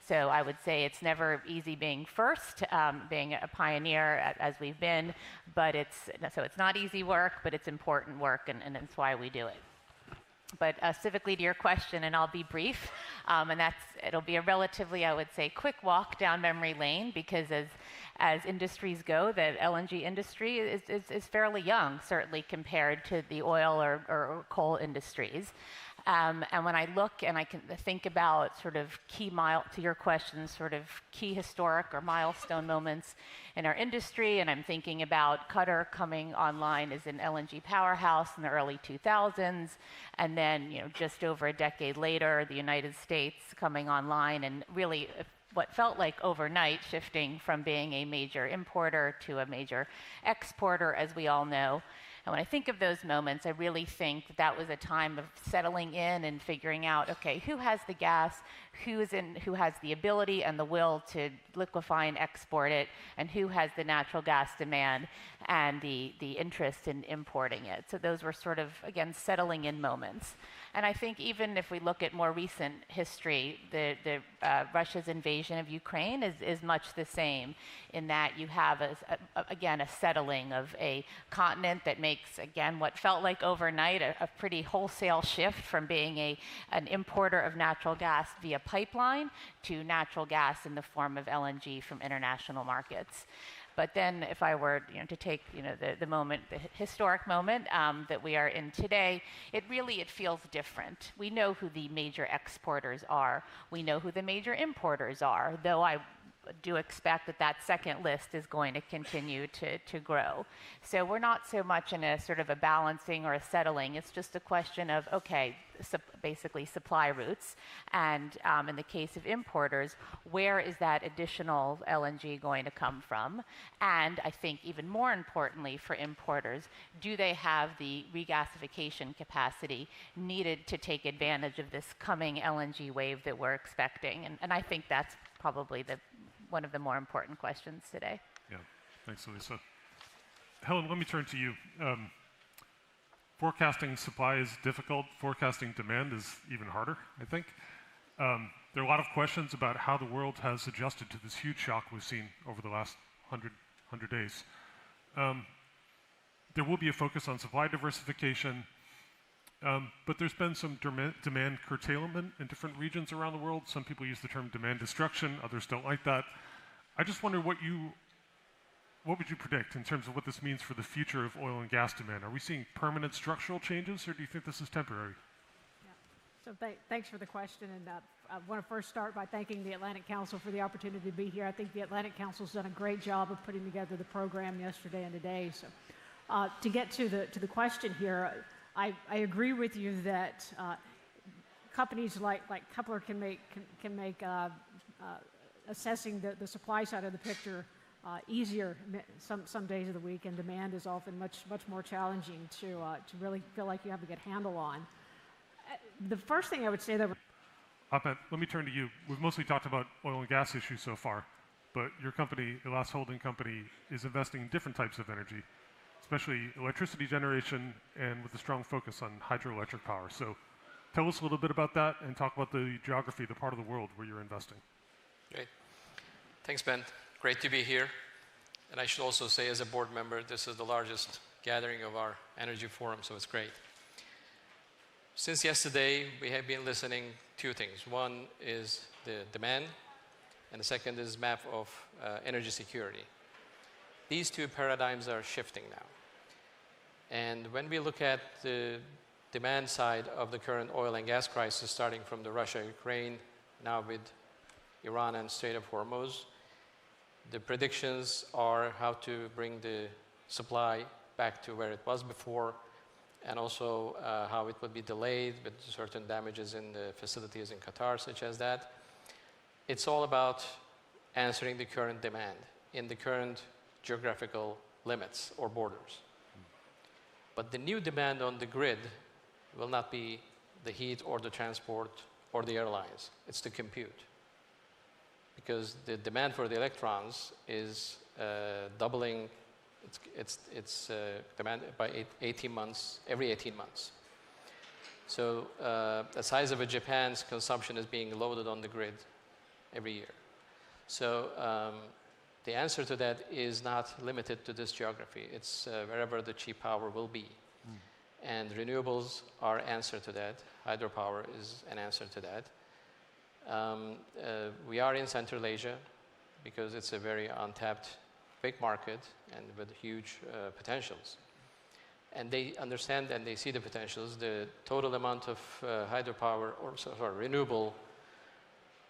So I would say it's never easy being first, being a pioneer as we've been, but it's not easy work, but it's important work, and that's why we do it. But specifically to your question, and I'll be brief, and it'll be a relatively, I would say, quick walk down memory lane, because as industries go, the LNG industry is fairly young, certainly compared to the oil or coal industries. And when I look and I can think about sort of to your question, sort of key historic or milestone moments in our industry, and I'm thinking about Qatar coming online as an LNG powerhouse in the early 2000s, and then just over a decade later, the United States coming online, and really what felt like overnight shifting from being a major importer to a major exporter, as we all know. And when I think of those moments, I really think that was a time of settling in and figuring out, okay, who has the gas, who has the ability and the will to liquefy and export it, and who has the natural gas demand and the interest in importing it. So those were sort of, again, settling in moments. And I think even if we look at more recent history, Russia's invasion of Ukraine is much the same, in that you have, again, a settling of a continent that makes, again, what felt like overnight a pretty wholesale shift from being an importer of natural gas via pipeline to natural gas in the form of LNG from international markets. But then if I were to take the moment, the historic moment that we are in today, it feels different. We know who the major exporters are. We know who the major importers are, though I do expect that second list is going to continue to grow. So we're not so much in a sort of a balancing or a settling. It's just a question of, okay, basically supply routes. And in the case of importers, where is that additional LNG going to come from? And I think even more importantly for importers, do they have the regasification capacity needed to take advantage of this coming LNG wave that we're expecting? And I think that's probably one of the more important questions today. Yeah, thanks, Elisa. Helen, let me turn to you. Forecasting supply is difficult. Forecasting demand is even harder, I think. There are a lot of questions about how the world has adjusted to this huge shock we've seen over the last 100 days. There will be a focus on supply diversification, but there's been some demand curtailment in different regions around the world. Some people use the term demand destruction, others don't like that. I just wonder what would you predict in terms of what this means for the future of oil and gas demand? Are we seeing permanent structural changes, or do you think this is temporary? So thanks for the question, and I want to first start by thanking the Atlantic Council for the opportunity to be here. I think the Atlantic Council's done a great job of putting together the program yesterday and today. So to get to the question here, I agree with you that companies like Kepler can make assessing the supply side of the picture easier some days of the week, and demand is often much more challenging to really feel like you have a good handle on. The first thing I would say, though. Ahmed, let me turn to you. We've mostly talked about oil and gas issues so far, but your company, Elas Holding Company, is investing in different types of energy, especially electricity generation, and with a strong focus on hydroelectric power. So tell us a little bit about that and talk about the geography, the part of the world where you're investing. Great. Thanks, Ben. Great to be here. And I should also say, as a board member, this is the largest gathering of our energy forum, so it's great. Since yesterday, we have been listening to two things. One is the demand, and the second is map of energy security. These two paradigms are shifting now. And when we look at the demand side of the current oil and gas crisis, starting from the Russia-Ukraine, now with Iran and Strait of Hormuz, the predictions are how to bring the supply back to where it was before, and also how it would be delayed with certain damages in the facilities in Qatar, such as that. It's all about answering the current demand in the current geographical limits or borders. But the new demand on the grid will not be the heat or the transport or the airlines. It's the compute. Because the demand for the electrons is doubling its demand by 18 months, every 18 months. So the size of Japan's consumption is being loaded on the grid every year. So the answer to that is not limited to this geography. It's wherever the cheap power will be. And renewables are answer to that. Hydropower is an answer to that. We are in Central Asia because it's a very untapped big market and with huge potentials. And they understand and they see the potentials. The total amount of hydropower, or sorry, renewable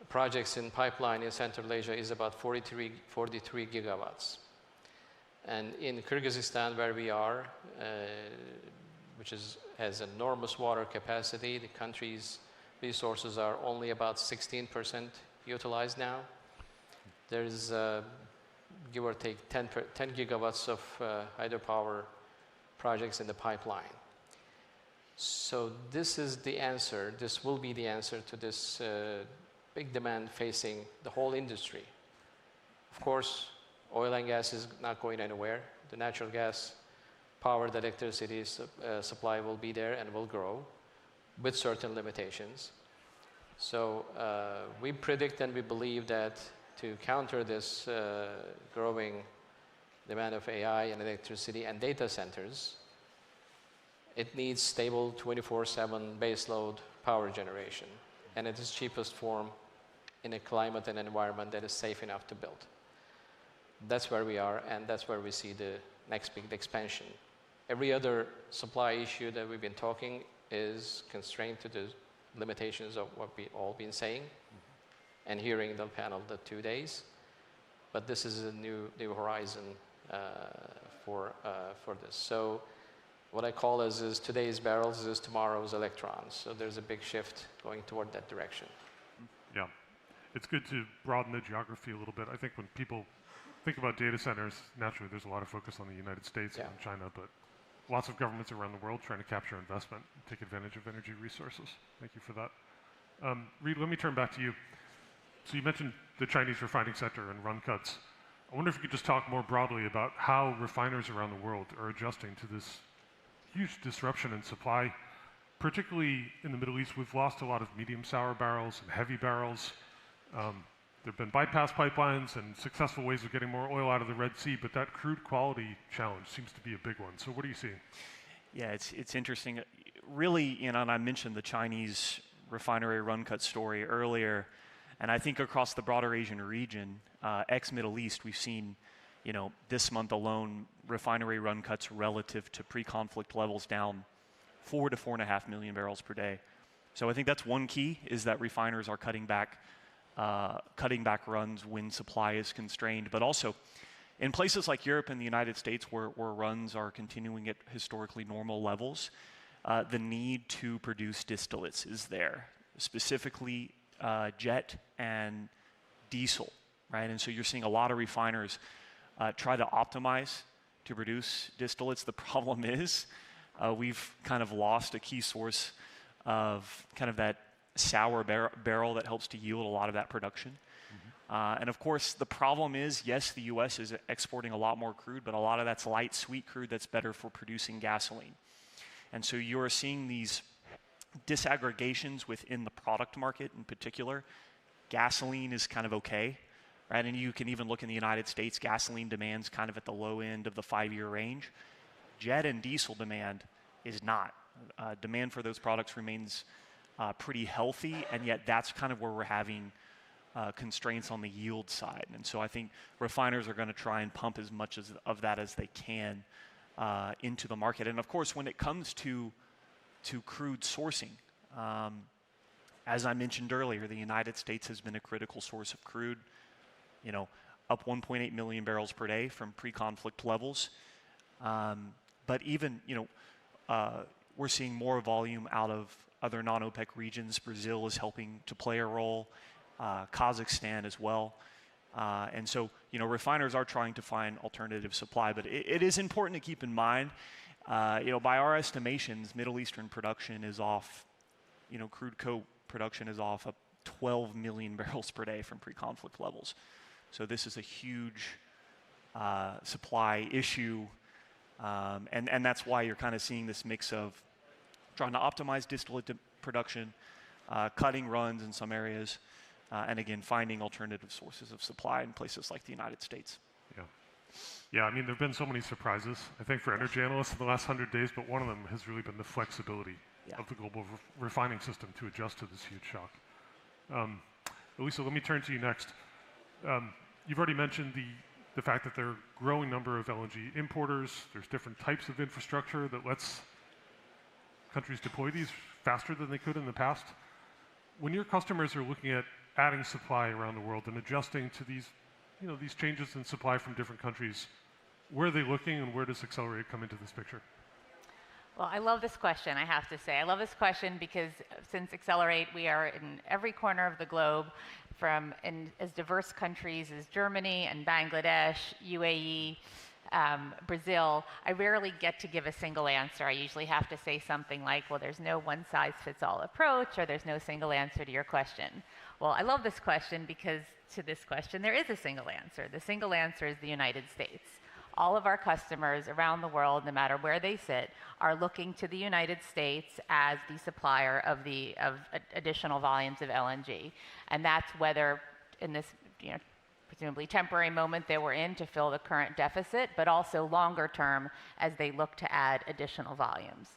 projects in pipeline in Central Asia is about 43 gigawatts. And in Kyrgyzstan, where we are, which has enormous water capacity, the country's resources are only about 16% utilized now. There's, give or take, 10 gigawatts of hydropower projects in the pipeline. So this is the answer. This will be the answer to this big demand facing the whole industry. Of course, oil and gas is not going anywhere. The natural gas powered electricity supply will be there and will grow with certain limitations. So we predict and we believe that to counter this growing demand of AI and electricity and data centers, it needs stable 24/7 baseload power generation, and it is cheapest form in a climate and environment that is safe enough to build. That's where we are, and that's where we see the next big expansion. Every other supply issue that we've been talking is constrained to the limitations of what we've all been saying and hearing the panel the 2 days. But this is a new horizon for this. So what I call is today's barrels is tomorrow's electrons. So there's a big shift going toward that direction. Yeah. It's good to broaden the geography a little bit. I think when people think about data centers, naturally there's a lot of focus on the United States and on China, but lots of governments around the world trying to capture investment and take advantage of energy resources. Thank you for that. Reid, let me turn back to you. So you mentioned the Chinese refining sector and run cuts. I wonder if you could just talk more broadly about how refiners around the world are adjusting to this huge disruption in supply, particularly in the Middle East. We've lost a lot of medium sour barrels and heavy barrels. There have been bypass pipelines and successful ways of getting more oil out of the Red Sea, but that crude quality challenge seems to be a big one. So what are you seeing? Yeah, it's interesting. Really, you know, and I mentioned the Chinese refinery run cut story earlier, and I think across the broader Asian region, ex-Middle East, we've seen, you know, this month alone, refinery run cuts relative to pre-conflict levels down 4 to 4.5 million barrels per day. So I think that's one key, is that refiners are cutting back runs when supply is constrained, but also in places like Europe and the United States where runs are continuing at historically normal levels, the need to produce distillates is there, specifically jet and diesel, right? And so you're seeing a lot of refiners try to optimize to produce distillates. The problem is we've kind of lost a key source of kind of that sour barrel that helps to yield a lot of that production. And of course, the problem is, yes, the US is exporting a lot more crude, but a lot of that's light, sweet crude that's better for producing gasoline. And so you're seeing these disaggregations within the product market in particular. Gasoline is kind of okay, right? And you can even look in the United States, gasoline demand's kind of at the low end of the 5-year range. Jet and diesel demand is not. Demand for those products remains pretty healthy, and yet that's kind of where we're having constraints on the yield side. And so I think refiners are going to try and pump as much of that as they can into the market. And of course, when it comes to crude sourcing, as I mentioned earlier, the United States has been a critical source of crude, you know, up 1.8 million barrels per day from pre-conflict levels. But even, you know, we're seeing more volume out of other non-OPEC regions. Brazil is helping to play a role, Kazakhstan as well. And so, refiners are trying to find alternative supply, but it is important to keep in mind, by our estimations, Middle Eastern production is off, crude co-production is off 12 million barrels per day from pre-conflict levels. So this is a huge supply issue, and that's why you're kind of seeing this mix of trying to optimize distillate production, cutting runs in some areas, and again, finding alternative sources of supply in places like the United States. Yeah, I mean, there have been so many surprises, I think, for energy analysts in the last 100 days, but one of them has really been the flexibility of the global refining system to adjust to this huge shock. Elisa, let me turn to you next. You've already mentioned the fact that there are a growing number of LNG importers. There's different types of infrastructure that lets countries deploy these faster than they could in the past. When your customers are looking at adding supply around the world and adjusting to these, these changes in supply from different countries, where are they looking and where does Accelerate come into this picture? Well, I love this question, I have to say. I love this question because since Accelerate, we are in every corner of the globe, from in as diverse countries as Germany and Bangladesh, UAE, Brazil. I rarely get to give a single answer. I usually have to say something like, well, there's no one-size-fits-all approach, or there's no single answer to your question. Well, I love this question because to this question, there is a single answer. The single answer is the United States. All of our customers around the world, no matter where they sit, are looking to the United States as the supplier of additional volumes of LNG. And that's whether in this, presumably temporary moment that we're in to fill the current deficit, but also longer term as they look to add additional volumes.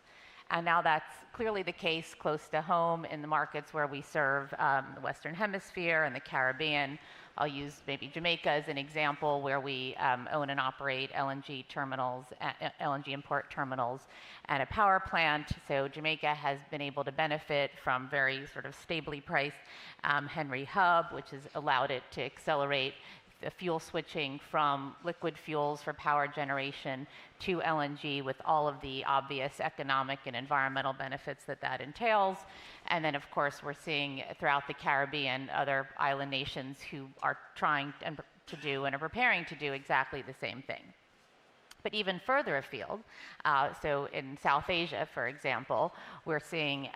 And now that's clearly the case close to home in the markets where we serve the Western Hemisphere and the Caribbean. I'll use maybe Jamaica as an example where we own and operate LNG terminals, LNG import terminals, and a power plant. So Jamaica has been able to benefit from very sort of stably priced Henry Hub, which has allowed it to accelerate the fuel switching from liquid fuels for power generation to LNG with all of the obvious economic and environmental benefits that entails. And then, of course, we're seeing throughout the Caribbean other island nations who are trying to do and are preparing to do exactly the same thing. But even further afield, so in South Asia, for example, we're seeing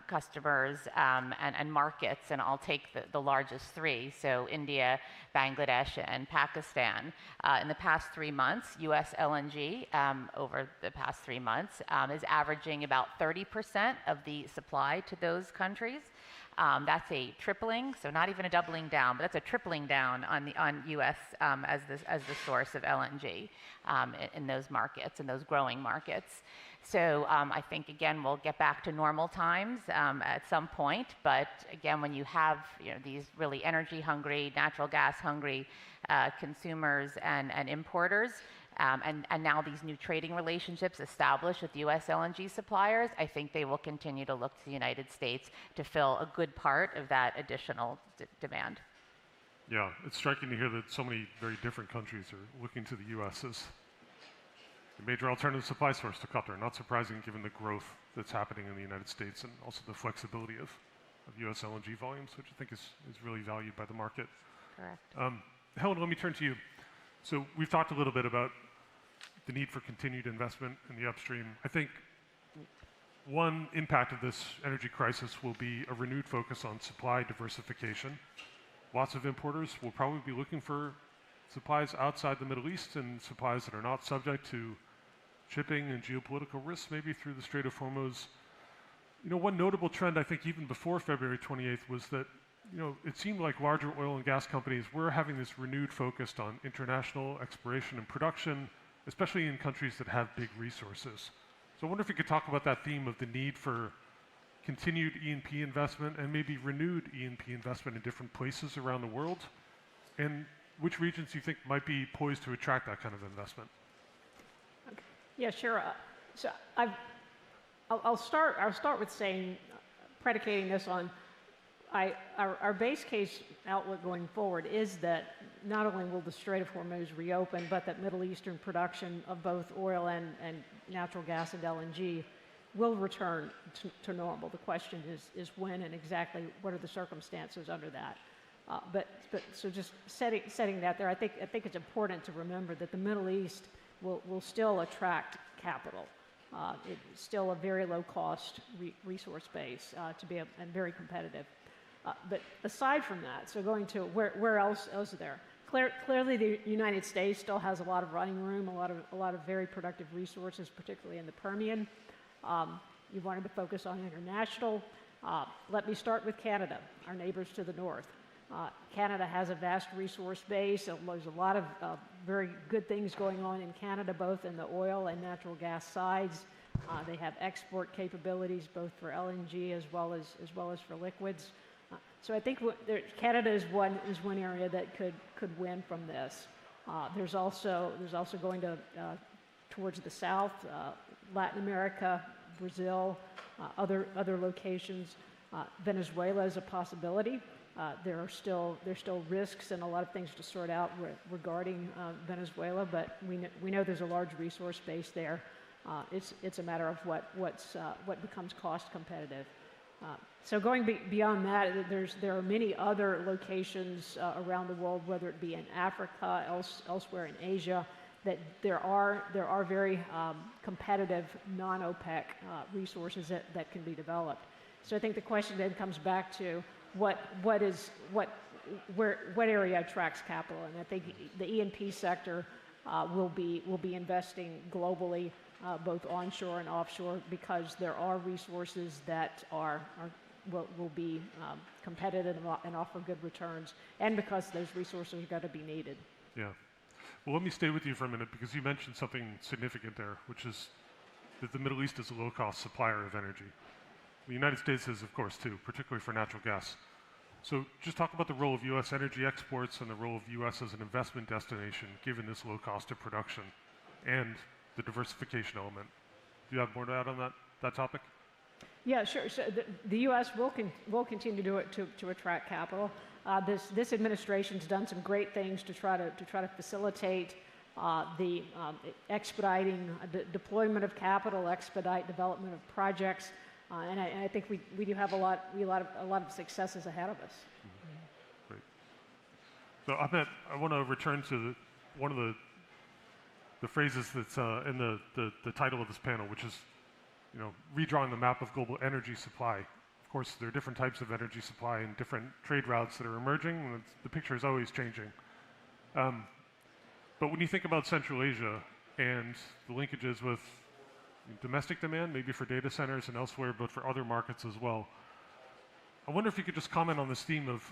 customers and markets, and I'll take the largest three, so India, Bangladesh, and Pakistan. In the past 3 months, US LNG, over the past 3 months, is averaging about 30% of the supply to those countries. That's a tripling, so not even a doubling down, but that's a tripling down on U.S. As the source of LNG in those markets, in those growing markets. So I think, again, we'll get back to normal times at some point, but again, when you have these really energy-hungry, natural gas-hungry consumers and importers, and now these new trading relationships established with U.S. LNG suppliers, I think they will continue to look to the United States to fill a good part of that additional demand. Yeah, it's striking to hear that so many very different countries are looking to the U.S. as a major alternative supply source to Qatar. Not surprising given the growth that's happening in the United States and also the flexibility of U.S. LNG volumes, which I think is really valued by the market. Correct. Helen, let me turn to you. So we've talked a little bit about the need for continued investment in the upstream. I think one impact of this energy crisis will be a renewed focus on supply diversification. Lots of importers will probably be looking for supplies outside the Middle East and supplies that are not subject to shipping and geopolitical risks, maybe through the Strait of Hormuz. One notable trend, I think, even before February 28th was that it seemed like larger oil and gas companies were having this renewed focus on international exploration and production, especially in countries that have big resources. So I wonder if you could talk about that theme of the need for continued E&P investment and maybe renewed E&P investment in different places around the world, and which regions you think might be poised to attract that kind of investment. Okay. Yeah, sure. So I'll start with saying, predicating this on our base case outlook going forward is that not only will the Strait of Hormuz reopen, but that Middle Eastern production of both oil and natural gas and LNG will return to normal. The question is when and exactly what are the circumstances under that. But so just setting that there, I think it's important to remember that the Middle East will still attract capital. It's still a very low-cost resource base to be and very competitive. But aside from that, so going to where else is there? Clearly, the United States still has a lot of running room, a lot of very productive resources, particularly in the Permian. You wanted to focus on international. Let me start with Canada, our neighbors to the north. Canada has a vast resource base. There's a lot of very good things going on in Canada, both in the oil and natural gas sides. They have export capabilities, both for LNG as well as for liquids. So I think Canada is one area that could win from this. There's also going towards the south, Latin America, Brazil, other locations. Venezuela is a possibility. There are still risks and a lot of things to sort out regarding Venezuela, but we know there's a large resource base there. It's a matter of what becomes cost competitive. So going beyond that, there are many other locations around the world, whether it be in Africa, elsewhere in Asia, that there are very competitive non-OPEC resources that can be developed. So I think the question then comes back to what area attracts capital, and I think the E&P sector will be investing globally, both onshore and offshore, because there are resources that will be competitive and offer good returns, and because those resources are going to be needed. Yeah. Well, let me stay with you for a minute, because you mentioned something significant there, which is that the Middle East is a low-cost supplier of energy. The United States is, of course, too, particularly for natural gas. So just talk about the role of U.S. energy exports and the role of the U.S. as an investment destination, given this low cost of production and the diversification element. Do you have more to add on that topic? Yeah, sure. So the U.S. will continue to do it to attract capital. This administration's done some great things to try to facilitate the expediting deployment of capital, expedite development of projects. And I think we do have a lot of successes ahead of us. Great. So Ahmed, I want to return to one of the phrases that's in the title of this panel, which is, redrawing the map of global energy supply. Of course, there are different types of energy supply and different trade routes that are emerging, and the picture is always changing. But when you think about Central Asia and the linkages with domestic demand, maybe for data centers and elsewhere, but for other markets as well. I wonder if you could just comment on this theme of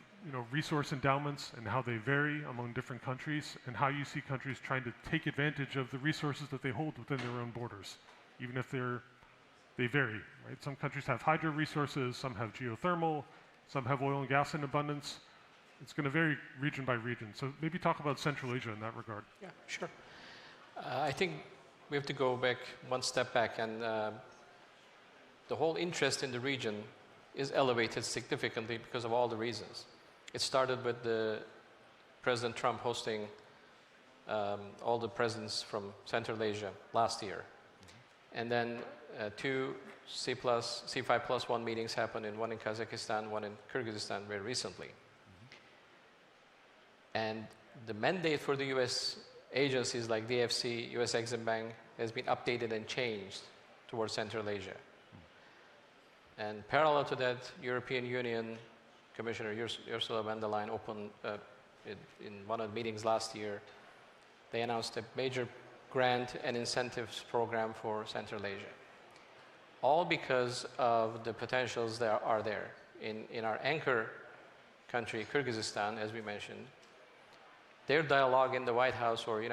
resource endowments and how they vary among different countries, and how you see countries trying to take advantage of the resources that they hold within their own borders, even if they vary. Right? Some countries have hydro resources, some have geothermal, some have oil and gas in abundance. It's going to vary region by region. So maybe talk about Central Asia in that regard. Yeah, sure. I think we have to go back one step back, and the whole interest in the region is elevated significantly because of all the reasons. It started with President Trump hosting all the presidents from Central Asia last year. And then 2 C5+1 meetings happened, one in Kazakhstan, one in Kyrgyzstan very recently. And the mandate for the US agencies like DFC, US Exim Bank has been updated and changed towards Central Asia. And parallel to that, European Union Commissioner Ursula von der Leyen opened in one of the meetings last year, they announced a major grant and incentives program for Central Asia. All because of the potentials that are there. In our anchor country, Kyrgyzstan, as we mentioned, their dialogue in the White House or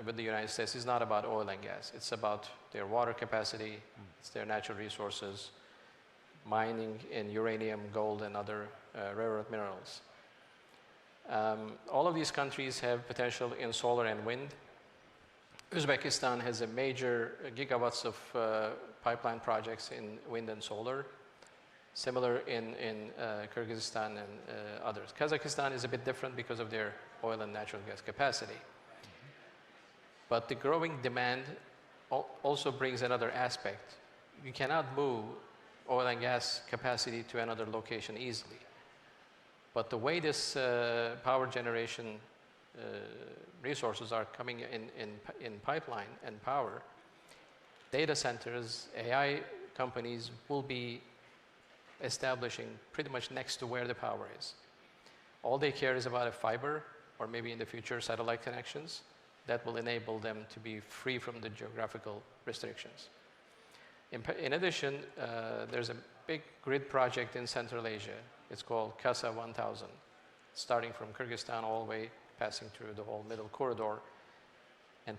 with the United States is not about oil and gas. It's about their water capacity, it's their natural resources, mining in uranium, gold, and other rare earth minerals. All of these countries have potential in solar and wind. Uzbekistan has a major gigawatts of pipeline projects in wind and solar. Similar in Kyrgyzstan and others. Kazakhstan is a bit different because of their oil and natural gas capacity. But the growing demand also brings another aspect, you cannot move oil and gas capacity to another location easily. But the way this power generation resources are coming in pipeline and power, data centers, AI companies will be establishing pretty much next to where the power is. All they care is about a fiber, or maybe in the future satellite connections, that will enable them to be free from the geographical restrictions. In addition, there's a big grid project in Central Asia. It's called Casa 1000, starting from Kyrgyzstan all the way, passing through the whole middle corridor. And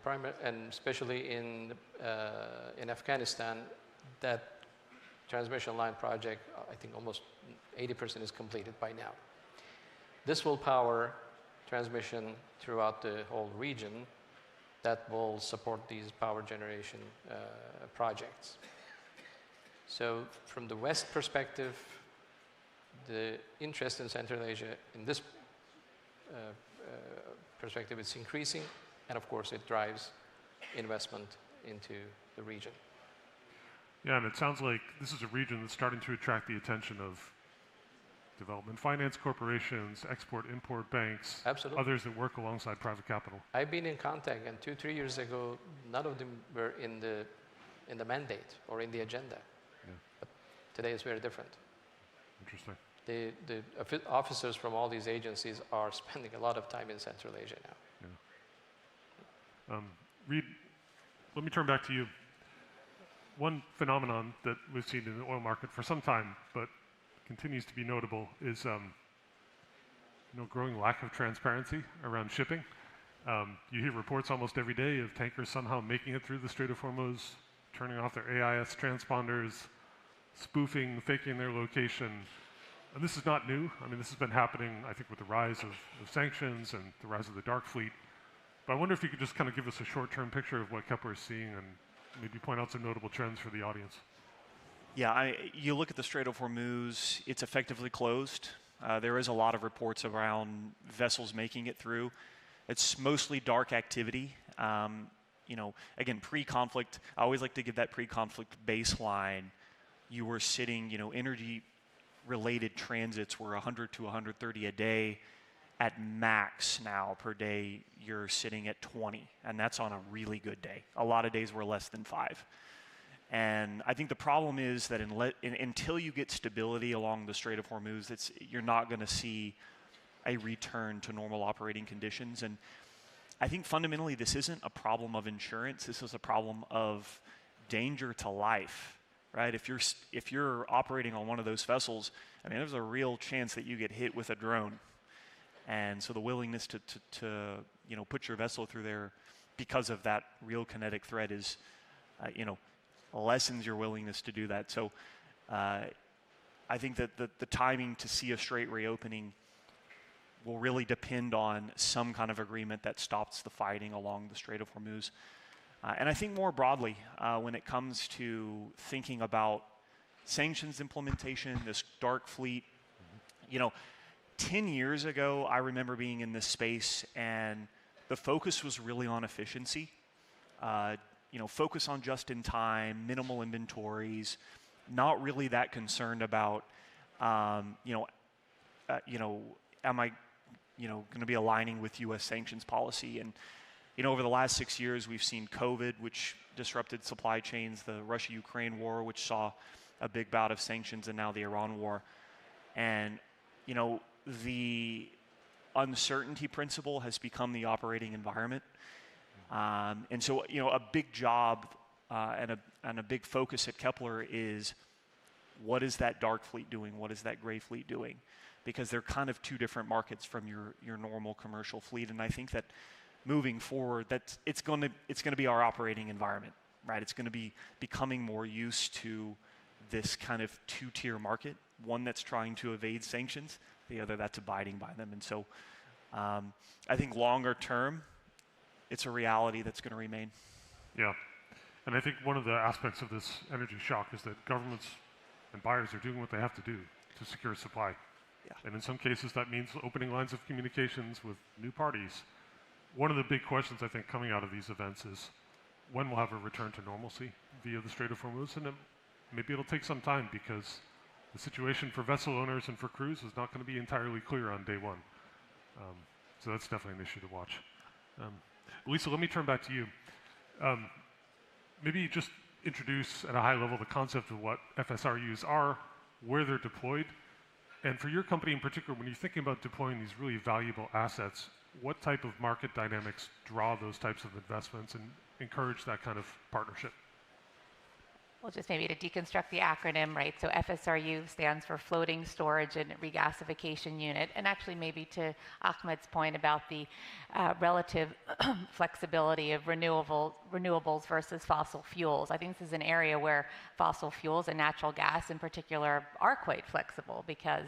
especially in Afghanistan, that transmission line project, I think almost 80% is completed by now. This will power transmission throughout the whole region that will support these power generation projects. So from the West perspective, the interest in Central Asia in this perspective is increasing, and of course it drives investment into the region. Yeah, and it sounds like this is a region that's starting to attract the attention of development finance corporations, export-import banks, Absolutely. others that work alongside private capital. I've been in contact, and 2-3 years ago, none of them were in the mandate or in the agenda. Yeah. But today is very different. Interesting. The officers from all these agencies are spending a lot of time in Central Asia now. Yeah. Reid, let me turn back to you. One phenomenon that we've seen in the oil market for some time, but continues to be notable, is growing lack of transparency around shipping. You hear reports almost every day of tankers somehow making it through the Strait of Hormuz, turning off their AIS transponders, spoofing, faking their location. And this is not new. I mean, this has been happening, I think, with the rise of sanctions and the rise of the dark fleet. But I wonder if you could just kind of give us a short-term picture of what Kepler is seeing and maybe point out some notable trends for the audience. Yeah, you look at the Strait of Hormuz, it's effectively closed. There is a lot of reports around vessels making it through. It's mostly dark activity. Again, pre-conflict, I always like to give that pre-conflict baseline. You were sitting, energy-related transits were 100 to 130 a day. At max now per day, you're sitting at 20, and that's on a really good day. A lot of days were less than 5. And I think the problem is that until you get stability along the Strait of Hormuz, you're not going to see a return to normal operating conditions. And I think fundamentally this isn't a problem of insurance. This is a problem of danger to life, right? If you're operating on one of those vessels, I mean, there's a real chance that you get hit with a drone. And so the willingness to put your vessel through there because of that real kinetic threat is, lessens your willingness to do that. So I think that the timing to see a strait reopening will really depend on some kind of agreement that stops the fighting along the Strait of Hormuz. And I think more broadly, when it comes to thinking about sanctions implementation, this dark fleet, 10 years ago, I remember being in this space and the focus was really on efficiency. Focus on just in time, minimal inventories, not really that concerned about, am I, going to be aligning with U.S. sanctions policy? And, over the last 6 years, we've seen COVID, which disrupted supply chains, the Russia-Ukraine war, which saw a big bout of sanctions, and now the Iran war. And, the uncertainty principle has become the operating environment. And so, a big job and a big focus at Kepler is what is that dark fleet doing? What is that gray fleet doing? Because they're kind of two different markets from your normal commercial fleet. And I think that moving forward, it's going to be our operating environment, right? It's going to be becoming more used to this kind of two-tier market, one that's trying to evade sanctions, the other that's abiding by them. And so I think longer term, it's a reality that's going to remain. Yeah. And I think one of the aspects of this energy shock is that governments and buyers are doing what they have to do to secure supply. Yeah. And in some cases, that means opening lines of communications with new parties. One of the big questions, I think, coming out of these events is when we'll have a return to normalcy via the Strait of Hormuz. And maybe it'll take some time because the situation for vessel owners and for crews is not going to be entirely clear on day one. So that's definitely an issue to watch. Lisa, let me turn back to you. Maybe just introduce at a high level the concept of what FSRUs are, where they're deployed, and for your company in particular, when you're thinking about deploying these really valuable assets, what type of market dynamics draw those types of investments and encourage that kind of partnership? Well, just maybe to deconstruct the acronym, right? So FSRU stands for Floating Storage and Regasification Unit. And actually maybe to Ahmed's point about the relative flexibility of renewables versus fossil fuels. I think this is an area where fossil fuels and natural gas in particular are quite flexible because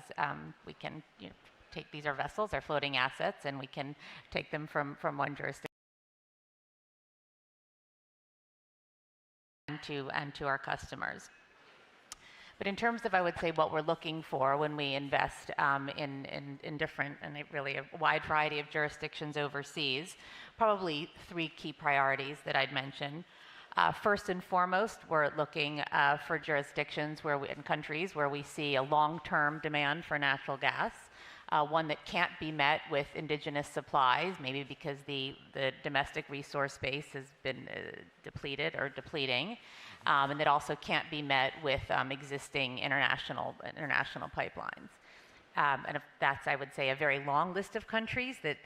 we can take, these are vessels, they're floating assets, and we can take them from one jurisdiction and to our customers. But in terms of, I would say, what we're looking for when we invest in different and really a wide variety of jurisdictions overseas, probably three key priorities that I'd mention. First and foremost, we're looking for jurisdictions in countries where we see a long-term demand for natural gas. One that can't be met with indigenous supplies, maybe because the domestic resource base has been depleted or depleting, and that also can't be met with existing international pipelines. And if that's, I would say, a very long list of countries that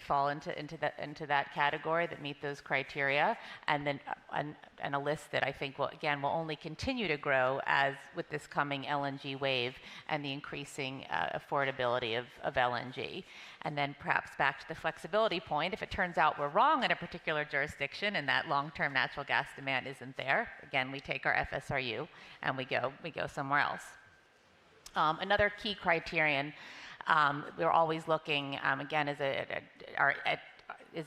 fall into that category that meet those criteria, and then and a list that I think will only continue to grow as with this coming LNG wave and the increasing affordability of LNG. And then perhaps back to the flexibility point, if it turns out we're wrong in a particular jurisdiction and that long-term natural gas demand isn't there, again, we take our FSRU and we go somewhere else. Another key criterion we're always looking again is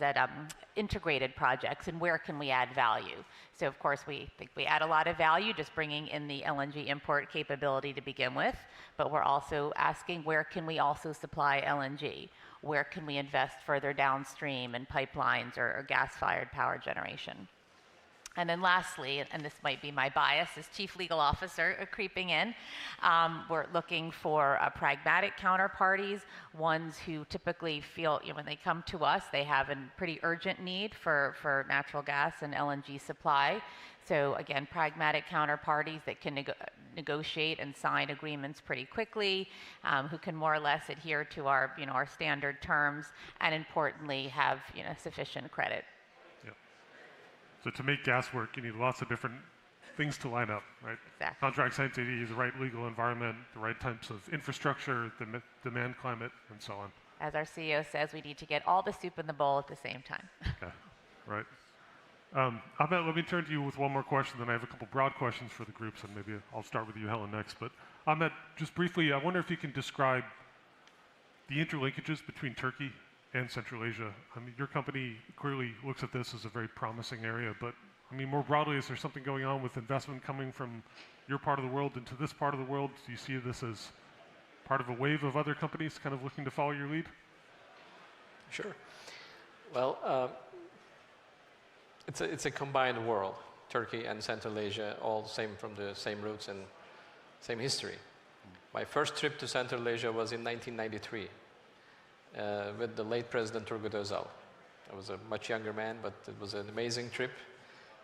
at integrated projects and where can we add value. So of course we think we add a lot of value just bringing in the LNG import capability to begin with, but we're also asking where can we also supply LNG? Where can we invest further downstream in pipelines or gas-fired power generation? And then lastly, and this might be my bias as Chief Legal Officer creeping in, we're looking for pragmatic counterparties, ones who typically feel, when they come to us, they have a pretty urgent need for natural gas and LNG supply. So again, pragmatic counterparties that can negotiate and sign agreements pretty quickly, who can more or less adhere to our standard terms, and importantly, have sufficient credit. So to make gas work, you need lots of different things to line up, right? Exactly. Contract sanctity, the right legal environment, the right types of infrastructure, the demand climate, and so on. As our CEO says, we need to get all the soup in the bowl at the same time. Okay, right. Ahmed, let me turn to you with one more question, then I have a couple broad questions for the groups, and maybe I'll start with you, Helen, next. But Ahmed, just briefly, I wonder if you can describe the interlinkages between Turkey and Central Asia. I mean, your company clearly looks at this as a very promising area, but I mean, more broadly, is there something going on with investment coming from your part of the world into this part of the world? Do you see this as part of a wave of other companies kind of looking to follow your lead? Sure. Well, it's a combined world. Turkey and Central Asia, all from the same roots and same history. My first trip to Central Asia was in 1993. With the late President Turgut Özal. I was a much younger man, but it was an amazing trip.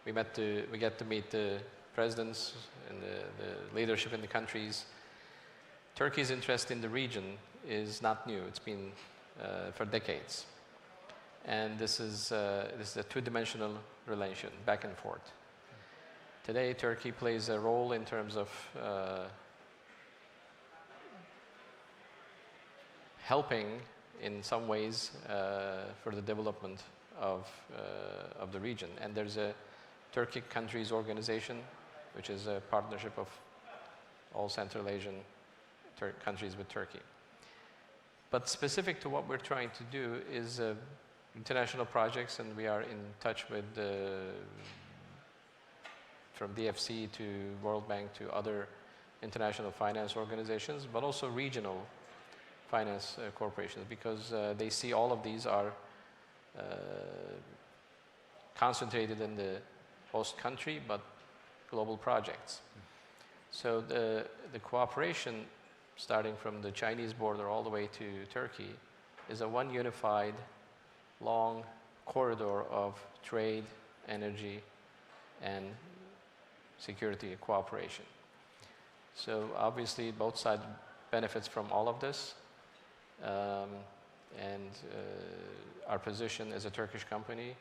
We got to meet the presidents and the leadership in the countries. Turkey's interest in the region is not new. It's been for decades. And this is a two-dimensional relation, back and forth. Today, Turkey plays a role in terms of helping in some ways for the development of the region. And there's a Turkic Countries Organization, which is a partnership of all Central Asian countries with Turkey. But specific to what we're trying to do is international projects, and we are in touch with from DFC to World Bank to other international finance organizations, but also regional finance corporations, because they see all of these are concentrated in the host country, but global projects. So the cooperation, starting from the Chinese border all the way to Turkey, is a one unified, long corridor of trade, energy, and security and cooperation. So obviously, both sides benefits from all of this. Our position as a Turkish company,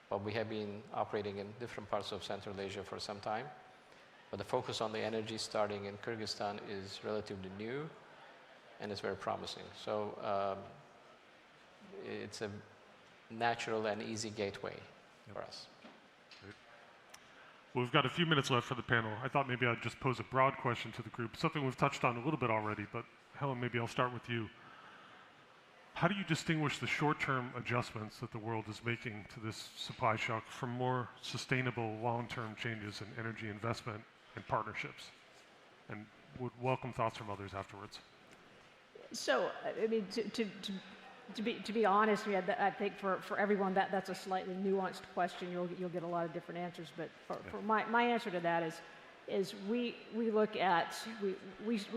but we have been operating in different parts of Central Asia for some time. But the focus on the energy starting in Kyrgyzstan is relatively new, and it's very promising. So it's a natural and easy gateway for us. Well, we've got a few minutes left for the panel. I thought maybe I'd just pose a broad question to the group, something we've touched on a little bit already, but Helen, maybe I'll start with you. How do you distinguish the short-term adjustments that the world is making to this supply shock from more sustainable long-term changes in energy investment and partnerships? And would welcome thoughts from others afterwards. So, I mean, to be honest, I think for everyone that's a slightly nuanced question. You'll get a lot of different answers. But for my answer to that is we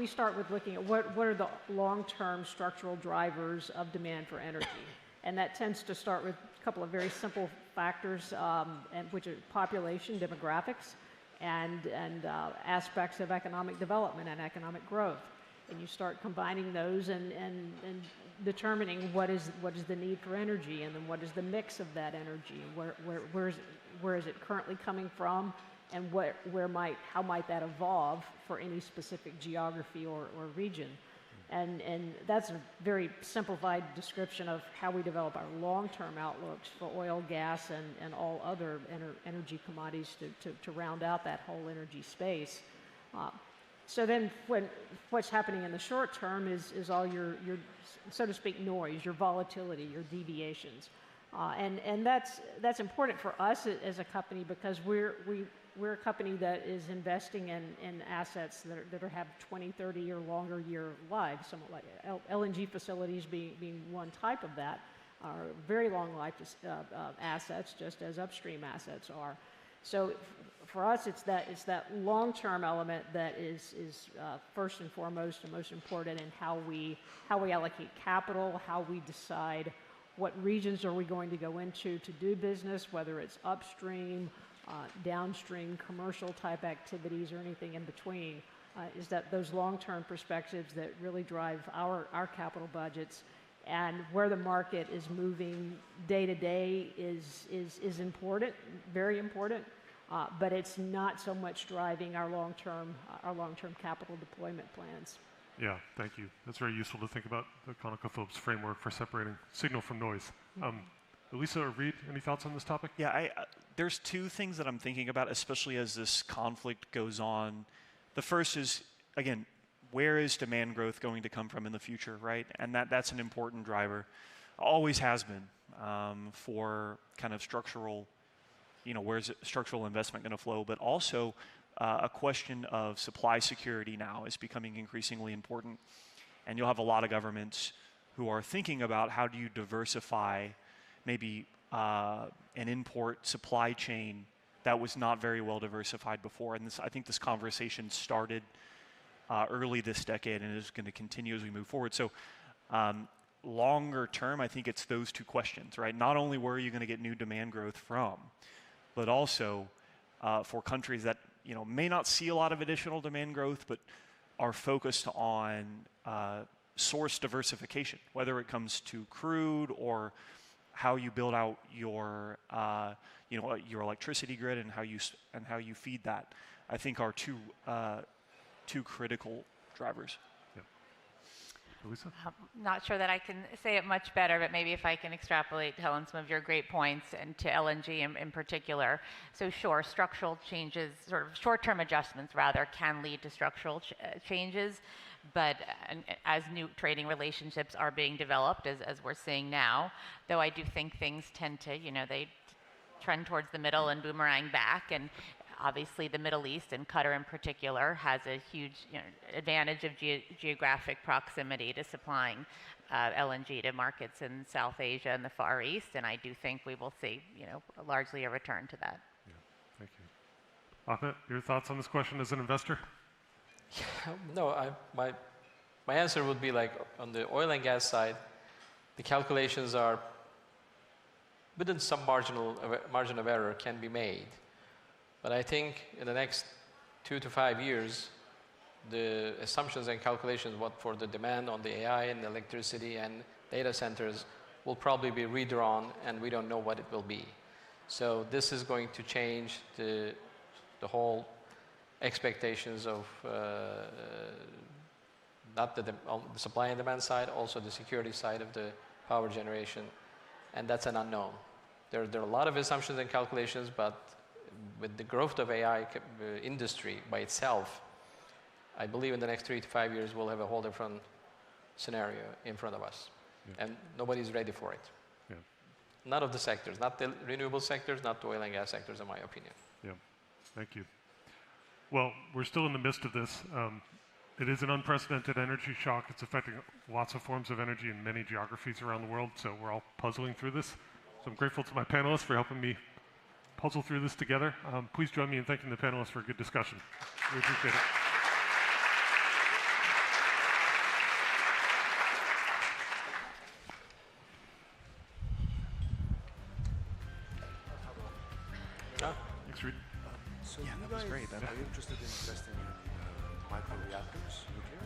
start with looking at what are the long-term structural drivers of demand for energy, and that tends to start with a couple of very simple factors, and which are population, demographics, and aspects of economic development and economic growth. And you start combining those and determining what is the need for energy, and then what is the mix of that energy, where is it currently coming from, and how might that evolve for any specific geography or region. And that's a very simplified description of how we develop our long-term outlooks for oil, gas, and all other energy commodities to round out that whole energy space. So then what's happening in the short term is all your, so to speak, noise, your volatility, your deviations. And that's important for us as a company, because we're a company that is investing in assets that have 20, 30 or longer year lives, somewhat like LNG facilities being one type of that, are very long life assets, just as upstream assets are. So for us, it's that long-term element that is first and foremost and most important in how we allocate capital, how we decide what regions are we going to go into to do business, whether it's upstream, downstream, commercial type activities, or anything in between. Is that those long-term perspectives that really drive our capital budgets, and where the market is moving day to day is important, very important. But it's not so much driving our long-term capital deployment plans. Yeah, thank you. That's very useful to think about the ConocoPhillips framework for separating signal from noise. Elisa or Reed, any thoughts on this topic? Yeah, there's two things that I'm thinking about, especially as this conflict goes on. The first is, again, where is demand growth going to come from in the future, right? And that's an important driver. Always has been for kind of structural, where's structural investment going to flow, but also a question of supply security now is becoming increasingly important. And you'll have a lot of governments who are thinking about how do you diversify maybe an import supply chain that was not very well diversified before. And I think this conversation started early this decade and is going to continue as we move forward. So longer term, I think it's those two questions, right? Not only where are you going to get new demand growth from, but also for countries that may not see a lot of additional demand growth, but are focused on source diversification, whether it comes to crude or how you build out your electricity grid and how you feed that. I think are two critical drivers. Elisa? Not sure that I can say it much better, but maybe if I can extrapolate, Helen, some of your great points, and to LNG in particular. So sure, structural changes, sort of short-term adjustments rather, can lead to structural changes, but as new trading relationships are being developed, as we're seeing now, though I do think things tend to, they trend towards the middle and boomerang back, and obviously the Middle East, and Qatar in particular, has a huge advantage of geographic proximity to supplying LNG to markets in South Asia and the Far East, and I do think we will see, largely a return to that. Yeah, thank you. Ahmet, your thoughts on this question as an investor? No, my answer would be like on the oil and gas side, the calculations are within some margin of error can be made. But I think in the next 2 to 5 years, the assumptions and calculations what for the demand on the AI and the electricity and data centers will probably be redrawn, and we don't know what it will be. So this is going to change the whole expectations of not on the supply and demand side, also the security side of the power generation, and that's an unknown. There are a lot of assumptions and calculations, but with the growth of AI industry by itself, I believe in the next 3 to 5 years we'll have a whole different scenario in front of us, and nobody's ready for it. Yeah. None of the sectors, not the renewable sectors, not the oil and gas sectors, in my opinion. Yeah, thank you. Well, we're still in the midst of this. It is an unprecedented energy shock. It's affecting lots of forms of energy in many geographies around the world, so we're all puzzling through this. So I'm grateful to my panelists for helping me puzzle through this together. Please join me in thanking the panelists for a good discussion. We appreciate it. Thanks, Reed. So you guys are you interested in investing in microreactors, nuclear?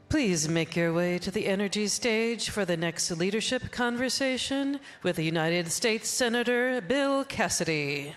Please make your way to the energy stage for the next leadership conversation with the United States Senator Bill Cassidy.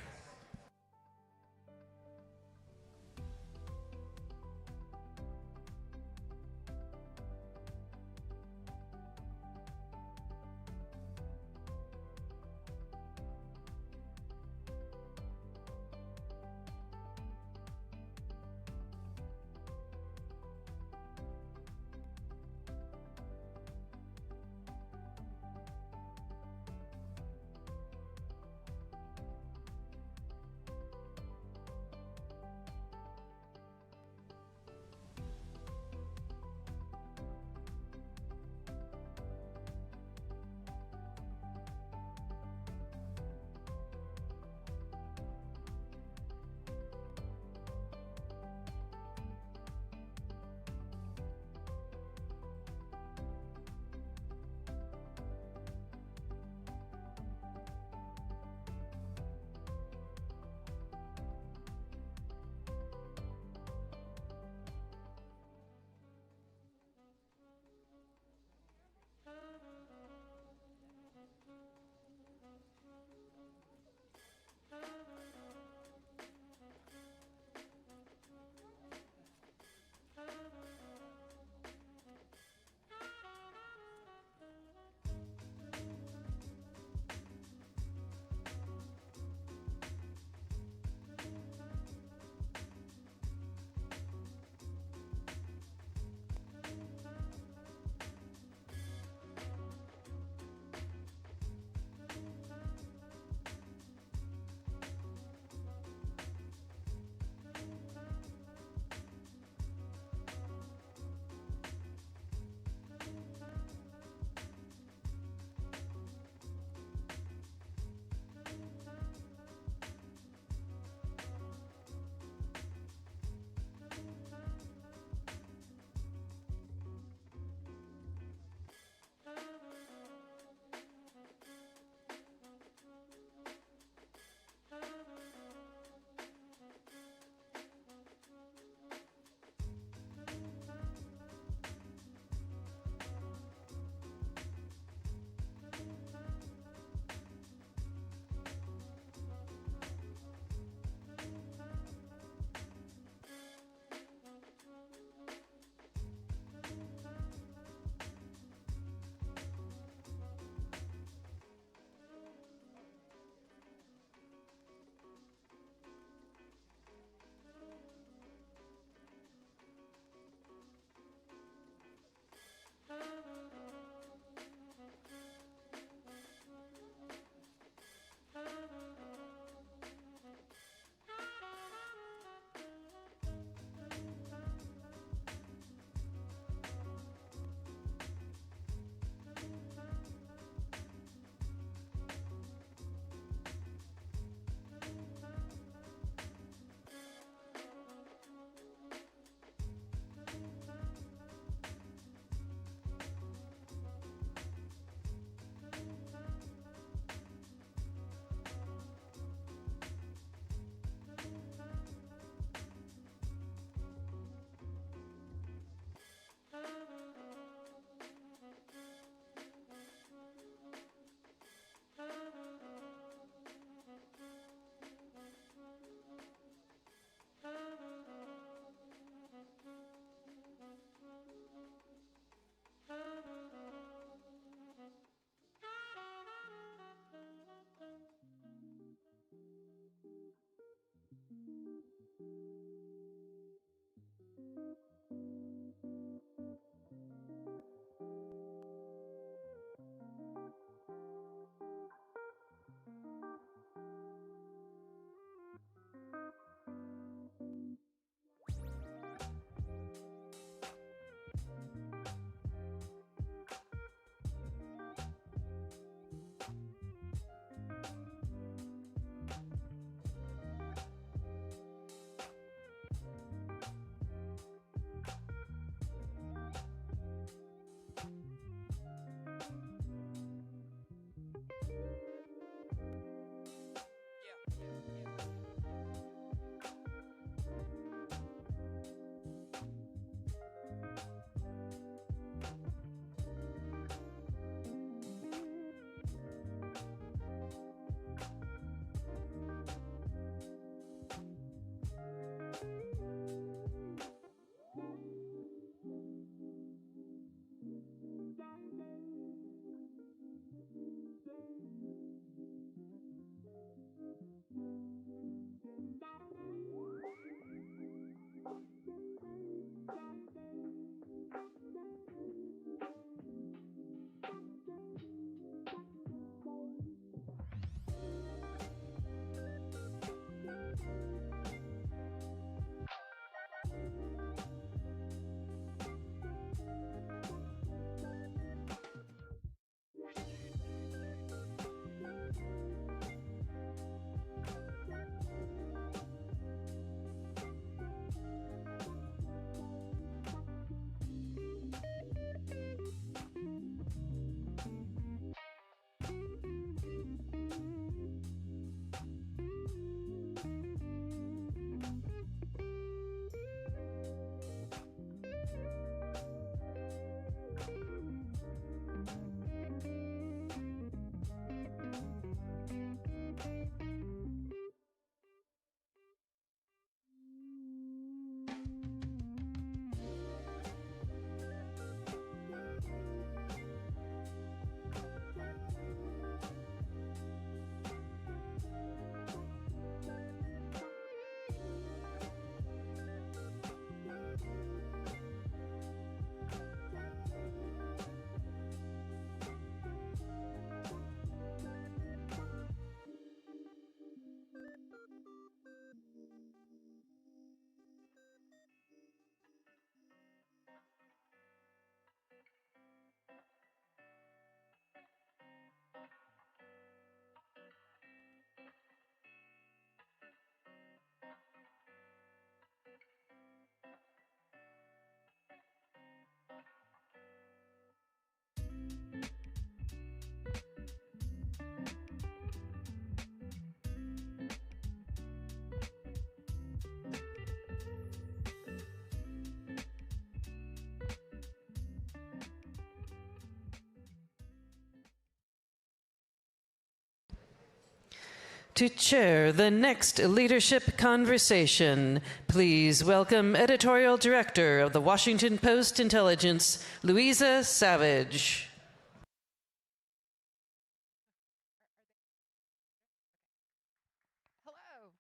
To chair the next leadership conversation, please welcome Editorial Director of the Washington Post Intelligence, Louisa Savage.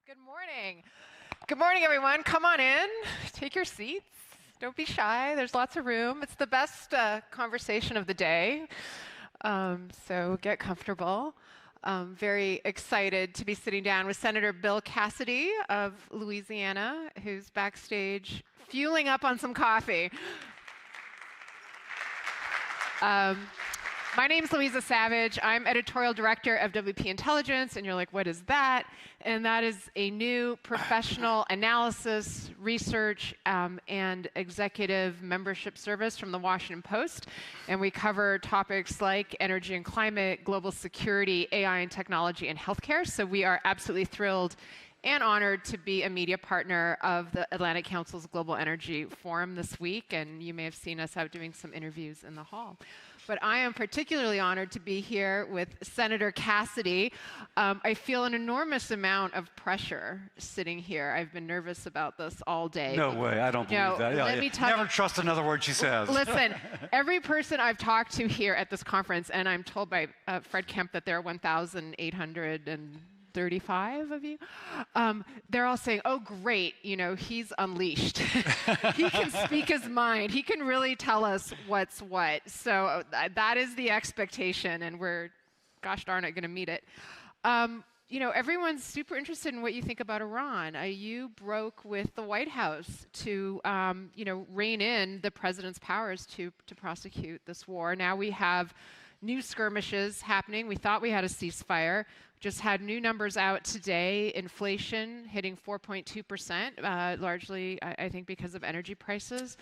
Good morning. Good morning, everyone. Come on in. Take your seats. Don't be shy. There's lots of room. It's the best conversation of the day. So get comfortable. Very excited to be sitting down with Senator Bill Cassidy of Louisiana, who's backstage fueling up on some coffee. My name's Louisa Savage. I'm editorial director of WP Intelligence, and you're like, what is that? And that is a new professional analysis, research, and executive membership service from the Washington Post. And we cover topics like energy and climate, global security, AI and technology, and healthcare. So we are absolutely thrilled and honored to be a media partner of the Atlantic Council's Global Energy Forum this week. And you may have seen us out doing some interviews in the hall. But I am particularly honored to be here with Senator Cassidy. I feel an enormous amount of pressure sitting here. I've been nervous about this all day. No way, I don't believe that. Let me tell Never trust another word she says. Listen, every person I've talked to here at this conference, and I'm told by Fred Kemp that there are 1,835 of you, they're all saying, oh, great, he's unleashed. He can speak his mind. He can really tell us what's what. So that is the expectation, and we're, gosh darn it, going to meet it. Everyone's super interested in what you think about Iran. You broke with the White House to, rein in the president's powers to prosecute this war. Now we have new skirmishes happening. We thought we had a ceasefire. Just had new numbers out today. Inflation hitting 4.2%, largely, I think, because of energy prices.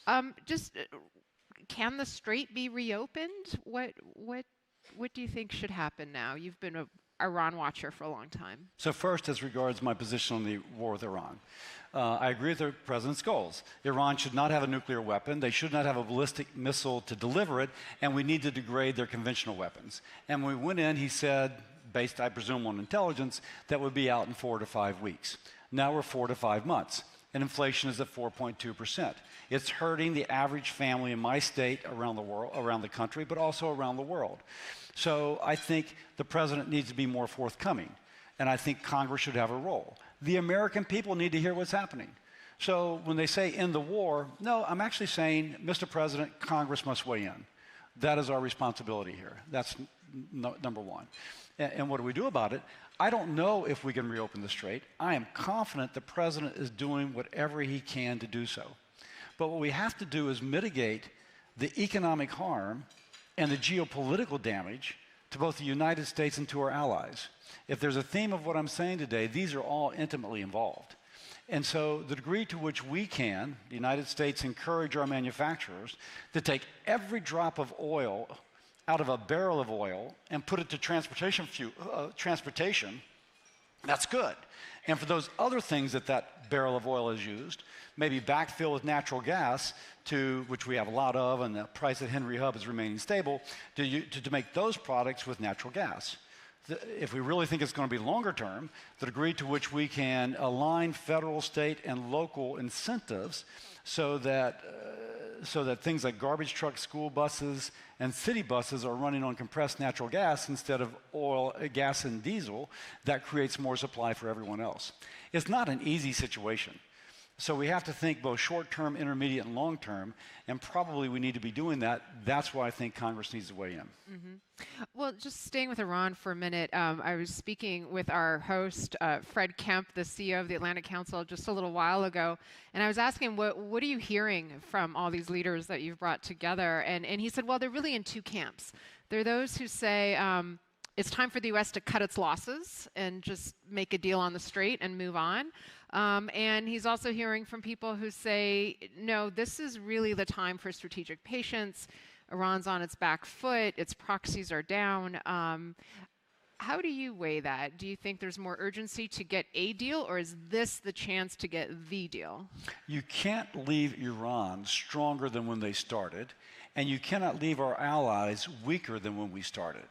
Can the strait be reopened? What do you think should happen now? You've been an Iran watcher for a long time. So first, as regards my position on the war with Iran, I agree with the president's goals. Iran should not have a nuclear weapon. They should not have a ballistic missile to deliver it, and we need to degrade their conventional weapons. And when we went in, he said, based, I presume, on intelligence, that would be out in 4 to 5 weeks. Now we're 4 to 5 months, and inflation is at 4.2%. It's hurting the average family in my state around the world, around the country, but also around the world. So I think the president needs to be more forthcoming, and I think Congress should have a role. The American people need to hear what's happening. So when they say end the war, no, I'm actually saying, Mr. President, Congress must weigh in. That is our responsibility here. That's number one. And what do we do about it? I don't know if we can reopen the strait. I am confident the president is doing whatever he can to do so. But what we have to do is mitigate the economic harm and the geopolitical damage to both the United States and to our allies. If there's a theme of what I'm saying today, these are all intimately involved. And so the degree to which we can, the United States, encourage our manufacturers to take every drop of oil out of a barrel of oil and put it to transportation, that's good. And for those other things that barrel of oil is used, maybe backfill with natural gas, which we have a lot of, and the price at Henry Hub is remaining stable, to make those products with natural gas. If we really think it's going to be longer term, the degree to which we can align federal, state, and local incentives so that things like garbage trucks, school buses, and city buses are running on compressed natural gas instead of oil, gas, and diesel, that creates more supply for everyone else. It's not an easy situation. So we have to think both short-term, intermediate, and long-term, and probably we need to be doing that. That's why I think Congress needs to weigh in. Mm-hmm. Well, just staying with Iran for a minute, I was speaking with our host, Fred Kemp, the CEO of the Atlantic Council, just a little while ago, and I was asking him, what are you hearing from all these leaders that you've brought together? And he said, well, they're really in two camps. There are those who say it's time for the U.S. to cut its losses and just make a deal on the strait and move on. And he's also hearing from people who say, no, this is really the time for strategic patience. Iran's on its back foot. Its proxies are down. How do you weigh that? Do you think there's more urgency to get a deal, or is this the chance to get the deal? You can't leave Iran stronger than when they started, and you cannot leave our allies weaker than when we started.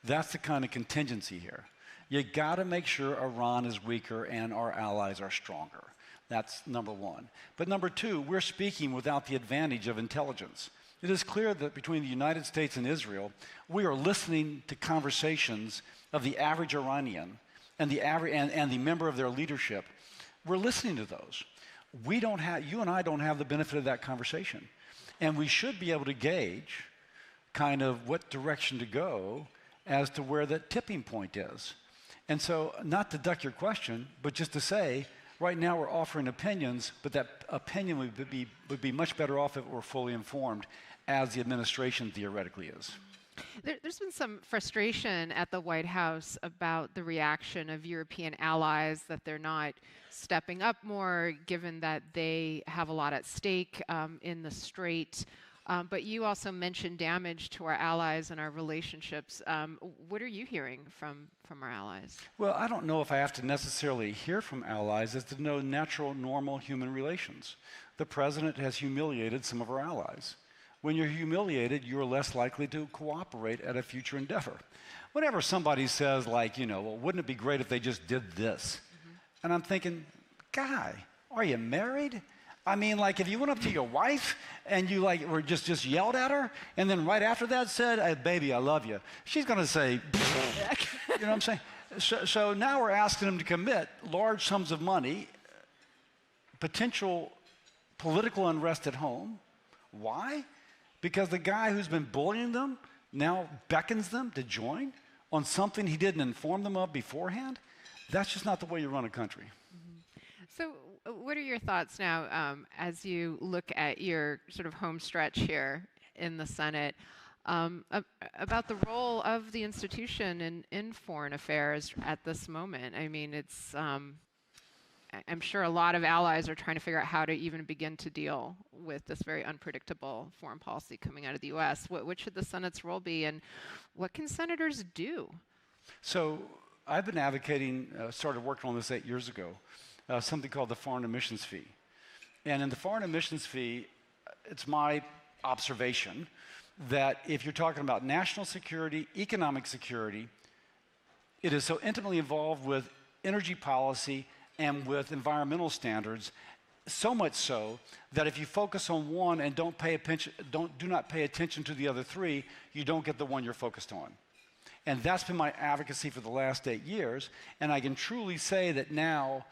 That's the kind of contingency here. You got to make sure Iran is weaker and our allies are stronger. That's number one. But number two, we're speaking without the advantage of intelligence. It is clear that between the United States and Israel, we are listening to conversations of the average Iranian and the member of their leadership. We're listening to those. You and I don't have the benefit of that conversation. And we should be able to gauge kind of what direction to go as to where that tipping point is. And so, not to duck your question, but just to say, right now we're offering opinions, but that opinion would be much better off if it were fully informed, as the administration theoretically is. There's been some frustration at the White House about the reaction of European allies, that they're not stepping up more, given that they have a lot at stake in the Strait. But you also mentioned damage to our allies and our relationships. What are you hearing from our allies? Well, I don't know if I have to necessarily hear from allies as to know natural, normal human relations. The president has humiliated some of our allies. When you're humiliated, you're less likely to cooperate at a future endeavor. Whenever somebody says, like, well, wouldn't it be great if they just did this? And I'm thinking, guy, are you married? I mean, like, if you went up to your wife and you, like, were just yelled at her, and then right after that said, hey, baby, I love you, she's going to say, you know what I'm saying? So now we're asking them to commit large sums of money, potential political unrest at home. Why? Because the guy who's been bullying them now beckons them to join on something he didn't inform them of beforehand. That's just not the way you run a country. So what are your thoughts now as you look at your sort of home stretch here in the Senate about the role of the institution in foreign affairs at this moment? I mean, I'm sure a lot of allies are trying to figure out how to even begin to deal with this very unpredictable foreign policy coming out of the U.S. What should the Senate's role be, and what can senators do? So I've been advocating, started working on this 8 years ago, something called the foreign emissions fee. And in the foreign emissions fee, it's my observation that if you're talking about national security, economic security, it is so intimately involved with energy policy and with environmental standards, so much so that if you focus on one and do not pay attention to the other three, you don't get the one you're focused on. And that's been my advocacy for the last 8 years, and I can truly say that now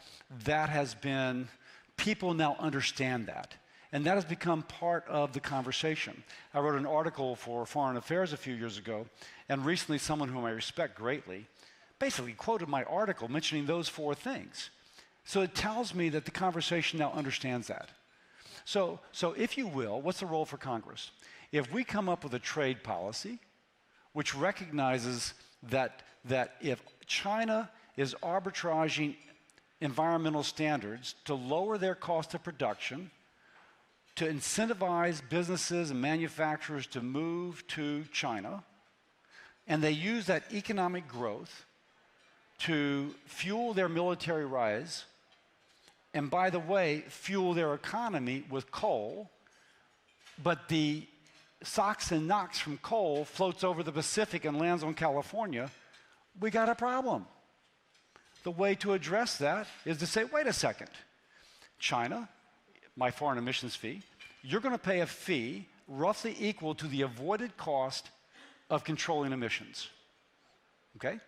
people now understand that. And that has become part of the conversation. I wrote an article for Foreign Affairs a few years ago, and recently someone whom I respect greatly basically quoted my article mentioning those 4 things. So it tells me that the conversation now understands that. So if you will, what's the role for Congress? If we come up with a trade policy which recognizes that if China is arbitraging environmental standards to lower their cost of production, to incentivize businesses and manufacturers to move to China, and they use that economic growth to fuel their military rise, and by the way, fuel their economy with coal, but the SOx and NOx from coal floats over the Pacific and lands on California, we got a problem. The way to address that is to say, wait a second, China, my foreign emissions fee, you're going to pay a fee roughly equal to the avoided cost of controlling emissions, okay?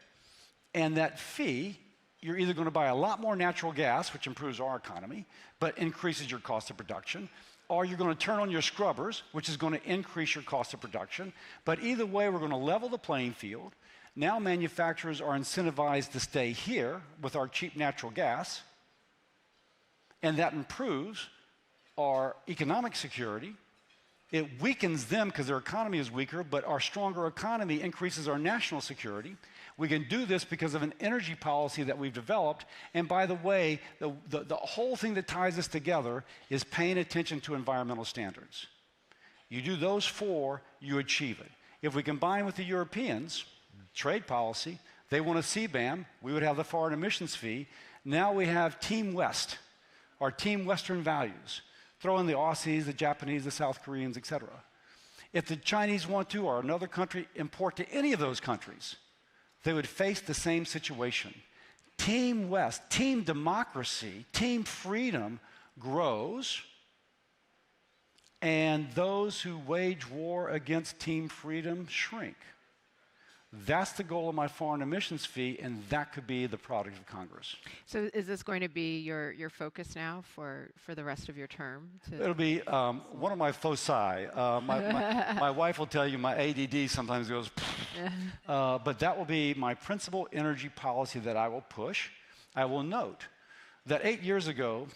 And that fee, you're either going to buy a lot more natural gas, which improves our economy, but increases your cost of production, or you're going to turn on your scrubbers, which is going to increase your cost of production. But either way, we're going to level the playing field. Now manufacturers are incentivized to stay here with our cheap natural gas, and that improves our economic security. It weakens them because their economy is weaker, but our stronger economy increases our national security. We can do this because of an energy policy that we've developed. And by the way, the whole thing that ties us together is paying attention to environmental standards. You do those 4, you achieve it. If we combine with the Europeans, trade policy, they want a CBAM, we would have the foreign emissions fee. Now we have Team West, our Team Western values. Throw in the Aussies, the Japanese, the South Koreans, etc. If the Chinese want to, or another country, import to any of those countries, they would face the same situation. Team West, team democracy, team freedom grows, and those who wage war against team freedom shrink. That's the goal of my foreign emissions fee, and that could be the product of Congress. So is this going to be your focus now for the rest of your term? It'll be one of my foci. My wife will tell you my ADD sometimes goes, but that will be my principal energy policy that I will push. I will note that 8 years ago,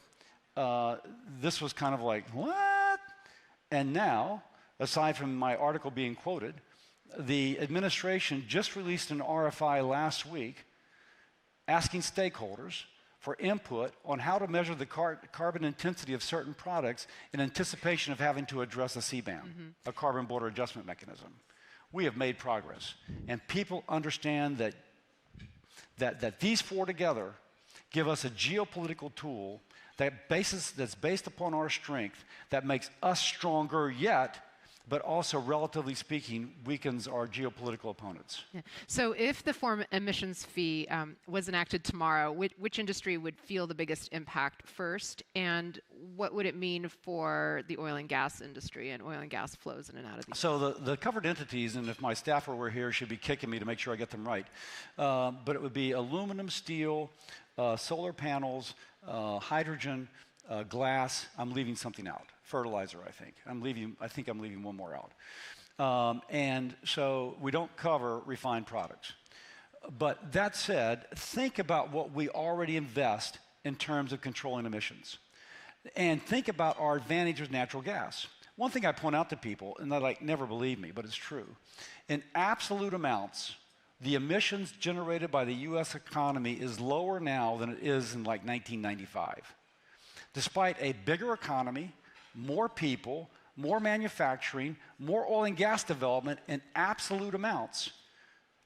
this was kind of like, what? And now, aside from my article being quoted, the administration just released an RFI last week asking stakeholders for input on how to measure the carbon intensity of certain products in anticipation of having to address a CBAM, a carbon border adjustment mechanism. We have made progress, and people understand that these four together give us a geopolitical tool that's based upon our strength, that makes us stronger yet, but also, relatively speaking, weakens our geopolitical opponents. Yeah. So if the foreign emissions fee was enacted tomorrow, which industry would feel the biggest impact first? And what would it mean for the oil and gas industry and oil and gas flows in and out of these? So the covered entities, and if my staffer were here, she'd be kicking me to make sure I get them right. But it would be aluminum, steel, solar panels, hydrogen, glass. I'm leaving something out. Fertilizer, I think. I think I'm leaving one more out. And so we don't cover refined products. But that said, think about what we already invest in terms of controlling emissions. And think about our advantage with natural gas. One thing I point out to people, and they never believe me, but it's true. In absolute amounts, the emissions generated by the U.S. economy is lower now than it is in 1995. Despite a bigger economy, more people, more manufacturing, more oil and gas development in absolute amounts.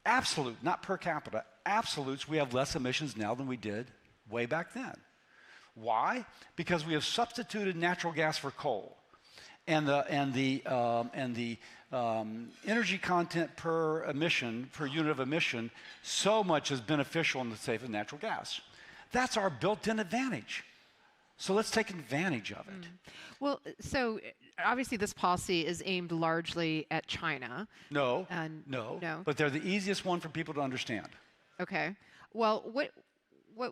Absolute, not per capita. Absolutes, we have less emissions now than we did way back then. Why? Because we have substituted natural gas for coal. And the energy content per unit of emission, so much is beneficial in the case of natural gas. That's our built-in advantage. So let's take advantage of it. Well, so obviously this policy is aimed largely at China. No. But they're the easiest one for people to understand. Okay. Well, what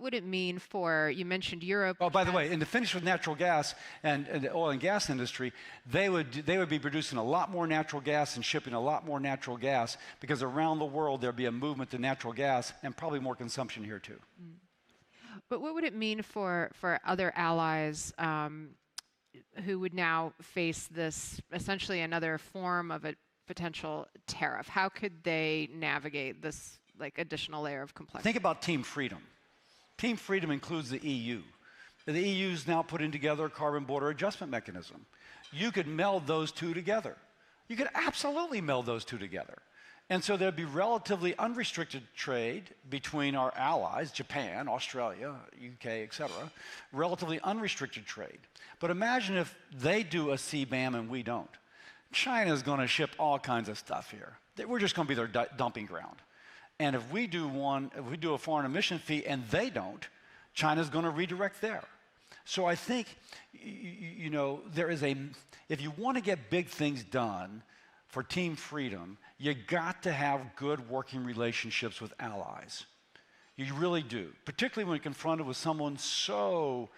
would it mean for, you mentioned Europe. Oh, by the way, and to finish with natural gas and the oil and gas industry, they would be producing a lot more natural gas and shipping a lot more natural gas, because around the world there'd be a movement to natural gas and probably more consumption here too. But what would it mean for other allies who would now face this, essentially another form of a potential tariff? How could they navigate this additional layer of complexity? Think about team freedom. Team freedom includes the EU. The EU is now putting together a carbon border adjustment mechanism. You could meld those two together. You could absolutely meld those two together. And so there'd be relatively unrestricted trade between our allies, Japan, Australia, UK, et cetera, relatively unrestricted trade. But imagine if they do a CBAM and we don't. China's going to ship all kinds of stuff here. We're just going to be their dumping ground. And if we do a foreign emission fee and they don't, China's going to redirect there. So I think, there is if you want to get big things done for team freedom, you got to have good working relationships with allies. You really do, particularly when confronted with someone so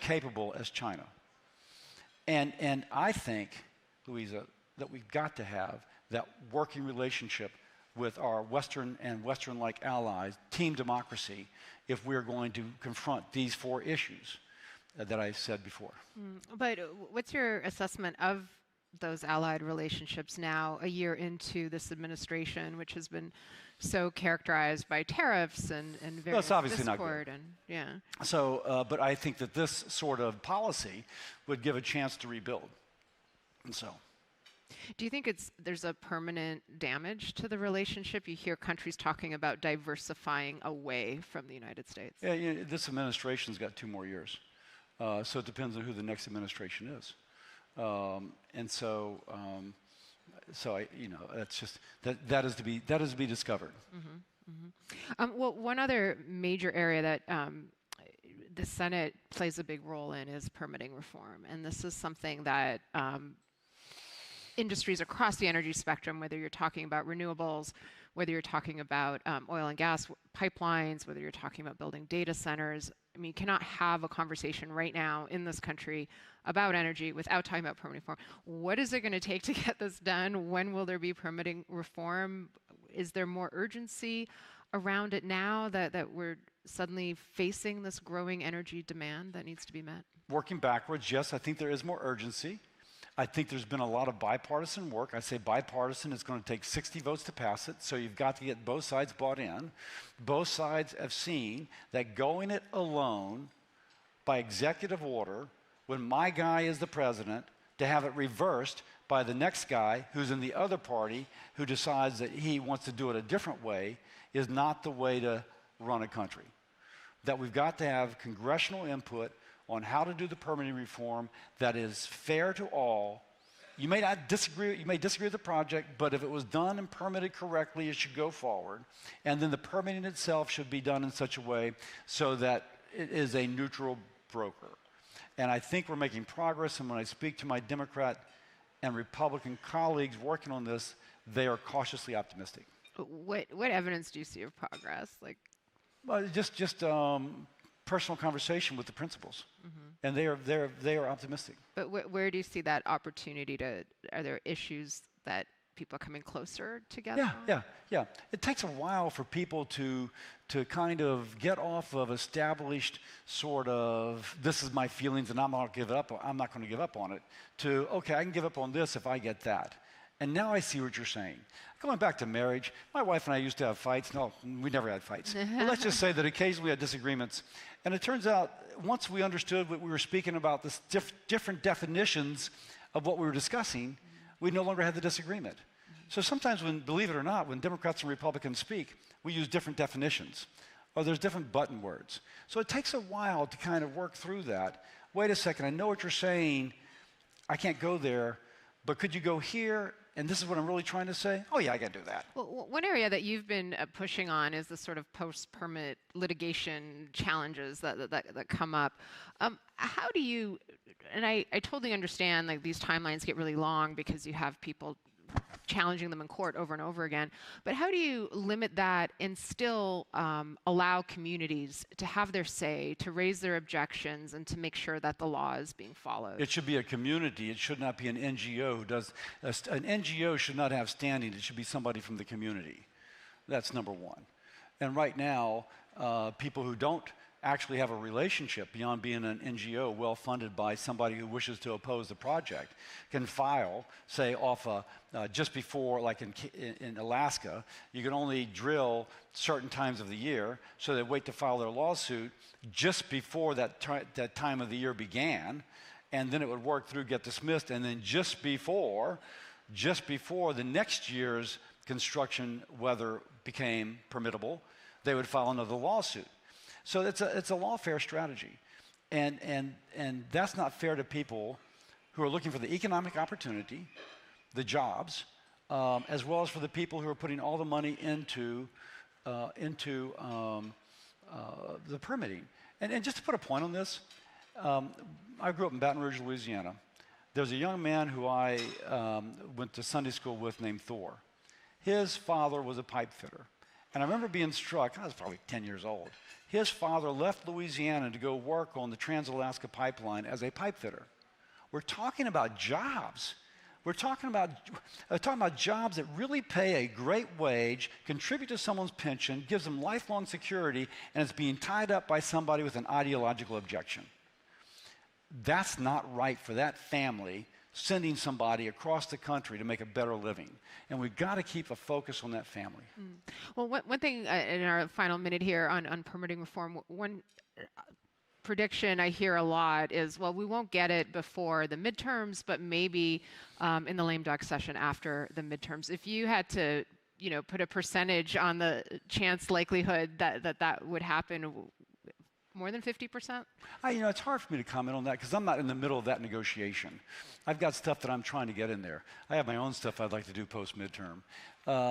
capable as China. And I think, Louisa, that we've got to have that working relationship with our Western and Western-like allies, team democracy, if we're going to confront these four issues that I said before. But what's your assessment of those allied relationships now, a year into this administration, which has been so characterized by tariffs and various it's obviously discord not good. Yeah. So, but I think that this sort of policy would give a chance to rebuild. And so. Do you think there's a permanent damage to the relationship? You hear countries talking about diversifying away from the United States. Yeah, this administration's got 2 more years. So it depends on who the next administration is. And so So that's just that is to be discovered. Well, one other major area that the Senate plays a big role in is permitting reform, and this is something that industries across the energy spectrum, whether you're talking about renewables, whether you're talking about oil and gas pipelines, whether you're talking about building data centers. I mean, you cannot have a conversation right now in this country about energy without talking about permitting reform. What is it going to take to get this done? When will there be permitting reform? Is there more urgency around it now that we're suddenly facing this growing energy demand that needs to be met? Working backwards, yes, I think there is more urgency. I think there's been a lot of bipartisan work. I say bipartisan, it's going to take 60 votes to pass it, so you've got to get both sides bought in. Both sides have seen that going it alone by executive order, when my guy is the president, to have it reversed by the next guy who's in the other party who decides that he wants to do it a different way, is not the way to run a country. That we've got to have congressional input on how to do the permitting reform that is fair to all. You may disagree with the project, but if it was done and permitted correctly, it should go forward. And then the permitting itself should be done in such a way so that it is a neutral broker. And I think we're making progress, and when I speak to my Democrat and Republican colleagues working on this, they are cautiously optimistic. What evidence do you see of progress? Well, just personal conversation with the principals, and they are optimistic. But where do you see that opportunity to? Are there issues that people are coming closer together? Yeah. It takes a while for people to kind of get off of established sort of this is my feelings and I'm not going to give up on it. To okay, I can give up on this if I get that. And now I see what you're saying. Going back to marriage, my wife and I used to have fights. No, we never had fights. But let's just say that occasionally we had disagreements. And it turns out, once we understood what we were speaking about, the different definitions of what we were discussing, we no longer had the disagreement. So sometimes believe it or not, when Democrats and Republicans speak, we use different definitions, or there's different button words. So it takes a while to kind of work through that. Wait a second, I know what you're saying. I can't go there, but could you go here? And this is what I'm really trying to say. Oh, yeah, I can do that. Well, one area that you've been pushing on is the sort of post-permit litigation challenges that come up. How do you, and I totally understand these timelines get really long because you have people challenging them in court over and over again, but how do you limit that and still allow communities to have their say, to raise their objections, and to make sure that the law is being followed? It should be a community. It should not be an NGO who does. An NGO should not have standing. It should be somebody from the community. That's number one. And right now, people who don't actually have a relationship beyond being an NGO well-funded by somebody who wishes to oppose the project can file, say, off just before, like in Alaska, you can only drill certain times of the year, so they wait to file their lawsuit just before that time of the year began, and then it would work through, get dismissed, and then just before the next year's construction weather became permittable, they would file another lawsuit. So it's a lawfare strategy, and that's not fair to people who are looking for the economic opportunity, the jobs, as well as for the people who are putting all the money into the permitting. And just to put a point on this, I grew up in Baton Rouge, Louisiana. There was a young man who I went to Sunday school with named Thor. His father was a pipe fitter, and I remember being struck. I was probably 10 years old. His father left Louisiana to go work on the Trans-Alaska Pipeline as a pipe fitter. We're talking about jobs. We're talking about jobs that really pay a great wage, contribute to someone's pension, gives them lifelong security, and it's being tied up by somebody with an ideological objection. That's not right for that family, sending somebody across the country to make a better living. And we've got to keep a focus on that family. Well, one thing in our final minute here on permitting reform, one prediction I hear a lot is, well, we won't get it before the midterms, but maybe in the lame duck session after the midterms. If you had to, put a percentage on the chance likelihood that would happen, More than 50%? It's hard for me to comment on that because I'm not in the middle of that negotiation. I've got stuff that I'm trying to get in there. I have my own stuff I'd like to do post-midterm. But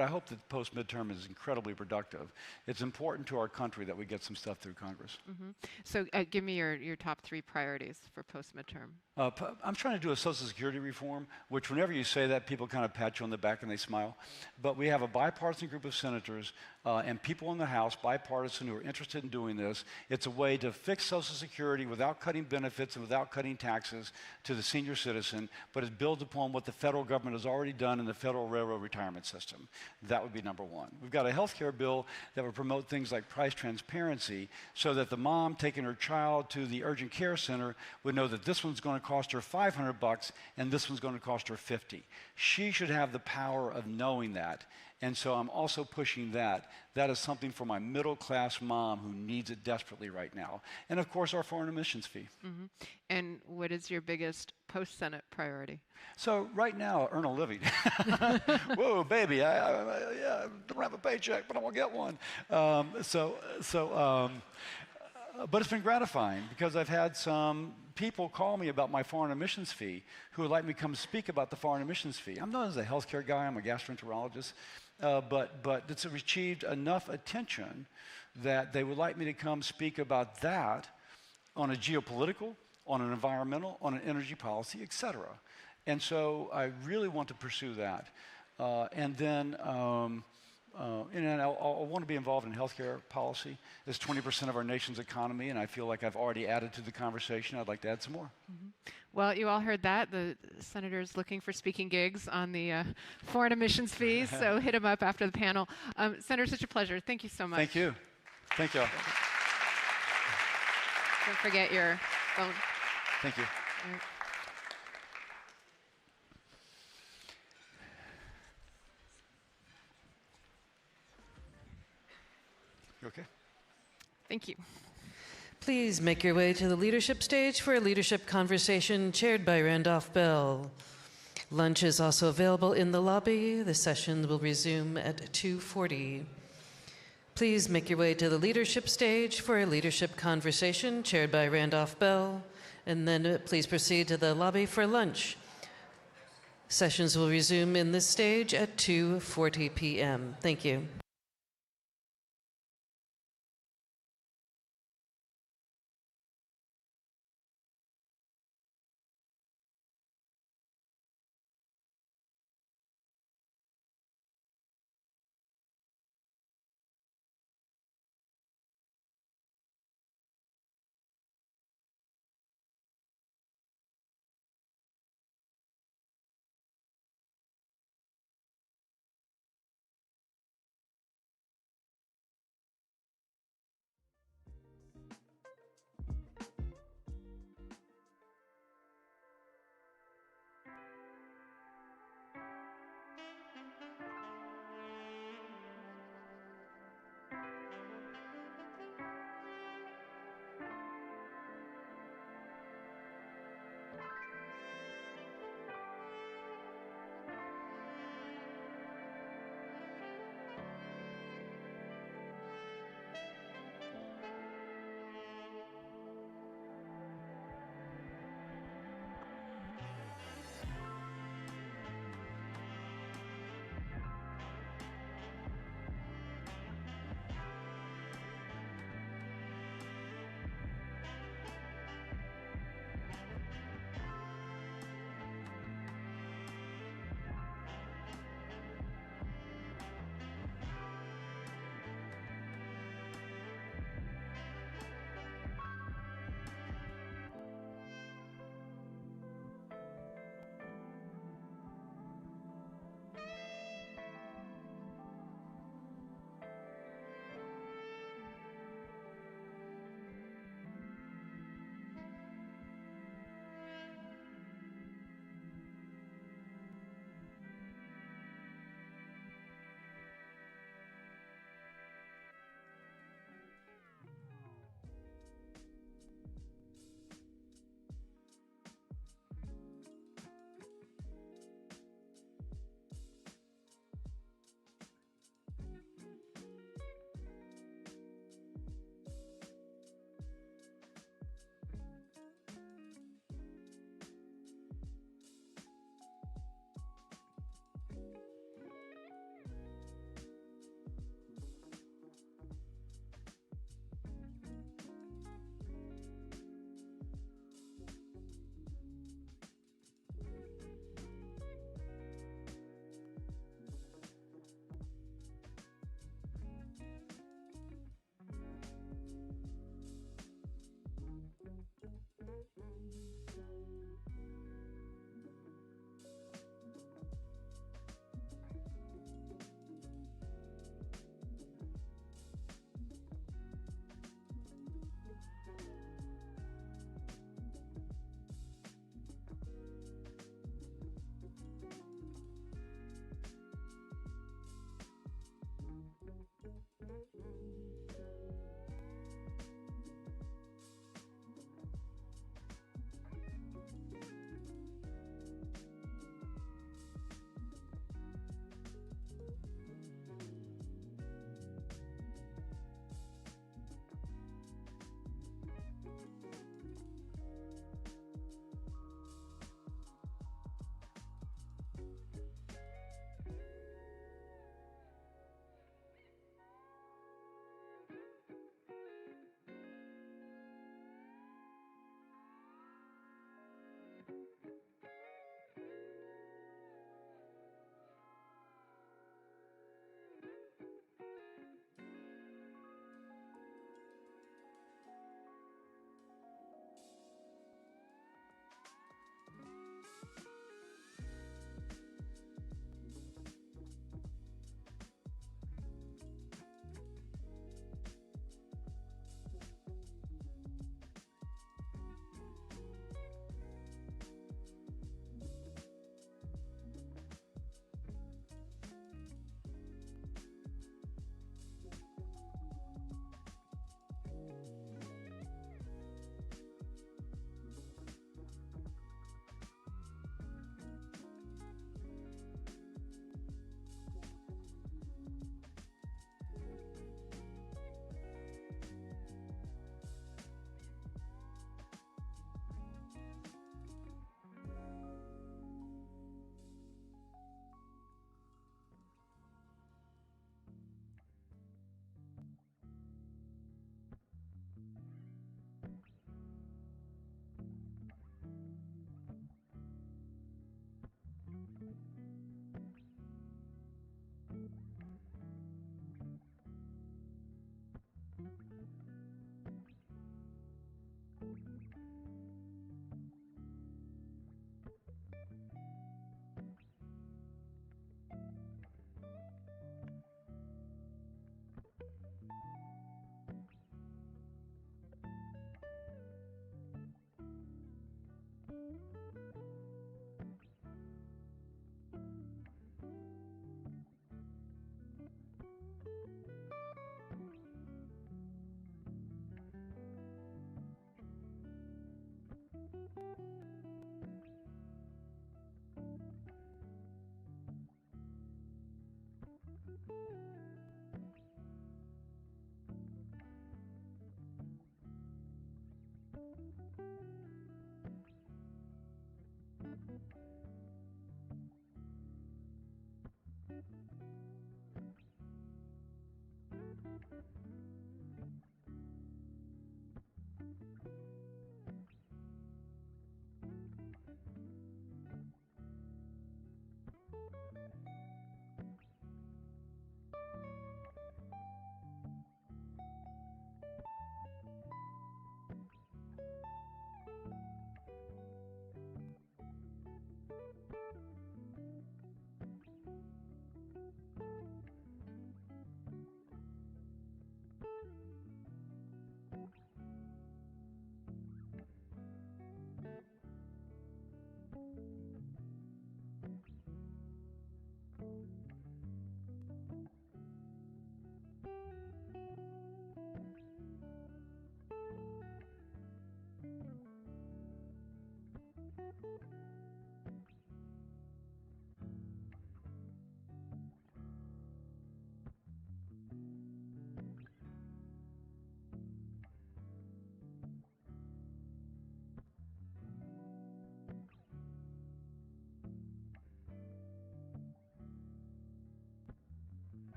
I hope that post-midterm is incredibly productive. It's important to our country that we get some stuff through Congress. Mm-hmm. So give me your top 3 priorities for post-midterm. I'm trying to do a Social Security reform, which whenever you say that, people kind of pat you on the back and they smile. But we have a bipartisan group of senators and people in the House, bipartisan, who are interested in doing this. It's a way to fix Social Security without cutting benefits and without cutting taxes to the senior citizen, but it builds upon what the federal government has already done in the Federal Railroad Retirement System. That would be number 1. We've got a health care bill that would promote things like price transparency so that the mom taking her child to the urgent care center would know that this one's going to cost her $500 and this one's going to cost her $50. She should have the power of knowing that. And so I'm also pushing that. That is something for my middle-class mom who needs it desperately right now. And of course, our foreign emissions fee. Mm-hmm. And what is your biggest post-Senate priority? So right now, earn a living. Whoa, baby, I don't have a paycheck, but I want to get one. But it's been gratifying because I've had some people call me about my foreign emissions fee who would like me to come speak about the foreign emissions fee. I'm known as a healthcare guy. I'm a gastroenterologist. But it's achieved enough attention that they would like me to come speak about that on a geopolitical, on an environmental, on an energy policy, et cetera. And so I really want to pursue that. And then I want to be involved in healthcare policy. It's 20% of our nation's economy, and I feel like I've already added to the conversation. I'd like to add some more. Mm-hmm. Well, you all heard that. The senator's looking for speaking gigs on the foreign emissions fees, so hit him up after the panel. Senator, such a pleasure. Thank you so much. Thank you. Thank you. Don't forget your phone. Thank you. You okay? Thank you. Please make your way to the leadership stage for a leadership conversation chaired by Randolph Bell. Lunch is also available in the lobby. The session will resume at 2:40. Please make your way to the leadership stage for a leadership conversation chaired by Randolph Bell, and then please proceed to the lobby for lunch. Sessions will resume in this stage at 2:40 p.m. Thank you.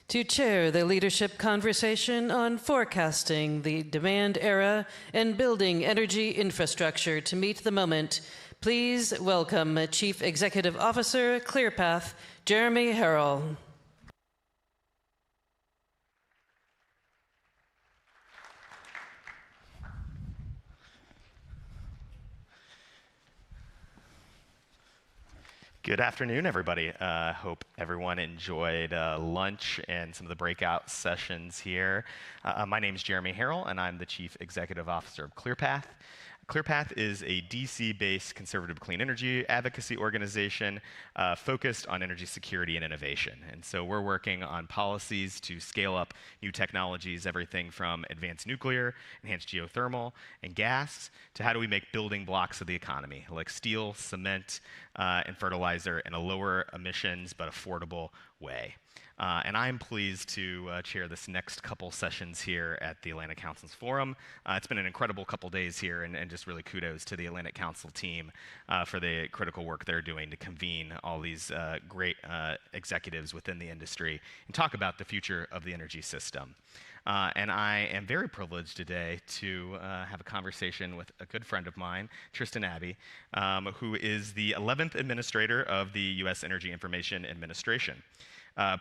To chair the leadership conversation on forecasting the demand era and building energy infrastructure to meet the moment, please welcome Chief Executive Officer, ClearPath, Jeremy Harrell. Good afternoon, everybody. Hope everyone enjoyed lunch and some of the breakout sessions here. My name is Jeremy Harrell, and I'm the Chief Executive Officer of ClearPath. ClearPath is a DC-based conservative clean energy advocacy organization focused on energy security and innovation. And so we're working on policies to scale up new technologies, everything from advanced nuclear, enhanced geothermal, and gas, to how do we make building blocks of the economy, like steel, cement, and fertilizer in a lower emissions but affordable way. And I'm pleased to chair this next couple sessions here at the Atlantic Council's Forum. It's been an incredible couple days here, and just really kudos to the Atlantic Council team for the critical work they're doing to convene all these great executives within the industry and talk about the future of the energy system. And I am very privileged today to have a conversation with a good friend of mine, Tristan Abbey, who is the 11th administrator of the U.S. Energy Information Administration.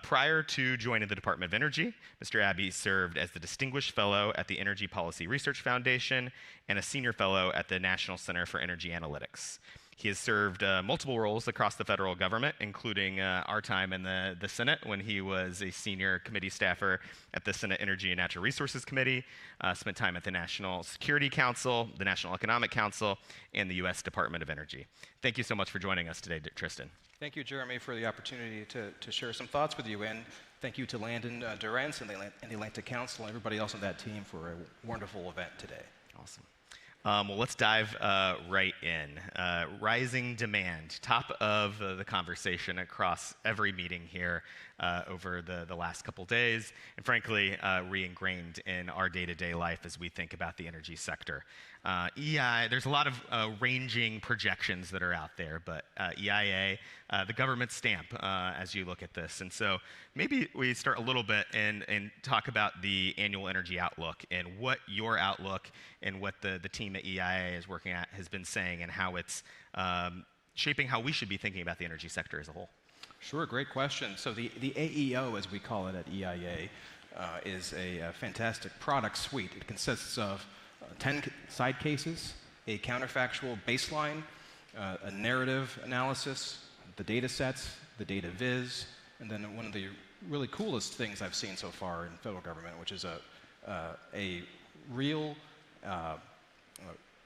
Prior to joining the Department of Energy, Mr. Abbey served as the Distinguished Fellow at the Energy Policy Research Foundation and a Senior Fellow at the National Center for Energy Analytics. He has served multiple roles across the federal government, including our time in the Senate when he was a senior committee staffer at the Senate Energy and Natural Resources Committee, spent time at the National Security Council, the National Economic Council, and the U.S. Department of Energy. Thank you so much for joining us today, Tristan. Thank you, Jeremy, for the opportunity to share some thoughts with you, and thank you to Landon Durrance and the Atlantic Council and everybody else on that team for a wonderful event today. Awesome. Well, let's dive right in. Rising demand, top of the conversation across every meeting here over the last couple days, and frankly, re-ingrained in our day-to-day life as we think about the energy sector. EIA, there's a lot of ranging projections that are out there, but EIA, the government stamp as you look at this. And so maybe we start a little bit and talk about the annual energy outlook and what your outlook and what the team at EIA is working at has been saying and how it's shaping how we should be thinking about the energy sector as a whole. Sure, great question. So the AEO, as we call it at EIA, is a fantastic product suite. It consists of 10 side cases, a counterfactual baseline, a narrative analysis, the data sets, the data viz, and then one of the really coolest things I've seen so far in federal government, which is a real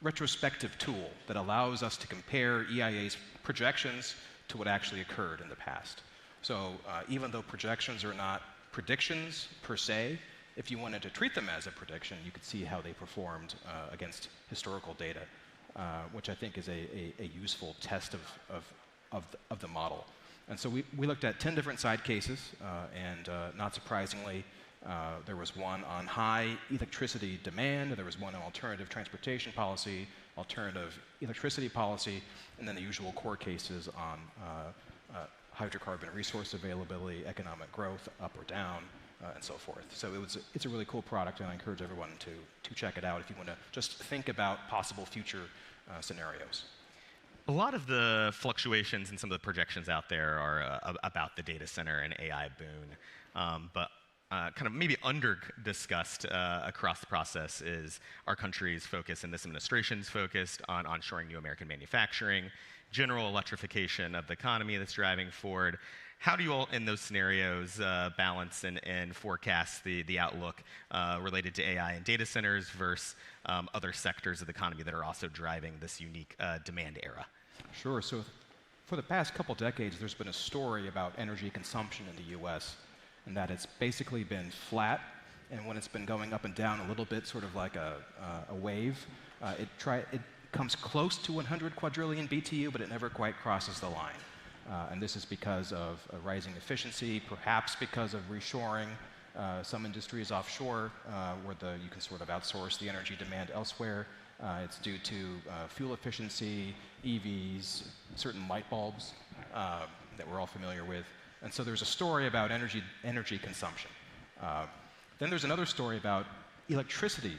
retrospective tool that allows us to compare EIA's projections to what actually occurred in the past. So even though projections are not predictions per se, if you wanted to treat them as a prediction, you could see how they performed against historical data, which I think is a useful test of the model. And so we looked at 10 different side cases, and not surprisingly, there was one on high electricity demand, there was one on alternative transportation policy, alternative electricity policy, and then the usual core cases on hydrocarbon resource availability, economic growth, up or down, and so forth. So it's a really cool product, and I encourage everyone to check it out if you want to just think about possible future scenarios. A lot of the fluctuations and some of the projections out there are about the data center and AI boom, but kind of maybe under-discussed across the process is our country's focus and this administration's focused on onshoring new American manufacturing, general electrification of the economy that's driving forward. How do you all, in those scenarios, balance and forecast the outlook related to AI and data centers versus other sectors of the economy that are also driving this unique demand era? Sure. So for the past couple decades, there's been a story about energy consumption in the U.S., and that it's basically been flat, and when it's been going up and down a little bit, sort of like a wave, it comes close to 100 quadrillion BTU, but it never quite crosses the line. And this is because of rising efficiency, perhaps because of reshoring. Some industries offshore where you can sort of outsource the energy demand elsewhere. It's due to fuel efficiency, EVs, certain light bulbs that we're all familiar with. And so there's a story about energy consumption. Then there's another story about electricity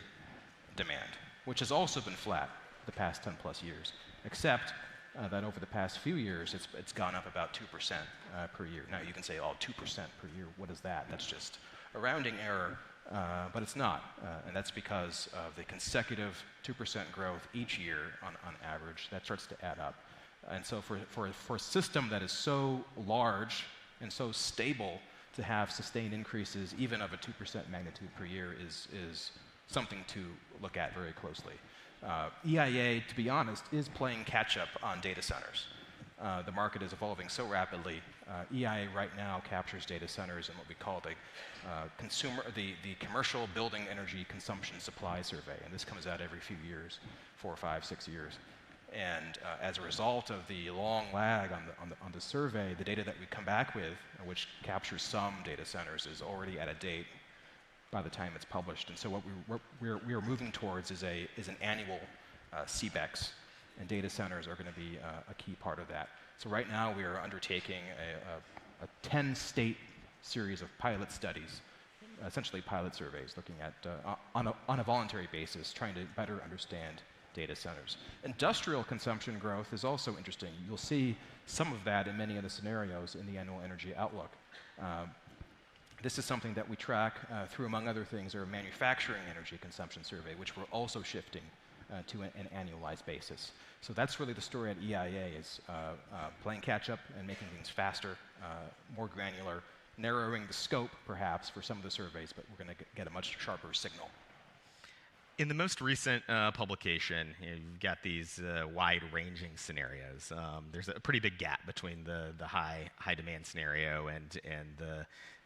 demand, which has also been flat the past 10 plus years, except that over the past few years, it's gone up about 2% per year. Now you can say, oh, 2% per year, what is that? That's just a rounding error, but it's not. And that's because of the consecutive 2% growth each year on average. That starts to add up. And so for a system that is so large and so stable, to have sustained increases even of a 2% magnitude per year is something to look at very closely. EIA, to be honest, is playing catch-up on data centers. The market is evolving so rapidly. EIA right now captures data centers in what we call the Commercial Building Energy Consumption Supply Survey, and this comes out every few years, 4, 5, 6 years. And as a result of the long lag on the survey, the data that we come back with, which captures some data centers, is already out of date by the time it's published. And so what we're moving towards is an annual CBEX, and data centers are going to be a key part of that. So right now we are undertaking a 10-state series of pilot studies, essentially pilot surveys, looking at on a voluntary basis, trying to better understand data centers. Industrial consumption growth is also interesting. You'll see some of that in many of the scenarios in the annual energy outlook. This is something that we track through, among other things, our manufacturing energy consumption survey, which we're also shifting to an annualized basis. So that's really the story at EIA, is playing catch-up and making things faster, more granular, narrowing the scope, perhaps, for some of the surveys, but we're going to get a much sharper signal. In the most recent publication, you've got these wide-ranging scenarios. There's a pretty big gap between the high demand scenario and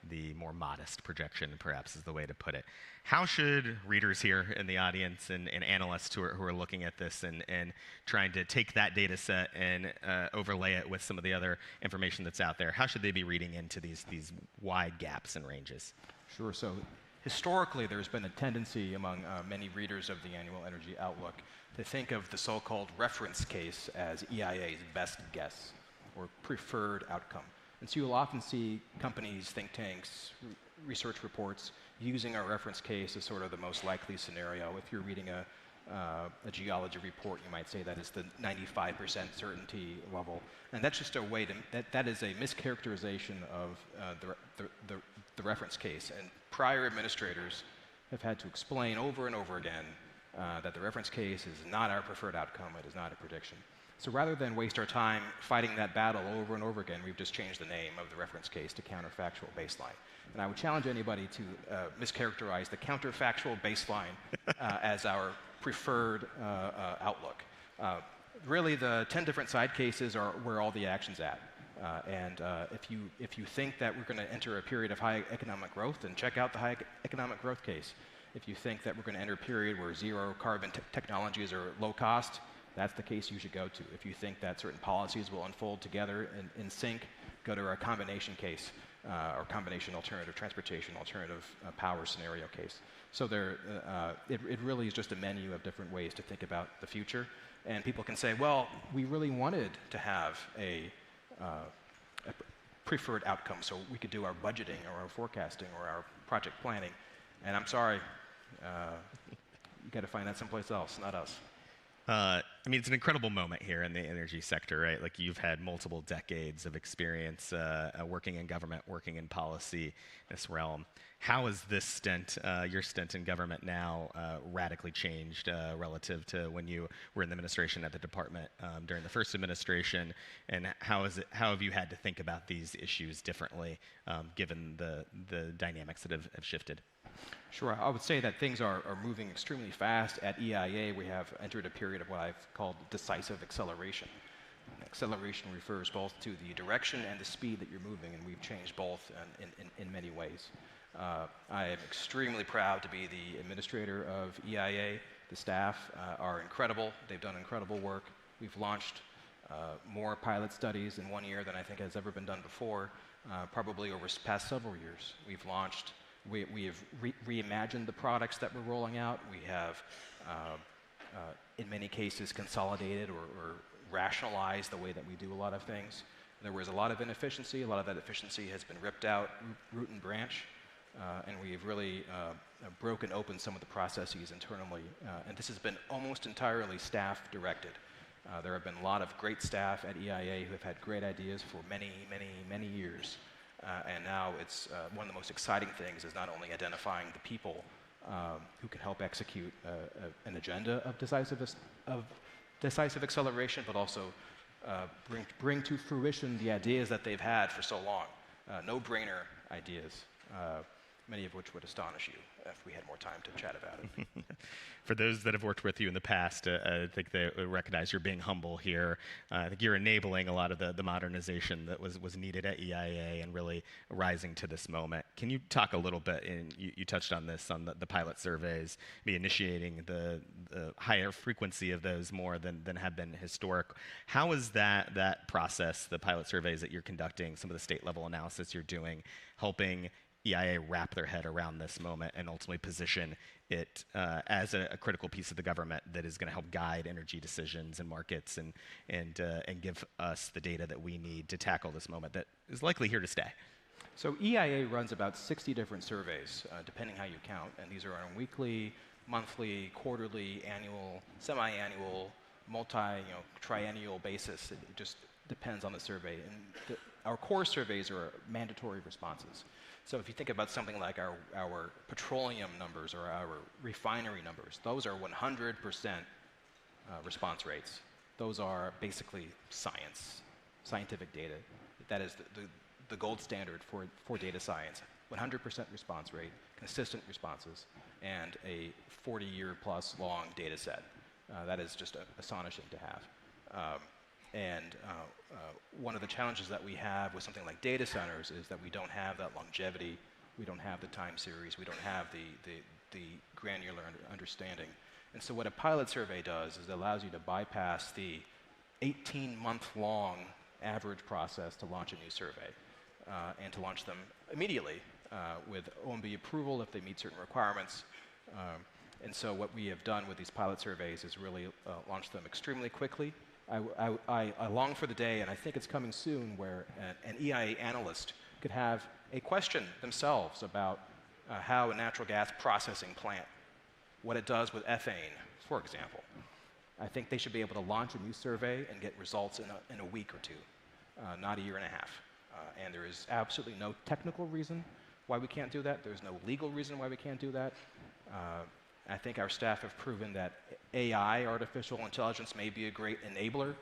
the more modest projection, perhaps is the way to put it. How should readers here in the audience and analysts who are looking at this and trying to take that data set and overlay it with some of the other information that's out there, how should they be reading into these wide gaps and ranges? Sure. So historically, there's been a tendency among many readers of the Annual Energy Outlook to think of the so-called reference case as EIA's best guess or preferred outcome. And so you'll often see companies, think tanks, research reports using our reference case as sort of the most likely scenario. If you're reading a geology report, you might say that is the 95% certainty level. And that's just a way to, that is a mischaracterization of the reference case. And prior administrators have had to explain over and over again that the reference case is not our preferred outcome, it is not a prediction. So rather than waste our time fighting that battle over and over again, we've just changed the name of the reference case to counterfactual baseline. And I would challenge anybody to mischaracterize the counterfactual baseline as our preferred outlook. Really, the 10 different side cases are where all the action's at. If you think that we're going to enter a period of high economic growth, then check out the high economic growth case. If you think that we're going to enter a period where zero carbon technologies are low cost, that's the case you should go to. If you think that certain policies will unfold together in sync, go to our combination case, or combination alternative transportation, alternative power scenario case. So it really is just a menu of different ways to think about the future. And people can say, well, we really wanted to have a preferred outcome so we could do our budgeting or our forecasting or our project planning. And I'm sorry, you got to find that someplace else, not us. I mean, it's an incredible moment here in the energy sector, right? Like, you've had multiple decades of experience working in government, working in policy, this realm. How has this stint, your stint in government now, radically changed relative to when you were in the administration at the department during the first administration? And how have you had to think about these issues differently, given the dynamics that have shifted? Sure. I would say that things are moving extremely fast. At EIA, we have entered a period of what I've called decisive acceleration. Acceleration refers both to the direction and the speed that you're moving, and we've changed both in many ways. I am extremely proud to be the administrator of EIA. The staff are incredible. They've done incredible work. We've launched more pilot studies in 1 year than I think has ever been done before, probably over the past several years. We have reimagined the products that we're rolling out. We have, in many cases, consolidated or rationalized the way that we do a lot of things. There was a lot of inefficiency. A lot of that efficiency has been ripped out root and branch, and we've really broken open some of the processes internally. And this has been almost entirely staff-directed. There have been a lot of great staff at EIA who have had great ideas for many, many, many years. And now it's one of the most exciting things is not only identifying the people who can help execute an agenda of decisive acceleration, but also bring to fruition the ideas that they've had for so long. No-brainer ideas, many of which would astonish you if we had more time to chat about it. For those that have worked with you in the past, I think they recognize you're being humble here. I think you're enabling a lot of the modernization that was needed at EIA and really rising to this moment. Can you talk a little bit, and you touched on this, on the pilot surveys, be initiating the higher frequency of those more than have been historic. How is that process, the pilot surveys that you're conducting, some of the state level analysis you're doing, helping EIA wrap their head around this moment and ultimately position it as a critical piece of the government that is going to help guide energy decisions and markets and give us the data that we need to tackle this moment that is likely here to stay? So EIA runs about 60 different surveys, depending how you count, and these are on a weekly, monthly, quarterly, annual, semi-annual, triennial basis. It just depends on the survey. And our core surveys are mandatory responses. So if you think about something like our petroleum numbers or our refinery numbers, those are 100% response rates. Those are basically scientific data. That is the gold standard for data science. 100% response rate, consistent responses, and a 40-year-plus long data set. That is just astonishing to have. One of the challenges that we have with something like data centers is that we don't have that longevity, we don't have the time series, we don't have the granular understanding. And so what a pilot survey does is it allows you to bypass the 18-month-long average process to launch a new survey and to launch them immediately with OMB approval if they meet certain requirements. And so what we have done with these pilot surveys is really launch them extremely quickly. I long for the day, and I think it's coming soon, where an EIA analyst could have a question themselves about how a natural gas processing plant, what it does with ethane, for example. I think they should be able to launch a new survey and get results in a week or two, not a year and a half. And there is absolutely no technical reason why we can't do that. There's no legal reason why we can't do that. I think our staff have proven that AI, artificial intelligence, may be a great enabler,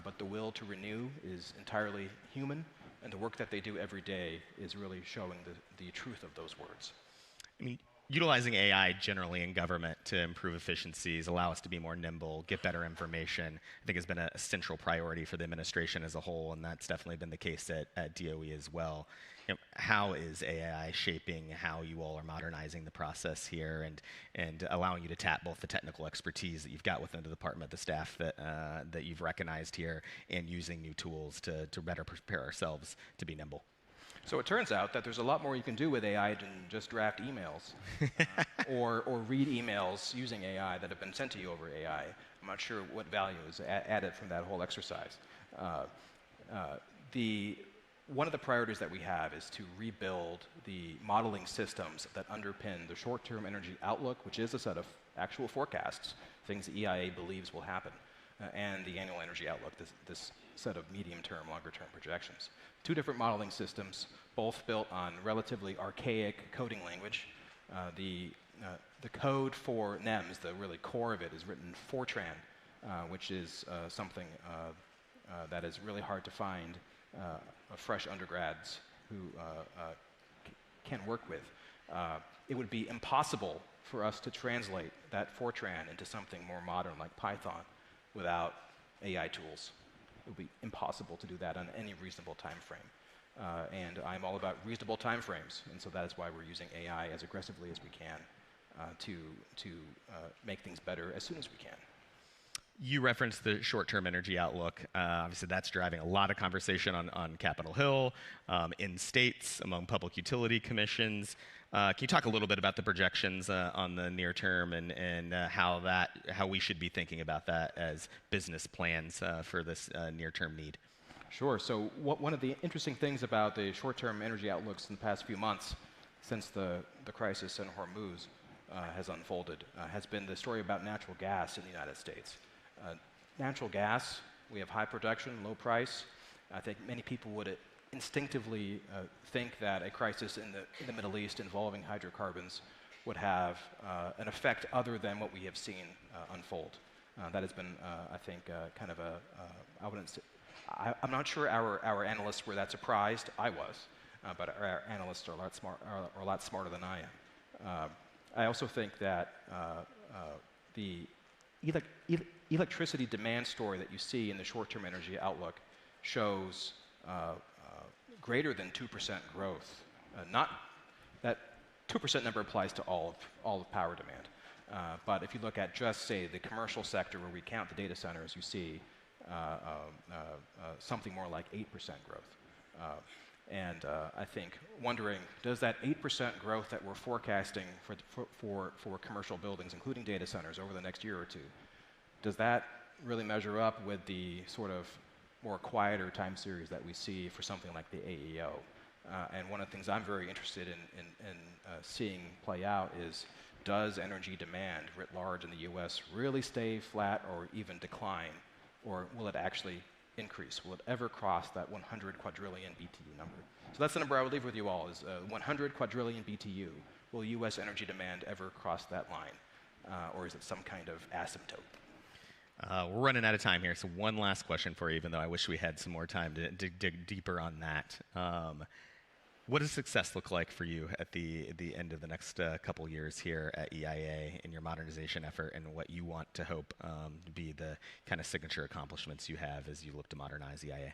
but the will to renew is entirely human, and the work that they do every day is really showing the truth of those words. I mean, utilizing AI generally in government to improve efficiencies, allow us to be more nimble, get better information, I think has been a central priority for the administration as a whole, and that's definitely been the case at DOE as well. How is AI shaping how you all are modernizing the process here and allowing you to tap both the technical expertise that you've got within the department, the staff that you've recognized here, and using new tools to better prepare ourselves to be nimble? So it turns out that there's a lot more you can do with AI than just draft emails or read emails using AI that have been sent to you over AI. I'm not sure what value is added from that whole exercise. One of the priorities that we have is to rebuild the modeling systems that underpin the short-term energy outlook, which is a set of actual forecasts, things the EIA believes will happen, and the annual energy outlook, this set of medium-term, longer-term projections. Two different modeling systems, both built on relatively archaic coding language. The code for NEMS, the really core of it, is written in Fortran, which is something that is really hard to find fresh undergrads who can work with. It would be impossible for us to translate that Fortran into something more modern like Python without AI tools. It would be impossible to do that on any reasonable time frame. And I'm all about reasonable time frames, and so that is why we're using AI as aggressively as we can to make things better as soon as we can. You referenced the short-term energy outlook. Obviously, that's driving a lot of conversation on Capitol Hill, in states, among public utility commissions. Can you talk a little bit about the projections on the near term and how we should be thinking about that as business plans for this near-term need? Sure. So one of the interesting things about the short-term energy outlooks in the past few months, since the crisis in Hormuz has unfolded, has been the story about natural gas in the United States. Natural gas, we have high production, low price. I think many people would instinctively think that a crisis in the Middle East involving hydrocarbons would have an effect other than what we have seen unfold. That has been, I think, kind of I wouldn't say, I'm not sure our analysts were that surprised. I was, but our analysts are a lot smarter than I am. I also think that the electricity demand story that you see in the short-term energy outlook shows greater than 2% growth. Not that 2% number applies to all of power demand. But if you look at just, say, the commercial sector where we count the data centers, you see something more like 8% growth. And I think wondering, does that 8% growth that we're forecasting for commercial buildings, including data centers, over the next year or two, does that really measure up with the sort of more quieter time series that we see for something like the AEO? And one of the things I'm very interested in seeing play out is, does energy demand writ large in the US really stay flat or even decline, or will it actually increase? Will it ever cross that 100 quadrillion BTU number? So that's the number I would leave with you all, is 100 quadrillion BTU. Will US energy demand ever cross that line, or is it some kind of asymptote? We're running out of time here, so one last question for you, even though I wish we had some more time to dig deeper on that. What does success look like for you at the end of the next couple years here at EIA in your modernization effort, and what you want to hope to be the kind of signature accomplishments you have as you look to modernize EIA?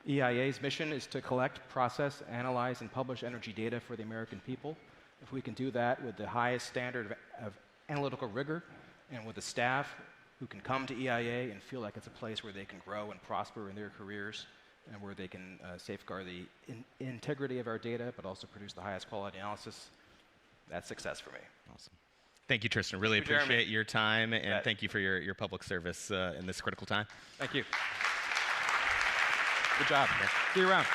EIA's mission is to collect, process, analyze, and publish energy data for the American people. If we can do that with the highest standard of analytical rigor and with the staff who can come to EIA and feel like it's a place where they can grow and prosper in their careers, and where they can safeguard the integrity of our data, but also produce the highest quality analysis, that's success for me. Awesome. Thank you, Tristan. Really appreciate your time, and thank you for your public service in this critical time. Thank you. Good job. See you around.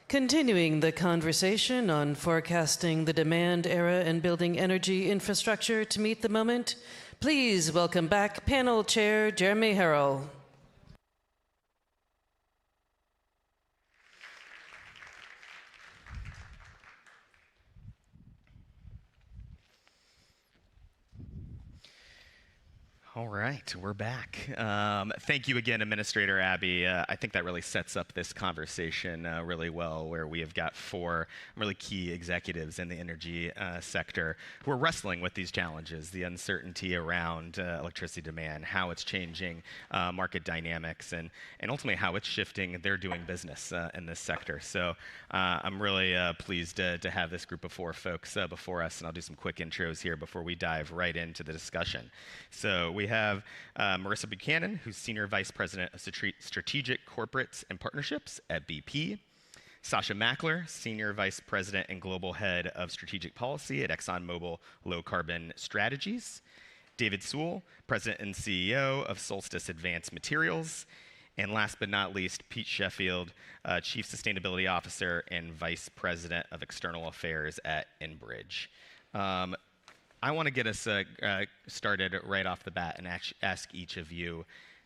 Continuing the conversation on forecasting the demand era and building energy infrastructure to meet the moment, please welcome back panel chair Jeremy Harrell. All right, we're back. Thank you again, Administrator Abby. I think that really sets up this conversation really well, where we have got four really key executives in the energy sector who are wrestling with these challenges, the uncertainty around electricity demand, how it's changing market dynamics, and ultimately how it's shifting their doing business in this sector. So I'm really pleased to have this group of four folks before us, and I'll do some quick intros here before we dive right into the discussion. So we have Marissa Buchanan, who's Senior Vice President of Strategic Corporates and Partnerships at BP. Sasha Mackler, Senior Vice President and Global Head of Strategic Policy at ExxonMobil Low Carbon Strategies. David Sewell, President and CEO of Solstice Advanced Materials. And last but not least, Pete Sheffield, Chief Sustainability Officer and Vice President of External Affairs at Enbridge. I want to get us started right off the bat and ask each of you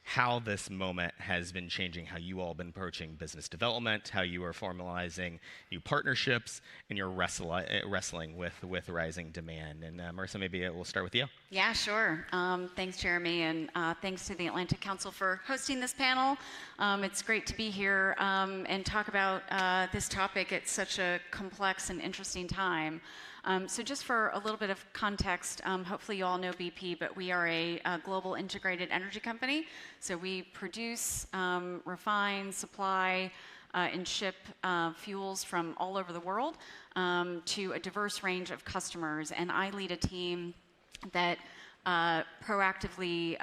how this moment has been changing how you all have been approaching business development, how you are formalizing new partnerships, and you're wrestling with rising demand. And Marissa, maybe we'll start with you. Yeah, sure. Thanks, Jeremy, and thanks to the Atlantic Council for hosting this panel. It's great to be here and talk about this topic at such a complex and interesting time. So just for a little bit of context, hopefully you all know BP, but we are a global integrated energy company. So we produce, refine, supply, and ship fuels from all over the world to a diverse range of customers. And I lead a team that proactively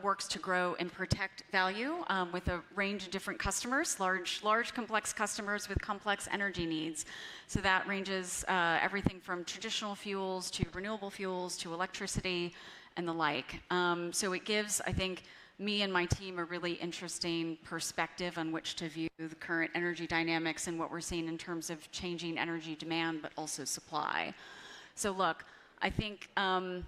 works to grow and protect value with a range of different customers, large complex customers with complex energy needs. So that ranges everything from traditional fuels to renewable fuels to electricity and the like. So it gives, I think, me and my team a really interesting perspective on which to view the current energy dynamics and what we're seeing in terms of changing energy demand, but also supply. So look, I think, and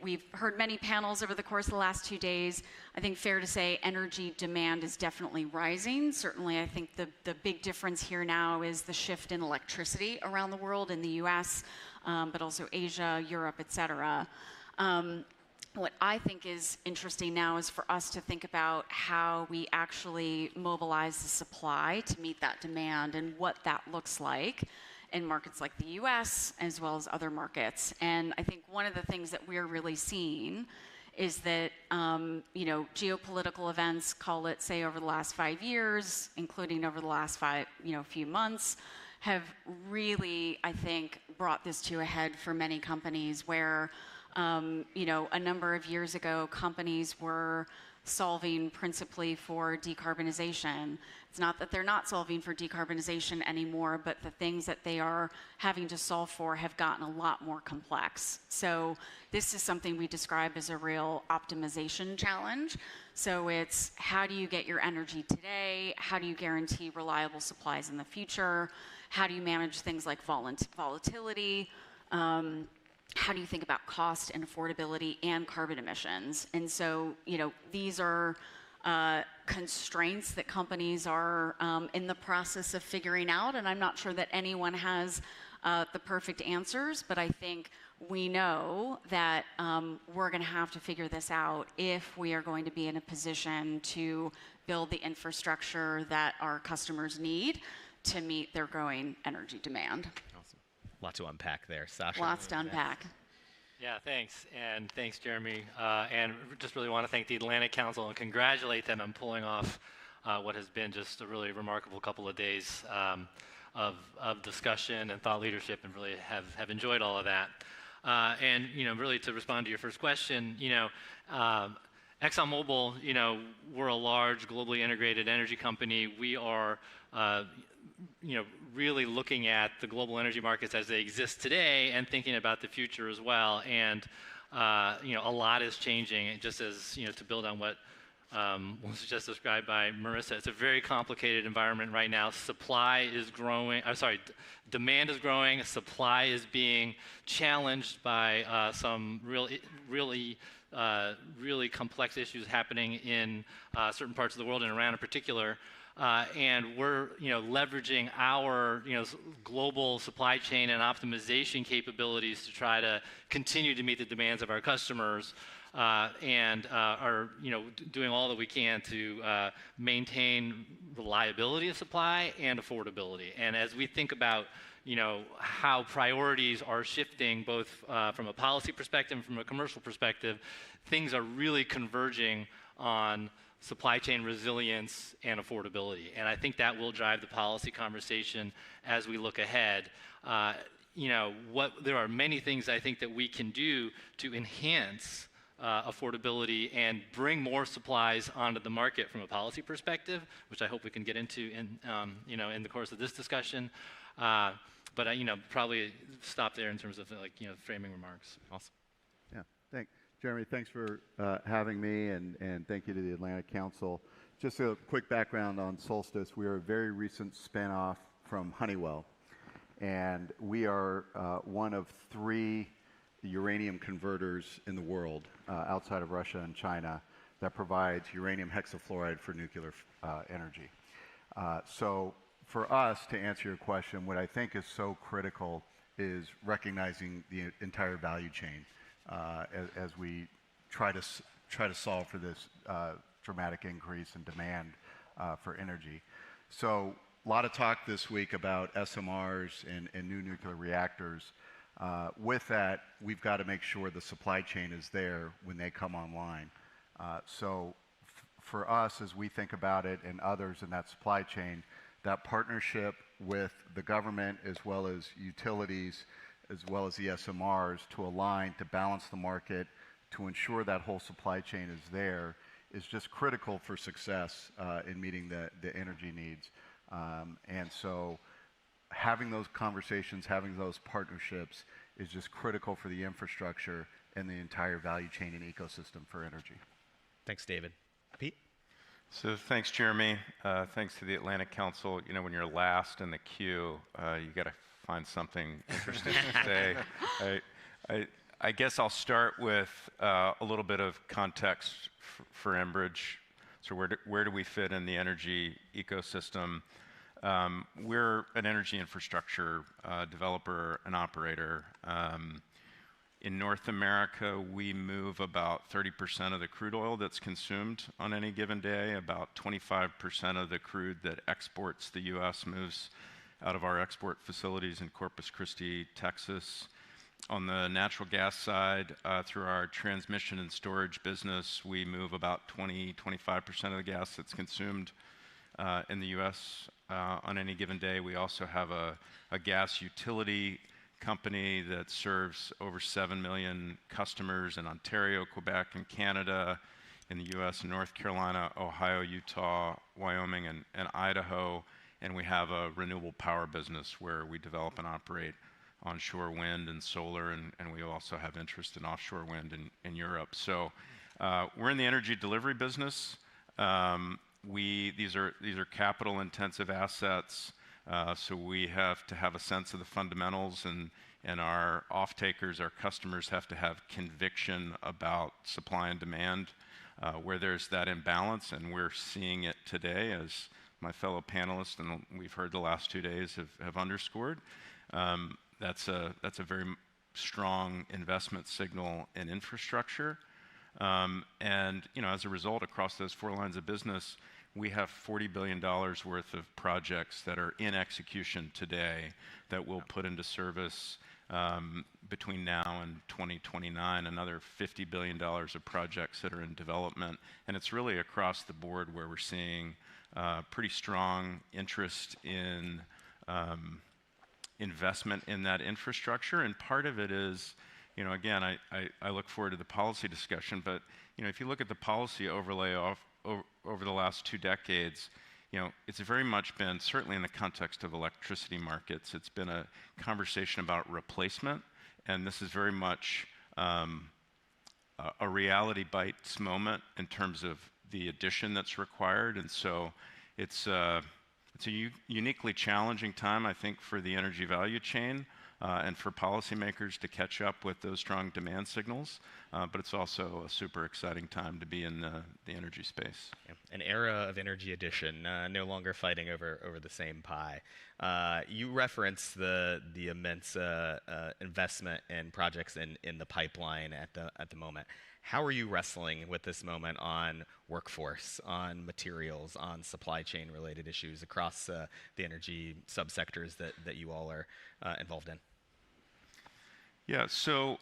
we've heard many panels over the course of the last 2 days. I think fair to say energy demand is definitely rising. Certainly, I think the big difference here now is the shift in electricity around the world, in the US, but also Asia, Europe, et cetera. What I think is interesting now is for us to think about how we actually mobilize the supply to meet that demand and what that looks like in markets like the US as well as other markets. And I think one of the things that we're really seeing is that, geopolitical events, call it, say, over the last 5 years, including over the last few months, have really, I think, brought this to a head for many companies where, a number of years ago, companies were solving principally for decarbonization. It's not that they're not solving for decarbonization anymore, but the things that they are having to solve for have gotten a lot more complex. So this is something we describe as a real optimization challenge. So it's how do you get your energy today? How do you guarantee reliable supplies in the future? How do you manage things like volatility? How do you think about cost and affordability and carbon emissions? And so, these are constraints that companies are in the process of figuring out, and I'm not sure that anyone has the perfect answers, but I think we know that we're going to have to figure this out if we are going to be in a position to build the infrastructure that our customers need to meet their growing energy demand. Awesome. A lot to unpack there. Sasha? Lots to unpack. Yeah, thanks. And thanks, Jeremy. And just really want to thank the Atlantic Council and congratulate them on pulling off what has been just a really remarkable couple of days of discussion and thought leadership, and really have enjoyed all of that. And, really to respond to your first question, ExxonMobil, we're a large, globally integrated energy company. We are, really looking at the global energy markets as they exist today and thinking about the future as well. And, a lot is changing, just as, to build on what was just described by Marissa. It's a very complicated environment right now. Demand is growing, supply is being challenged by some really complex issues happening in certain parts of the world, and Iran in particular. And we're, leveraging our, global supply chain and optimization capabilities to try to continue to meet the demands of our customers, and are, doing all that we can to maintain reliability of supply and affordability. And as we think about, how priorities are shifting, both from a policy perspective and from a commercial perspective, things are really converging on supply chain resilience and affordability. And I think that will drive the policy conversation as we look ahead. There are many things I think that we can do to enhance affordability and bring more supplies onto the market from a policy perspective, which I hope we can get into in, in the course of this discussion. But probably stop there in terms of framing remarks. Awesome. Yeah, Jeremy, thanks for having me, and thank you to the Atlantic Council. Just a quick background on Solstice. We are a very recent spin-off from Honeywell, and we are one of 3 uranium converters in the world outside of Russia and China that provides uranium hexafluoride for nuclear energy. So for us, to answer your question, what I think is so critical is recognizing the entire value chain as we try to solve for this dramatic increase in demand for energy. So a lot of talk this week about SMRs and new nuclear reactors. With that, we've got to make sure the supply chain is there when they come online. So for us, as we think about it and others in that supply chain, that partnership with the government as well as utilities, as well as the SMRs to align, to balance the market, to ensure that whole supply chain is there, is just critical for success in meeting the energy needs. And so having those conversations, having those partnerships is just critical for the infrastructure and the entire value chain and ecosystem for energy. Thanks, David. Pete? So thanks, Jeremy. Thanks to the Atlantic Council. You know, when you're last in the queue, you got to find something interesting to say. I guess I'll start with a little bit of context for Enbridge. So where do we fit in the energy ecosystem? We're an energy infrastructure developer and operator. In North America, we move about 30% of the crude oil that's consumed on any given day. About 25% of the crude that exports the U.S. moves out of our export facilities in Corpus Christi, Texas. On the natural gas side, through our transmission and storage business, we move about 20-25% of the gas that's consumed in the U.S. On any given day. We also have a gas utility company that serves over 7 million customers in Ontario, Quebec, and Canada, in the U.S. and North Carolina, Ohio, Utah, Wyoming, and Idaho. And we have a renewable power business where we develop and operate onshore wind and solar, and we also have interest in offshore wind in Europe. So we're in the energy delivery business. These are capital-intensive assets, so we have to have a sense of the fundamentals, and our off-takers, our customers, have to have conviction about supply and demand where there's that imbalance, and we're seeing it today, as my fellow panelists and we've heard the last 2 days have underscored. That's a very strong investment signal in infrastructure. And as a result, across those 4 lines of business, we have $40 billion worth of projects that are in execution today that we'll put into service between now and 2029, another $50 billion of projects that are in development. And it's really across the board where we're seeing pretty strong interest in investment in that infrastructure. And part of it is, again, I look forward to the policy discussion, but if you look at the policy overlay over the last 2 decades, it's very much been, certainly in the context of electricity markets, it's been a conversation about replacement, and this is very much a reality bites moment in terms of the addition that's required. And so it's a uniquely challenging time, I think, for the energy value chain and for policymakers to catch up with those strong demand signals. But it's also a super exciting time to be in the energy space. Yeah. An era of energy addition, no longer fighting over the same pie. You referenced the immense investment in projects in the pipeline at the moment. How are you wrestling with this moment on workforce, on materials, on supply chain related issues across the energy subsectors that you all are involved in? Yeah, so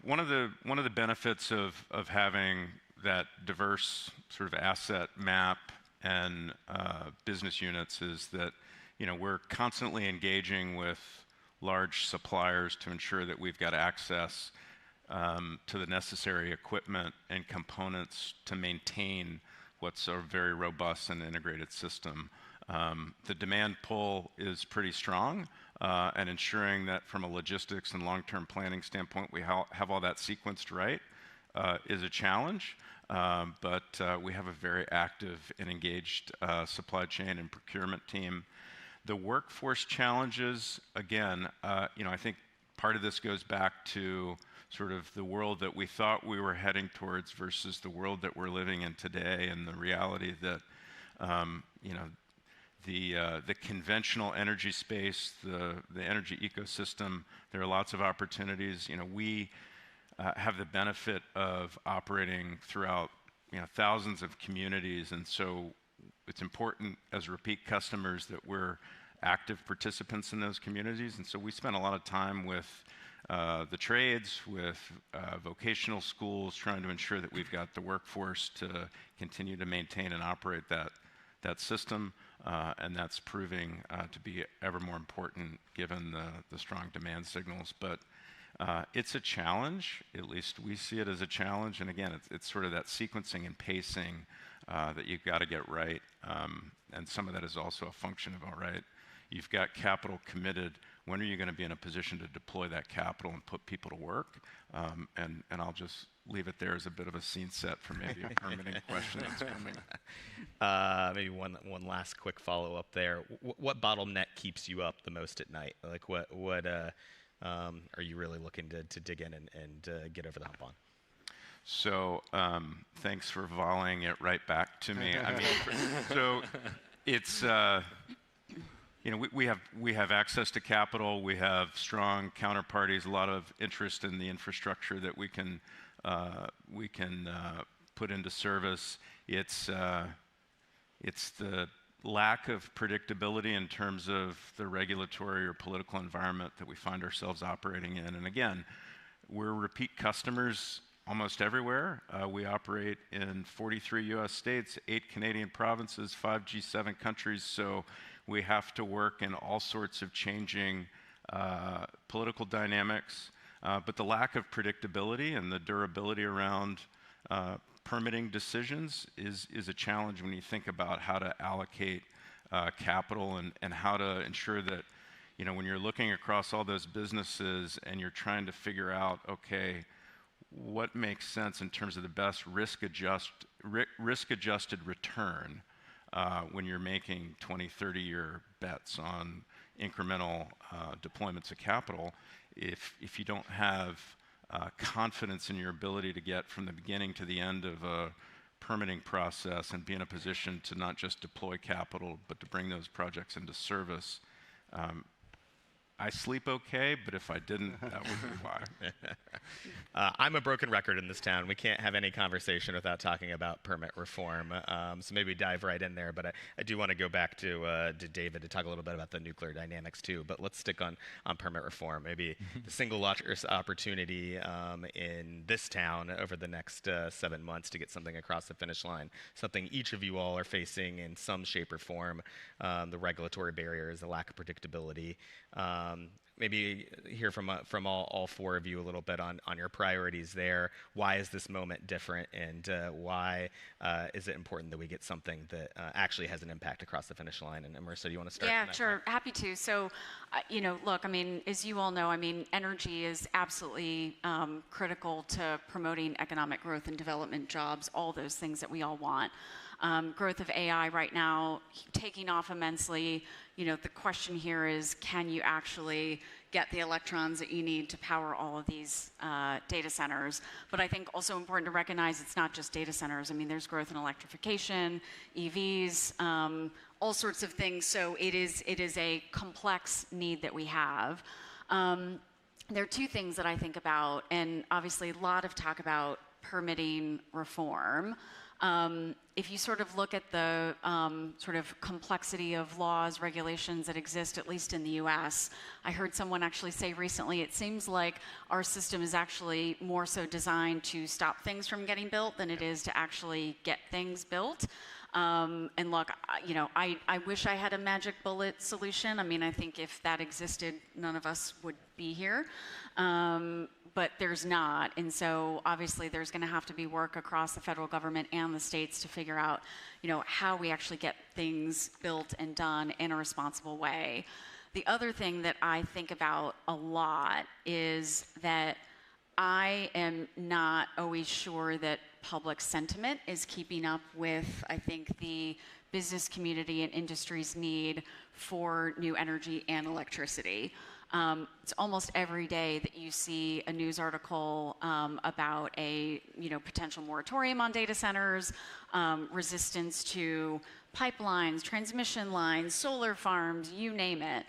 one of the benefits of having that diverse sort of asset map and business units is that we're constantly engaging with large suppliers to ensure that we've got access to the necessary equipment and components to maintain what's a very robust and integrated system. The demand pull is pretty strong, and ensuring that from a logistics and long-term planning standpoint, we have all that sequenced right is a challenge. But we have a very active and engaged supply chain and procurement team. The workforce challenges, again, I think part of this goes back to sort of the world that we thought we were heading towards versus the world that we're living in today, and the reality that, the conventional energy space, the energy ecosystem, there are lots of opportunities. We have the benefit of operating throughout thousands of communities, and so it's important as repeat customers that we're active participants in those communities. And so we spend a lot of time with the trades, with vocational schools, trying to ensure that we've got the workforce to continue to maintain and operate that system, and that's proving to be ever more important given the strong demand signals. But it's a challenge, at least we see it as a challenge, and again, it's sort of that sequencing and pacing that you've got to get right, and some of that is also a function of, all right, you've got capital committed, when are you going to be in a position to deploy that capital and put people to work? And I'll just leave it there as a bit of a scene set for maybe a permitting question that's coming. Maybe one last quick follow-up there. What bottleneck keeps you up the most at night? Like what are you really looking to dig in and get over the hump on? So thanks for volleying it right back to me. I mean, so it's we have access to capital, we have strong counterparties, a lot of interest in the infrastructure that we can put into service. It's the lack of predictability in terms of the regulatory or political environment that we find ourselves operating in. And again, we're repeat customers almost everywhere. We operate in 43 US states, 8 Canadian provinces, 5 G7 countries, so we have to work in all sorts of changing political dynamics. But the lack of predictability and the durability around permitting decisions is a challenge when you think about how to allocate capital and how to ensure that, when you're looking across all those businesses and you're trying to figure out, okay, what makes sense in terms of the best risk-adjusted return when you're making 20, 30-year bets on incremental deployments of capital. If you don't have confidence in your ability to get from the beginning to the end of a permitting process and be in a position to not just deploy capital, but to bring those projects into service, I sleep okay, but if I didn't, that would be why. I'm a broken record in this town. We can't have any conversation without talking about permit reform. So maybe dive right in there. But I do want to go back to David to talk a little bit about the nuclear dynamics too. But let's stick on permit reform. Maybe the single largest opportunity in this town over the next 7 months to get something across the finish line. Something each of you all are facing in some shape or form. The regulatory barriers, the lack of predictability. Maybe hear from all four of you a little bit on your priorities there. Why is this moment different, and why is it important that we get something that actually has an impact across the finish line? And Marissa, do you want to start? Yeah, sure. Happy to. So, look, I mean, as you all know, I mean, energy is absolutely critical to promoting economic growth and development, jobs, all those things that we all want. Growth of AI right now taking off immensely. The question here is, can you actually get the electrons that you need to power all of these data centers? But I think also important to recognize it's not just data centers. I mean, there's growth in electrification, EVs, all sorts of things. So it is a complex need that we have. There are two things that I think about, and obviously a lot of talk about permitting reform. If you sort of look at the sort of complexity of laws, regulations that exist, at least in the US, I heard someone actually say recently, it seems like our system is actually more so designed to stop things from getting built than it is to actually get things built. And look, I wish I had a magic bullet solution. I mean, I think if that existed, none of us would be here. But there's not. And so obviously there's going to have to be work across the federal government and the states to figure out, how we actually get things built and done in a responsible way. The other thing that I think about a lot is that I am not always sure that public sentiment is keeping up with, I think, the business community and industry's need for new energy and electricity. It's almost every day that you see a news article about a potential moratorium on data centers, resistance to pipelines, transmission lines, solar farms, you name it.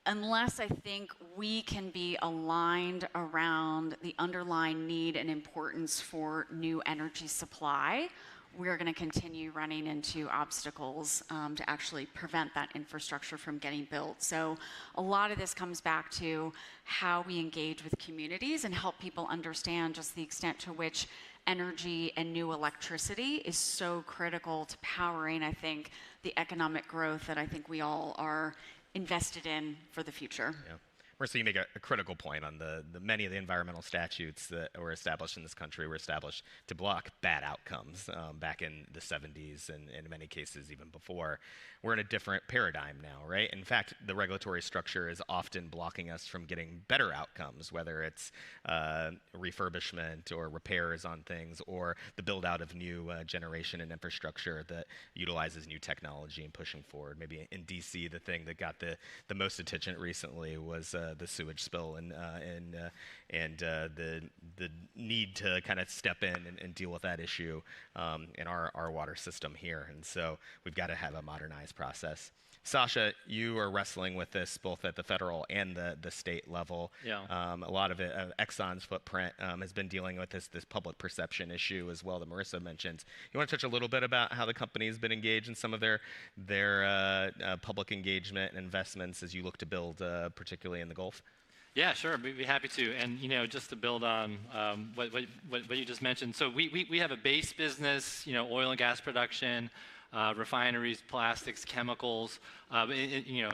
Unless I think we can be aligned around the underlying need and importance for new energy supply, we're going to continue running into obstacles to actually prevent that infrastructure from getting built. So a lot of this comes back to how we engage with communities and help people understand just the extent to which energy and new electricity is so critical to powering, I think, the economic growth that I think we all are invested in for the future. Yeah. Marissa, you make a critical point on the many of the environmental statutes that were established in this country were established to block bad outcomes back in the 70s and in many cases even before. We're in a different paradigm now, right? In fact, the regulatory structure is often blocking us from getting better outcomes, whether it's refurbishment or repairs on things or the build out of new generation and infrastructure that utilizes new technology and pushing forward. Maybe in DC, the thing that got the most attention recently was the sewage spill and the need to kind of step in and deal with that issue in our water system here. And so we've got to have a modernized process. Sasha, you are wrestling with this both at the federal and the state level. Yeah. A lot of it, Exxon's footprint has been dealing with this public perception issue as well that Marissa mentioned. You want to touch a little bit about how the company has been engaged in some of their public engagement and investments as you look to build, particularly in the Gulf? Yeah, sure. We'd be happy to. And just to build on what you just mentioned, so we have a base business, oil and gas production, refineries, plastics, chemicals. We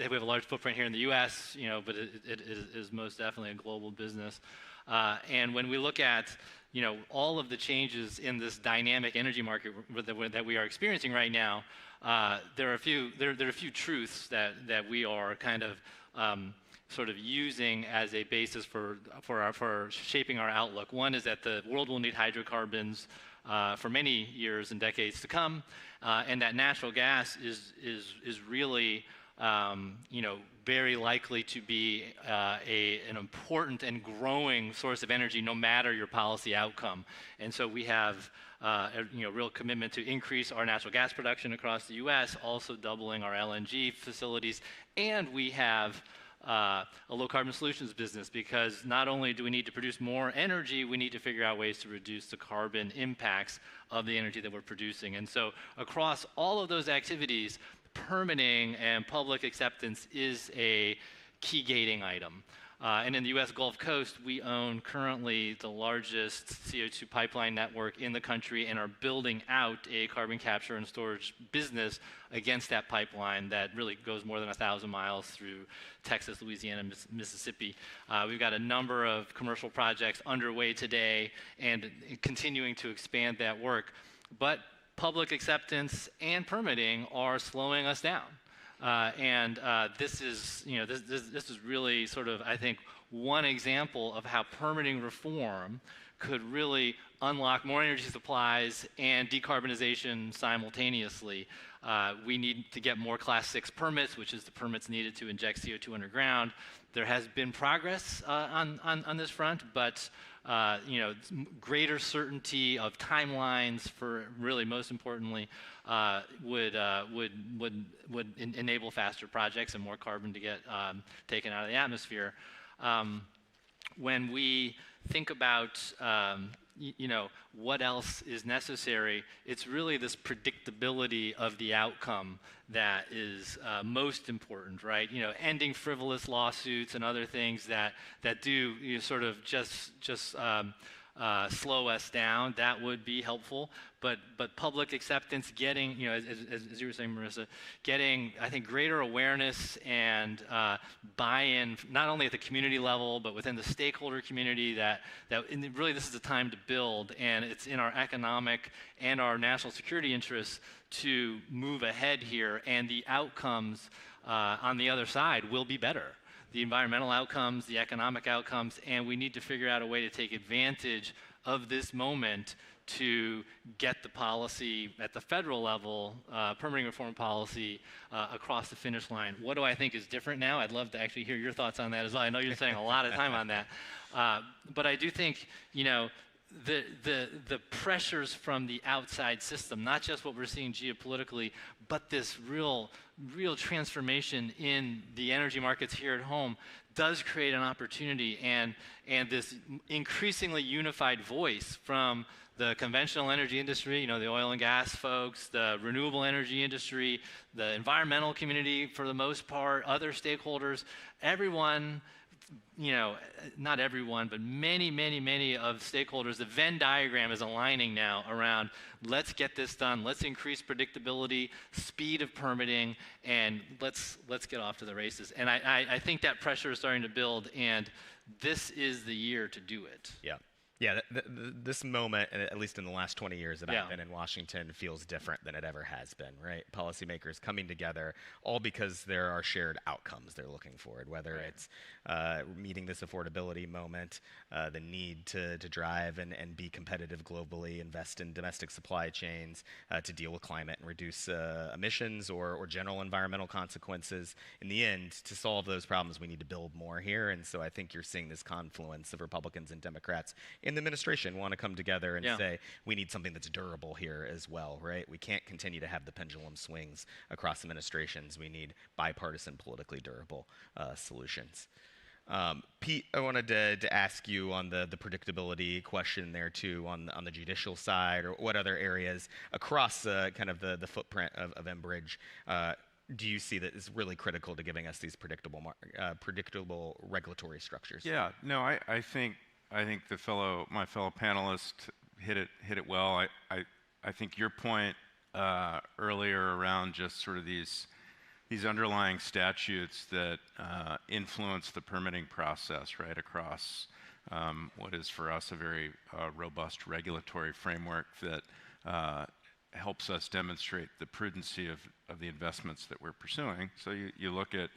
have a large footprint here in the U.S., but it is most definitely a global business. And when we look at all of the changes in this dynamic energy market that we are experiencing right now, there are a few truths that we are kind of sort of using as a basis for shaping our outlook. One is that the world will need hydrocarbons for many years and decades to come, and that natural gas is really very likely to be an important and growing source of energy no matter your policy outcome. And so we have a real commitment to increase our natural gas production across the U.S., also doubling our LNG facilities, and we have a low-carbon solutions business because not only do we need to produce more energy, we need to figure out ways to reduce the carbon impacts of the energy that we're producing. And so across all of those activities, permitting and public acceptance is a key gating item. And in the U.S. Gulf Coast, we own currently the largest CO2 pipeline network in the country and are building out a carbon capture and storage business against that pipeline that really goes more than 1,000 miles through Texas, Louisiana, Mississippi. We've got a number of commercial projects underway today and continuing to expand that work. But public acceptance and permitting are slowing us down. This is really sort of, I think, one example of how permitting reform could really unlock more energy supplies and decarbonization simultaneously. We need to get more Class 6 permits, which is the permits needed to inject CO2 underground. There has been progress on this front, but greater certainty of timelines for really most importantly would enable faster projects and more carbon to get taken out of the atmosphere. When we think about what else is necessary, it's really this predictability of the outcome that is most important, right? Ending frivolous lawsuits and other things that do sort of just slow us down, that would be helpful. But public acceptance, getting, you know, as you were saying, Marissa, getting, I think, greater awareness and buy-in, not only at the community level, but within the stakeholder community, that really this is the time to build, and it's in our economic and our national security interests to move ahead here, and the outcomes on the other side will be better. The environmental outcomes, the economic outcomes, and we need to figure out a way to take advantage of this moment to get the policy at the federal level, permitting reform policy, across the finish line. What do I think is different now? I'd love to actually hear your thoughts on that as well. I know you're spending a lot of time on that. But I do think, you know, the pressures from the outside system, not just what we're seeing geopolitically, but this real transformation in the energy markets here at home does create an opportunity, and this increasingly unified voice from the conventional energy industry, you know, the oil and gas folks, the renewable energy industry, the environmental community for the most part, other stakeholders, everyone, you know, not everyone, but many of stakeholders, the Venn diagram is aligning now around let's get this done, let's increase predictability, speed of permitting, and let's get off to the races. And I think that pressure is starting to build, and this is the year to do it. Yeah. Yeah, this moment, at least in the last 20 years that I've been in Washington, feels different than it ever has been, right? Policymakers coming together, all because there are shared outcomes they're looking for, whether it's meeting this affordability moment, the need to drive and be competitive globally, invest in domestic supply chains to deal with climate and reduce emissions or general environmental consequences. In the end, to solve those problems, we need to build more here, and so I think you're seeing this confluence of Republicans and Democrats in the administration want to come together and say, we need something that's durable here as well, right? We can't continue to have the pendulum swings across administrations. We need bipartisan, politically durable solutions. Pete, I wanted to ask you on the predictability question there too, on the judicial side, or what other areas across kind of the footprint of Enbridge do you see that is really critical to giving us these predictable regulatory structures? Yeah, no, I think my fellow panelist hit it well. I think your point earlier around just sort of these underlying statutes that influence the permitting process, right, across what is for us a very robust regulatory framework that helps us demonstrate the prudency of the investments that we're pursuing. So you look at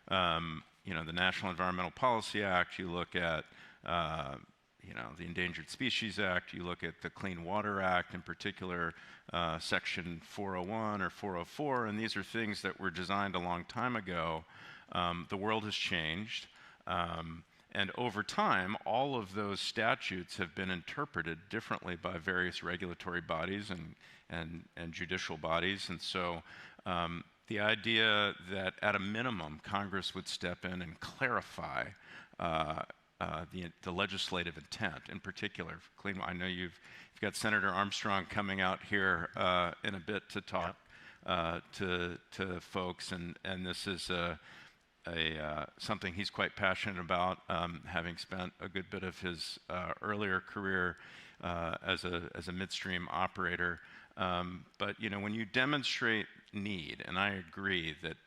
the National Environmental Policy Act, you look at the Endangered Species Act, you look at the Clean Water Act, in particular Section 401 or 404, and these are things that were designed a long time ago. The world has changed, and over time, all of those statutes have been interpreted differently by various regulatory bodies and judicial bodies, and so the idea that at a minimum Congress would step in and clarify the legislative intent, in particular, I know you've got Senator Armstrong coming out here in a bit to talk to folks, and this is something he's quite passionate about, having spent a good bit of his earlier career as a midstream operator. But when you demonstrate need, and I agree that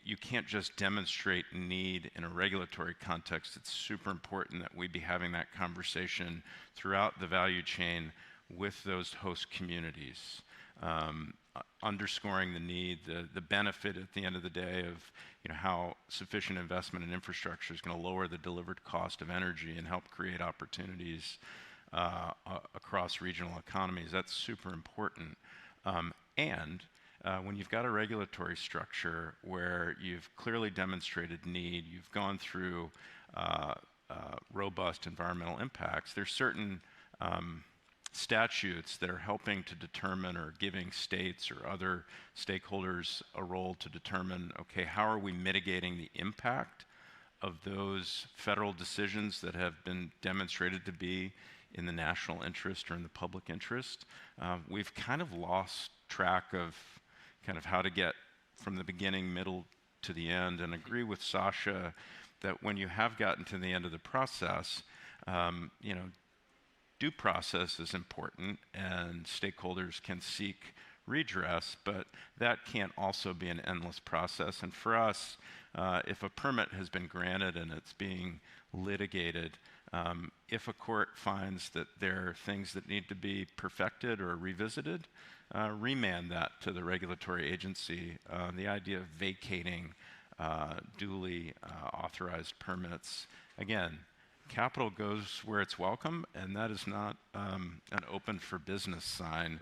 you can't just demonstrate need in a regulatory context. It's super important that we be having that conversation throughout the value chain with those host communities, underscoring the need, the benefit at the end of the day of how sufficient investment in infrastructure is going to lower the delivered cost of energy and help create opportunities across regional economies. That's super important. When you've got a regulatory structure where you've clearly demonstrated need, you've gone through robust environmental impacts, there's certain statutes that are helping to determine or giving states or other stakeholders a role to determine, okay, how are we mitigating the impact of those federal decisions that have been demonstrated to be in the national interest or in the public interest. We've kind of lost track of kind of how to get from the beginning, middle to the end, and agree with Sasha that when you have gotten to the end of the process, you know, due process is important and stakeholders can seek redress, but that can't also be an endless process. And for us, if a permit has been granted and it's being litigated, if a court finds that there are things that need to be perfected or revisited, remand that to the regulatory agency. The idea of vacating duly authorized permits, again, capital goes where it's welcome, and that is not an open for business sign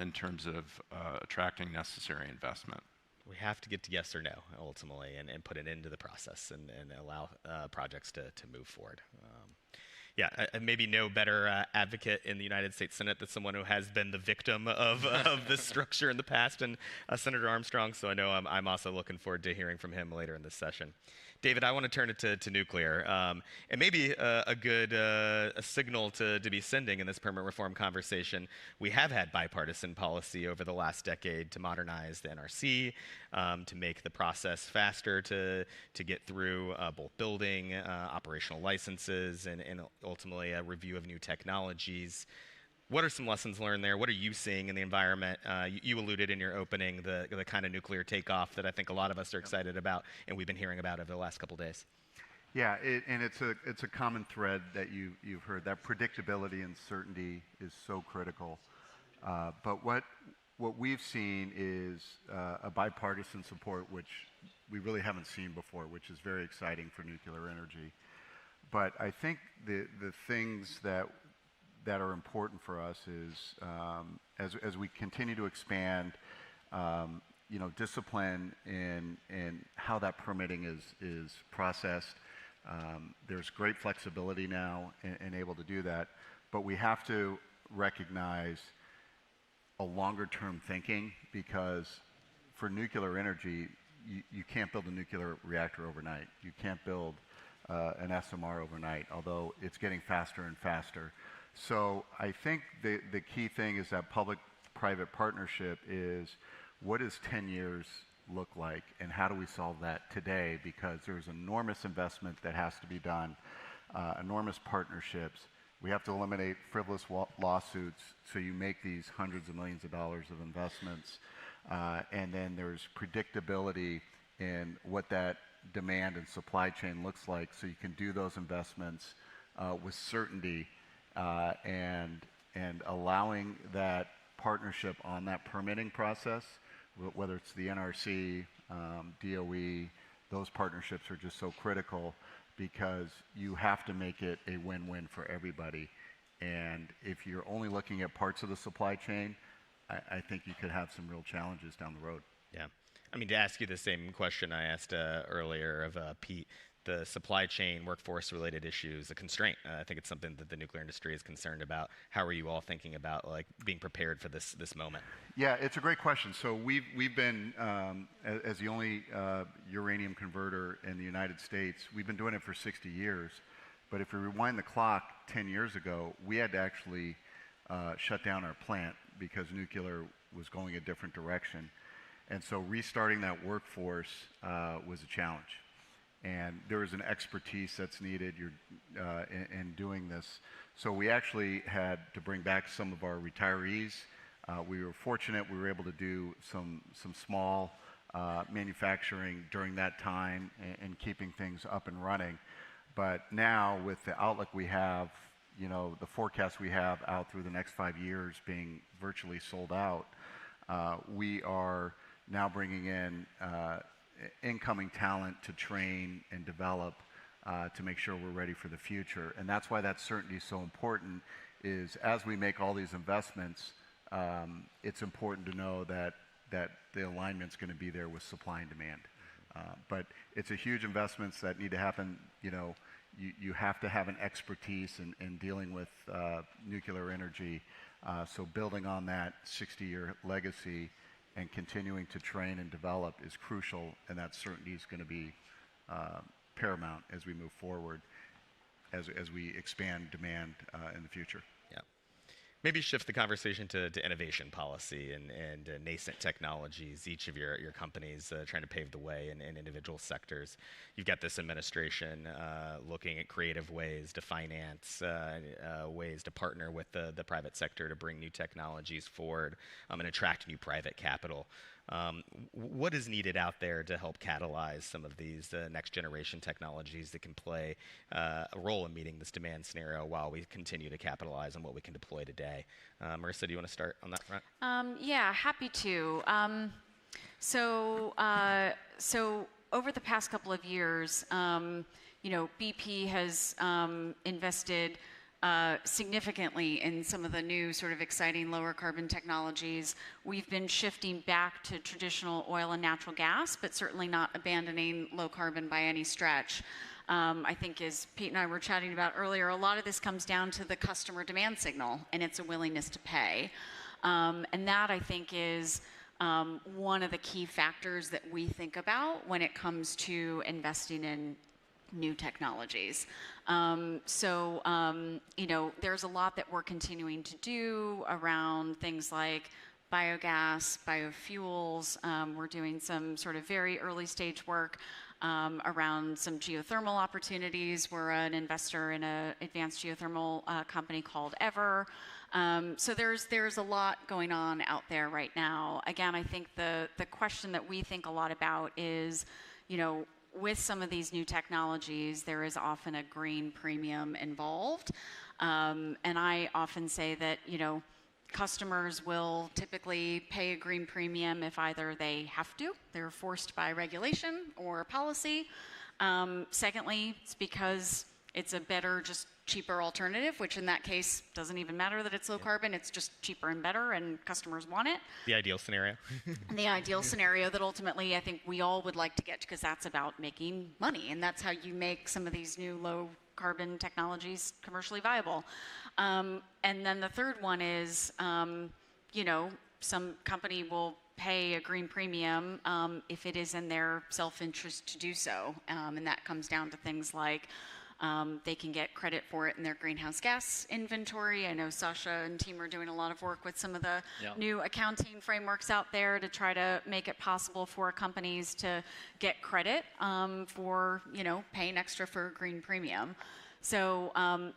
in terms of attracting necessary investment. We have to get to yes or no, ultimately, and put an end to the process and allow projects to move forward. Yeah, maybe no better advocate in the United States Senate than someone who has been the victim of this structure in the past, and Senator Armstrong, so I know I'm also looking forward to hearing from him later in this session. David, I want to turn it to nuclear, and maybe a good a signal to be sending in this permit reform conversation. We have had bipartisan policy over the last decade to modernize the NRC, to make the process faster to get through both building, operational licenses, and ultimately a review of new technologies. What are some lessons learned there? What are you seeing in the environment? You alluded in your opening the kind of nuclear takeoff that I think a lot of us are excited about, and we've been hearing about over the last couple of days. Yeah, and it's a common thread that you've heard. That predictability and certainty is so critical. But what we've seen is a bipartisan support, which we really haven't seen before, which is very exciting for nuclear energy. But I think the things that are important for us is as we continue to expand, you know, discipline in how that permitting is processed. There's great flexibility now in able to do that, but we have to recognize a longer-term thinking, because for nuclear energy, you can't build a nuclear reactor overnight. You can't build an SMR overnight, although it's getting faster and faster. So I think the key thing is that public-private partnership is, what does 10 years look like, and how do we solve that today? Because there's enormous investment that has to be done, enormous partnerships. We have to eliminate frivolous lawsuits, so you make these hundreds of millions of dollars of investments. And then there's predictability in what that demand and supply chain looks like, so you can do those investments with certainty, and allowing that partnership on that permitting process, whether it's the NRC, DOE, those partnerships are just so critical, because you have to make it a win-win for everybody. And if you're only looking at parts of the supply chain, I think you could have some real challenges down the road. Yeah. I mean, to ask you the same question I asked earlier of Pete, the supply chain, workforce-related issues, a constraint. I think it's something that the nuclear industry is concerned about. How are you all thinking about being prepared for this moment? Yeah, it's a great question. So we've been, as the only uranium converter in the United States, we've been doing it for 60 years. But if we rewind the clock 10 years ago, we had to actually shut down our plant because nuclear was going a different direction. And so restarting that workforce was a challenge. And there is an expertise that's needed in doing this. So we actually had to bring back some of our retirees. We were fortunate we were able to do some small manufacturing during that time and keeping things up and running. But now with the outlook we have, you know, the forecast we have out through the next 5 years being virtually sold out, we are now bringing in incoming talent to train and develop to make sure we're ready for the future. And that's why that certainty is so important, is as we make all these investments, it's important to know that the alignment's going to be there with supply and demand. But it's a huge investments that need to happen. You know, you have to have an expertise in dealing with nuclear energy. So building on that 60-year legacy and continuing to train and develop is crucial, and that certainty is going to be paramount as we move forward, as we expand demand in the future. Yeah. Maybe shift the conversation to innovation policy and nascent technologies. Each of your companies trying to pave the way in individual sectors. You've got this administration looking at creative ways to finance, ways to partner with the private sector to bring new technologies forward and attract new private capital. What is needed out there to help catalyze some of these next generation technologies that can play a role in meeting this demand scenario while we continue to capitalize on what we can deploy today? Marissa, do you want to start on that front? Yeah, happy to. So over the past couple of years, BP has invested significantly in some of the new sort of exciting lower carbon technologies. We've been shifting back to traditional oil and natural gas, but certainly not abandoning low carbon by any stretch. I think as Pete and I were chatting about earlier, a lot of this comes down to the customer demand signal and its a willingness to pay. And that I think is one of the key factors that we think about when it comes to investing in new technologies. There's a lot that we're continuing to do around things like biogas, biofuels. We're doing some sort of very early stage work around some geothermal opportunities. We're an investor in an advanced geothermal company called Ever. So there's a lot going on out there right now. Again, I think the question that we think a lot about is, with some of these new technologies, there is often a green premium involved. And I often say that, customers will typically pay a green premium if either they have to, they're forced by regulation or policy. Secondly, it's because it's a better, just cheaper alternative, which in that case doesn't even matter that it's low carbon, it's just cheaper and better and customers want it. The ideal scenario. The ideal scenario that ultimately I think we all would like to get to, because that's about making money and that's how you make some of these new low carbon technologies commercially viable. And then the third one is, some company will pay a green premium if it is in their self-interest to do so. And that comes down to things like they can get credit for it in their greenhouse gas inventory. I know Sasha and team are doing a lot of work with some of the new accounting frameworks out there to try to make it possible for companies to get credit for, paying extra for a green premium. So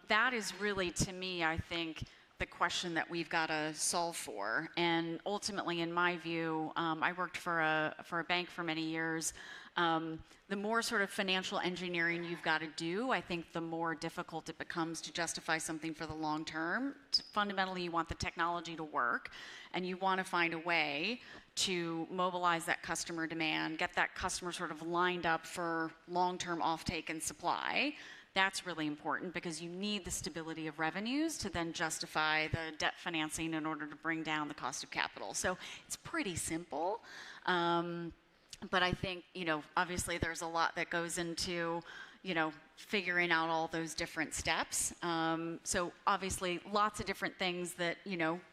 that is really, to me, I think, the question that we've got to solve for. And ultimately, in my view, I worked for a bank for many years. The more sort of financial engineering you've got to do, I think the more difficult it becomes to justify something for the long term. Fundamentally, you want the technology to work, and you want to find a way to mobilize that customer demand, get that customer sort of lined up for long-term offtake and supply. That's really important because you need the stability of revenues to then justify the debt financing in order to bring down the cost of capital. So it's pretty simple. But I think, obviously there's a lot that goes into, figuring out all those different steps. So obviously lots of different things that,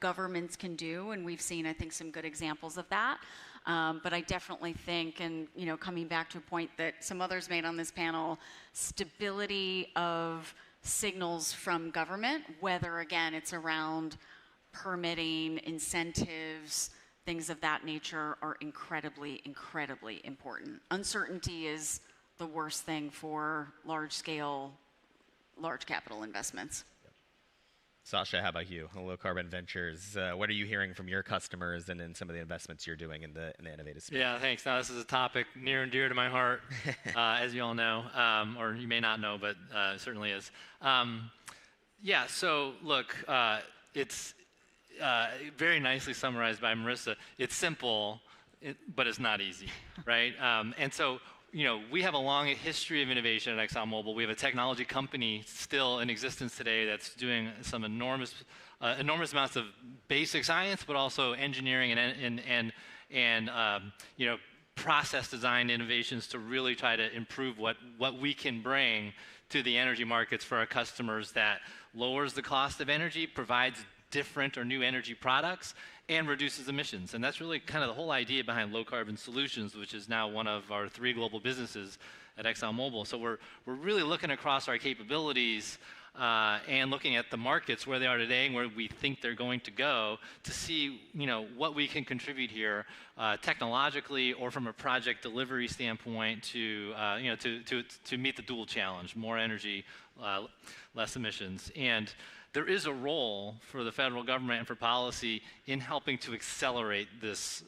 governments can do, and we've seen, I think, some good examples of that. But I definitely think, and coming back to a point that some others made on this panel, stability of signals from government, whether again it's around permitting, incentives, things of that nature, are incredibly, incredibly important. Uncertainty is the worst thing for large capital investments. Sasha, how about you? Low Carbon Ventures. What are you hearing from your customers and in some of the investments you're doing in the innovative space? Yeah, thanks. Now, this is a topic near and dear to my heart, as you all know, or you may not know, but it certainly is. So look, it's very nicely summarized by Marissa. It's simple, but it's not easy, right? And so, we have a long history of innovation at ExxonMobil. We have a technology company still in existence today that's doing some enormous amounts of basic science, but also engineering and process design innovations to really try to improve what we can bring to the energy markets for our customers that lowers the cost of energy, provides different or new energy products and reduces emissions. And that's really kind of the whole idea behind low carbon solutions, which is now one of our 3 global businesses at ExxonMobil. So we're really looking across our capabilities and looking at the markets where they are today and where we think they're going to go to see, what we can contribute here technologically or from a project delivery standpoint to meet the dual challenge: more energy, less emissions. And there is a role for the federal government and for policy in helping to accelerate this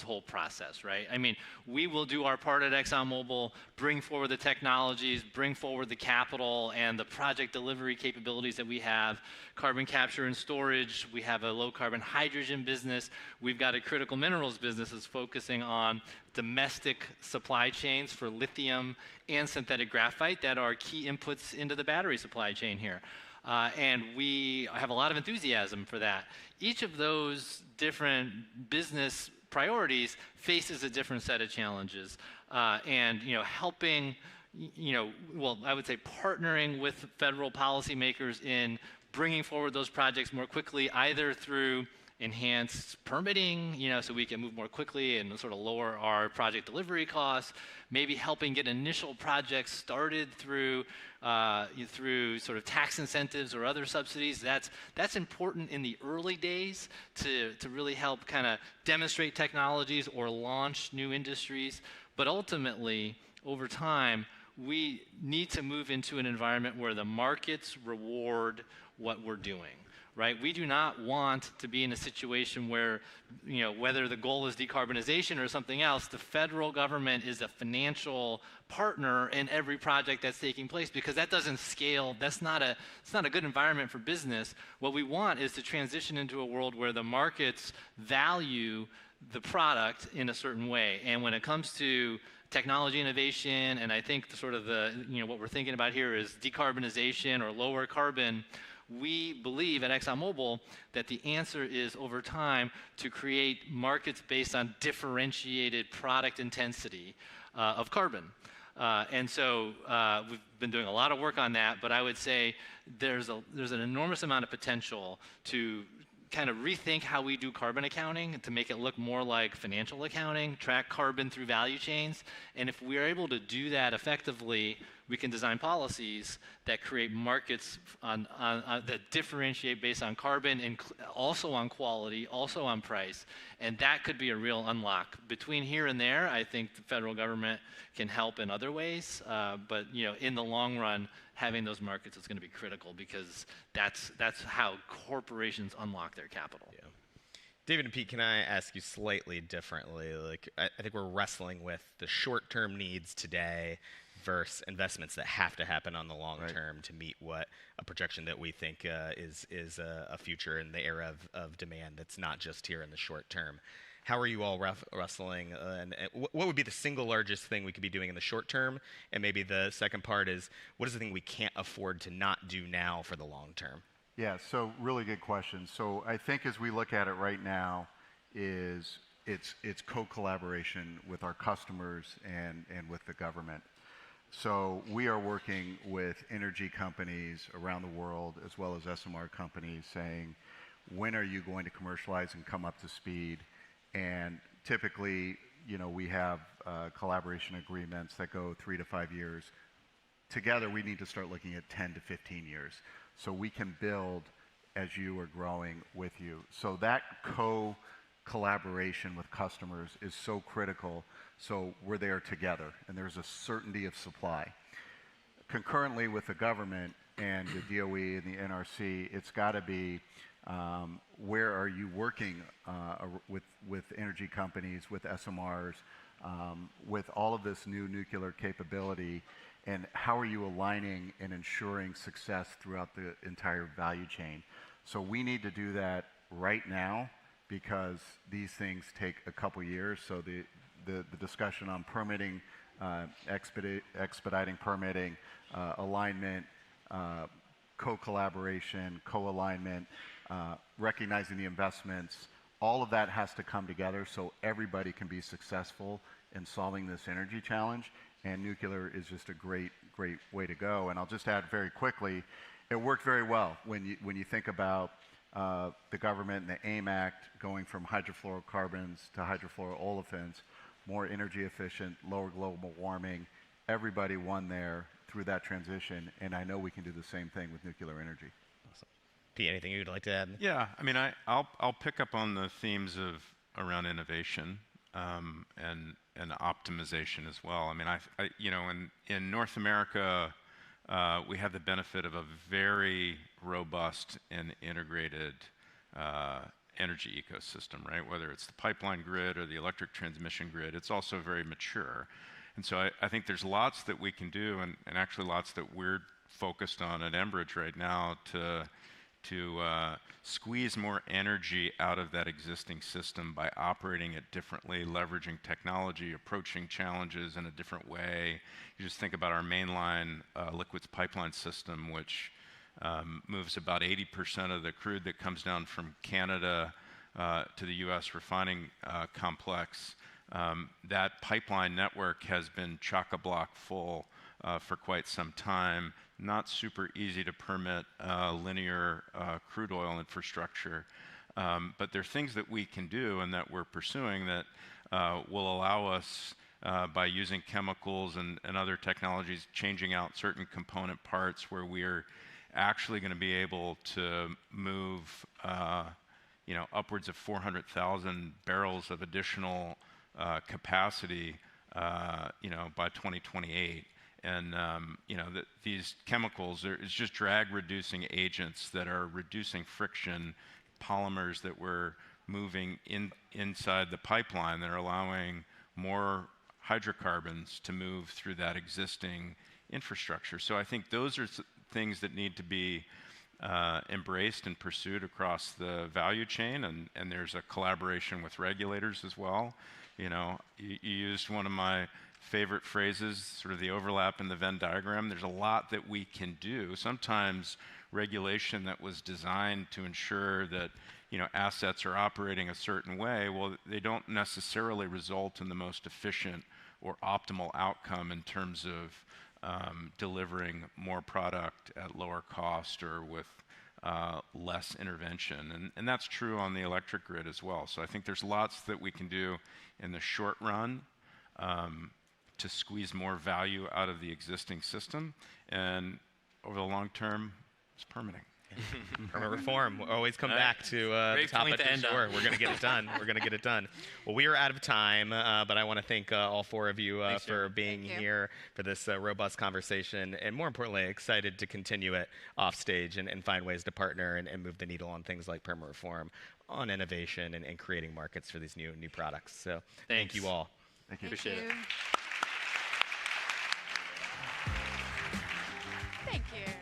whole process, right? I mean, we will do our part at ExxonMobil, bring forward the technologies, bring forward the capital and the project delivery capabilities that we have, carbon capture and storage. We have a low carbon hydrogen business. We've got a critical minerals business that's focusing on domestic supply chains for lithium and synthetic graphite that are key inputs into the battery supply chain here. And we have a lot of enthusiasm for that. Each of those different business priorities faces a different set of challenges. And helping, I would say partnering with federal policymakers in bringing forward those projects more quickly, either through enhanced permitting, so we can move more quickly and sort of lower our project delivery costs, maybe helping get initial projects started through sort of tax incentives or other subsidies. That's important in the early days to really help kind of demonstrate technologies or launch new industries. But ultimately, over time, we need to move into an environment where the markets reward what we're doing. Right? We do not want to be in a situation where, whether the goal is decarbonization or something else, the federal government is a financial partner in every project that's taking place, because that doesn't scale. It's not a good environment for business. What we want is to transition into a world where the markets value the product in a certain way. And when it comes to technology innovation, and I think what we're thinking about here is decarbonization or lower carbon, we believe at ExxonMobil that the answer is, over time, to create markets based on differentiated product intensity of carbon. And so we've been doing a lot of work on that, but I would say there's an enormous amount of potential to kind of rethink how we do carbon accounting to make it look more like financial accounting, track carbon through value chains. And if we're able to do that effectively, we can design policies that create markets that differentiate based on carbon and also on quality, also on price. And that could be a real unlock. Between here and there, I think the federal government can help in other ways. But in the long run, having those markets is going to be critical, because that's how corporations unlock their capital. Yeah. David and Pete, can I ask you slightly differently? Like, I think we're wrestling with the short-term needs today versus investments that have to happen on the long term to meet what a projection that we think is a future in the era of demand that's not just here in the short term. How are you all wrestling? And what would be the single largest thing we could be doing in the short term? And maybe the second part is, what is the thing we can't afford to not do now for the long term? Yeah, so really good question. So I think as we look at it right now, it's co-collaboration with our customers and with the government. So we are working with energy companies around the world, as well as SMR companies, saying, when are you going to commercialize and come up to speed? And typically, we have collaboration agreements that go 3 to 5 years. Together, we need to start looking at 10 to 15 years. So we can build as you are growing with you. So that collaboration with customers is so critical. So we're there together, and there's a certainty of supply. Concurrently with the government and the DOE and the NRC, it's got to be where are you working with energy companies, with SMRs, with all of this new nuclear capability, and how are you aligning and ensuring success throughout the entire value chain? So we need to do that right now, because these things take a couple years. So the discussion on permitting, expediting permitting, alignment, co-collaboration, co-alignment, recognizing the investments, all of that has to come together so everybody can be successful in solving this energy challenge. And nuclear is just a great way to go. And I'll just add very quickly, it worked very well when you think about the government and the AIM Act going from hydrofluorocarbons to hydrofluoroolefins, more energy efficient, lower global warming. Everybody won there through that transition, and I know we can do the same thing with nuclear energy. Awesome. Pete, anything you'd like to add? Yeah, I mean, I'll pick up on the themes of around innovation and optimization as well. I mean, you know, in North America, we have the benefit of a very robust and integrated energy ecosystem, right? Whether it's the pipeline grid or the electric transmission grid, it's also very mature. And so I think there's lots that we can do, and actually lots that we're focused on at Enbridge right now to squeeze more energy out of that existing system by operating it differently, leveraging technology, approaching challenges in a different way. You just think about our mainline liquids pipeline system, which moves about 80% of the crude that comes down from Canada to the U.S. refining complex. That pipeline network has been chock-a-block full for quite some time. Not super easy to permit linear crude oil infrastructure. But there are things that we can do and that we're pursuing that will allow us, by using chemicals and other technologies, changing out certain component parts where we're actually going to be able to move you know, upwards of 400,000 barrels of additional capacity you know, by 2028. And you know, these chemicals, it's just drag reducing agents that are reducing friction, polymers that we're moving inside the pipeline that are allowing more hydrocarbons to move through that existing infrastructure. So I think those are things that need to be embraced and pursued across the value chain, and there's a collaboration with regulators as well. You know, you used one of my favorite phrases, sort of the overlap in the Venn diagram. There's a lot that we can do. Sometimes regulation that was designed to ensure that, you know, assets are operating a certain way, well, they don't necessarily result in the most efficient or optimal outcome in terms of delivering more product at lower cost or with less intervention. And that's true on the electric grid as well. So I think there's lots that we can do in the short run to squeeze more value out of the existing system. And over the long term, it's permitting. Permit reform. We'll always come back to the topic. Sure, we're going to get it done. We're going to get it done. Well, we are out of time, but I want to thank all four of you for being here for this robust conversation, and more importantly, excited to continue it off stage and find ways to partner and move the needle on things like permit reform, on innovation, and creating markets for these new products. So thank you all. Thank you. Appreciate it. Thank you.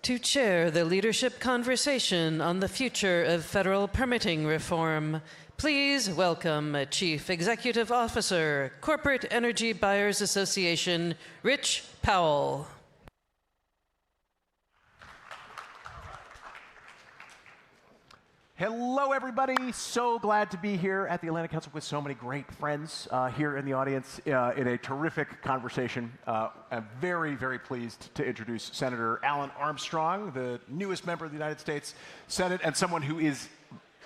To chair the leadership conversation on the future of federal permitting reform, please welcome Chief Executive Officer, Corporate Energy Buyers Association, Rich Powell. Hello, everybody. So glad to be here at the Atlantic Council with so many great friends here in the audience in a terrific conversation. I'm very, very pleased to introduce Senator Alan Armstrong, the newest member of the United States Senate, and someone who is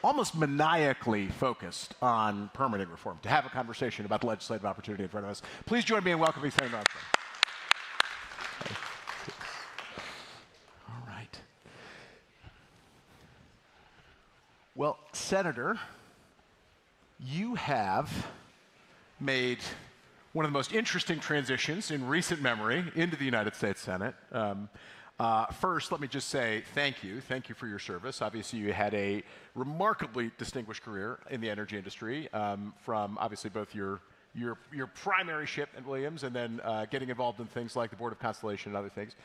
almost maniacally focused on permitting reform, to have a conversation about the legislative opportunity in front of us. Please join me in welcoming Senator Armstrong. Well, Senator, you have made one of the most interesting transitions in recent memory into the United States Senate. First, let me just say thank you. Thank you for your service. Obviously, you had a remarkably distinguished career in the energy industry, from obviously both your primary ship at Williams and then getting involved in things like the Board of Constellation and other things.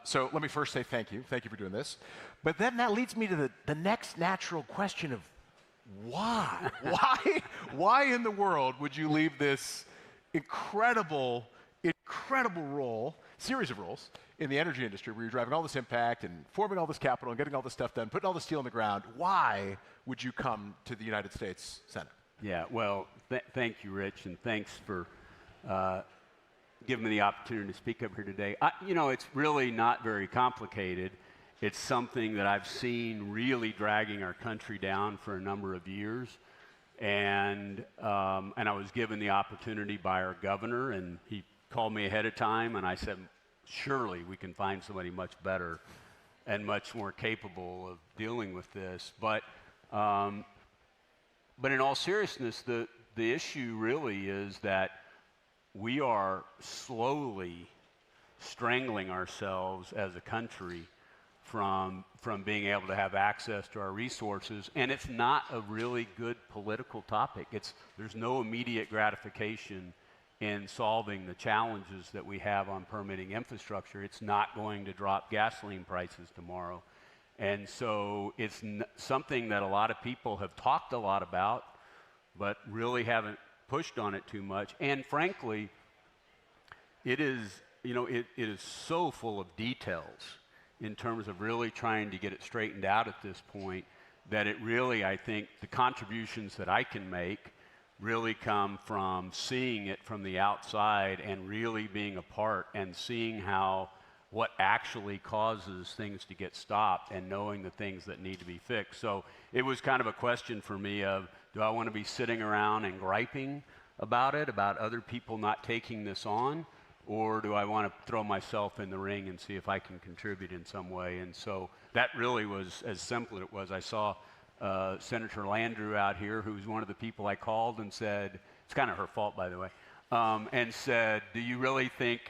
So let me first say thank you. Thank you for doing this. But then that leads me to the next natural question of why? Why in the world would you leave this incredible role, series of roles, in the energy industry where you're driving all this impact and forming all this capital and getting all this stuff done, putting all the steel in the ground? Why would you come to the United States Senate? Yeah, well, thank you, Rich, and thanks for giving me the opportunity to speak up here today. You know, it's really not very complicated. It's something that I've seen really dragging our country down for a number of years. And I was given the opportunity by our governor, and he called me ahead of time, and I said, surely we can find somebody much better and much more capable of dealing with this. But in all seriousness, the issue really is that we are slowly strangling ourselves as a country from being able to have access to our resources, and it's not a really good political topic. There's no immediate gratification in solving the challenges that we have on permitting infrastructure. It's not going to drop gasoline prices tomorrow. And so it's something that a lot of people have talked a lot about, but really haven't pushed on it too much. And frankly, it is so full of details in terms of really trying to get it straightened out at this point, that it really, I think, the contributions that I can make really come from seeing it from the outside and really being a part and seeing what actually causes things to get stopped and knowing the things that need to be fixed. So it was kind of a question for me of, do I want to be sitting around and griping about it, about other people not taking this on? Or do I want to throw myself in the ring and see if I can contribute in some way? And so that really was as simple as it was. I saw Senator Landrieu out here, who's one of the people I called and said, it's kind of her fault, by the way, and said, do you really think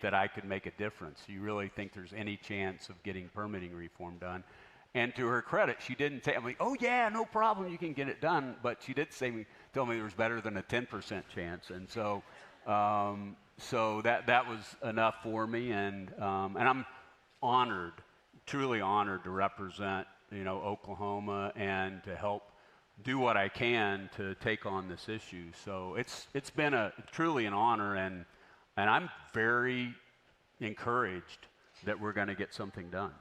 that I could make a difference? Do you really think there's any chance of getting permitting reform done? And to her credit, she didn't say, I'm like, oh yeah, no problem, you can get it done. But she did tell me there was better than a 10% chance. And so that was enough for me, and I'm honored, truly honored to represent, Oklahoma and to help do what I can to take on this issue. So it's been truly an honor, and I'm very encouraged that we're going to get something done.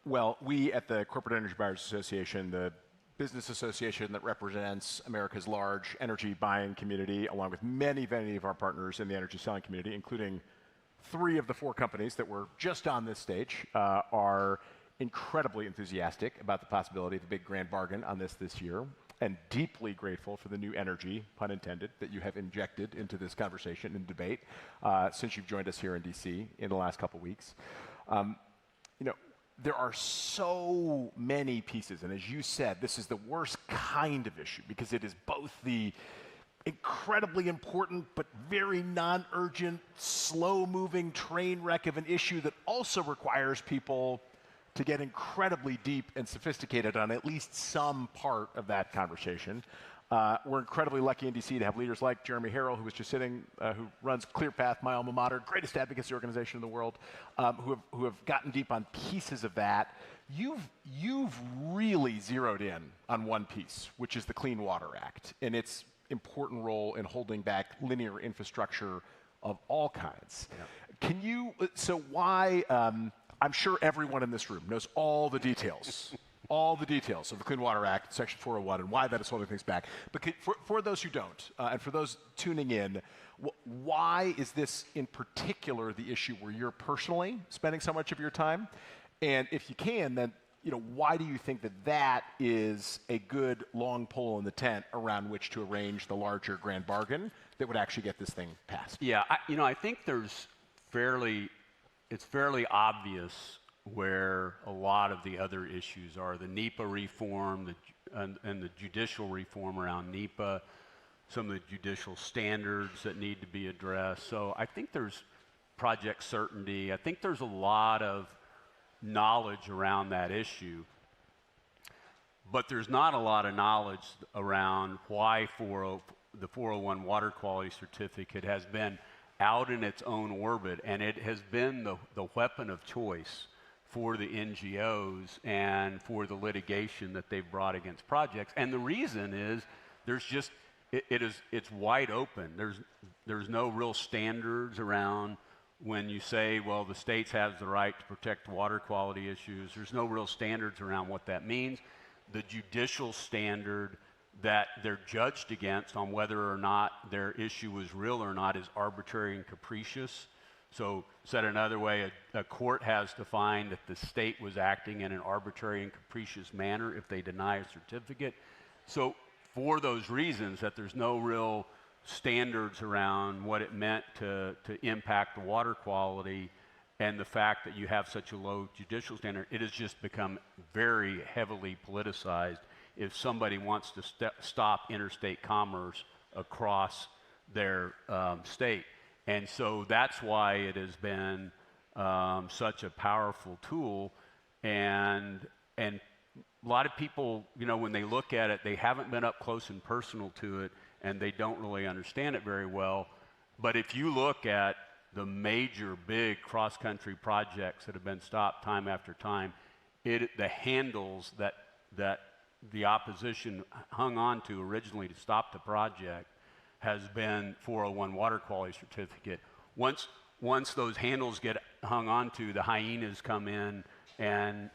Well, we at the Corporate Energy Buyers Association, the business association that represents America's large energy buying community, along with many, many of our partners in the energy selling community, including 3 of the 4 companies that were just on this stage, are incredibly enthusiastic about the possibility of a big grand bargain on this year, and deeply grateful for the new energy, pun intended, that you have injected into this conversation and debate since you've joined us here in DC in the last couple weeks. There are so many pieces, and as you said, this is the worst kind of issue because it is both the incredibly important but very non-urgent, slow-moving train wreck of an issue that also requires people to get incredibly deep and sophisticated on at least some part of that conversation. We're incredibly lucky in DC to have leaders like Jeremy Harrell, who was just sitting, who runs ClearPath, my alma mater, greatest advocacy organization in the world, who have gotten deep on pieces of that. You've really zeroed in on one piece, which is the Clean Water Act, and its important role in holding back linear infrastructure of all kinds. Yeah. Can you, so why, I'm sure everyone in this room knows all the details of the Clean Water Act, Section 401, and why that is holding things back. But for those who don't, and for those tuning in, why is this in particular the issue where you're personally spending so much of your time? And if you can, then why do you think that is a good long pole in the tent around which to arrange the larger grand bargain that would actually get this thing passed? Yeah, I think it's fairly obvious where a lot of the other issues are. The NEPA reform and the judicial reform around NEPA, some of the judicial standards that need to be addressed. So I think there's project certainty. I think there's a lot of knowledge around that issue. But there's not a lot of knowledge around why the 401 water quality certificate has been out in its own orbit, and it has been the weapon of choice for the NGOs and for the litigation that they've brought against projects. And the reason is it's wide open. There's no real standards around when you say, well, the states have the right to protect water quality issues. There's no real standards around what that means. The judicial standard that they're judged against on whether or not their issue is real or not is arbitrary and capricious. So said another way, a court has to find that the state was acting in an arbitrary and capricious manner if they deny a certificate. So for those reasons, that there's no real standards around what it meant to impact the water quality, and the fact that you have such a low judicial standard, it has just become very heavily politicized if somebody wants to stop interstate commerce across their state. And so that's why it has been such a powerful tool. And a lot of people, when they look at it, they haven't been up close and personal to it, and they don't really understand it very well. But if you look at the major big cross-country projects that have been stopped time after time, the handles that the opposition hung on to originally to stop the project has been 401 water quality certificate. Once those handles get hung on to, the hyenas come in and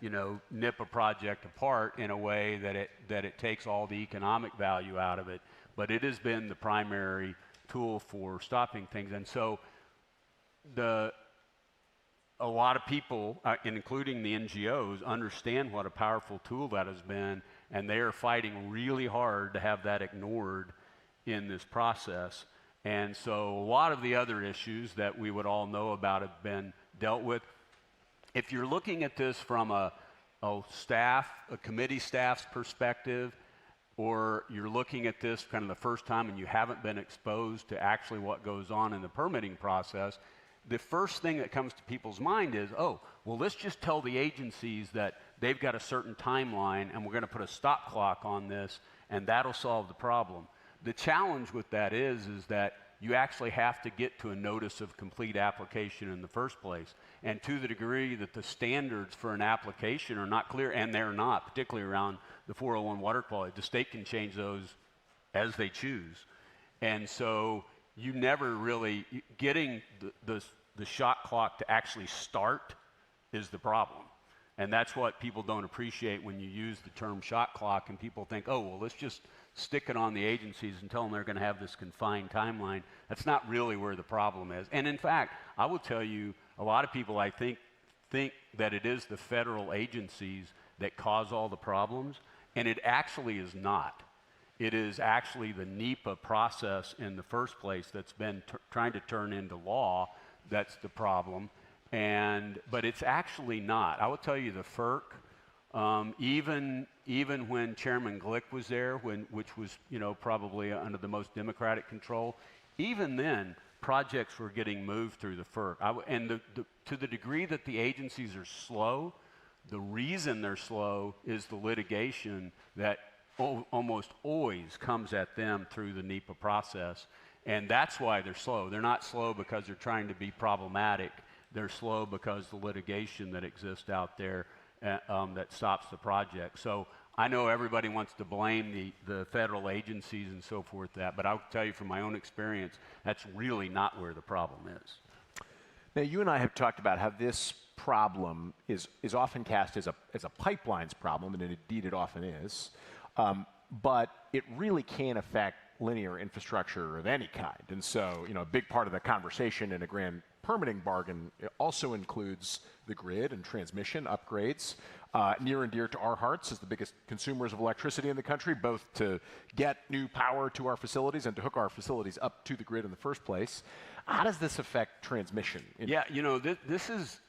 nip a project apart in a way that it takes all the economic value out of it. But it has been the primary tool for stopping things. And so a lot of people, including the NGOs, understand what a powerful tool that has been, and they are fighting really hard to have that ignored in this process. And so a lot of the other issues that we would all know about have been dealt with. If you're looking at this from a committee staff's perspective, or you're looking at this kind of the first time and you haven't been exposed to actually what goes on in the permitting process, the first thing that comes to people's mind is, oh, well, let's just tell the agencies that they've got a certain timeline and we're going to put a stop clock on this and that'll solve the problem. The challenge with that is that you actually have to get to a notice of complete application in the first place. And to the degree that the standards for an application are not clear, and they're not, particularly around the 401 water quality, the state can change those as they choose. And so you never really, getting the shot clock to actually start is the problem. And that's what people don't appreciate when you use the term shot clock, and people think, oh, well, let's just stick it on the agencies and tell them they're going to have this confined timeline. That's not really where the problem is. And in fact, I will tell you, a lot of people, I think that it is the federal agencies that cause all the problems, and it actually is not. It is actually the NEPA process in the first place that's been trying to turn into law that's the problem. But it's actually not. I will tell you, the FERC, even when Chairman Glick was there, which was probably under the most Democratic control, even then projects were getting moved through the FERC. To the degree that the agencies are slow, the reason they're slow is the litigation that almost always comes at them through the NEPA process. And that's why they're slow. They're not slow because they're trying to be problematic. They're slow because the litigation that exists out there that stops the project. So I know everybody wants to blame the federal agencies and so forth, but I'll tell you from my own experience, that's really not where the problem is. Now, you and I have talked about how this problem is often cast as a pipelines problem, and indeed it often is, but it really can affect linear infrastructure of any kind. And so, a big part of the conversation in a grand permitting bargain also includes the grid and transmission upgrades, near and dear to our hearts as the biggest consumers of electricity in the country, both to get new power to our facilities and to hook our facilities up to the grid in the first place. How does this affect transmission? Yeah, this is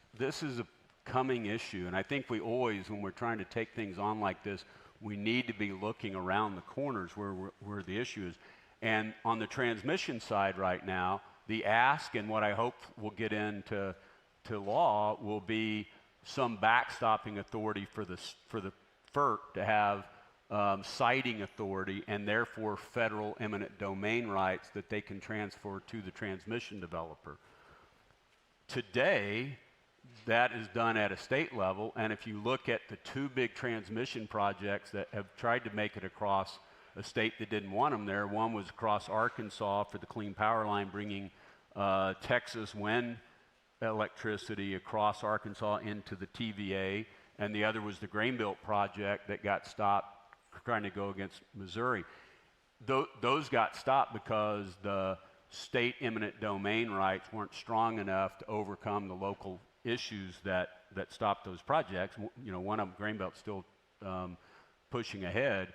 a coming issue. And I think we always, when we're trying to take things on like this, we need to be looking around the corners where the issue is. And on the transmission side right now, the ask and what I hope will get into law will be some backstopping authority for the FERC to have siting authority and therefore federal eminent domain rights that they can transfer to the transmission developer. Today, that is done at a state level, and if you look at the two big transmission projects that have tried to make it across a state that didn't want them there, one was across Arkansas for the Clean Power Line, bringing Texas wind electricity across Arkansas into the TVA, and the other was the Grain Belt project that got stopped trying to go against Missouri. Those got stopped because the state eminent domain rights weren't strong enough to overcome the local issues that stopped those projects. You know, one of them, Grain Belt's still pushing ahead.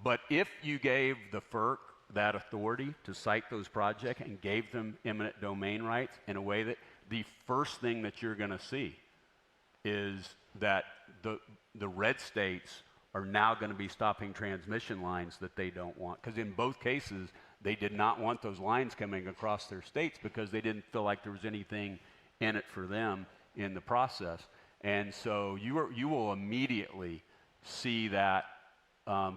But if you gave the FERC that authority to cite those projects and gave them eminent domain rights in a way that the first thing that you're going to see is that the red states are now going to be stopping transmission lines that they don't want. Because in both cases, they did not want those lines coming across their states because they didn't feel like there was anything in it for them in the process. And so you will immediately see that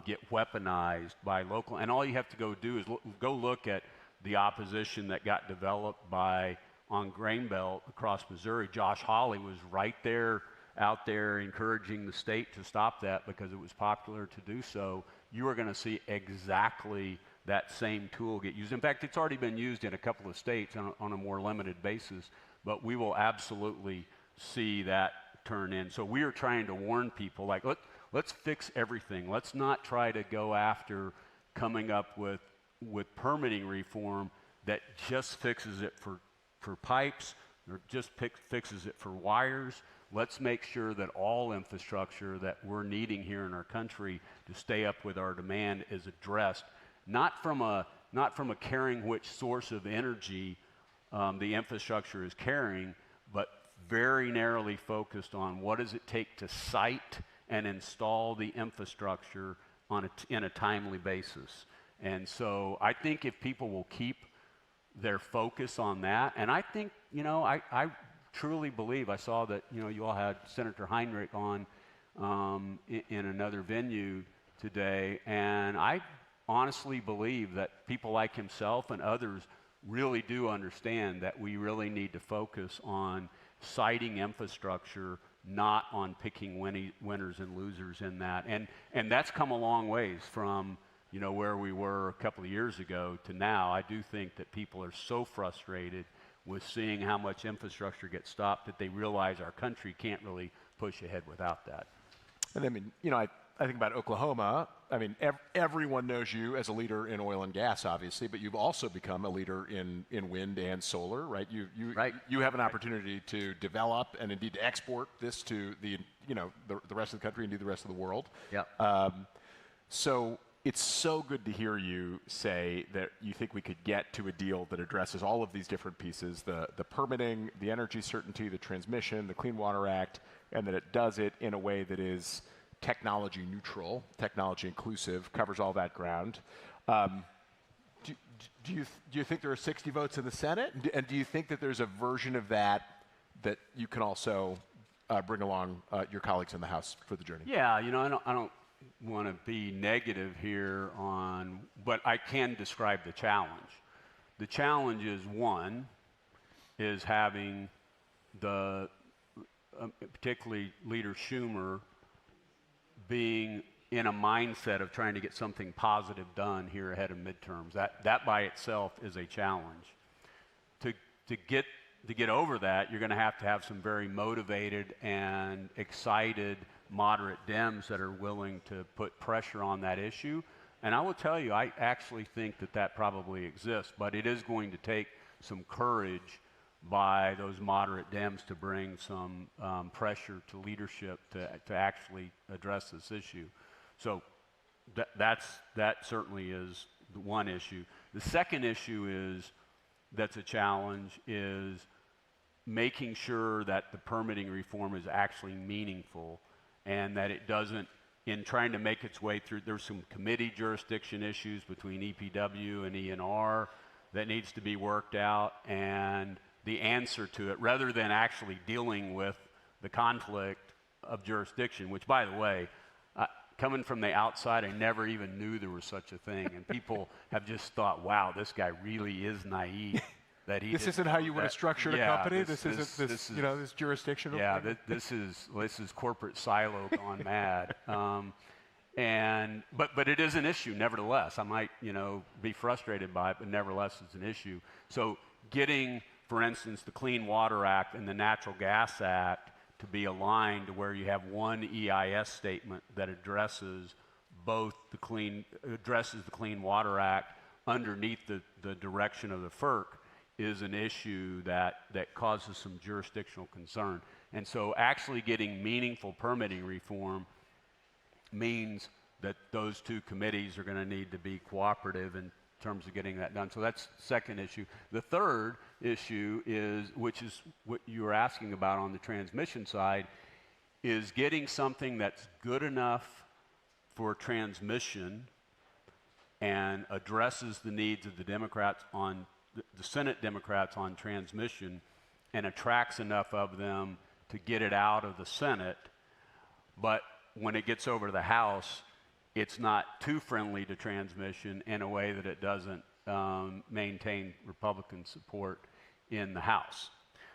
get weaponized by local. And all you have to go do is go look at the opposition that got developed on Grain Belt across Missouri. Josh Hawley was right there, out there, encouraging the state to stop that because it was popular to do so. You are going to see exactly that same tool get used. In fact, it's already been used in a couple of states on a more limited basis, but we will absolutely see that turn in. So we are trying to warn people, like, let's fix everything. Let's not try to go after coming up with permitting reform that just fixes it for pipes or just fixes it for wires. Let's make sure that all infrastructure that we're needing here in our country to stay up with our demand is addressed, not from a caring which source of energy the infrastructure is carrying, but very narrowly focused on what does it take to site and install the infrastructure in a timely basis. And so I think if people will keep their focus on that, and I think, you know, I truly believe, I saw that, you know, you all had Senator Heinrich on in another venue today, and I honestly believe that people like himself and others really do understand that we really need to focus on siting infrastructure, not on picking winners and losers in that. And that's come a long ways from, you know, where we were a couple of years ago to now. I do think that people are so frustrated with seeing how much infrastructure gets stopped that they realize our country can't really push ahead without that. And I mean, you know, I think about Oklahoma. I mean, everyone knows you as a leader in oil and gas, obviously, but you've also become a leader in wind and solar, right? You have an opportunity to develop and indeed to export this to the rest of the country and do the rest of the world. Yeah. So it's so good to hear you say that you think we could get to a deal that addresses all of these different pieces, the permitting, the energy certainty, the transmission, the Clean Water Act, and that it does it in a way that is technology neutral, technology inclusive, covers all that ground. Do you think there are 60 votes in the Senate? And do you think that there's a version of that you can also bring along your colleagues in the House for the journey? Yeah, you know, I don't want to be negative here but I can describe the challenge. The challenge is, one, is having particularly Leader Schumer being in a mindset of trying to get something positive done here ahead of midterms. That by itself is a challenge. To get over that, you're going to have some very motivated and excited moderate Dems that are willing to put pressure on that issue. And I will tell you, I actually think that probably exists, but it is going to take some courage by those moderate Dems to bring some pressure to leadership to actually address this issue. So that certainly is the one issue. The second issue that's a challenge is making sure that the permitting reform is actually meaningful and that it doesn't, in trying to make its way through, there's some committee jurisdiction issues between EPW and ENR that needs to be worked out, and the answer to it, rather than actually dealing with the conflict of jurisdiction, which, by the way, coming from the outside, I never even knew there was such a thing, and people have just thought, wow, this guy really is naive. That he this isn't how you would have structured a company. This isn't this you know, this jurisdictional. Yeah, this is corporate silo gone mad. But it is an issue nevertheless. I might be frustrated by it, but nevertheless it's an issue. So getting, for instance, the Clean Water Act and the Natural Gas Act to be aligned to where you have one EIS statement that addresses both the Clean Water Act underneath the direction of the FERC is an issue that causes some jurisdictional concern. And so actually getting meaningful permitting reform means that those two committees are going to need to be cooperative in terms of getting that done. So that's the second issue. The third issue is, which is what you were asking about on the transmission side, is getting something that's good enough for transmission and addresses the needs of the Democrats on the Senate Democrats on transmission and attracts enough of them to get it out of the Senate, but when it gets over to the House, it's not too friendly to transmission in a way that it doesn't maintain Republican support in the House.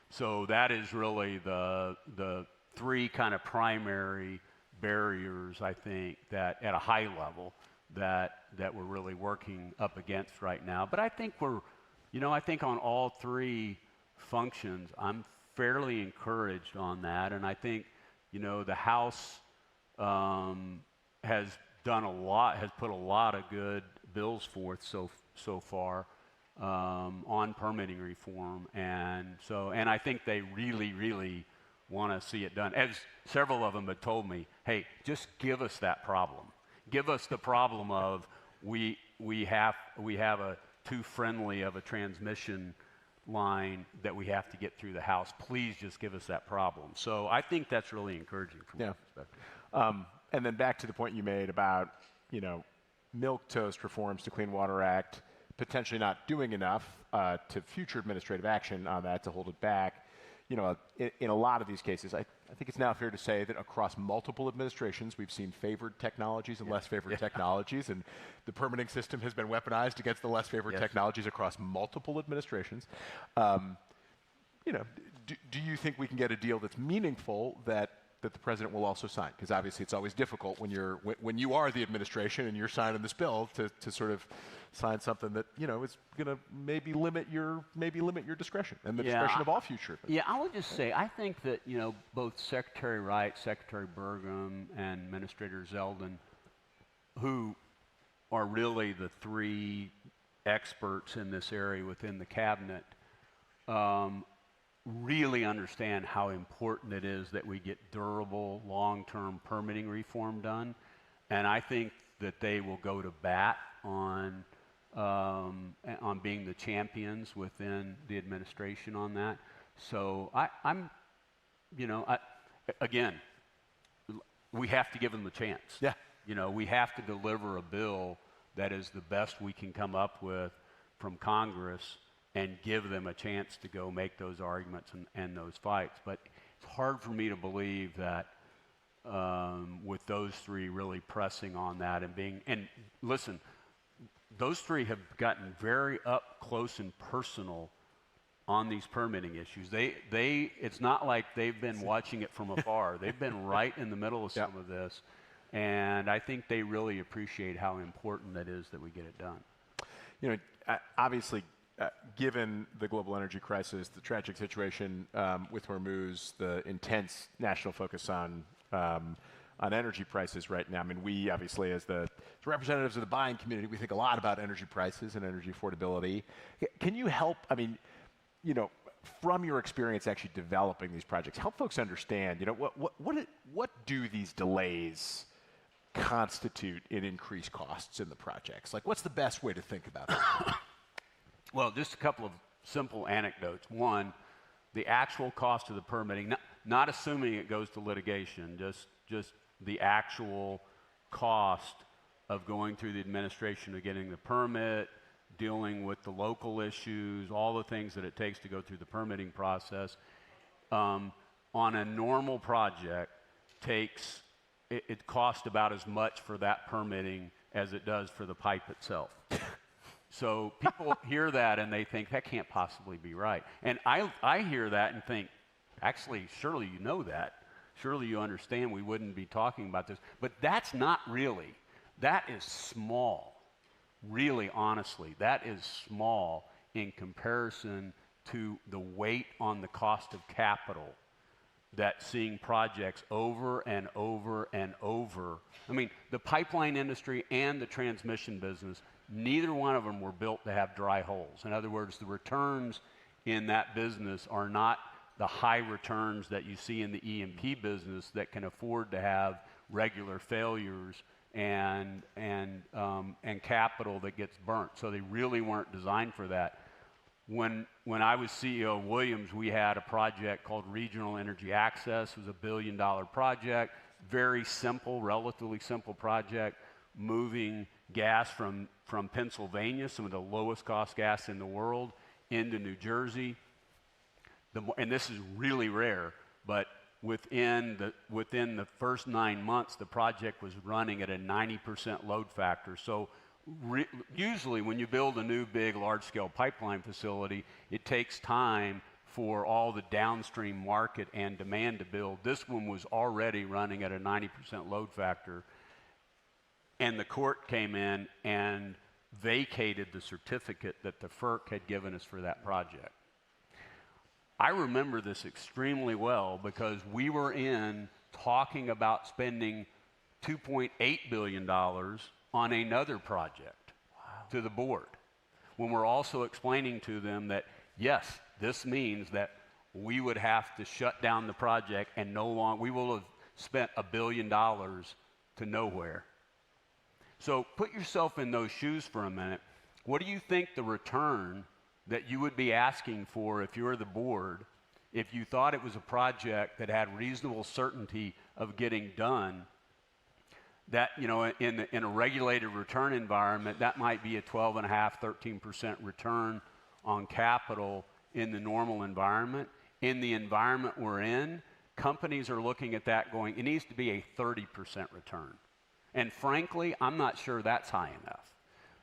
So that is really the three kind of primary barriers, I think, that at a high level that we're really working up against right now. But I think I think on all three functions, I'm fairly encouraged on that, and I think, the House has done a lot, has put a lot of good bills forth so far on permitting reform, and I think they really want to see it done. As several of them have told me, hey, just give us that problem. Give us the problem of we have a too friendly of a transmission line that we have to get through the House. Please just give us that problem. So I think that's really encouraging from my perspective. And then back to the point you made about, milquetoast reforms to Clean Water Act, potentially not doing enough to future administrative action on that to hold it back. In a lot of these cases, I think it's now fair to say that across multiple administrations, we've seen favored technologies and less favored technologies, and the permitting system has been weaponized against the less favored technologies across multiple administrations. Do you think we can get a deal that's meaningful that the president will also sign? Because obviously it's always difficult when you are the administration and you're signing this bill to sort of sign something that is going to maybe limit your discretion and the discretion of all future. Yeah, I would just say I think that both Secretary Wright, Secretary Burgum, and Administrator Zeldin, who are really the three experts in this area within the cabinet, really understand how important it is that we get durable, long-term permitting reform done, and I think that they will go to bat on being the champions within the administration on that. So again, we have to give them the chance. Yeah. We have to deliver a bill that is the best we can come up with from Congress and give them a chance to go make those arguments and those fights. But it's hard for me to believe that with those three really pressing on that and listen, those three have gotten very up close and personal on these permitting issues. It's not like they've been watching it from afar. They've been right in the middle of some of this, and I think they really appreciate how important it is that we get it done. Obviously, given the global energy crisis, the tragic situation with Hormuz, the intense national focus on energy prices right now. I mean, we obviously, as representatives of the buying community, we think a lot about energy prices and energy affordability. Can you help, from your experience actually developing these projects, help folks understand, what do these delays constitute in increased costs in the projects? Like, what's the best way to think about it? Well, just a couple of simple anecdotes. One, the actual cost of the permitting, not assuming it goes to litigation, just the actual cost of going through the administration of getting the permit, dealing with the local issues, all the things that it takes to go through the permitting process, on a normal project it costs about as much for that permitting as it does for the pipe itself. So people hear that and they think, that can't possibly be right. And I hear that and think, actually, surely you know that. Surely you understand we wouldn't be talking about this. But that's not really. That is small. Really, honestly, that is small in comparison to the weight on the cost of capital that seeing projects over and over and over. I mean, the pipeline industry and the transmission business, neither one of them were built to have dry holes. In other words, the returns in that business are not the high returns that you see in the E&P business that can afford to have regular failures and capital that gets burnt. So they really weren't designed for that. When I was CEO of Williams, we had a project called Regional Energy Access. It was $1 billion project, very simple, relatively simple project, moving gas from Pennsylvania, some of the lowest cost gas in the world, into New Jersey. And this is really rare, but within the first 9 months, the project was running at a 90% load factor. So usually when you build a new big large-scale pipeline facility, it takes time for all the downstream market and demand to build. This one was already running at a 90% load factor, and the court came in and vacated the certificate that the FERC had given us for that project. I remember this extremely well because we were in talking about spending $2.8 billion on another project to the board, when we're also explaining to them that, yes, this means that we would have to shut down the project and we will have spent $1 billion to nowhere. So put yourself in those shoes for a minute. What do you think the return that you would be asking for if you're the board, if you thought it was a project that had reasonable certainty of getting done, that, you know, in a regulated return environment, that might be a 12.5%, 13% return on capital in the normal environment. In the environment we're in, companies are looking at that going, it needs to be a 30% return. And frankly, I'm not sure that's high enough.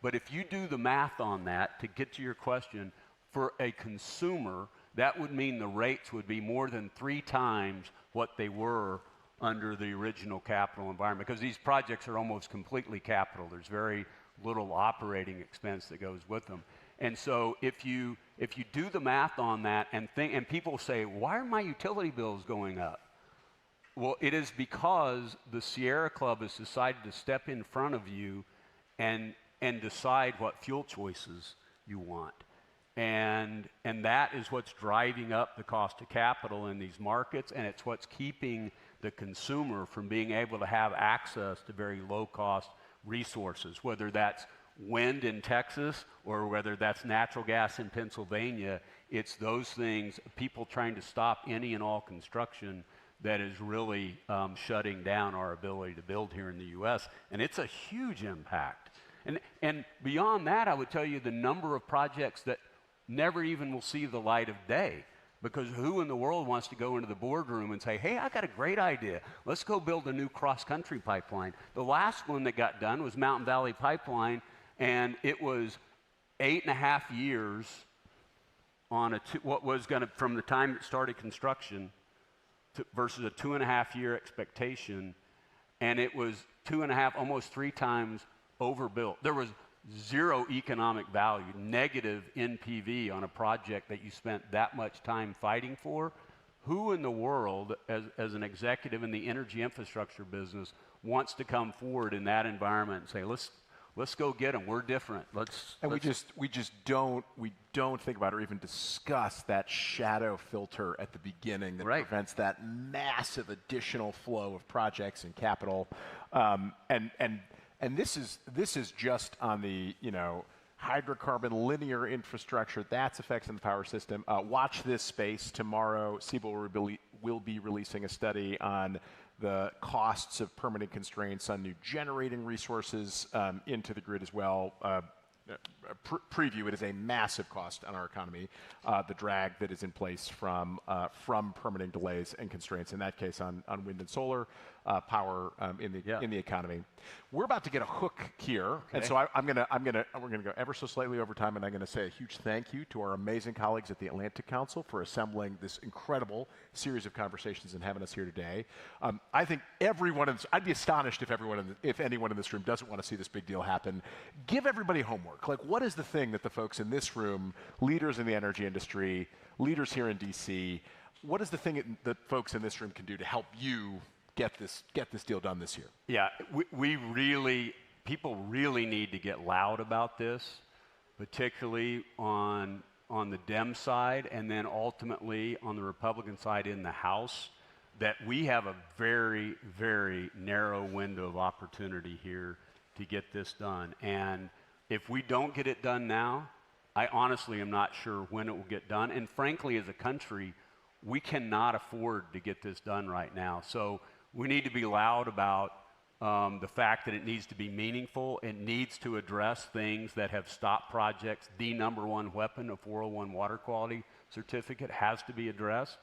But if you do the math on that, to get to your question, for a consumer, that would mean the rates would be more than 3 times what they were under the original capital environment, because these projects are almost completely capital. There's very little operating expense that goes with them. And so if you do the math on that and people say, why are my utility bills going up? Well, it is because the Sierra Club has decided to step in front of you and decide what fuel choices you want. And that is what's driving up the cost of capital in these markets, and it's what's keeping the consumer from being able to have access to very low-cost resources, whether that's wind in Texas or whether that's natural gas in Pennsylvania. It's those things, people trying to stop any and all construction, that is really shutting down our ability to build here in the U.S., and it's a huge impact. And beyond that, I would tell you the number of projects that never even will see the light of day, because who in the world wants to go into the boardroom and say, hey, I got a great idea. Let's go build a new cross-country pipeline. The last one that got done was Mountain Valley Pipeline, and it was 8.5 years on what was going to, from the time it started construction versus a 2.5-year expectation, and it was 2.5, almost 3 times overbuilt. There was zero economic value, negative NPV on a project that you spent that much time fighting for. Who in the world, as an executive in the energy infrastructure business, wants to come forward in that environment and say, let's go get them. We're different. We just don't think about or even discuss that shadow filter at the beginning that prevents that massive additional flow of projects and capital. And this is just on the, hydrocarbon linear infrastructure, that's effects in the power system. Watch this space. Tomorrow, Siebel will be releasing a study on the costs of permanent constraints on new generating resources into the grid as well. Preview, it is a massive cost on our economy, the drag that is in place from permitting delays and constraints, in that case on wind and solar power in the economy. We're about to get a hook here, and so we're gonna go ever so slightly over time, and I'm gonna say a huge thank you to our amazing colleagues at the Atlantic Council for assembling this incredible series of conversations and having us here today. I think I'd be astonished if anyone in this room doesn't want to see this big deal happen. Give everybody homework. Like, what is the thing that the folks in this room, leaders in the energy industry, leaders here in DC, what is the thing that folks in this room can do to help you get this deal done this year? Yeah, people really need to get loud about this, particularly on the Dem side, and then ultimately on the Republican side in the House, that we have a very, very narrow window of opportunity here to get this done. And if we don't get it done now, I honestly am not sure when it will get done. And frankly, as a country, we cannot afford to get this done right now. So we need to be loud about the fact that it needs to be meaningful. It needs to address things that have stopped projects. The number one weapon, a 401 water quality certificate, has to be addressed.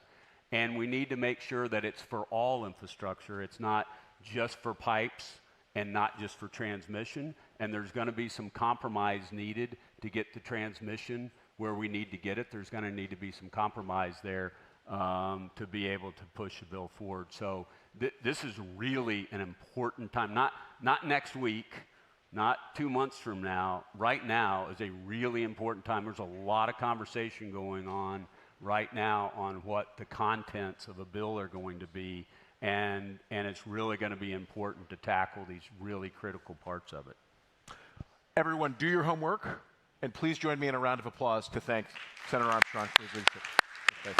And we need to make sure that it's for all infrastructure. It's not just for pipes and not just for transmission. And there's going to be some compromise needed to get the transmission where we need to get it. There's going to need to be some compromise there to be able to push the bill forward. So this is really an important time. Not next week, not 2 months from now. Right now is a really important time. There's a lot of conversation going on right now on what the contents of a bill are going to be. And it's really going to be important to tackle these really critical parts of it. Everyone, do your homework, and please join me in a round of applause to thank Senator Armstrong for his leadership. Okay.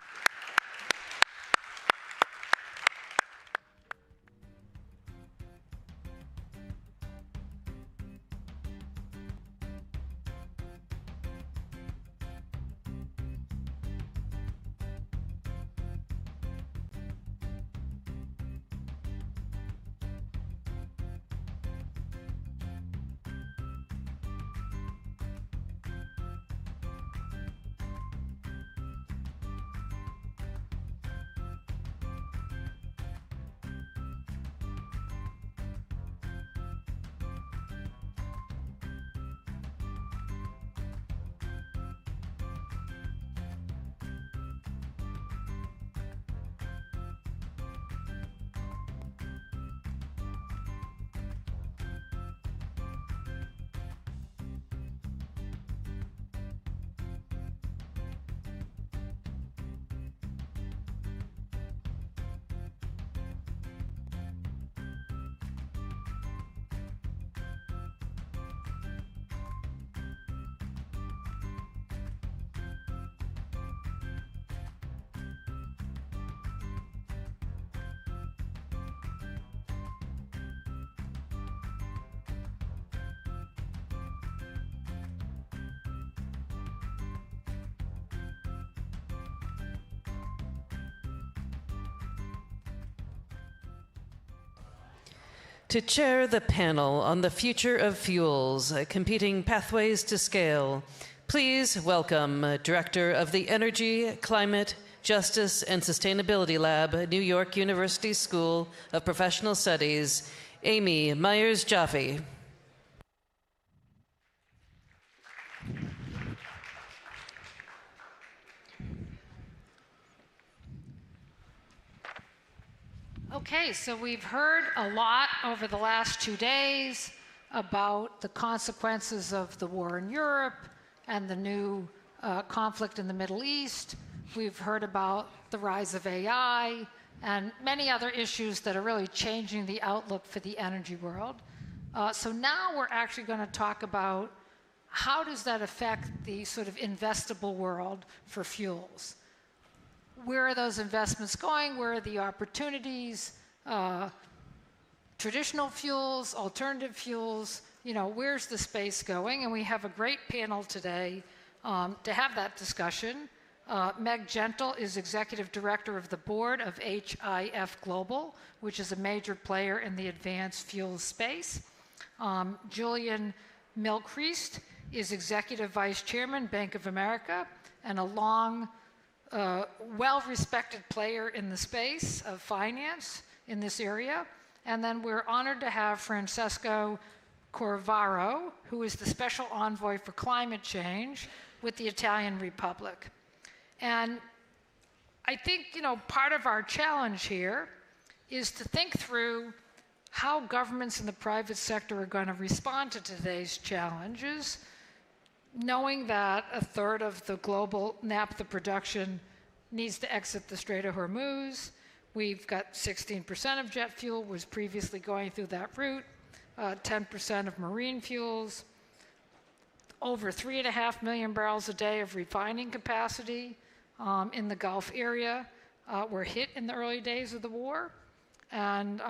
To chair the panel on the future of fuels, competing pathways to scale, please welcome Director of the Energy, Climate, Justice, and Sustainability Lab, New York University School of Professional Studies, Amy Myers-Jaffe. Okay, so we've heard a lot over the last 2 days about the consequences of the war in Europe and the new conflict in the Middle East. We've heard about the rise of AI and many other issues that are really changing the outlook for the energy world. So now we're actually going to talk about how does that affect the sort of investable world for fuels. Where are those investments going? Where are the opportunities? Traditional fuels, alternative fuels, where's the space going? And we have a great panel today to have that discussion. Meg Gentle is Executive Director of the Board of HIF Global, which is a major player in the advanced fuels space. Julian Milcreast is Executive Vice Chairman, Bank of America, and a long, well-respected player in the space of finance in this area. And then we're honored to have Francesco Corvaro, who is the Special Envoy for Climate Change with the Italian Republic. And I think, part of our challenge here is to think through how governments and the private sector are going to respond to today's challenges, knowing that a third of the global naphtha production needs to exit the Strait of Hormuz. We've got 16% of jet fuel was previously going through that route, 10% of marine fuels, over 3.5 million barrels a day of refining capacity in the Gulf area were hit in the early days of the war. And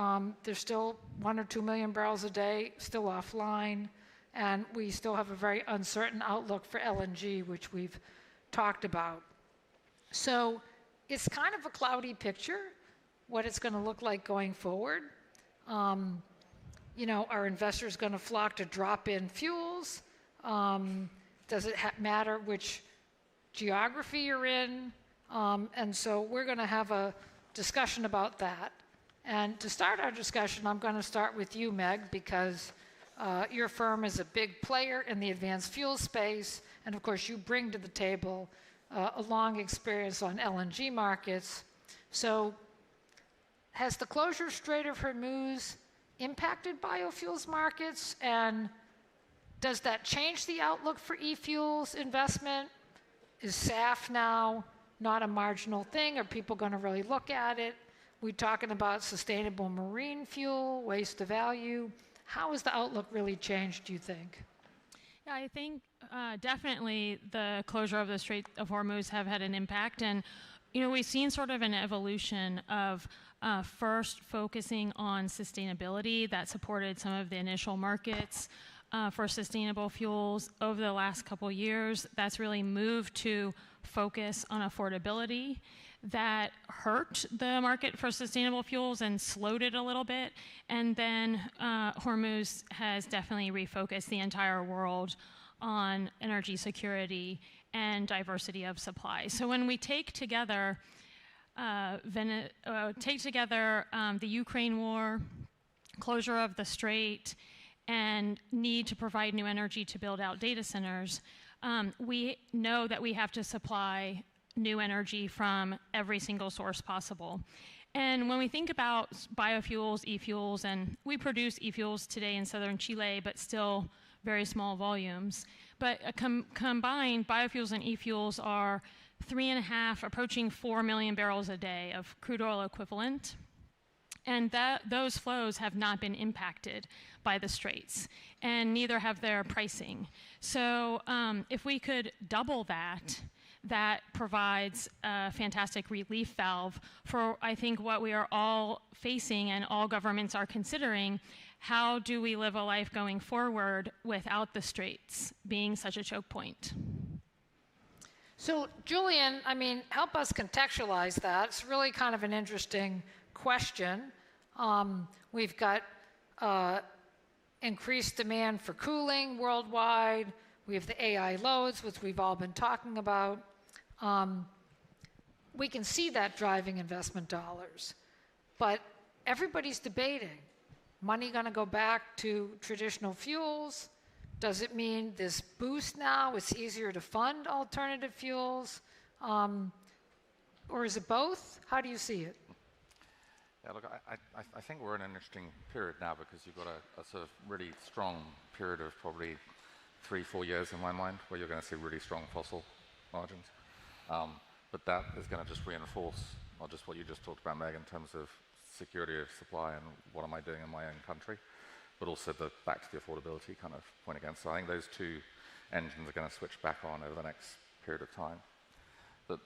there's still 1 or 2 million barrels a day still offline. And we still have a very uncertain outlook for LNG, which we've talked about. So it's kind of a cloudy picture, what it's going to look like going forward. Are investors going to flock to drop-in fuels? Does it matter which geography you're in? And so we're going to have a discussion about that. And to start our discussion, I'm going to start with you, Meg, because your firm is a big player in the advanced fuel space. And of course, you bring to the table a long experience on LNG markets. So has the closure of Strait of Hormuz impacted biofuels markets? And does that change the outlook for e-fuels investment? Is SAF now not a marginal thing? Are people going to really look at it? We're talking about sustainable marine fuel, waste to value. How has the outlook really changed, do you think? Yeah, I think definitely the closure of the Strait of Hormuz have had an impact. And, we've seen sort of an evolution of first focusing on sustainability that supported some of the initial markets for sustainable fuels. Over the last couple of years, that's really moved to focus on affordability. That hurt the market for sustainable fuels and slowed it a little bit. And then Hormuz has definitely refocused the entire world on energy security and diversity of supply. So when we take together the Ukraine war, closure of the Strait, and need to provide new energy to build out data centers, we know that we have to supply new energy from every single source possible. And when we think about biofuels, e-fuels, and we produce e-fuels today in southern Chile, but still very small volumes. But combined, biofuels and e-fuels are 3.5, approaching 4 million barrels a day of crude oil equivalent. And those flows have not been impacted by the straits, and neither have their pricing. So if we could double that, that provides a fantastic relief valve for, I think, what we are all facing and all governments are considering. How do we live a life going forward without the straits being such a choke point? So, Julian, help us contextualize that. It's really kind of an interesting question. We've got increased demand for cooling worldwide. We have the AI loads, which we've all been talking about. We can see that driving investment dollars, but everybody's debating. Money going to go back to traditional fuels? Does it mean this boost now, it's easier to fund alternative fuels? Or is it both? How do you see it? Yeah, look, I think we're in an interesting period now because you've got a sort of really strong period of probably 3-4 years in my mind where you're going to see really strong fossil margins. But that is going to just reinforce not just what you just talked about, Meg, in terms of security of supply and what am I doing in my own country, but also back to the affordability kind of point again. So I think those two engines are going to switch back on over the next period of time. But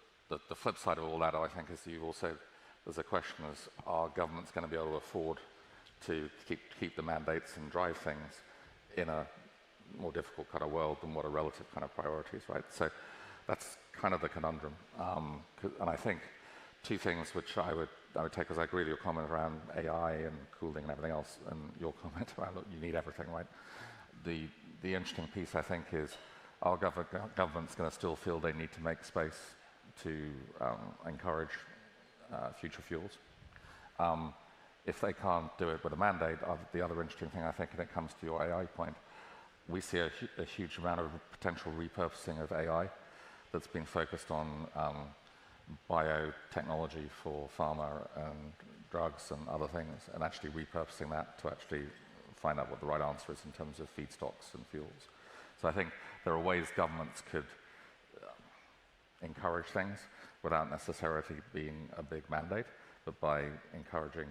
the flip side of all that, I think, is you've also, there's a question is, are governments going to be able to afford to keep the mandates and drive things in a more difficult kind of world than what are relative kind of priorities, right? So that's kind of the conundrum. And I think two things which I would take, as I agree with your comment around AI and cooling and everything else, and your comment around, look, you need everything, right? The interesting piece, I think, is our government's going to still feel they need to make space to encourage future fuels. If they can't do it with a mandate, the other interesting thing, I think, when it comes to your AI point, we see a huge amount of potential repurposing of AI that's been focused on biotechnology for pharma and drugs and other things, and actually repurposing that to actually find out what the right answer is in terms of feedstocks and fuels. So I think there are ways governments could encourage things without necessarily being a big mandate, but by encouraging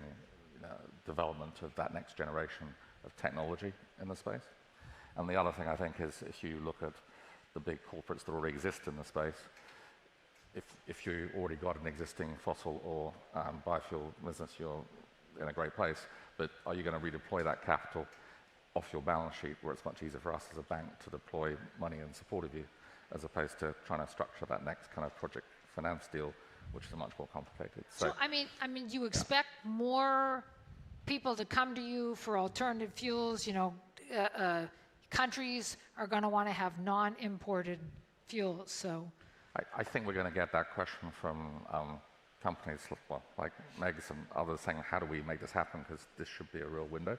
development of that next generation of technology in the space. And the other thing I think is, if you look at the big corporates that already exist in the space, if you already got an existing fossil or biofuel business, you're in a great place. But are you going to redeploy that capital off your balance sheet, where it's much easier for us as a bank to deploy money in support of you, as opposed to trying to structure that next kind of project finance deal, which is much more complicated. So I mean, do you expect more people to come to you for alternative fuels? You know, countries are going to want to have non-imported fuels. So I think we're going to get that question from companies like Meg's and others saying, how do we make this happen? Because this should be a real window.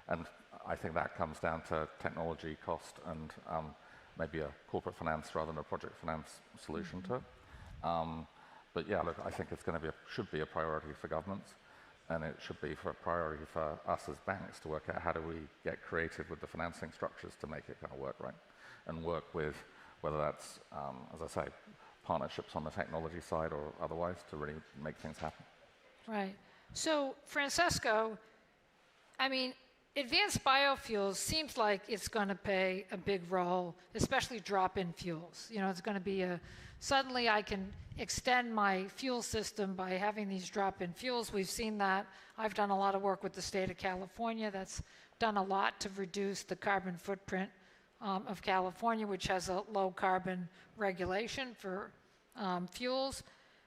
And I think that comes down to technology, cost, and maybe a corporate finance rather than a project finance solution to it. But yeah, look, I think it's going to should be a priority for governments, and it should be a priority for us as banks to work out how do we get creative with the financing structures to make it kind of work right, and work with whether that's, as I say, partnerships on the technology side or otherwise to really make things happen. Right. So, Francesco, I mean, advanced biofuels seems like it's going to play a big role, especially drop-in fuels. You know, it's going to be suddenly I can extend my fuel system by having these drop-in fuels. We've seen that. I've done a lot of work with the state of California that's done a lot to reduce the carbon footprint of California, which has a low carbon regulation for fuels.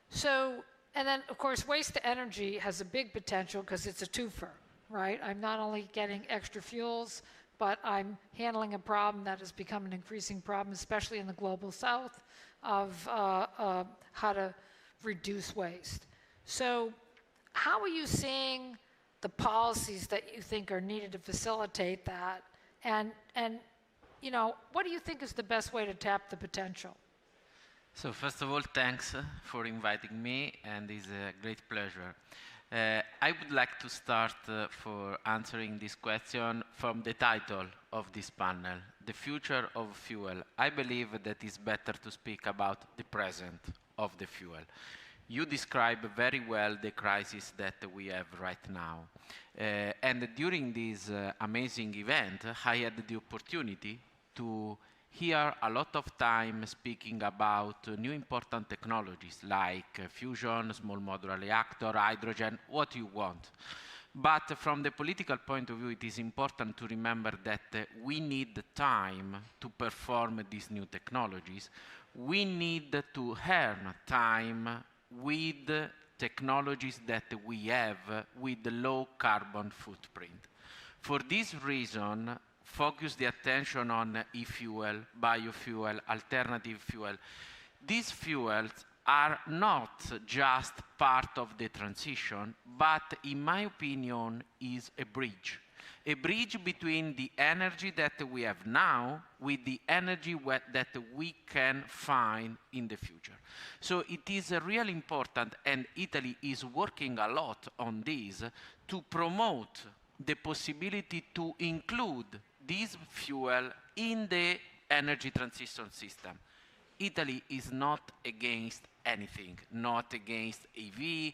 So, and then of course, waste to energy has a big potential because it's a twofer, right? I'm not only getting extra fuels, but I'm handling a problem that has become an increasing problem, especially in the global south, of how to reduce waste. So how are you seeing the policies that you think are needed to facilitate that? And you know, what do you think is the best way to tap the potential? So first of all, thanks for inviting me, and it's a great pleasure. I would like to start for answering this question from the title of this panel, The Future of Fuel. I believe that it's better to speak about the present of the fuel. You describe very well the crisis that we have right now. And during this amazing event, I had the opportunity to hear a lot of time speaking about new important technologies like fusion, small modular reactor, hydrogen, what you want. But from the political point of view, it is important to remember that we need time to perform these new technologies. We need to earn time with technologies that we have with low carbon footprint. For this reason, focus the attention on e-fuel, biofuel, alternative fuel. These fuels are not just part of the transition, but in my opinion is a bridge between the energy that we have now with the energy that we can find in the future. So it is really important, and Italy is working a lot on this to promote the possibility to include this fuel in the energy transition system. Italy is not against anything, not against EV.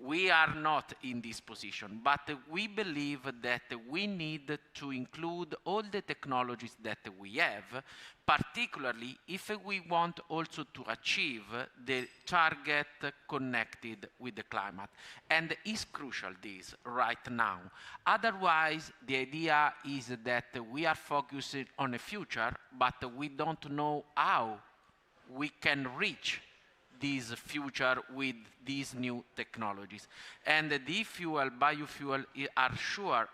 we are not in this position, but we believe that we need to include all the technologies that we have, particularly if we want also to achieve the target connected with the climate. And it's crucial this right now. Otherwise, the idea is that we are focusing on the future, but we don't know how we can reach this future with these new technologies. And the fuel, biofuel, are sure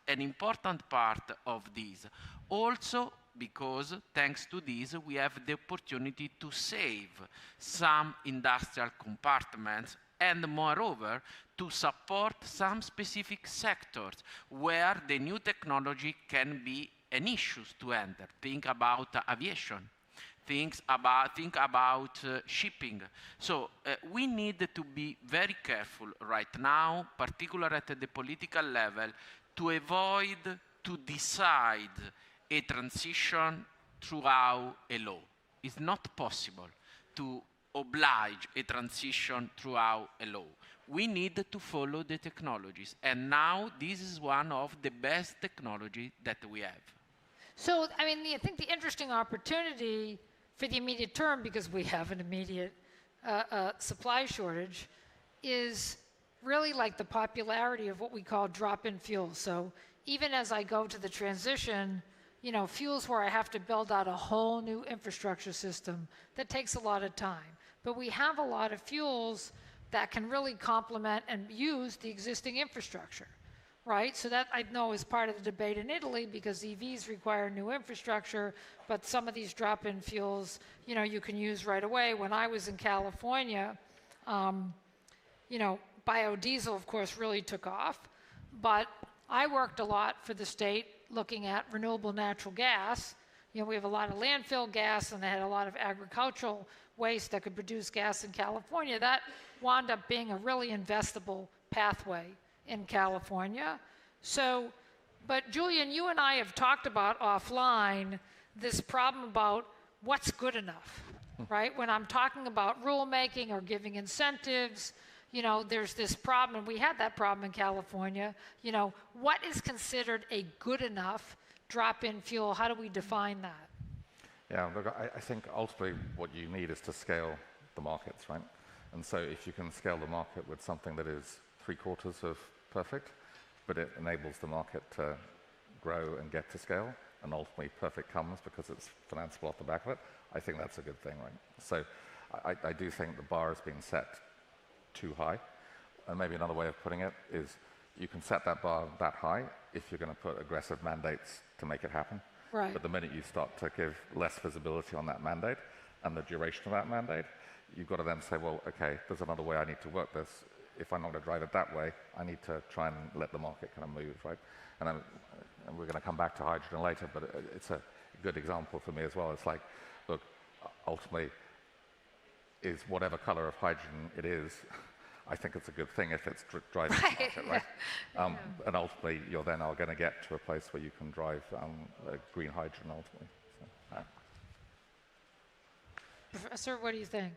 an important part of this. Also, because thanks to this, we have the opportunity to save some industrial compartments and moreover, to support some specific sectors where the new technology can be an issue to enter. Think about aviation. Think about shipping. So we need to be very careful right now, particularly at the political level, to avoid to decide a transition throughout a law. It's not possible to oblige a transition throughout a law. We need to follow the technologies. And now this is one of the best technology that we have. So, I mean, I think the interesting opportunity for the immediate term, because we have an immediate supply shortage, is really like the popularity of what we call drop-in fuels. So even as I go to the transition, you know, fuels where I have to build out a whole new infrastructure system, that takes a lot of time. But we have a lot of fuels that can really complement and use the existing infrastructure, right? So that I know is part of the debate in Italy, because EVs require new infrastructure, but some of these drop-in fuels, you know, you can use right away. When I was in California, you know, biodiesel, of course, really took off, but I worked a lot for the state looking at renewable natural gas. You know, we have a lot of landfill gas, and they had a lot of agricultural waste that could produce gas in California. That wound up being a really investable pathway in California. So, but Julian, you and I have talked about offline this problem about what's good enough, right? When I'm talking about rulemaking or giving incentives, you know, there's this problem, and we had that problem in California. You know, what is considered a good enough drop-in fuel? How do we define that? Yeah, look, I think ultimately what you need is to scale the markets, right? And so if you can scale the market with something that is 3/4 of perfect, but it enables the market to grow and get to scale, and ultimately perfect comes because it's financeable off the back of it, I think that's a good thing, right? So I do think the bar has been set too high. And maybe another way of putting it is you can set that bar that high if you're going to put aggressive mandates to make it happen. Right. But the minute you start to give less visibility on that mandate and the duration of that mandate, you've got to then say, well, okay, there's another way I need to work this. If I'm not going to drive it that way, I need to try and let the market kind of move, right? And we're going to come back to hydrogen later, but it's a good example for me as well. It's like, look, ultimately, is whatever color of hydrogen it is, I think it's a good thing if it's driving the market, right? And ultimately, you're then going to get to a place where you can drive green hydrogen ultimately. So, Professor, what do you think?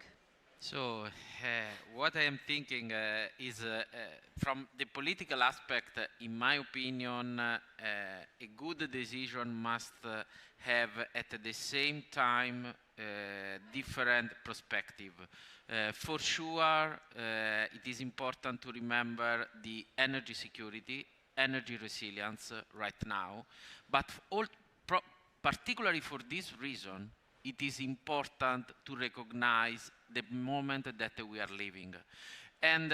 So what I am thinking is from the political aspect, in my opinion, a good decision must have at the same time different perspective. For sure, it is important to remember the energy security, energy resilience right now, but particularly for this reason, it is important to recognize the moment that we are living. And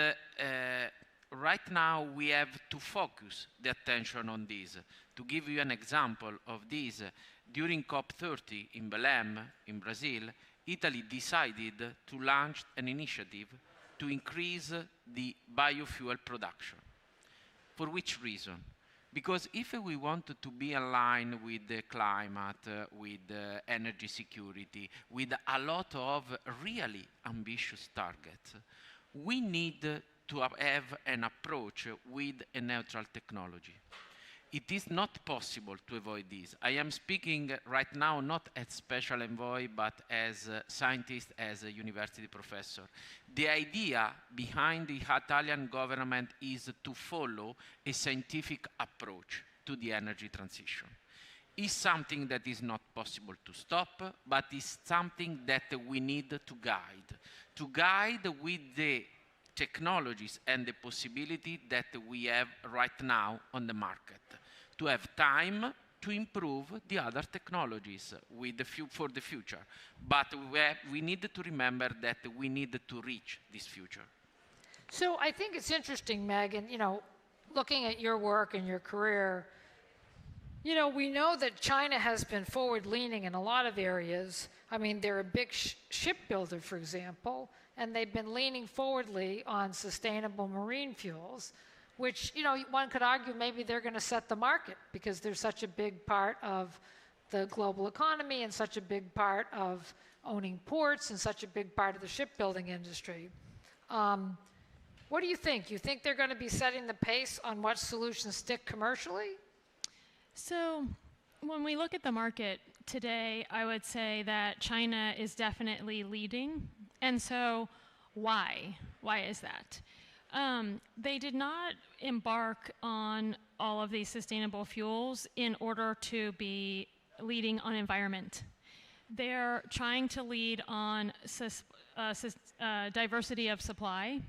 right now we have to focus the attention on this. To give you an example of this, during COP30 in Belém, in Brazil, Italy decided to launch an initiative to increase the biofuel production. For which reason? Because if we want to be aligned with the climate, with energy security, with a lot of really ambitious targets, we need to have an approach with a neutral technology. it is not possible to avoid this. I am speaking right now not as special envoy, but as a scientist, as a university professor. The idea behind the Italian government is to follow a scientific approach to the energy transition. It's something that is not possible to stop, but it's something that we need to guide with the technologies and the possibility that we have right now on the market, to have time to improve the other technologies for the future. But we need to remember that we need to reach this future. So I think it's interesting, Megan, looking at your work and your career, we know that China has been forward-leaning in a lot of areas. I mean, they're a big shipbuilder, for example, and they've been leaning forwardly on sustainable marine fuels, which, one could argue maybe they're going to set the market because they're such a big part of the global economy and such a big part of owning ports and such a big part of the shipbuilding industry. What do you think? You think they're going to be setting the pace on what solutions stick commercially? So when we look at the market today, I would say that China is definitely leading. And so why? Why is that? They did not embark on all of these sustainable fuels in order to be leading on environment. They're trying to lead on diversity of supply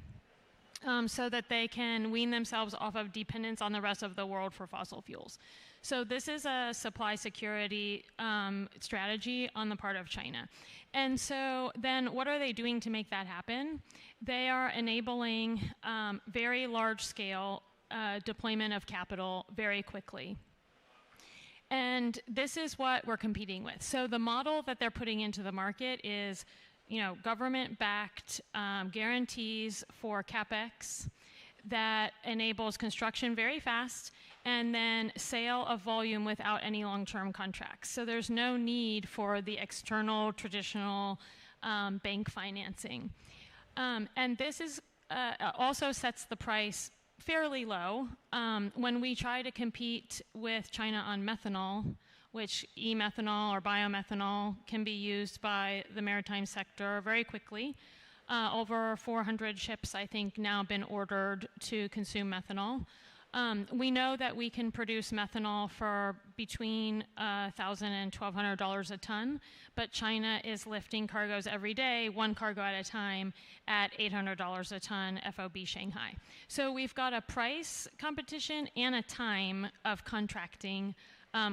so that they can wean themselves off of dependence on the rest of the world for fossil fuels. So this is a supply security strategy on the part of China. And so then what are they doing to make that happen? They are enabling very large-scale deployment of capital very quickly. And this is what we're competing with. So the model that they're putting into the market is government-backed guarantees for CapEx that enables construction very fast and then sale of volume without any long-term contracts. So there's no need for the external traditional bank financing. And this is also sets the price fairly low. When we try to compete with China on methanol, which e-methanol or biomethanol can be used by the maritime sector very quickly. Over 400 ships, I think, now been ordered to consume methanol. We know that we can produce methanol for between $1,000 and $1,200 a ton, but China is lifting cargoes every day, one cargo at a time, at $800 a ton FOB Shanghai. So we've got a price competition and a time of contracting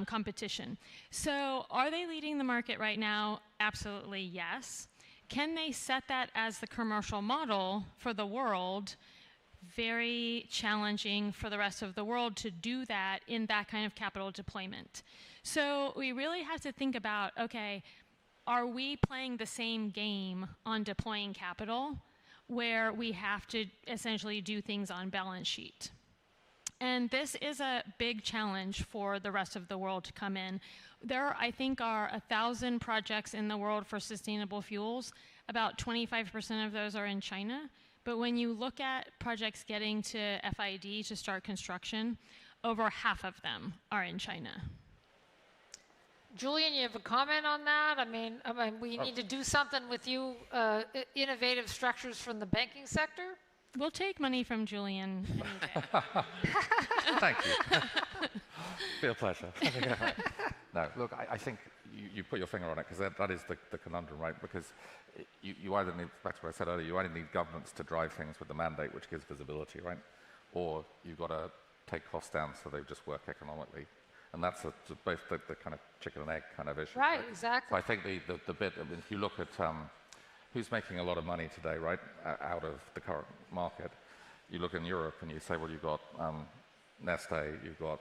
competition. So are they leading the market right now? Absolutely yes. Can they set that as the commercial model for the world? Very challenging for the rest of the world to do that in that kind of capital deployment. So we really have to think about, okay, are we playing the same game on deploying capital where we have to essentially do things on balance sheet? And this is a big challenge for the rest of the world to come in. There, I think, are 1,000 projects in the world for sustainable fuels. About 25% of those are in China. But when you look at projects getting to FID to start construction, over half of them are in China. Julian, you have a comment on that? I mean we need to do something with you, innovative structures from the banking sector? We'll take money from Julian any day. Thank you. Be a pleasure. No, look, I think you put your finger on it because that is the conundrum, right? Because you either need, back to what I said earlier, you either need governments to drive things with the mandate, which gives visibility, right? Or you've got to take costs down so they just work economically. And that's both the kind of chicken and egg kind of issue. Right, exactly. So I think the bit, I mean, if you look at who's making a lot of money today, right, out of the current market, you look in Europe and you say, well, you've got Neste, you've got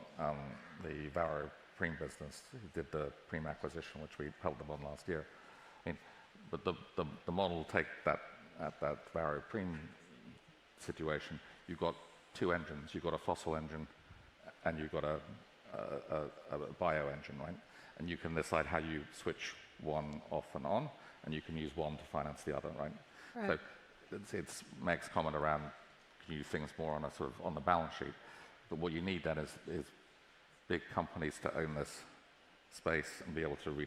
the Varo Prem business, who did the Prem acquisition, which we held them on last year. I mean, but the model take that Varo Prem situation, you've got two engines, you've got a fossil engine and you've got a bio engine, right? And you can decide how you switch one off and on, and you can use one to finance the other, right? Right. So it's Meg's comment around you do things more on a sort of on the balance sheet, but what you need then is big companies to own this space and be able to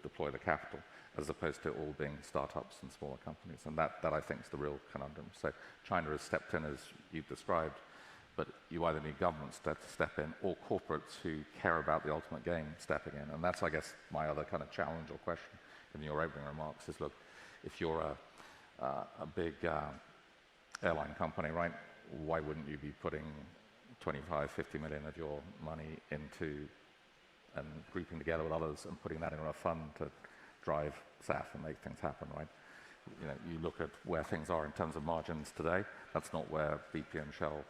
deploy the capital, as opposed to all being startups and smaller companies. And that I think is the real conundrum. So China has stepped in, as you've described, but you either need governments to step in or corporates who care about the ultimate game stepping in. And that's, I guess, my other kind of challenge or question in your opening remarks is, look, if you're a big airline company, right, why wouldn't you be putting 25, 50 million of your money into and grouping together with others and putting that in a fund to drive SAF and make things happen, right? You know, you look at where things are in terms of margins today, that's not where BP and Shell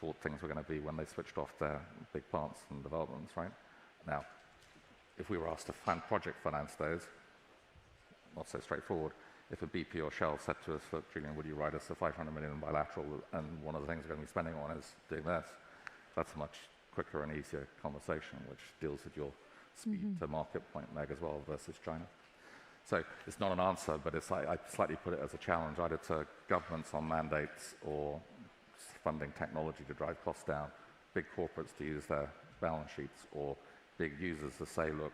thought things were going to be when they switched off their big plants and developments, right? Now, if we were asked to project finance those, not so straightforward. If a BP or Shell said to us, look, Julian, would you write us a 500 million bilateral, and one of the things we're going to be spending on is doing this, that's a much quicker and easier conversation, which deals with your speed to market point, Meg, as well, versus China. So it's not an answer, but it's I slightly put it as a challenge, either to governments on mandates or funding technology to drive costs down, big corporates to use their balance sheets, or big users to say, look,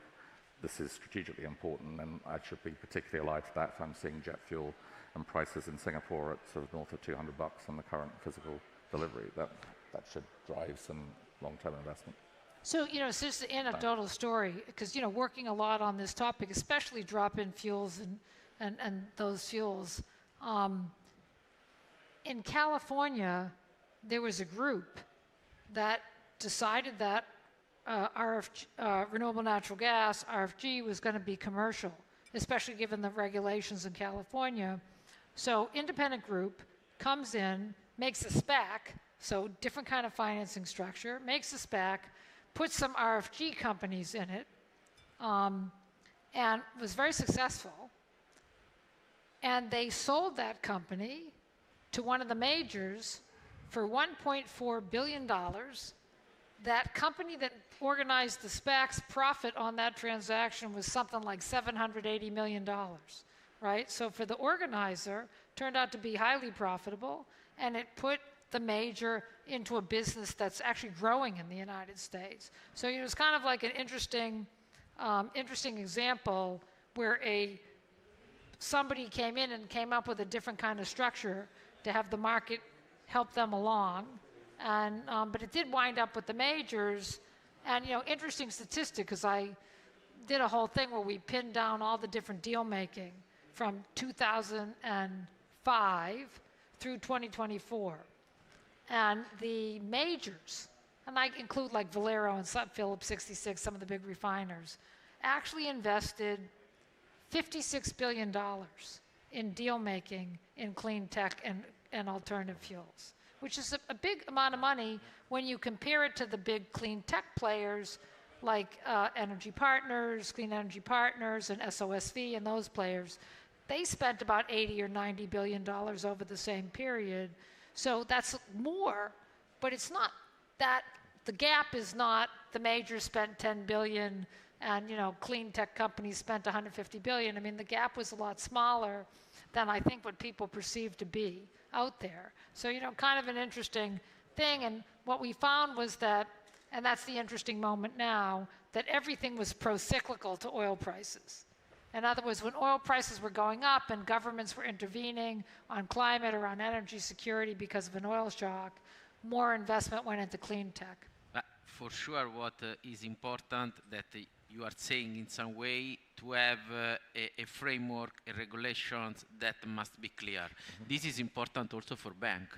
this is strategically important, and I should be particularly alive to that if I'm seeing jet fuel and prices in Singapore at sort of north of $200 on the current physical delivery. That should drive some long-term investment. So, you know, it's just an anecdotal story, because, you know, working a lot on this topic, especially drop-in fuels and those fuels. In California, there was a group that decided that renewable natural gas, RFG, was going to be commercial, especially given the regulations in California. So independent group comes in, makes a SPAC, so different kind of financing structure, makes a SPAC, puts some RFG companies in it, and was very successful. And they sold that company to one of the majors for $1.4 billion. That company that organized the SPAC's profit on that transaction was something like $780 million, right? So for the organizer, turned out to be highly profitable, and it put the major into a business that's actually growing in the United States. So it was kind of like an interesting example where somebody came in and came up with a different kind of structure to have the market help them along. And, but it did wind up with the majors. And, you know, interesting statistic, because I did a whole thing where we pinned down all the different deal making from 2005 through 2024. And the majors, and I include like Valero and Phillips 66, some of the big refiners, actually invested $56 billion in deal making in clean tech and alternative fuels, which is a big amount of money when you compare it to the big clean tech players like Energy Partners, Clean Energy Partners, and SOSV, and those players. They spent about $80 or $90 billion over the same period. So that's more, but it's not that, the gap is not the majors spent $10 billion and, you know, clean tech companies spent $150 billion. I mean, the gap was a lot smaller than I think what people perceive to be out there. So, you know, kind of an interesting thing. And what we found was that, and that's the interesting moment now, that everything was pro-cyclical to oil prices. In other words, when oil prices were going up and governments were intervening on climate or on energy security because of an oil shock, more investment went into clean tech. For sure, what is important that you are saying in some way to have a framework, a regulations that must be clear. This is important also for bank.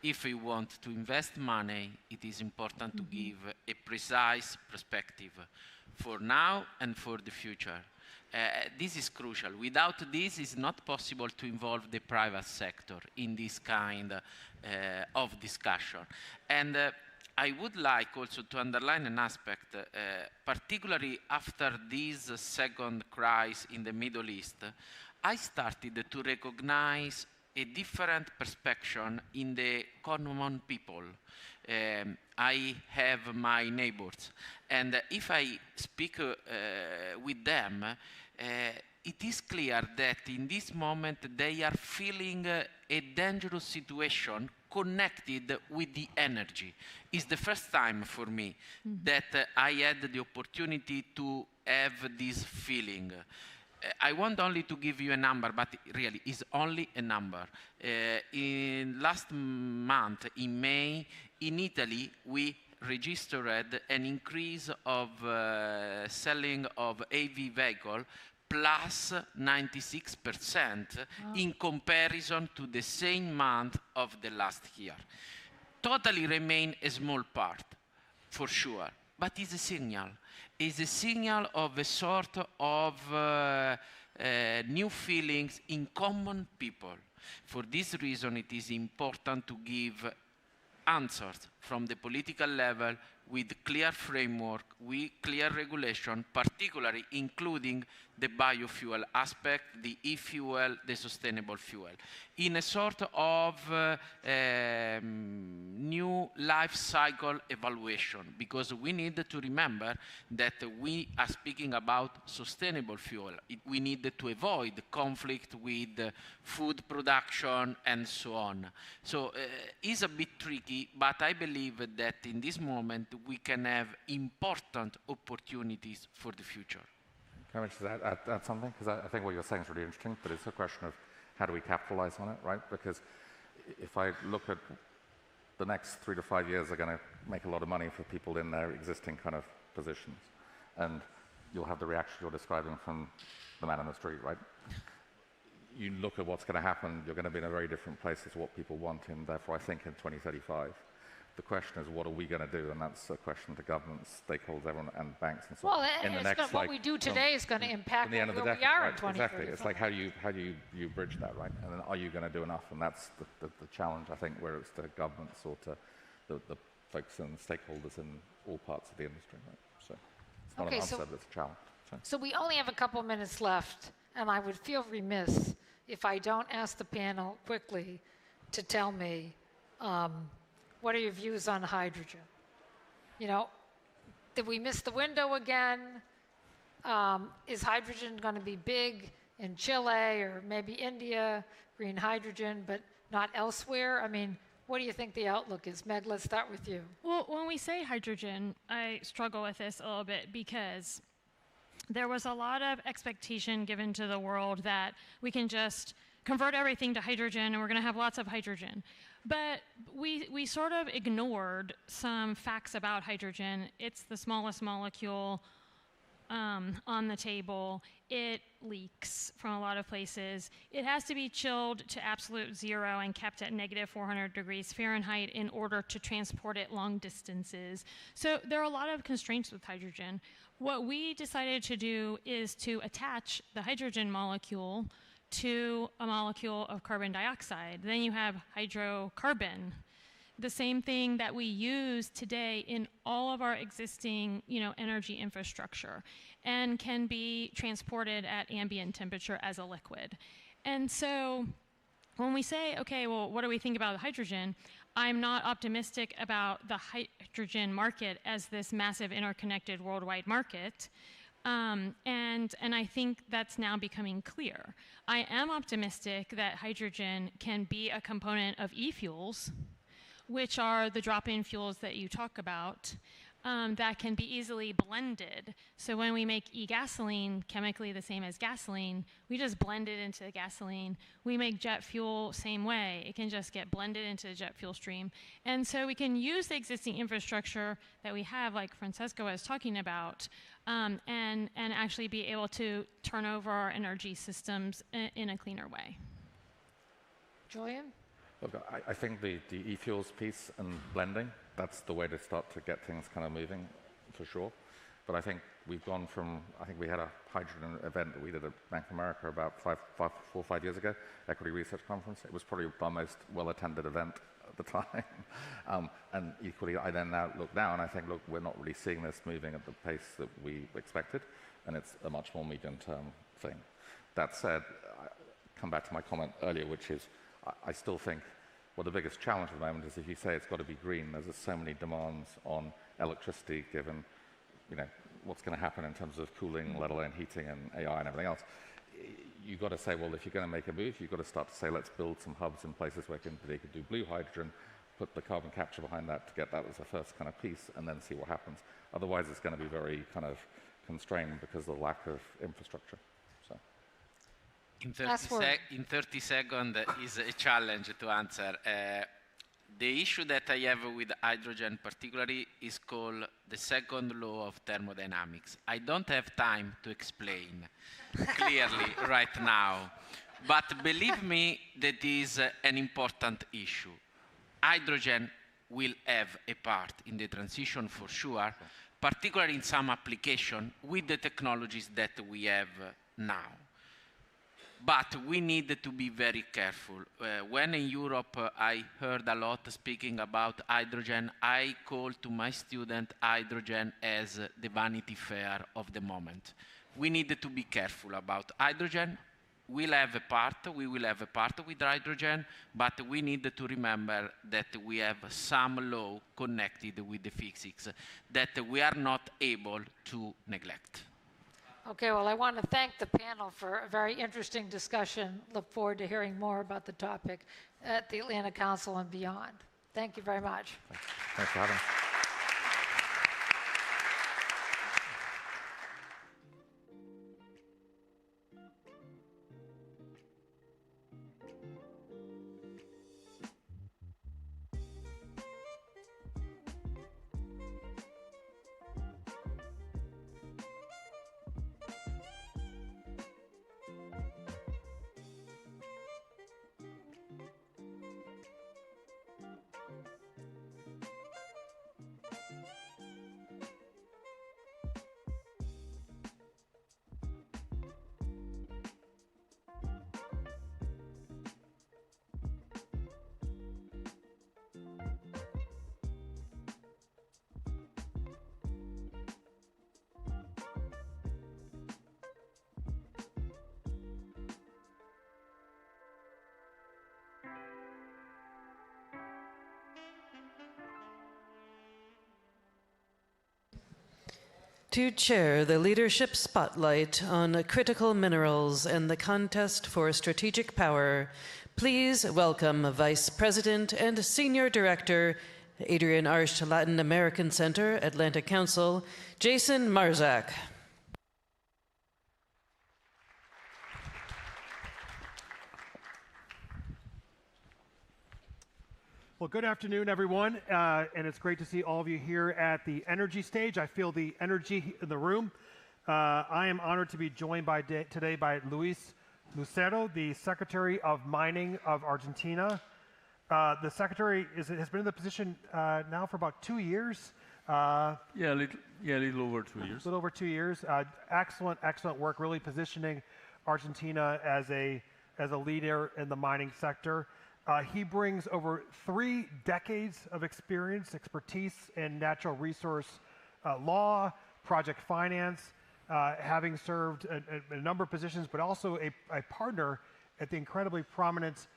If we want to invest money, it is important to give a precise perspective for now and for the future. This is crucial. Without this, it's not possible to involve the private sector in this kind of discussion. And I would like also to underline an aspect, particularly after this second crisis in the Middle East, I started to recognize a different perspective in the common people. I have my neighbors, and if I speak with them, it is clear that in this moment they are feeling a dangerous situation connected with the energy. It's the first time for me that I had the opportunity to have this feeling. I want only to give you a number, but really it's only a number. In last month, in May, in Italy, we registered an increase of selling of AV vehicle plus 96% in comparison to the same month of the last year. Totally remain a small part, for sure, but it's a signal. It's a signal of a sort of new feelings in common people. For this reason, it is important to give answers from the political level with clear framework, with clear regulation, particularly including the biofuel aspect, the e-fuel, the sustainable fuel, in a sort of new life cycle evaluation, because we need to remember that we are speaking about sustainable fuel. We need to avoid conflict with food production and so on. So it's a bit tricky, but I believe that in this moment we can have important opportunities for the future. Can I just add something? Because I think what you're saying is really interesting, but it's a question of how do we capitalize on it, right? Because if I look at the next 3 to 5 years, are going to make a lot of money for people in their existing kind of positions. And you'll have the reaction you're describing from the man on the street, right? You look at what's going to happen, you're going to be in a very different place as what people want, and therefore I think in 2035. The question is, what are we going to do? And that's a question to governments, stakeholders, everyone, and banks and so on. Well, what we do today is going to impact where we are in 2035. Exactly. It's like how do you bridge that, right? And then are you going to do enough? And that's the challenge, I think, where it's to governments or to the folks and stakeholders in all parts of the industry, right? So it's not an answer, but it's a challenge. So we only have a couple minutes left, and I would feel remiss if I don't ask the panel quickly to tell me what are your views on hydrogen? You know, did we miss the window again? Is hydrogen going to be big in Chile or maybe India, green hydrogen, but not elsewhere? I mean, what do you think the outlook is? Meg, let's start with you. Well, when we say hydrogen, I struggle with this a little bit because there was a lot of expectation given to the world that we can just convert everything to hydrogen and we're going to have lots of hydrogen. But we sort of ignored some facts about hydrogen. It's the smallest molecule on the table. It leaks from a lot of places. It has to be chilled to absolute zero and kept at negative 400 degrees Fahrenheit in order to transport it long distances. So there are a lot of constraints with hydrogen. What we decided to do is to attach the hydrogen molecule to a molecule of carbon dioxide. Then you have hydrocarbon, the same thing that we use today in all of our existing, energy infrastructure, and can be transported at ambient temperature as a liquid. And so when we say, okay, well, what do we think about hydrogen? I'm not optimistic about the hydrogen market as this massive interconnected worldwide market. And I think that's now becoming clear. I am optimistic that hydrogen can be a component of e-fuels, which are the drop-in fuels that you talk about, that can be easily blended. So when we make e-gasoline chemically the same as gasoline, we just blend it into the gasoline. We make jet fuel same way. It can just get blended into the jet fuel stream. And so we can use the existing infrastructure that we have, like Francesco was talking about, and actually be able to turn over our energy systems in a cleaner way. Julian? Look, I think the e-fuels piece and blending, that's the way to start to get things kind of moving, for sure. But I think we've gone from, I think we had a hydrogen event that we did at Bank of America about 4 or 5 years ago, Equity Research Conference. It was probably our most well-attended event at the time. And equally, I then now look now and I think, look, we're not really seeing this moving at the pace that we expected, and it's a much more medium-term thing. That said, I come back to my comment earlier, which is, I still think the biggest challenge at the moment is if you say it's got to be green, there's just so many demands on electricity given, what's going to happen in terms of cooling, let alone heating and AI and everything else. you've got to say, well, if you're going to make a move, you've got to start to say, let's build some hubs in places where they could do blue hydrogen, put the carbon capture behind that to get that as a first kind of piece, and then see what happens. Otherwise, it's going to be very kind of constrained because of the lack of infrastructure. So. In 30 seconds is a challenge to answer. The issue that I have with hydrogen particularly is called the second law of thermodynamics. I don't have time to explain clearly right now, but believe me, that is an important issue. Hydrogen will have a part in the transition for sure, particularly in some application with the technologies that we have now. But we need to be very careful. When in Europe I heard a lot speaking about hydrogen, I call to my student hydrogen as the Vanity Fair of the moment. We need to be careful about hydrogen. We will have a part with hydrogen, but we need to remember that we have some law connected with the physics that we are not able to neglect. Okay, well, I want to thank the panel for a very interesting discussion. Look forward to hearing more about the topic at the Atlantic Council and beyond. Thank you very much. Thanks for having us. To chair the leadership spotlight on critical minerals and the contest for strategic power, please welcome Vice President and Senior Director, Adrian Arsht Latin American Center, Atlantic Council, Jason Marzak. Well, good afternoon, everyone, and it's great to see all of you here at the energy stage. I feel the energy in the room. I am honored to be joined today by Luis Lucero, the Secretary of Mining of Argentina. The Secretary has been in the position now for about 2 years. A little over 2 years. A little over 2 years. Excellent work, really positioning Argentina as a leader in the mining sector. He brings over 3 decades of expertise in natural resource law, project finance, having served a number of positions, but also a partner at the incredibly prominent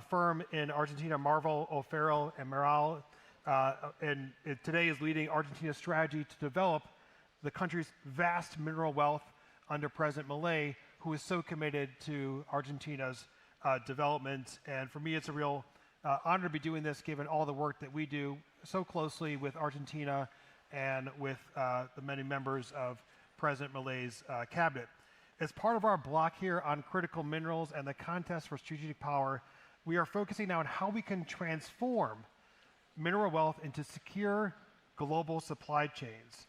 firm in Argentina, Marvel, O'Farrell, and Meral, and today is leading Argentina's strategy to develop the country's vast mineral wealth under President Milei, who is so committed to Argentina's development. And for me, it's a real honor to be doing this, given all the work that we do so closely with Argentina and with the many members of President Milei's cabinet. As part of our block here on critical minerals and the contest for strategic power, we are focusing now on how we can transform mineral wealth into secure global supply chains.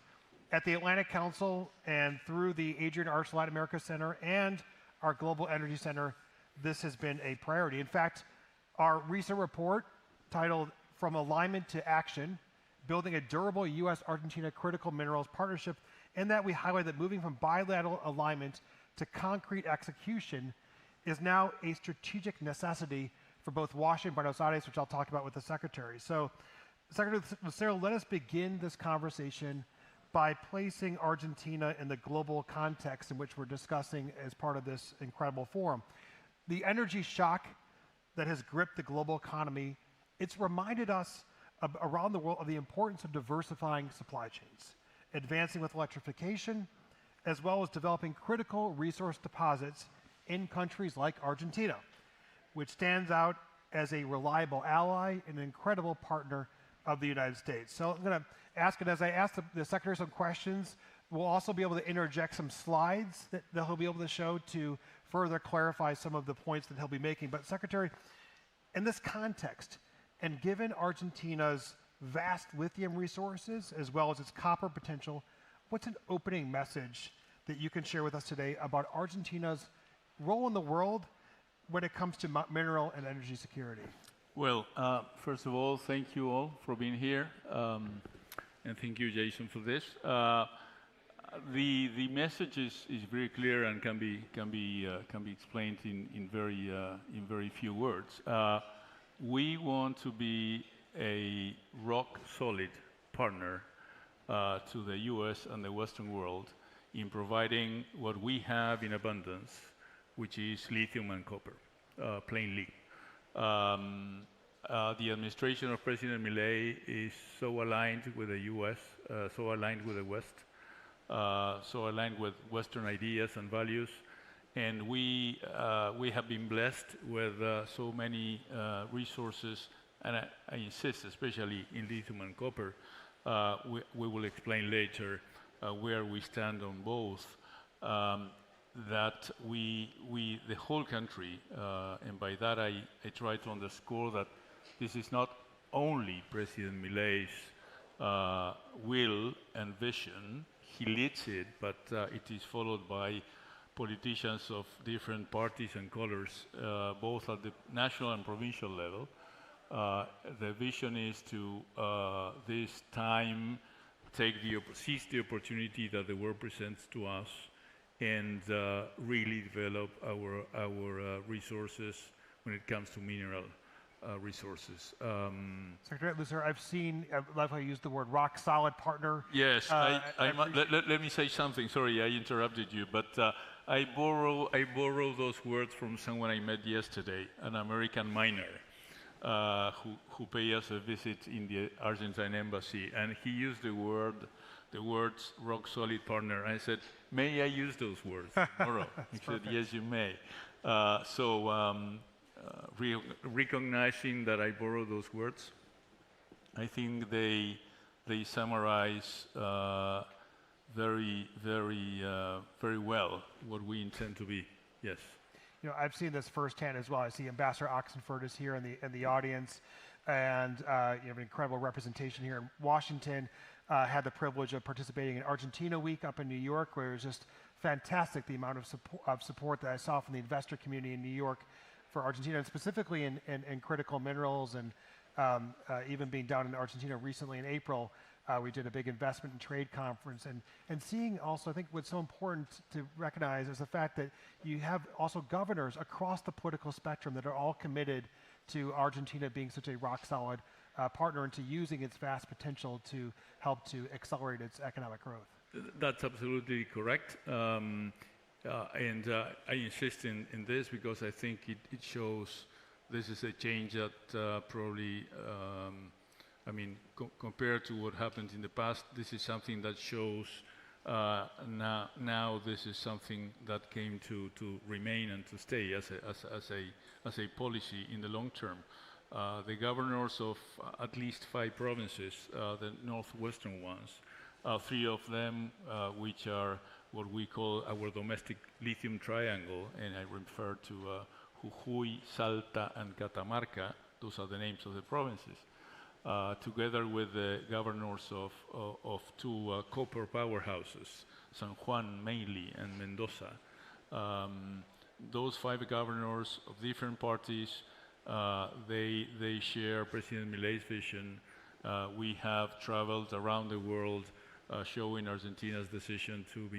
At the Atlantic Council and through the Adrian Arsht Latin America Center and our Global Energy Center, this has been a priority. In fact, our recent report titled From Alignment to Action, Building a Durable U.S.-Argentina Critical Minerals Partnership, in that we highlight that moving from bilateral alignment to concrete execution is now a strategic necessity for both Washington and Buenos Aires, which I'll talk about with the Secretary. So, Secretary Lucero, let us begin this conversation by placing Argentina in the global context in which we're discussing as part of this incredible forum. The energy shock that has gripped the global economy, it's reminded us around the world of the importance of diversifying supply chains, advancing with electrification, as well as developing critical resource deposits in countries like Argentina, which stands out as a reliable ally and an incredible partner of the United States. So I'm going to ask, and as I ask the Secretary some questions, we'll also be able to interject some slides that he'll be able to show to further clarify some of the points that he'll be making. But Secretary, in this context, and given Argentina's vast lithium resources as well as its copper potential, what's an opening message that you can share with us today about Argentina's role in the world when it comes to mineral and energy security? Well, first of all, thank you all for being here, and thank you, Jason, for this. The message is very clear and can be explained in very few words. We want to be a rock-solid partner to the U.S. and the Western world in providing what we have in abundance, which is lithium and copper, plainly. The administration of President Milei is so aligned with the U.S., so aligned with the West, so aligned with Western ideas and values, and we have been blessed with so many resources, and I insist especially in lithium and copper. We will explain later where we stand on both. That the whole country, and by that I try to underscore that this is not only President Milei's will and vision. He leads it, but it is followed by politicians of different parties and colors, both at the national and provincial level. The vision is to, this time, seize the opportunity that the world presents to us and really develop our resources when it comes to mineral resources. Secretary Lucer, I love how you used the word rock-solid partner. Yes, let me say something. Sorry, I interrupted you, but I borrow those words from someone I met yesterday, an American miner who paid us a visit in the Argentine embassy, and he used the words rock-solid partner. I said, may I use those words tomorrow? He said, yes, you may. Recognizing that I borrow those words, I think they summarize very well what we intend to be. Yes. You know, I've seen this firsthand as well. I see Ambassador Oxenford is here in the audience, and you have an incredible representation here in Washington. Had the privilege of participating in Argentina Week up in New York, where it was just fantastic the amount of support that I saw from the investor community in New York for Argentina, and specifically in critical minerals, and even being down in Argentina recently in April, we did a big investment and trade conference, and seeing also, I think what's so important to recognize is the fact that you have also governors across the political spectrum that are all committed to Argentina being such a rock-solid partner and to using its vast potential to help to accelerate its economic growth. That's absolutely correct. And I insist in this because I think it shows this is a change that probably, compared to what happened in the past, this is something that shows now this is something that came to remain and to stay as a policy in the long term. The governors of at least 5 provinces, the northwestern ones, 3 of them which are what we call our domestic lithium triangle, and I refer to Jujuy, Salta, and Catamarca. Those are the names of the provinces. Together with the governors of 2 copper powerhouses, San Juan mainly and Mendoza. Those 5 governors of different parties, they share President Milei's vision. We have traveled around the world showing Argentina's decision to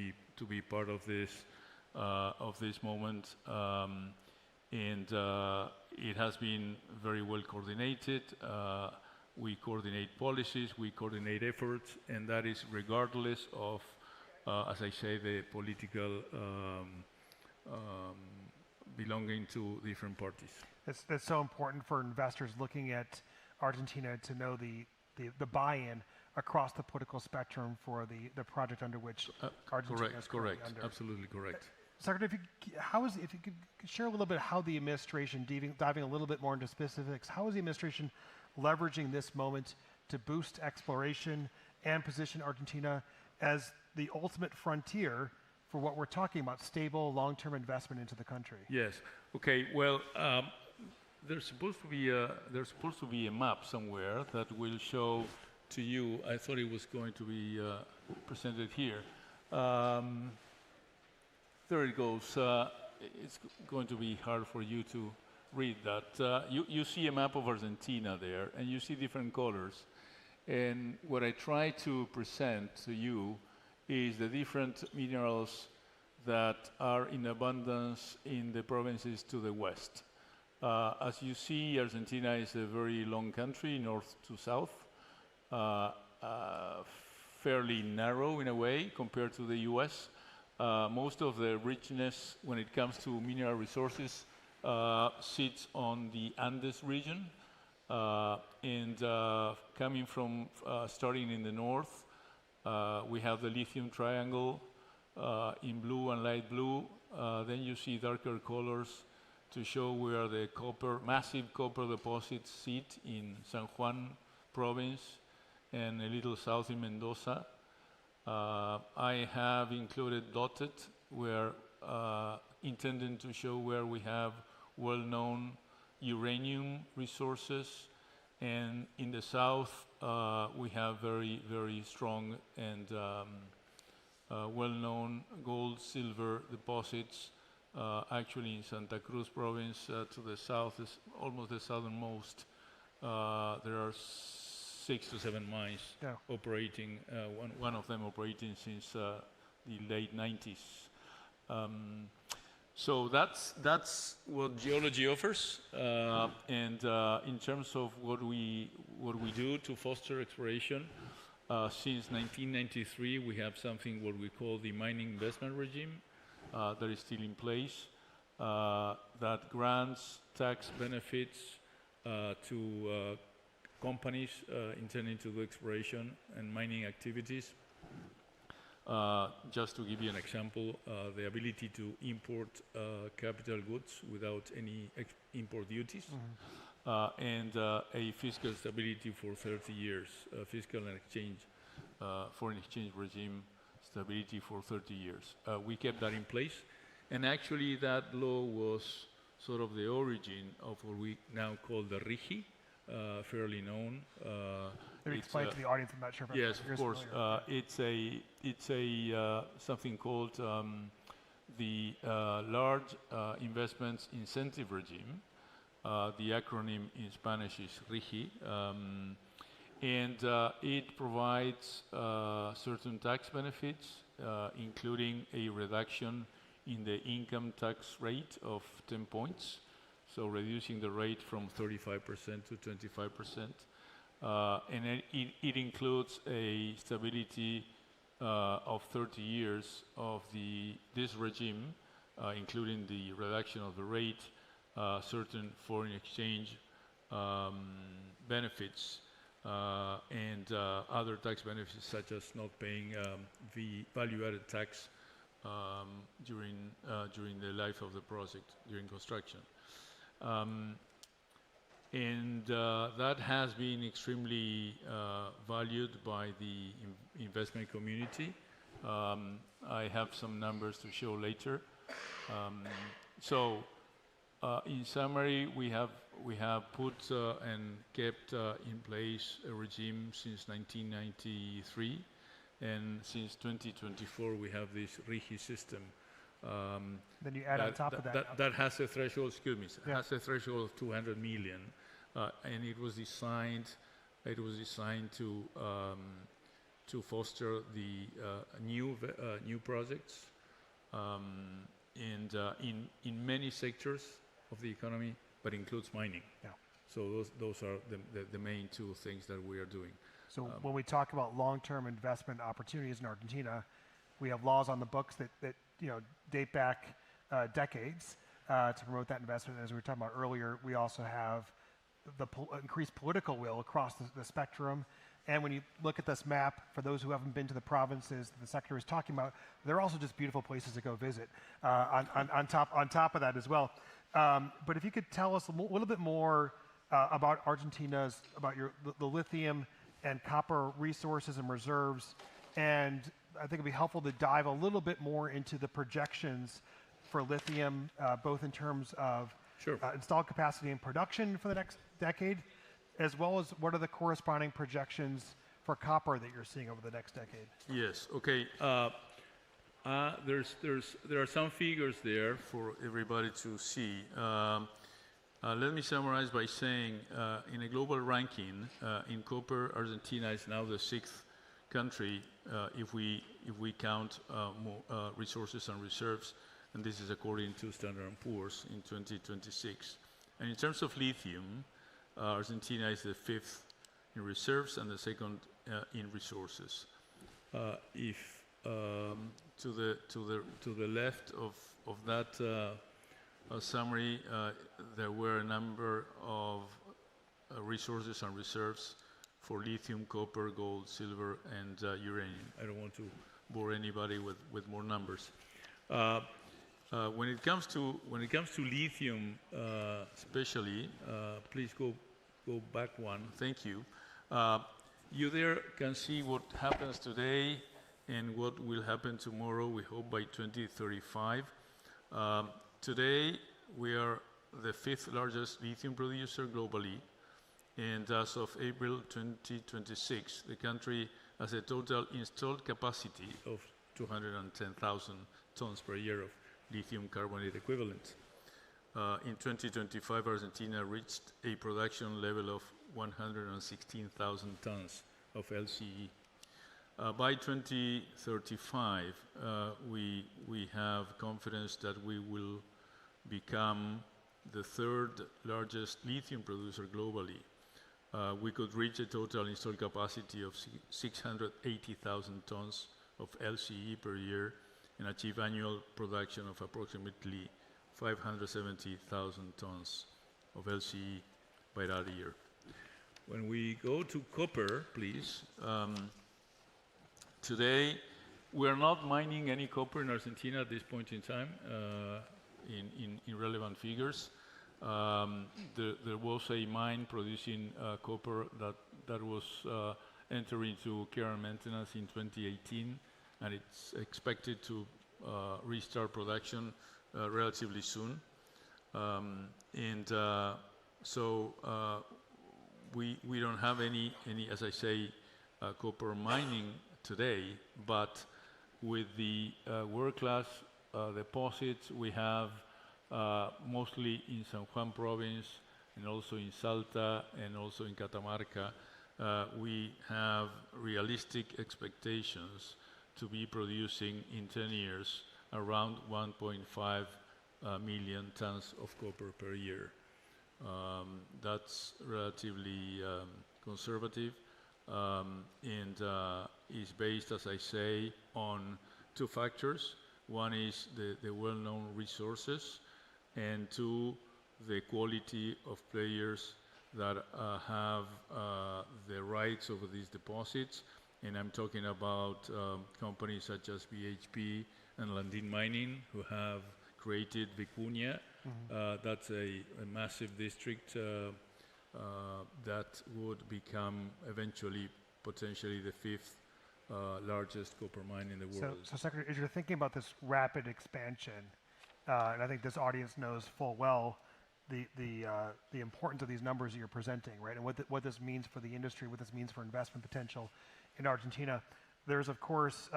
be part of this moment, and it has been very well coordinated. We coordinate policies, we coordinate efforts, and that is regardless of, as I say, the political belonging to different parties. That's so important for investors looking at Argentina to know the buy-in across the political spectrum for the project under which Argentina is correct, under. Absolutely correct. Secretary, if you could share a little bit how the administration, diving a little bit more into specifics, how is the administration leveraging this moment to boost exploration and position Argentina as the ultimate frontier for what we're talking about, stable, long-term investment into the country? Yes. Okay. Well, there's supposed to be a map somewhere that will show to you. I thought it was going to be presented here. There it goes. It's going to be hard for you to read that. You see a map of Argentina there, and you see different colors. And what I try to present to you is the different minerals that are in abundance in the provinces to the west. As you see, Argentina is a very long country, north to south, fairly narrow in a way compared to the US. Most of the richness when it comes to mineral resources sits on the Andes region. And coming from, starting in the north, we have the lithium triangle in blue and light blue. Then you see darker colors to show where the massive copper deposits sit in San Juan province and a little south in Mendoza. I have included dotted where intended to show where we have well-known uranium resources, and in the south we have very, very strong and well-known gold, silver deposits. Actually, in Santa Cruz province to the south is almost the southernmost. There are 6 to 7 mines operating, one of them operating since the late 90s. So that's what geology offers. And in terms of what we do to foster exploration, since 1993 we have something what we call the mining investment regime that is still in place, that grants tax benefits to companies intending to do exploration and mining activities. Just to give you an example, the ability to import capital goods without any import duties, and a fiscal stability for 30 years, fiscal and exchange, foreign exchange regime stability for 30 years. We kept that in place, and actually that law was sort of the origin of what we now call the RIGI, fairly known. Maybe explain to the audience. I'm not sure if yes, of course. It's a something called the Large Investments Incentive Regime. The acronym in Spanish is RIGI, and it provides certain tax benefits, including a reduction in the income tax rate of 10 points. So reducing the rate from 35% to 25%. And it includes a stability of 30 years of this regime, including the reduction of the rate, certain foreign exchange benefits, and other tax benefits such as not paying the value-added tax during the life of the project, during construction. And that has been extremely valued by the investment community. I have some numbers to show later. In summary, we have put and kept in place a regime since 1993, and since 2024 we have this RIGI system. Then you add on top of that. That has a threshold. Excuse me. Has a threshold of 200 million, and it was designed to foster the new projects, and in many sectors of the economy, but includes mining. Yeah. So those are the main two things that we are doing. So when we talk about long-term investment opportunities in Argentina, we have laws on the books that date back decades to promote that investment. As we were talking about earlier, we also have the increased political will across the spectrum And when you look at this map, for those who haven't been to the provinces that the Secretary is talking about, they're also just beautiful places to go visit on top of that as well. But if you could tell us a little bit more about Argentina's, about the lithium and copper resources and reserves, and I think it'd be helpful to dive a little bit more into the projections for lithium, both in terms of installed capacity and production for the next decade, as well as what are the corresponding projections for copper that you're seeing over the next decade? Yes. Okay. There are some figures there for everybody to see. Let me summarize by saying, in a global ranking, in copper, Argentina is now the 6th country if we count resources and reserves, and this is according to Standard & Poor's in 2026. And in terms of lithium, Argentina is the 5th in reserves and the 2nd in resources. If to the left of that summary, there were a number of resources and reserves for lithium, copper, gold, silver, and uranium. I don't want to bore anybody with more numbers. When it comes to lithium, especially, please go back one. Thank you. You there can see what happens today and what will happen tomorrow. We hope by 2035. Today we are the 5th largest lithium producer globally, and as of April 2026, the country has a total installed capacity of 210,000 tons per year of lithium carbonate equivalent. In 2025, Argentina reached a production level of 116,000 tons of LCE. By 2035, we have confidence that we will become the 3rd largest lithium producer globally. We could reach a total installed capacity of 680,000 tons of LCE per year and achieve annual production of approximately 570,000 tons of LCE by that year. When we go to copper, please, today we are not mining any copper in Argentina at this point in time in relevant figures. There was a mine producing copper that was entered into care and maintenance in 2018, and it's expected to restart production relatively soon. So we don't have any, as I say, copper mining today, but with the world-class deposits we have mostly in San Juan province and also in Salta and also in Catamarca, we have realistic expectations to be producing in 10 years around 1.5 million tons of copper per year. That's relatively conservative and is based, as I say, on 2 factors. One is the well-known resources, and 2, the quality of players that have the rights over these deposits. And I'm talking about companies such as BHP and Lundin Mining, who have created Vicuña. That's a massive district that would become eventually potentially the 5th largest copper mine in the world. So Secretary, as you're thinking about this rapid expansion, and I think this audience knows full well the importance of these numbers that you're presenting, right? And what this means for the industry, what this means for investment potential in Argentina. There's, of course,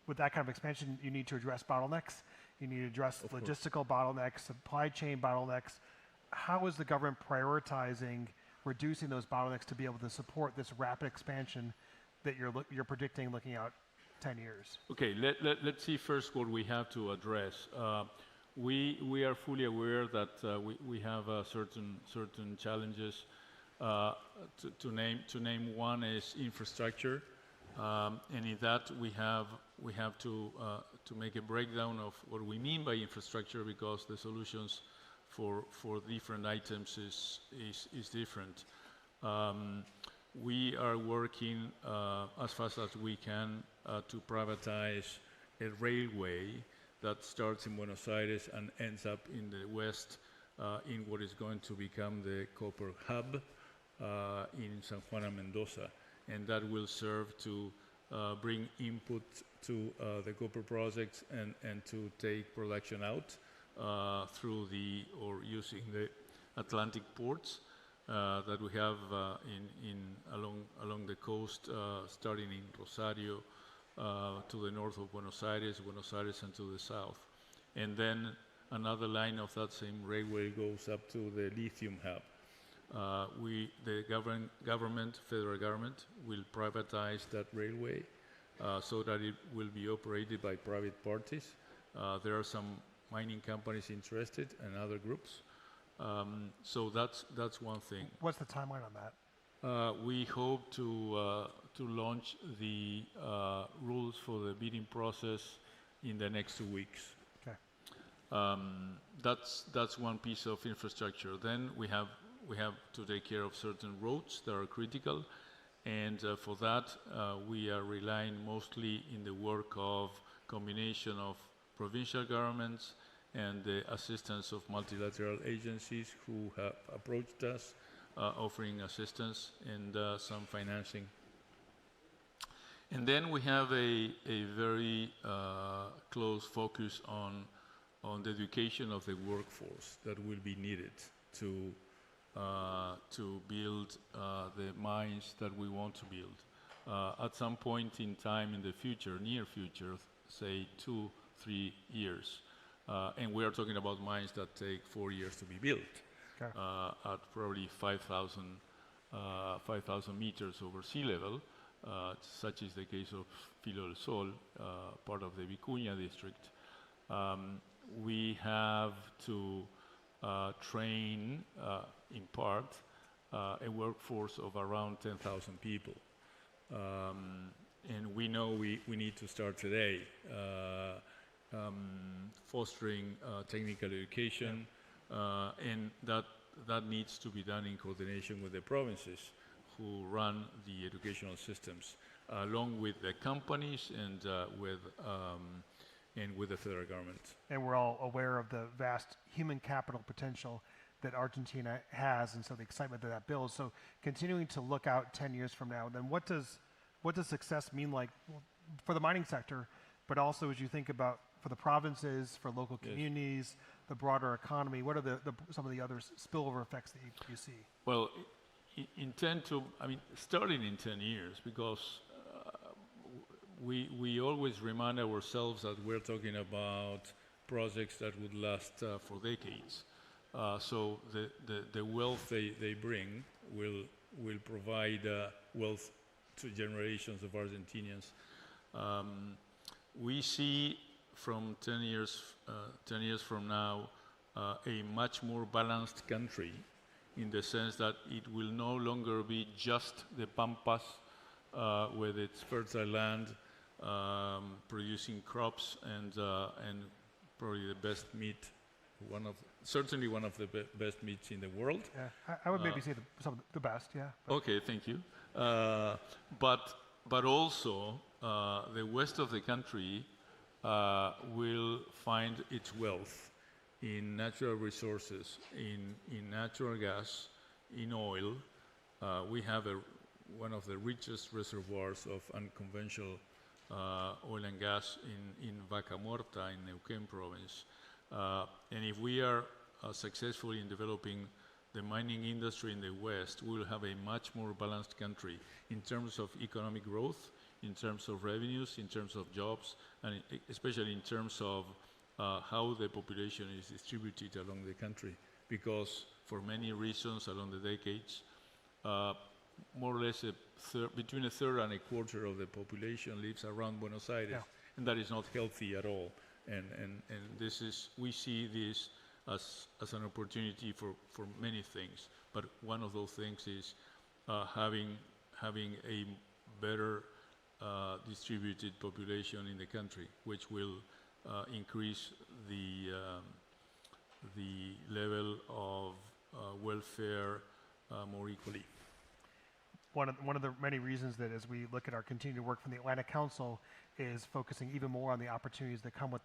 with that kind of expansion, you need to address bottlenecks. You need to address logistical bottlenecks, supply chain bottlenecks. How is the government prioritizing reducing those bottlenecks to be able to support this rapid expansion that you're predicting looking out 10 years? Okay, let's see first what we have to address. We are fully aware that we have certain challenges. To name one is infrastructure, and in that we have to make a breakdown of what we mean by infrastructure, because the solutions for different items is different. we are working as fast as we can to privatize a railway that starts in Buenos Aires and ends up in the west in what is going to become the copper hub in San Juan and Mendoza. And that will serve to bring input to the copper projects and to take production out through or using the Atlantic ports that we have along the coast, starting in Rosario to the north of Buenos Aires and to the south. And then another line of that same railway goes up to the lithium hub. The federal government, will privatize that railway so that it will be operated by private parties. There are some mining companies interested and other groups. So that's one thing. What's the timeline on that? We hope to launch the rules for the bidding process in the next 2 weeks. Okay. That's one piece of infrastructure. Then we have to take care of certain roads that are critical, and for that we are relying mostly in the work of combination of provincial governments and the assistance of multilateral agencies who have approached us offering assistance and some financing. And then we have a very close focus on the education of the workforce that will be needed to build the mines that we want to build. At some point in time in the future, near future, say 2-3 years, and we are talking about mines that take 4 years to be built, okay, at probably 5,000 meters over sea level, such is the case of Filo del Sol, part of the Vicuña district. We have to train, in part, a workforce of around 10,000 people. And we know we need to start today, fostering technical education, and that needs to be done in coordination with the provinces who run the educational systems, along with the companies and with the federal government. And we're all aware of the vast human capital potential that Argentina has, and so the excitement that builds. So continuing to look out 10 years from now, then what does success mean like for the mining sector, but also as you think about for the provinces, for local communities, the broader economy? What are some of the other spillover effects that you see? Well, starting in 10 years, because we always remind ourselves that we're talking about projects that would last for decades. So the wealth they bring will provide wealth to generations of Argentinians. We see from 10 years from now a much more balanced country, in the sense that it will no longer be just the Pampas with its fertile land producing crops and probably the best meat, certainly one of the best meats in the world. Yeah, I would maybe say some of the best. Yeah. Okay, thank you. But also the west of the country will find its wealth in natural resources, in natural gas, in oil. We have one of the richest reservoirs of unconventional oil and gas in Vaca Muerta in Neuquén province. And if we are successful in developing the mining industry in the West, we will have a much more balanced country in terms of economic growth, in terms of revenues, in terms of jobs, and especially in terms of how the population is distributed along the country. Because for many reasons along the decades, more or less between a third and a quarter of the population lives around Buenos Aires, and that is not healthy at all. And we see this as an opportunity for many things, but one of those things is having a better distributed population in the country, which will increase the level of welfare more equally. one of the many reasons that as we look at our continued work from the Atlantic Council is focusing even more on the opportunities that come with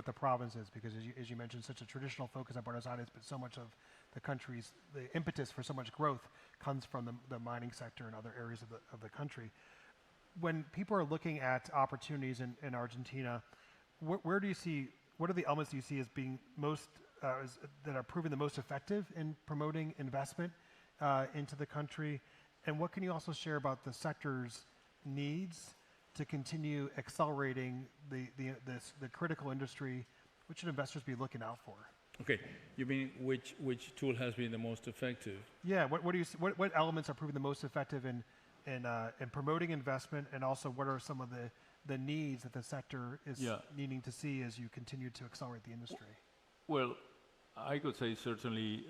the provinces, because as you mentioned, such a traditional focus on Buenos Aires, but so much of the impetus for so much growth comes from the mining sector and other areas of the country. When people are looking at opportunities in Argentina, what are the elements you see as being most that are proving the most effective in promoting investment into the country, and what can you also share about the sector's needs to continue accelerating the critical industry? What should investors be looking out for? Okay, you mean which tool has been the most effective? Yeah, what do you see, what elements are proving the most effective in promoting investment, and also what are some of the needs that the sector is needing to see as you continue to accelerate the industry? Well, I could say certainly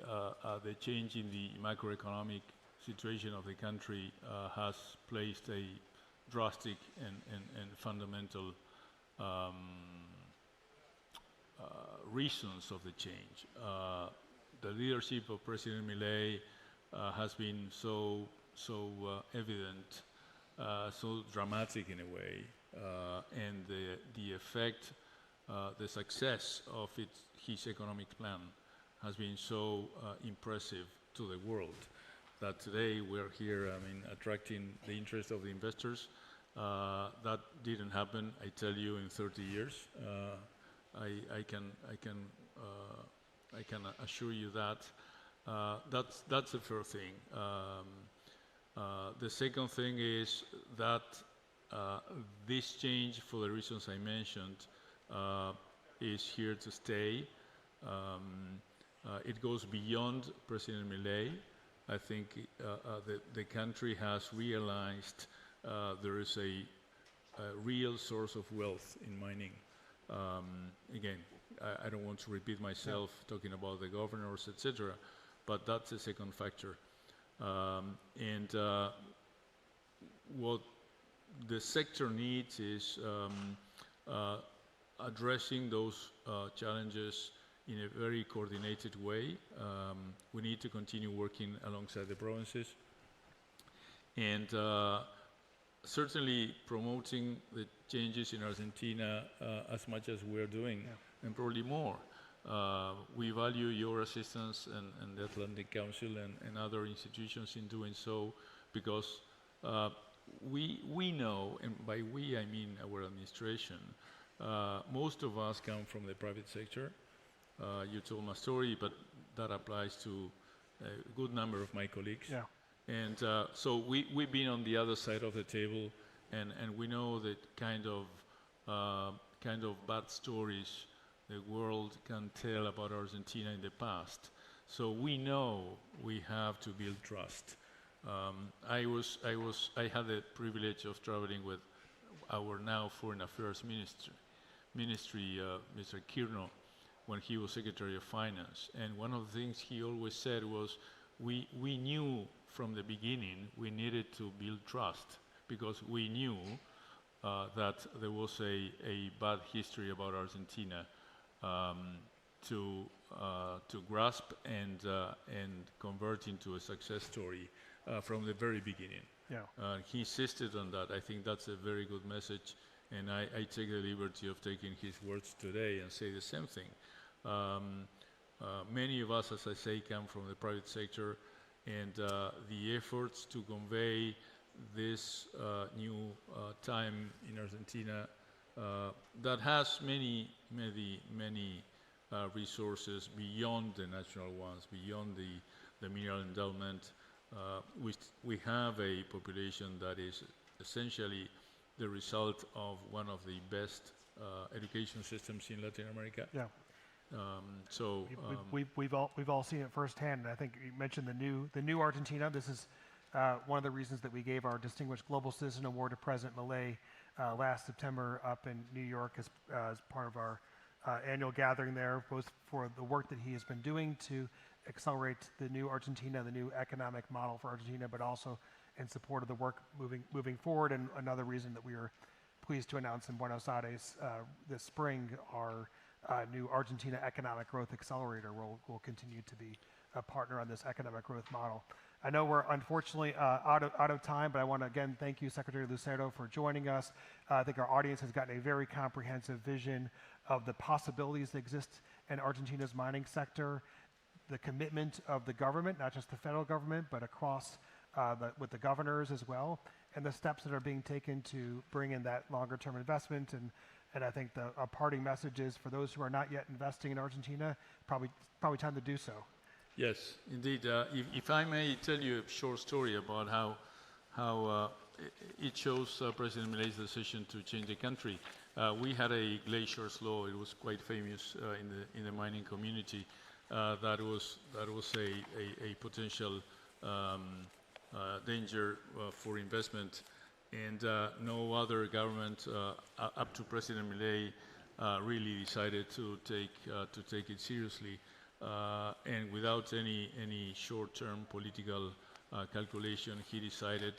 the change in the macroeconomic situation of the country has placed a drastic and fundamental reasons of the change. The leadership of President Milei has been so evident, so dramatic in a way, and the effect, the success of his economic plan has been so impressive to the world that today we're here, attracting the interest of the investors. That didn't happen, I tell you, in 30 years. I can assure you that. That's the first thing. The second thing is that this change, for the reasons I mentioned, is here to stay. It goes beyond President Milei. I think the country has realized there is a real source of wealth in mining. Again, I don't want to repeat myself talking about the governors, etc., but that's the second factor. And what the sector needs is addressing those challenges in a very coordinated way. We need to continue working alongside the provinces, and certainly promoting the changes in Argentina as much as we're doing, and probably more. We value your assistance and the Atlantic Council and other institutions in doing so, because we know, and by we I mean our administration, most of us come from the private sector. You told my story, but that applies to a good number of my colleagues. Yeah. And so we've been on the other side of the table, and we know that kind of bad stories the world can tell about Argentina in the past. So we know we have to build trust. I had the privilege of traveling with our now Foreign Affairs Ministry, Mr. Kirno, when he was Secretary of Finance. And one of the things he always said was, we knew from the beginning we needed to build trust, because we knew that there was a bad history about Argentina to grasp and convert into a success story from the very beginning. Yeah. He insisted on that. I think that's a very good message, and I take the liberty of taking his words today and say the same thing. Many of us, as I say, come from the private sector, and the efforts to convey this new time in Argentina that has many resources beyond the natural ones, beyond the mineral endowment. We have a population that is essentially the result of one of the best education systems in Latin America. Yeah. We've all seen it firsthand. And I think you mentioned the new Argentina. This is one of the reasons that we gave our Distinguished Global Citizen Award to President Milei last September up in New York as part of our annual gathering there, both for the work that he has been doing to accelerate the new Argentina, the new economic model for Argentina, but also in support of the work moving forward. And another reason that we are pleased to announce in Buenos Aires this spring our new Argentina Economic Growth Accelerator will continue to be a partner on this economic growth model. I know we're unfortunately out of time, but I want to again thank you, Secretary Lucero, for joining us. I think our audience has gotten a very comprehensive vision of the possibilities that exist in Argentina's mining sector, the commitment of the government, not just the federal government, but across with the governors as well, and the steps that are being taken to bring in that longer-term investment. And I think a parting message is for those who are not yet investing in Argentina, probably time to do so. Yes, indeed. If I may tell you a short story about how it shows President Milei's decision to change the country. We had a glaciers law. It was quite famous in the mining community. That was a potential danger for investment, and no other government up to President Milei really decided to take it seriously. And without any short-term political calculation, he decided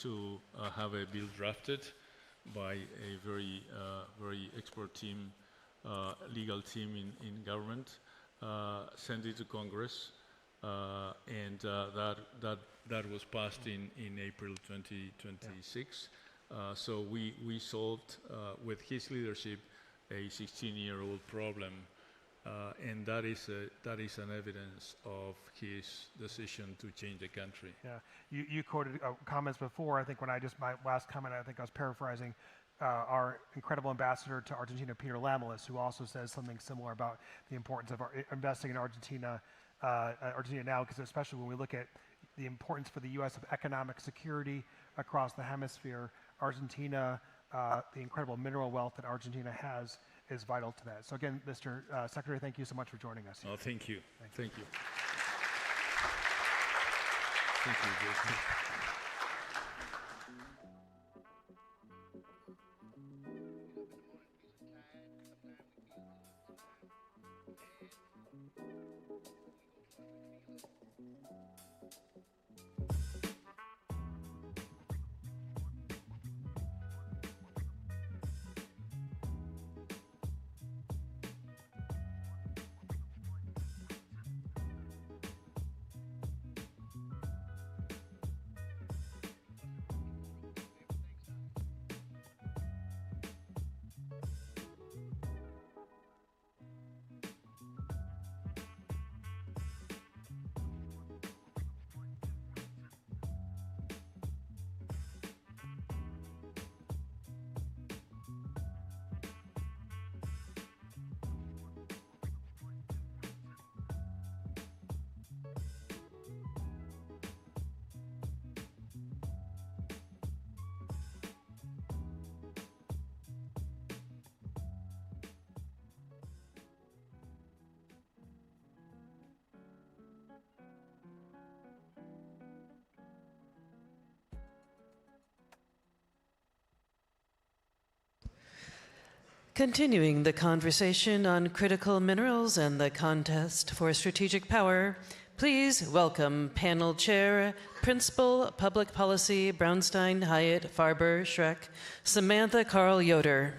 to have a bill drafted by a very expert team, legal team in government, sent it to Congress, and that was passed in April 2026. So we solved with his leadership a 16-year-old problem. And that is an evidence of his decision to change the country. Yeah, you quoted comments before. I think my last comment, I think I was paraphrasing our incredible ambassador to Argentina, Peter Lamelas, who also says something similar about the importance of investing in Argentina now, because especially when we look at the importance for the U.S. of economic security across the hemisphere, Argentina, the incredible mineral wealth that Argentina has, is vital to that. So again, Mr. Secretary, thank you so much for joining us. Oh, thank you. Thank you. Thank you, Jason. Continuing the conversation on critical minerals and the contest for strategic power, please welcome panel chair, Principal Public Policy, Brownstein, Hyatt, Farber, Schreck, Samantha Carl Yoder.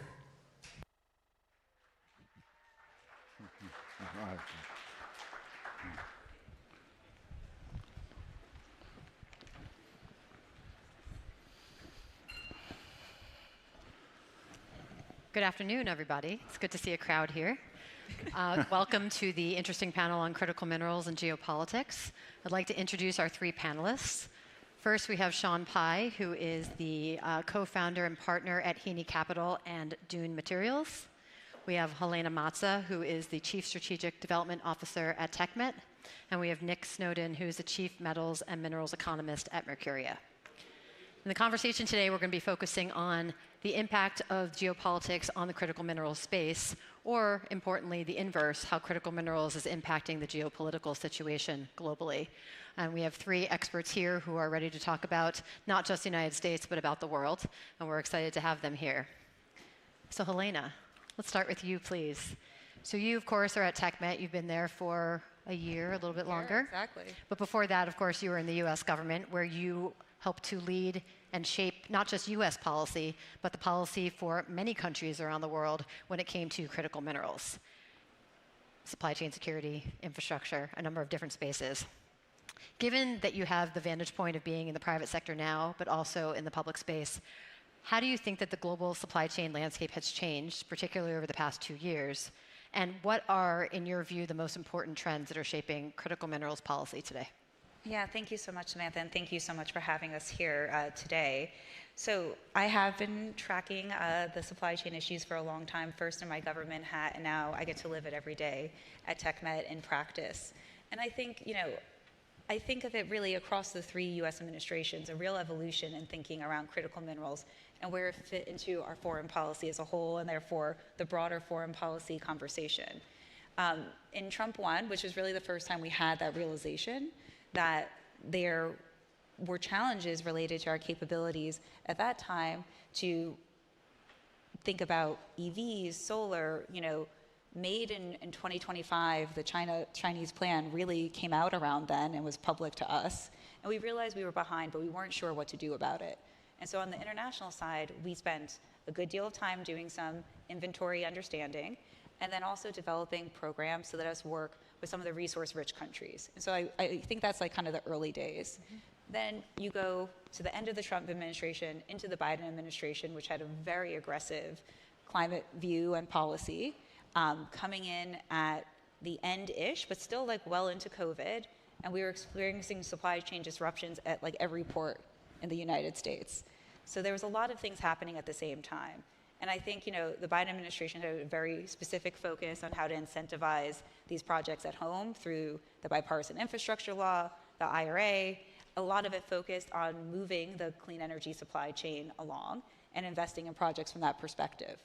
Good afternoon, everybody. It's good to see a crowd here. Welcome to the interesting panel on critical minerals and geopolitics. I'd like to introduce our three panelists. First, we have Sean Pai, who is the co-founder and partner at Heaney Capital and Dune Materials. We have Helena Matza, who is the Chief Strategic Development Officer at TechMet. And we have Nick Snowden, who is the Chief Metals and Minerals Economist at Mercuria. In the conversation today, we're going to be focusing on the impact of geopolitics on the critical minerals space, or importantly, the inverse, how critical minerals is impacting the geopolitical situation globally. And we have three experts here who are ready to talk about not just the United States, but about the world. And we're excited to have them here. So Helena, let's start with you, please. So you, of course, are at TechMet. You've been there for a year, a little bit longer. Exactly. But before that, of course, you were in the US government, where you helped to lead and shape not just US policy, but the policy for many countries around the world when it came to critical minerals. Supply chain security, infrastructure, a number of different spaces. Given that you have the vantage point of being in the private sector now, but also in the public space, how do you think that the global supply chain landscape has changed, particularly over the past 2 years? And what are, in your view, the most important trends that are shaping critical minerals policy today? Yeah, thank you so much, Samantha, and thank you so much for having us here today. So I have been tracking the supply chain issues for a long time, first in my government hat, and now I get to live it every day at TechMed in practice. And I think, I think of it really across the 3 U.S. administrations, a real evolution in thinking around critical minerals and where it fit into our foreign policy as a whole, and therefore the broader foreign policy conversation. In Trump 1, which was really the first time we had that realization that there were challenges related to our capabilities at that time to think about EVs, solar, made in 2025, the Chinese plan really came out around then and was public to us. And we realized we were behind, but we weren't sure what to do about it. And so on the international side, we spent a good deal of time doing some inventory understanding, and then also developing programs to let us work with some of the resource-rich countries. And so I think that's like kind of the early days. Mm-hmm. Then you go to the end of the Trump administration into the Biden administration, which had a very aggressive climate view and policy, coming in at the end-ish, but still like well into COVID. And we were experiencing supply chain disruptions at like every port in the United States. So there was a lot of things happening at the same time. And I think, the Biden administration had a very specific focus on how to incentivize these projects at home through the bipartisan infrastructure law, the IRA. A lot of it focused on moving the clean energy supply chain along and investing in projects from that perspective.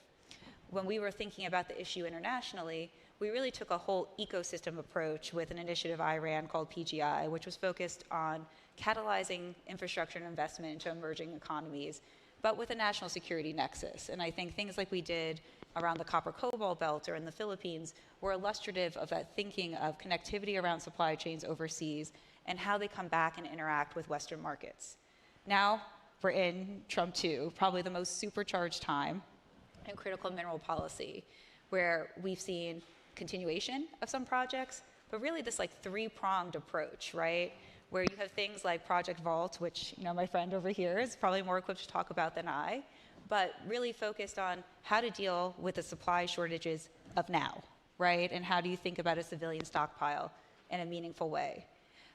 When we were thinking about the issue internationally, we really took a whole ecosystem approach with an initiative I ran called PGI, which was focused on catalyzing infrastructure and investment into emerging economies, but with a national security nexus. And I think things like we did around the copper cobalt belt or in the Philippines were illustrative of that thinking of connectivity around supply chains overseas and how they come back and interact with Western markets. Now we're in Trump 2, probably the most supercharged time in critical mineral policy, where we've seen continuation of some projects, but really this like 3-pronged approach, right? Where you have things like Project Vault, which my friend over here is probably more equipped to talk about than I, but really focused on how to deal with the supply shortages of now, right? And how do you think about a civilian stockpile in a meaningful way?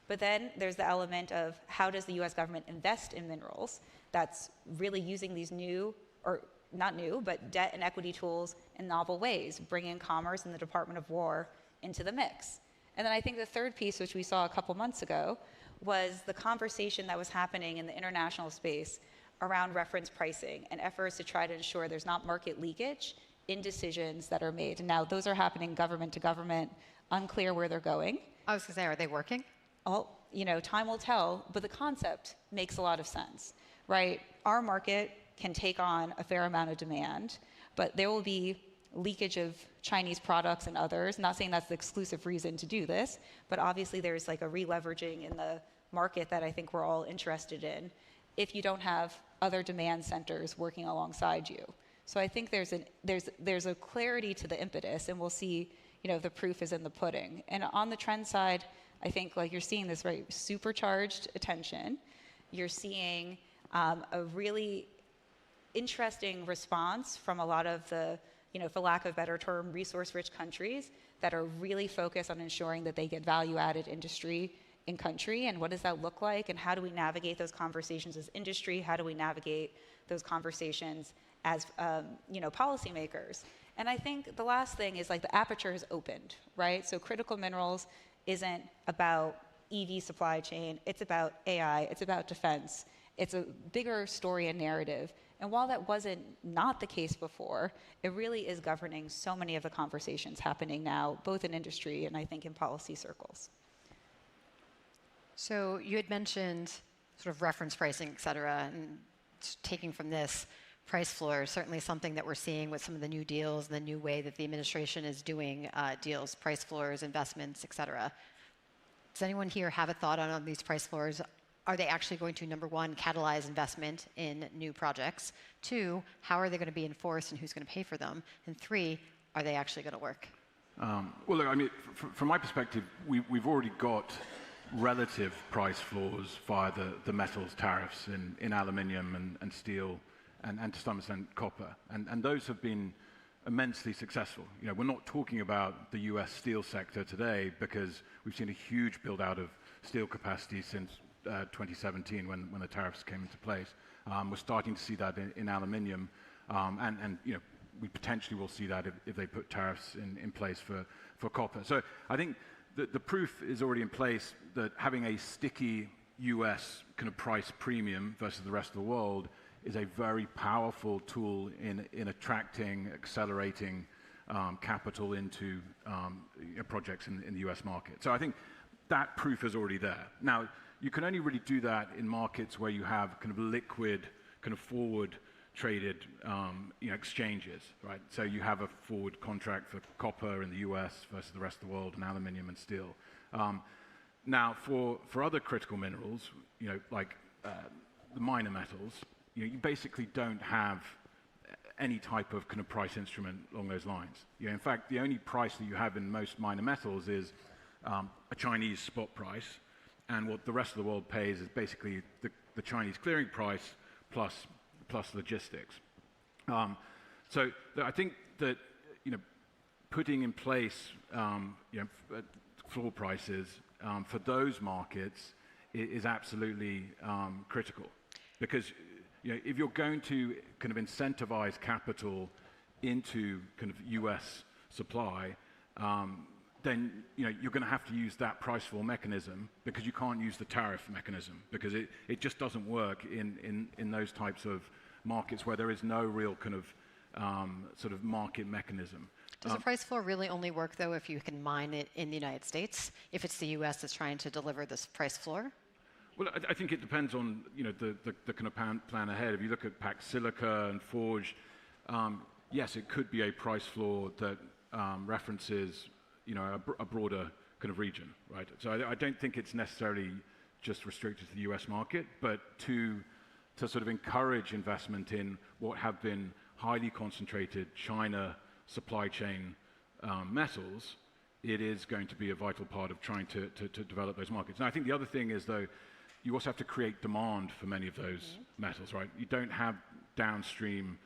But then there's the element of how does the US government invest in minerals that's really using these new, or not new, but debt and equity tools in novel ways, bringing commerce and the Department of War into the mix. And then I think the third piece, which we saw a couple months ago, was the conversation that was happening in the international space around reference pricing and efforts to try to ensure there's not market leakage in decisions that are made. And now those are happening government to government, unclear where they're going. I was going to say, are they working? Oh, time will tell, but the concept makes a lot of sense, right? Our market can take on a fair amount of demand, but there will be leakage of Chinese products and others. Not saying that's the exclusive reason to do this, but obviously there's like a re-leveraging in the market that I think we're all interested in if you don't have other demand centers working alongside you. So I think there's a clarity to the impetus, and we'll see, the proof is in the pudding. And on the trend side, I think like you're seeing this very supercharged attention. You're seeing a really interesting response from a lot of the, for lack of a better term, resource-rich countries that are really focused on ensuring that they get value-added industry in country. And what does that look like? And how do we navigate those conversations as industry? How do we navigate those conversations as, policymakers? And I think the last thing is like the aperture has opened, right? So critical minerals isn't about EV supply chain. It's about AI. It's about defense. It's a bigger story and narrative. And while that wasn't not the case before, it really is governing so many of the conversations happening now, both in industry and I think in policy circles. So you had mentioned sort of reference pricing, et cetera, and taking from this, price floors, certainly something that we're seeing with some of the new deals and the new way that the administration is doing deals, price floors, investments, et cetera. Does anyone here have a thought on these price floors? Are they actually going to, number one, catalyze investment in new projects? 2, how are they going to be enforced and who's going to pay for them? And 3, are they actually going to work? Well, look, I mean, from my perspective, we've already got relative price floors via the metals tariffs in aluminium and steel and to some extent copper. And those have been immensely successful. We're not talking about the US steel sector today because we've seen a huge build out of steel capacity since 2017 when the tariffs came into place. We're starting to see that in aluminium, and we potentially will see that if they put tariffs in place for copper. So I think the proof is already in place that having a sticky US kind of price premium versus the rest of the world is a very powerful tool in attracting, accelerating capital into projects in the US market. So I think that proof is already there. Now, you can only really do that in markets where you have kind of liquid, kind of forward traded exchanges, right? So you have a forward contract for copper in the US versus the rest of the world, and aluminium and steel. Now, for other critical minerals, like the minor metals, you basically don't have any type of kind of price instrument along those lines. In fact, the only price that you have in most minor metals is a Chinese spot price, and what the rest of the world pays is basically the Chinese clearing price plus logistics. So I think that putting in place floor prices for those markets is absolutely critical, because if you're going to kind of incentivize capital into kind of US supply, then you're going to have to use that price floor mechanism, because you can't use the tariff mechanism, because it just doesn't work in those types of markets where there is no real kind of sort of market mechanism. Does the price floor really only work, though, if you can mine it in the United States, if it's the US that's trying to deliver this price floor? Well, I think it depends on the kind of plan ahead. If you look at Pax Silica and Forge, yes, it could be a price floor that references a broader kind of region, right? So I don't think it's necessarily just restricted to the US market, but to sort of encourage investment in what have been highly concentrated China supply chain metals, it is going to be a vital part of trying to develop those markets. Now, I think the other thing is, though, you also have to create demand for many of those metals, right? You don't have downstream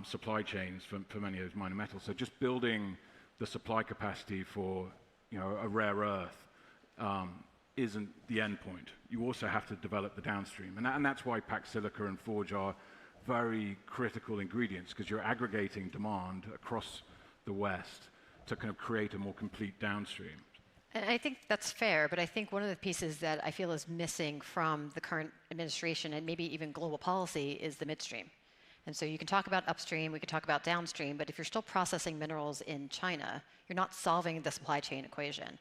supply chains for many of those minor metals. So just building the supply capacity for a rare earth isn't the end point. You also have to develop the downstream. And that's why Pax Silica and Forge are very critical ingredients, because you're aggregating demand across the West to kind of create a more complete downstream. And I think that's fair, but I think one of the pieces that I feel is missing from the current administration and maybe even global policy is the midstream. And so you can talk about upstream, we can talk about downstream, but if you're still processing minerals in China, you're not solving the supply chain equation.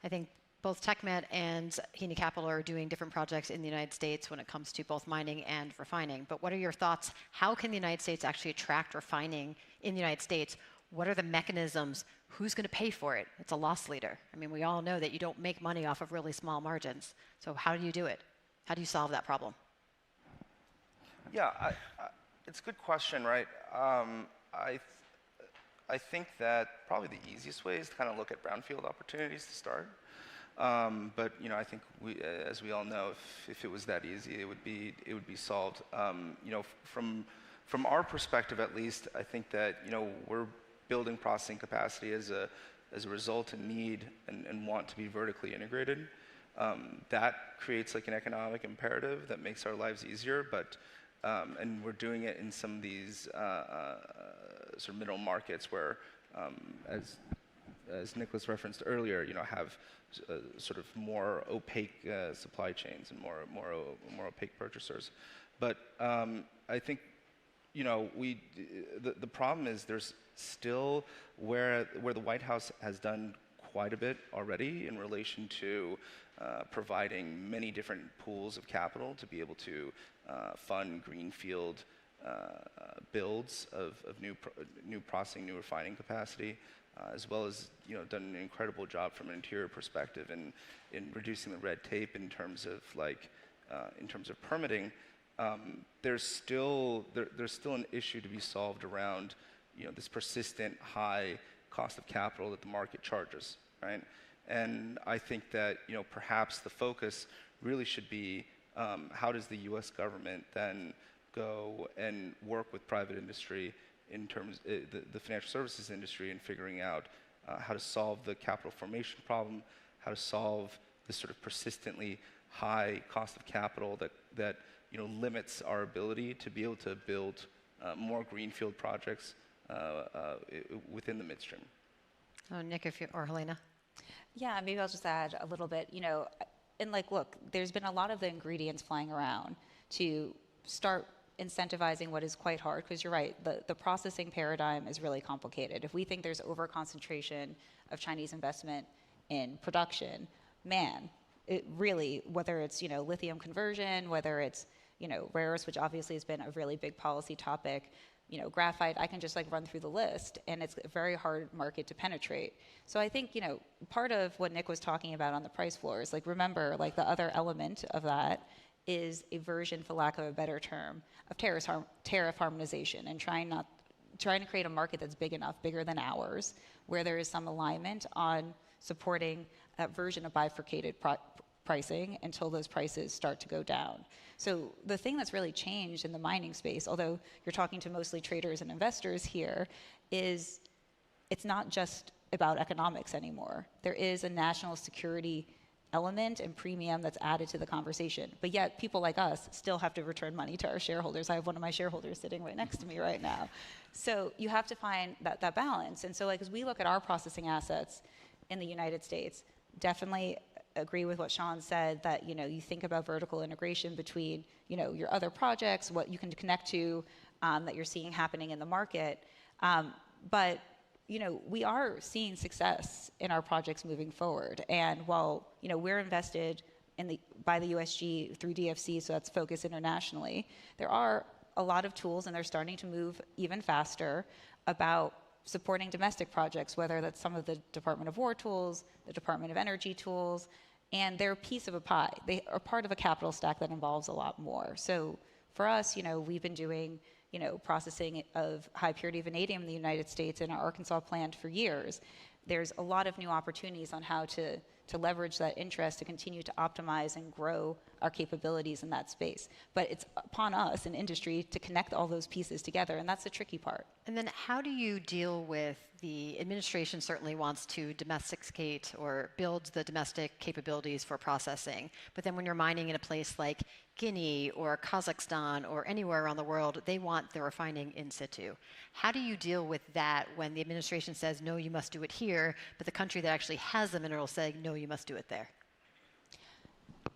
I think both TechMet and Heaney Capital are doing different projects in the United States when it comes to both mining and refining. But what are your thoughts? How can the United States actually attract refining in the United States? What are the mechanisms? Who's going to pay for it? It's a loss leader. I mean, we all know that you don't make money off of really small margins. So how do you do it? How do you solve that problem? Yeah, it's a good question, right? I think that probably the easiest way is to kind of look at brownfield opportunities to start. But I think as we all know, if it was that easy, it would be solved. From our perspective, at least, I think that we're building processing capacity as a result and need and want to be vertically integrated. That creates like an economic imperative that makes our lives easier, but and we're doing it in some of these sort of middle markets where, as Nicholas referenced earlier, have sort of more opaque supply chains and more opaque purchasers. But I think the problem is there's still where the White House has done quite a bit already in relation to providing many different pools of capital to be able to fund greenfield builds of new processing, new refining capacity, as well as done an incredible job from an interior perspective in reducing the red tape in terms of permitting. There's still an issue to be solved around this persistent high cost of capital that the market charges, right? And I think that perhaps the focus really should be how does the U.S. government then go and work with private industry in terms the financial services industry in figuring out how to solve the capital formation problem, how to solve this sort of persistently high cost of capital that limits our ability to be able to build more greenfield projects within the midstream. Oh, Nick, or Helena. Yeah, maybe I'll just add a little bit, and look, there's been a lot of the ingredients flying around to start incentivizing what is quite hard, because you're right, the processing paradigm is really complicated. If we think there's over-concentration of Chinese investment in production, man, it really, whether it's, lithium conversion, whether it's, rare earths, which obviously has been a really big policy topic, graphite, I can just run through the list, and it's a very hard market to penetrate. So I think, part of what Nick was talking about on the price floors, remember, the other element of that is a version, for lack of a better term, of tariff harmonization, and trying to create a market that's big enough, bigger than ours, where there is some alignment on supporting that version of bifurcated pricing until those prices start to go down. So the thing that's really changed in the mining space, although you're talking to mostly traders and investors here, is it's not just about economics anymore. There is a national security element and premium that's added to the conversation. But yet people like us still have to return money to our shareholders. I have one of my shareholders sitting right next to me right now. So you have to find that balance. And so as we look at our processing assets in the United States, definitely agree with what Sean said, that you think about vertical integration between your other projects, what you can connect to, that you're seeing happening in the market. But we are seeing success in our projects moving forward. And while we're invested by the USG through DFC, so that's focused internationally, there are a lot of tools, and they're starting to move even faster about supporting domestic projects, whether that's some of the Department of War tools, the Department of Energy tools, and they're a piece of a pie. They are part of a capital stack that involves a lot more. So for us, we've been doing, processing of high purity vanadium in the United States in our Arkansas plant for years. There's a lot of new opportunities on how to leverage that interest to continue to optimize and grow our capabilities in that space. But it's upon us in industry to connect all those pieces together, and that's the tricky part. And then how do you deal with the administration certainly wants to domesticate or build the domestic capabilities for processing, but then when you're mining in a place like Guinea or Kazakhstan or anywhere around the world, they want the refining in situ. How do you deal with that when the administration says, no, you must do it here, but the country that actually has the mineral saying, no, you must do it there?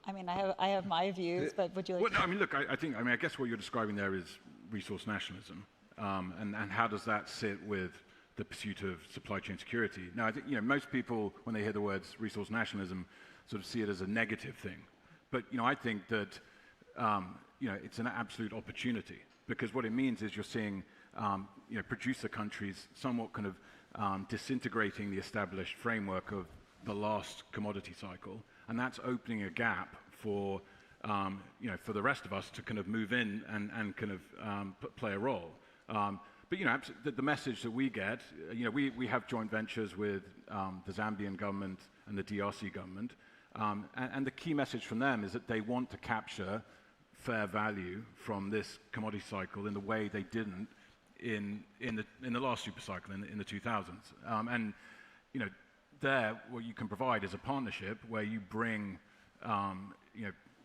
I mean, I have my views, but would you like to... Look, I guess what you're describing there is resource nationalism. And how does that sit with the pursuit of supply chain security? Now, I think most people, when they hear the words resource nationalism, sort of see it as a negative thing. But I think that it's an absolute opportunity, because what it means is you're seeing producer countries somewhat kind of disintegrating the established framework of the last commodity cycle, and that's opening a gap for for the rest of us to kind of move in and kind of play a role. But the message that we get, we have joint ventures with the Zambian government and the DRC government, and the key message from them is that they want to capture fair value from this commodity cycle in the way they didn't in the last super cycle in the 2000s. And there, what you can provide is a partnership where you bring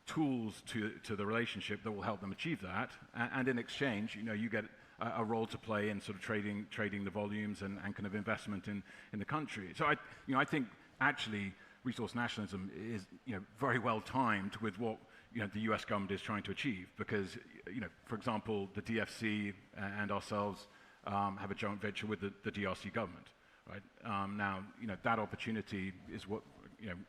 tools to the relationship that will help them achieve that, and in exchange, you get a role to play in sort of trading the volumes and kind of investment in the country. So I think actually resource nationalism is very well timed with what the U.S. government is trying to achieve, because for example, the DFC and ourselves have a joint venture with the DRC government. Right now, that opportunity is what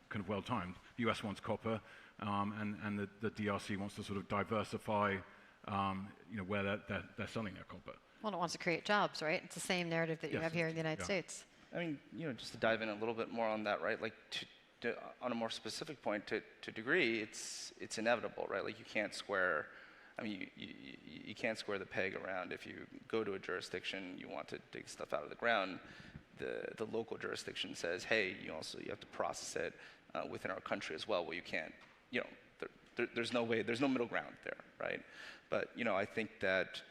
kind of well timed. The U.S. wants copper, and the DRC wants to sort of diversify, where they're selling their copper. Well, it wants to create jobs, right? It's the same narrative that you have here in the United States. I mean, just to dive in a little bit more on that, right? Like, on a more specific point, to degree, it's inevitable, right? Like, you can't square. I mean, you can't square the peg around. If you go to a jurisdiction, you want to dig stuff out of the ground. the local jurisdiction says, hey, you have to process it within our country as well. Well, you can't, there's no way, there's no middle ground there, right? But I think that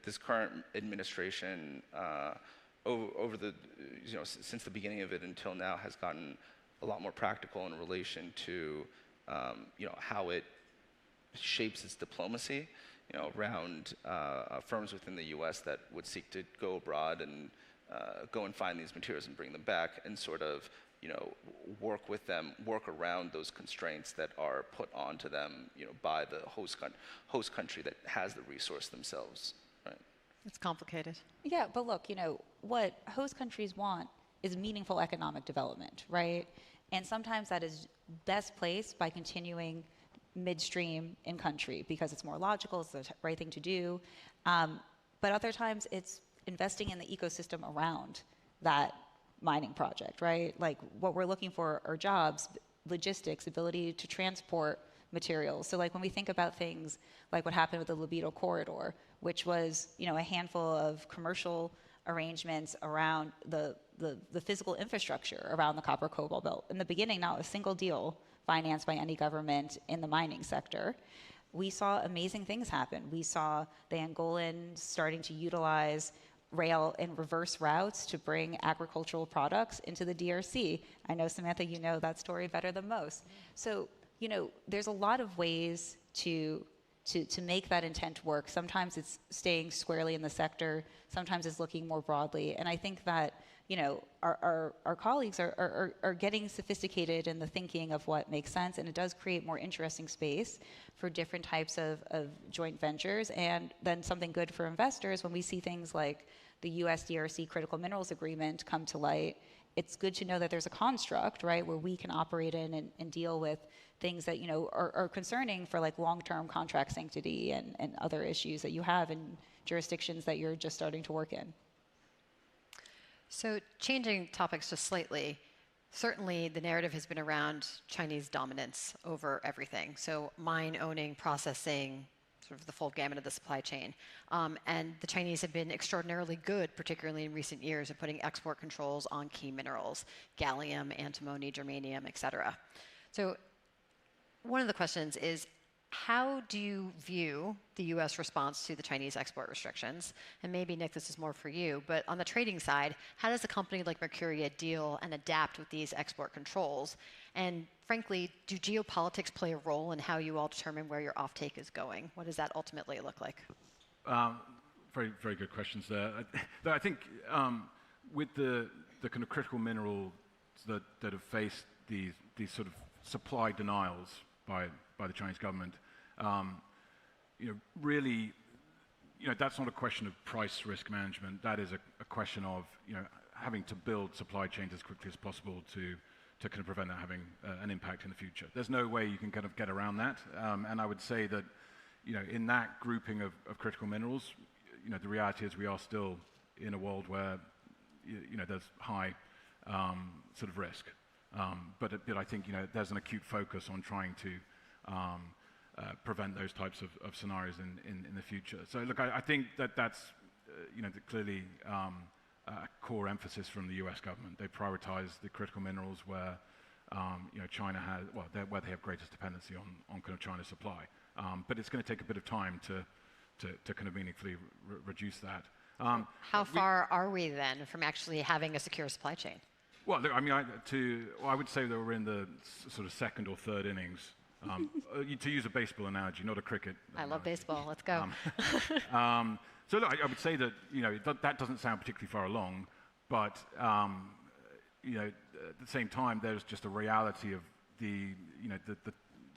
this current administration, over the since the beginning of it until now, has gotten a lot more practical in relation to how it shapes its diplomacy, around firms within the U.S. that would seek to go abroad and go and find these materials and bring them back, and sort of work with them, work around those constraints that are put onto them, by the host country that has the resource themselves. Right? It's complicated. Yeah, but look, what host countries want is meaningful economic development, right? And sometimes that is best placed by continuing midstream in country because it's more logical, it's the right thing to do. But other times it's investing in the ecosystem around that mining project, right? Like what we're looking for are jobs, logistics, ability to transport materials. So like when we think about things like what happened with the Libido corridor, which was, a handful of commercial arrangements around the physical infrastructure around the copper cobalt belt. In the beginning, not a single deal financed by any government in the mining sector. We saw amazing things happen. We saw the Angolans starting to utilize rail and reverse routes to bring agricultural products into the DRC. I know, Samantha, you know that story better than most. So, there's a lot of ways to make that intent work. Sometimes it's staying squarely in the sector. Sometimes it's looking more broadly. And I think that, our colleagues are getting sophisticated in the thinking of what makes sense, and it does create more interesting space for different types of joint ventures, and then something good for investors when we see things like the US DRC Critical Minerals Agreement come to light. It's good to know that there's a construct, right, where we can operate in and deal with things that, are concerning for like long-term contract sanctity and other issues that you have in jurisdictions that you're just starting to work in. So changing topics just slightly, certainly the narrative has been around Chinese dominance over everything. So mine owning, processing, sort of the full gamut of the supply chain. And the Chinese have been extraordinarily good, particularly in recent years, at putting export controls on key minerals, gallium, antimony, germanium, et cetera. So one of the questions is, how do you view the U.S. response to the Chinese export restrictions? And maybe, Nick, this is more for you, but on the trading side, how does a company like Mercuria deal and adapt with these export controls? And frankly, do geopolitics play a role in how you all determine where your offtake is going? What does that ultimately look like? Very, very good questions there. I think with the kind of critical minerals that have faced these sort of supply denials by the Chinese government, really, that's not a question of price risk management. That is a question of, having to build supply chains as quickly as possible to kind of prevent that having an impact in the future. There's no way you can kind of get around that. And I would say that, in that grouping of critical minerals, the reality is we are still in a world where, there's high sort of risk. But I think, there's an acute focus on trying to prevent those types of scenarios in the future. So look, I think that's clearly a core emphasis from the U.S. government. They prioritize the critical minerals where China has, where they have greatest dependency on kind of China's supply. But it's going to take a bit of time to kind of meaningfully reduce that. How far are we then from actually having a secure supply chain? Well, look, I mean, I would say that we're in the sort of second or third innings. To use a baseball analogy, not a cricket I love baseball. Let's go. So look, I would say that that doesn't sound particularly far along, but at the same time, there's just a reality of the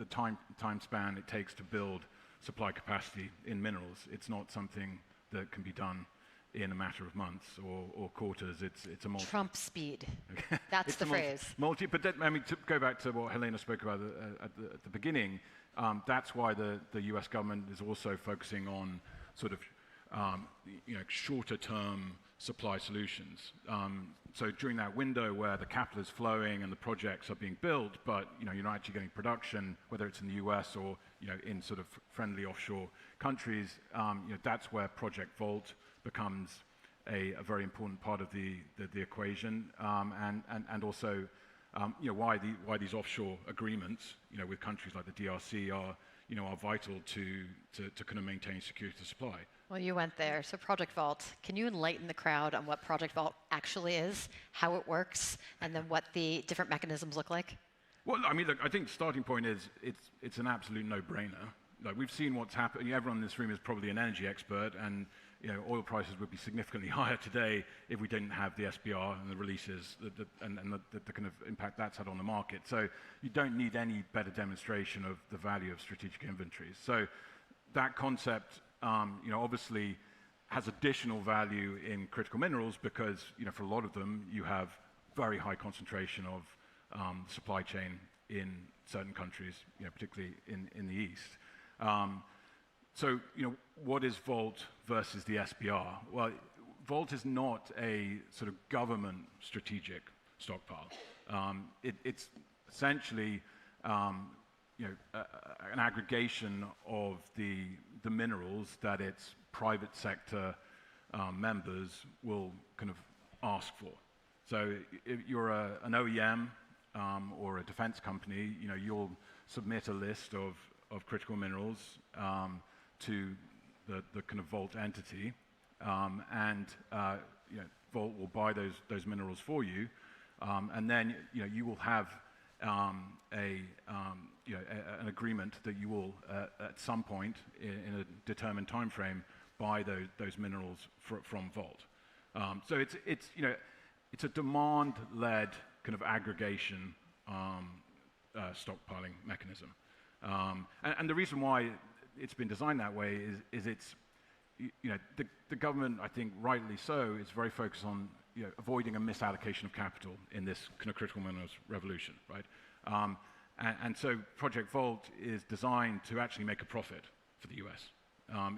time span it takes to build supply capacity in minerals. It's not something that can be done in a matter of months or quarters. It's a Trump speed. That's the phrase. But to go back to what Helena spoke about at the beginning, that's why the U.S. government is also focusing on sort of shorter-term supply solutions. So during that window where the capital is flowing and the projects are being built, but you're not actually getting production, whether it's in the U.S. or in sort of friendly offshore countries, that's where Project Vault becomes a very important part of the equation, and also why these offshore agreements, with countries like the DRC are vital to kind of maintain security of supply. Well, you went there. So Project Vault, can you enlighten the crowd on what Project Vault actually is, how it works, and then what the different mechanisms look like? Well, I mean, look, I think the starting point is it's an absolute no-brainer. Like, we've seen what's happened. Everyone in this room is probably an energy expert, and oil prices would be significantly higher today if we didn't have the SBR and the releases and the kind of impact that's had on the market. So you don't need any better demonstration of the value of strategic inventories. So that concept, obviously has additional value in critical minerals because, for a lot of them, you have very high concentration of supply chain in certain countries, particularly in the East. So, what is Vault versus the SBR? Well, Vault is not a sort of government strategic stockpile. It's essentially, an aggregation of the minerals that its private sector members will kind of ask for. So, if you're an OEM or a defense company, you'll submit a list of critical minerals to the kind of Vault entity, and Vault will buy those minerals for you, and then you will have an agreement that you will at some point in a determined time frame buy those minerals from Vault. So it's a demand-led kind of aggregation stockpiling mechanism. And the reason why it's been designed that way is it's, the government, I think rightly so, is very focused on avoiding a misallocation of capital in this kind of critical minerals revolution, right? And so Project Vault is designed to actually make a profit for the US.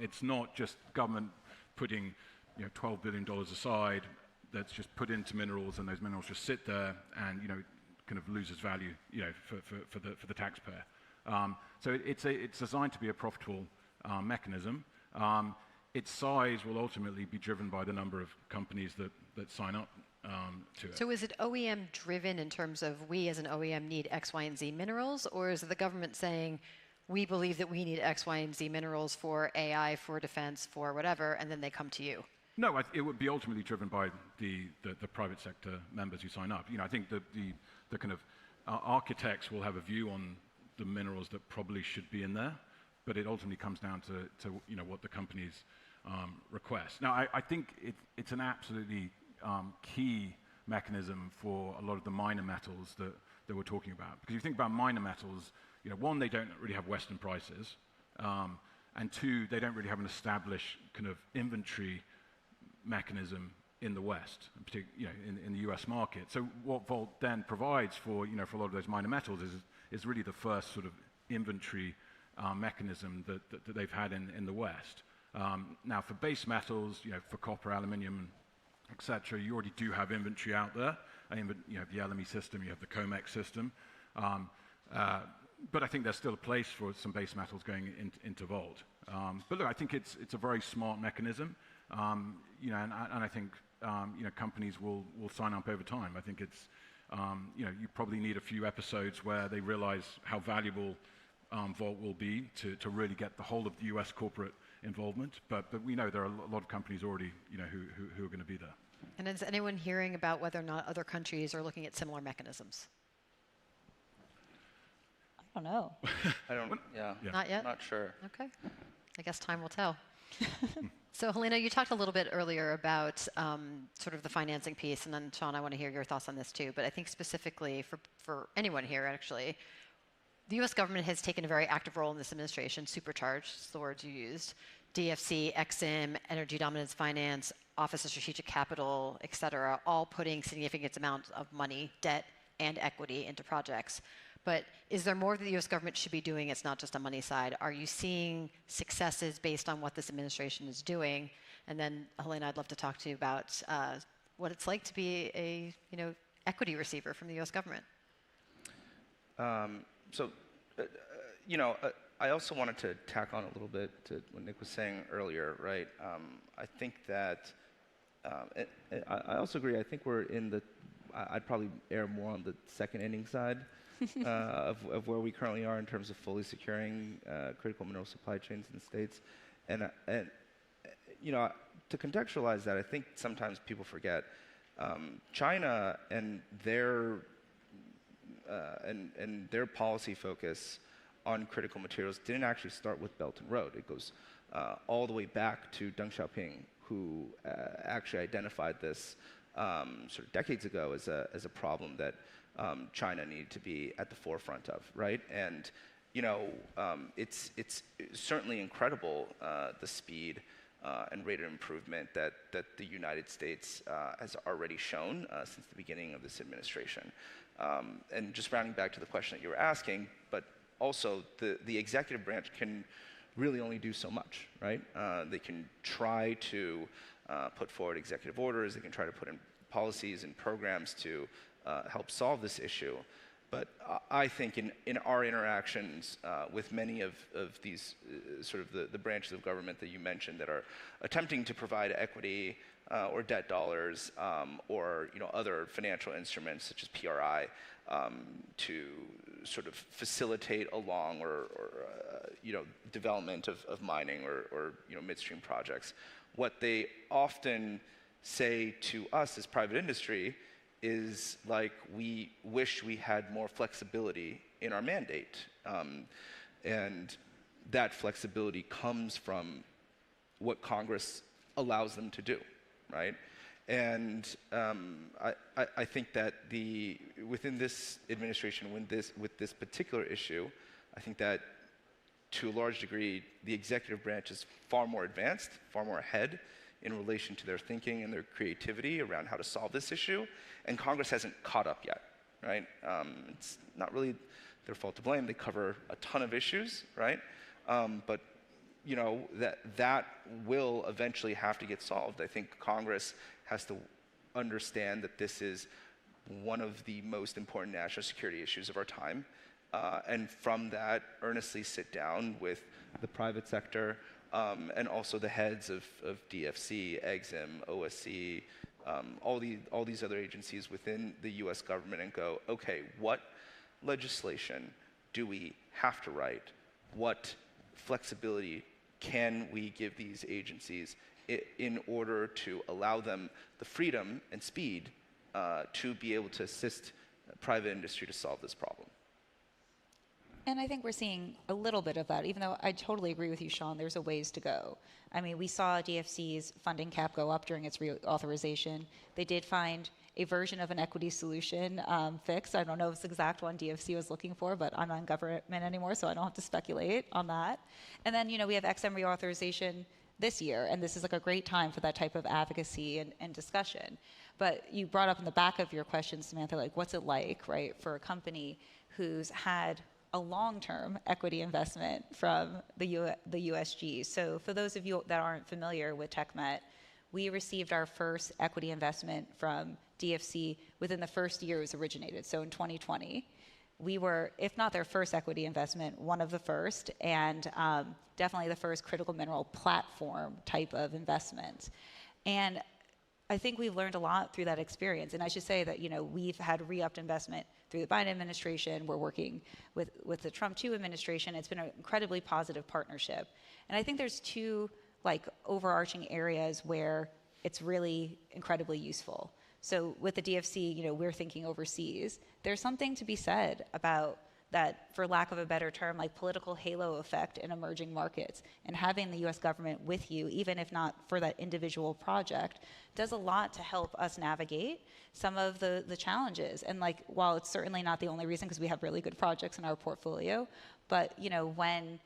It's not just government putting $12 billion aside that's just put into minerals, and those minerals just sit there and kind of loses value for the taxpayer. So it's designed to be a profitable mechanism. Its size will ultimately be driven by the number of companies that sign up to it. So is it OEM driven in terms of we as an OEM need X, Y, and Z minerals, or is it the government saying we believe that we need X, Y, and Z minerals for AI, for defense, for whatever, and then they come to you? No, it would be ultimately driven by the private sector members who sign up. I think the kind of architects will have a view on the minerals that probably should be in there, but it ultimately comes down to what the companies request. Now, I think it's an absolutely key mechanism for a lot of the minor metals that we're talking about. Because if you think about minor metals, one, they don't really have Western prices, and two, they don't really have an established kind of inventory mechanism in the West, particularly in the US market. So what Vault then provides for for a lot of those minor metals is really the first sort of inventory mechanism that they've had in the West. Now for base metals, for copper, aluminium, etc., you already do have inventory out there. You have the LME system, you have the COMEX system, but I think there's still a place for some base metals going into Vault. But look, I think it's a very smart mechanism, and I think companies will sign up over time. I think it's you probably need a few episodes where they realize how valuable Vault will be to really get the whole of the US corporate involvement, but we know there are a lot of companies already who are going to be there. And is anyone hearing about whether or not other countries are looking at similar mechanisms? I don't know. Yeah. Not yet? Not sure. Okay. I guess time will tell. So, Helena, you talked a little bit earlier about sort of the financing piece, and then, Sean, I want to hear your thoughts on this too. But I think specifically for anyone here, actually, the U.S. government has taken a very active role in this administration, supercharged, is the words you used, DFC, EXIM, Energy Dominance Finance, Office of Strategic Capital, et cetera, all putting significant amounts of money, debt, and equity into projects. But is there more that the U.S. government should be doing? It's not just a money side. Are you seeing successes based on what this administration is doing? And then, Helena, I'd love to talk to you about what it's like to be a equity receiver from the U.S. government. I also wanted to tack on a little bit to what Nick was saying earlier, right? I think that I also agree. I think we're in the. I'd probably err more on the second inning side of where we currently are in terms of fully securing critical mineral supply chains in the states, and to contextualize that, I think sometimes people forget China and their policy focus on critical materials didn't actually start with Belt and Road. It goes all the way back to Deng Xiaoping, who actually identified this sort of decades ago as a problem that China needed to be at the forefront of, right? And it's certainly incredible the speed and rate of improvement that the United States has already shown since the beginning of this administration. And just rounding back to the question that you were asking, but also the executive branch can really only do so much, right? They can try to put forward executive orders, they can try to put in policies and programs to help solve this issue. But I think in our interactions with many of these sort of the branches of government that you mentioned that are attempting to provide equity or debt dollars or other financial instruments such as PRI to sort of facilitate along or development of mining or midstream projects, what they often say to us as private industry is like, we wish we had more flexibility in our mandate. And that flexibility comes from what Congress allows them to do, right? And I think that within this administration, with this particular issue, I think that to a large degree, the executive branch is far more advanced, far more ahead in relation to their thinking and their creativity around how to solve this issue, and Congress hasn't caught up yet, right? It's not really their fault to blame. They cover a ton of issues, right? But that will eventually have to get solved. I think Congress has to understand that this is one of the most important national security issues of our time, and from that, earnestly sit down with the private sector, and also the heads of DFC, EXIM, OSC, all these other agencies within the US government, and go, okay, what legislation do we have to write? What flexibility can we give these agencies in order to allow them the freedom and speed to be able to assist private industry to solve this problem? And I think we're seeing a little bit of that, even though I totally agree with you, Sean, there's a ways to go. I mean, we saw DFC's funding cap go up during its reauthorization. They did find a version of an equity solution fix. I don't know if it's the exact one DFC was looking for, but I'm not in government anymore, so I don't have to speculate on that. And then, we have XM reauthorization this year, and this is like a great time for that type of advocacy and discussion. But you brought up in the back of your question, Samantha, like, what's it like, right, for a company who's had a long-term equity investment from the USG. So for those of you that aren't familiar with TechMet, we received our first equity investment from DFC within the first year it was originated, so in 2020. We were, if not their first equity investment, one of the first, and definitely the first critical mineral platform type of investment. And I think we've learned a lot through that experience. And I should say that, we've had re-upped investment through the Biden administration. We're working with the Trump 2 administration. It's been an incredibly positive partnership. And I think there's two overarching areas where it's really incredibly useful. So with the DFC, we're thinking overseas. There's something to be said about that, for lack of a better term, like political halo effect in emerging markets. And having the US government with you, even if not for that individual project, does a lot to help us navigate some of the challenges. And while it's certainly not the only reason, because we have really good projects in our portfolio, but when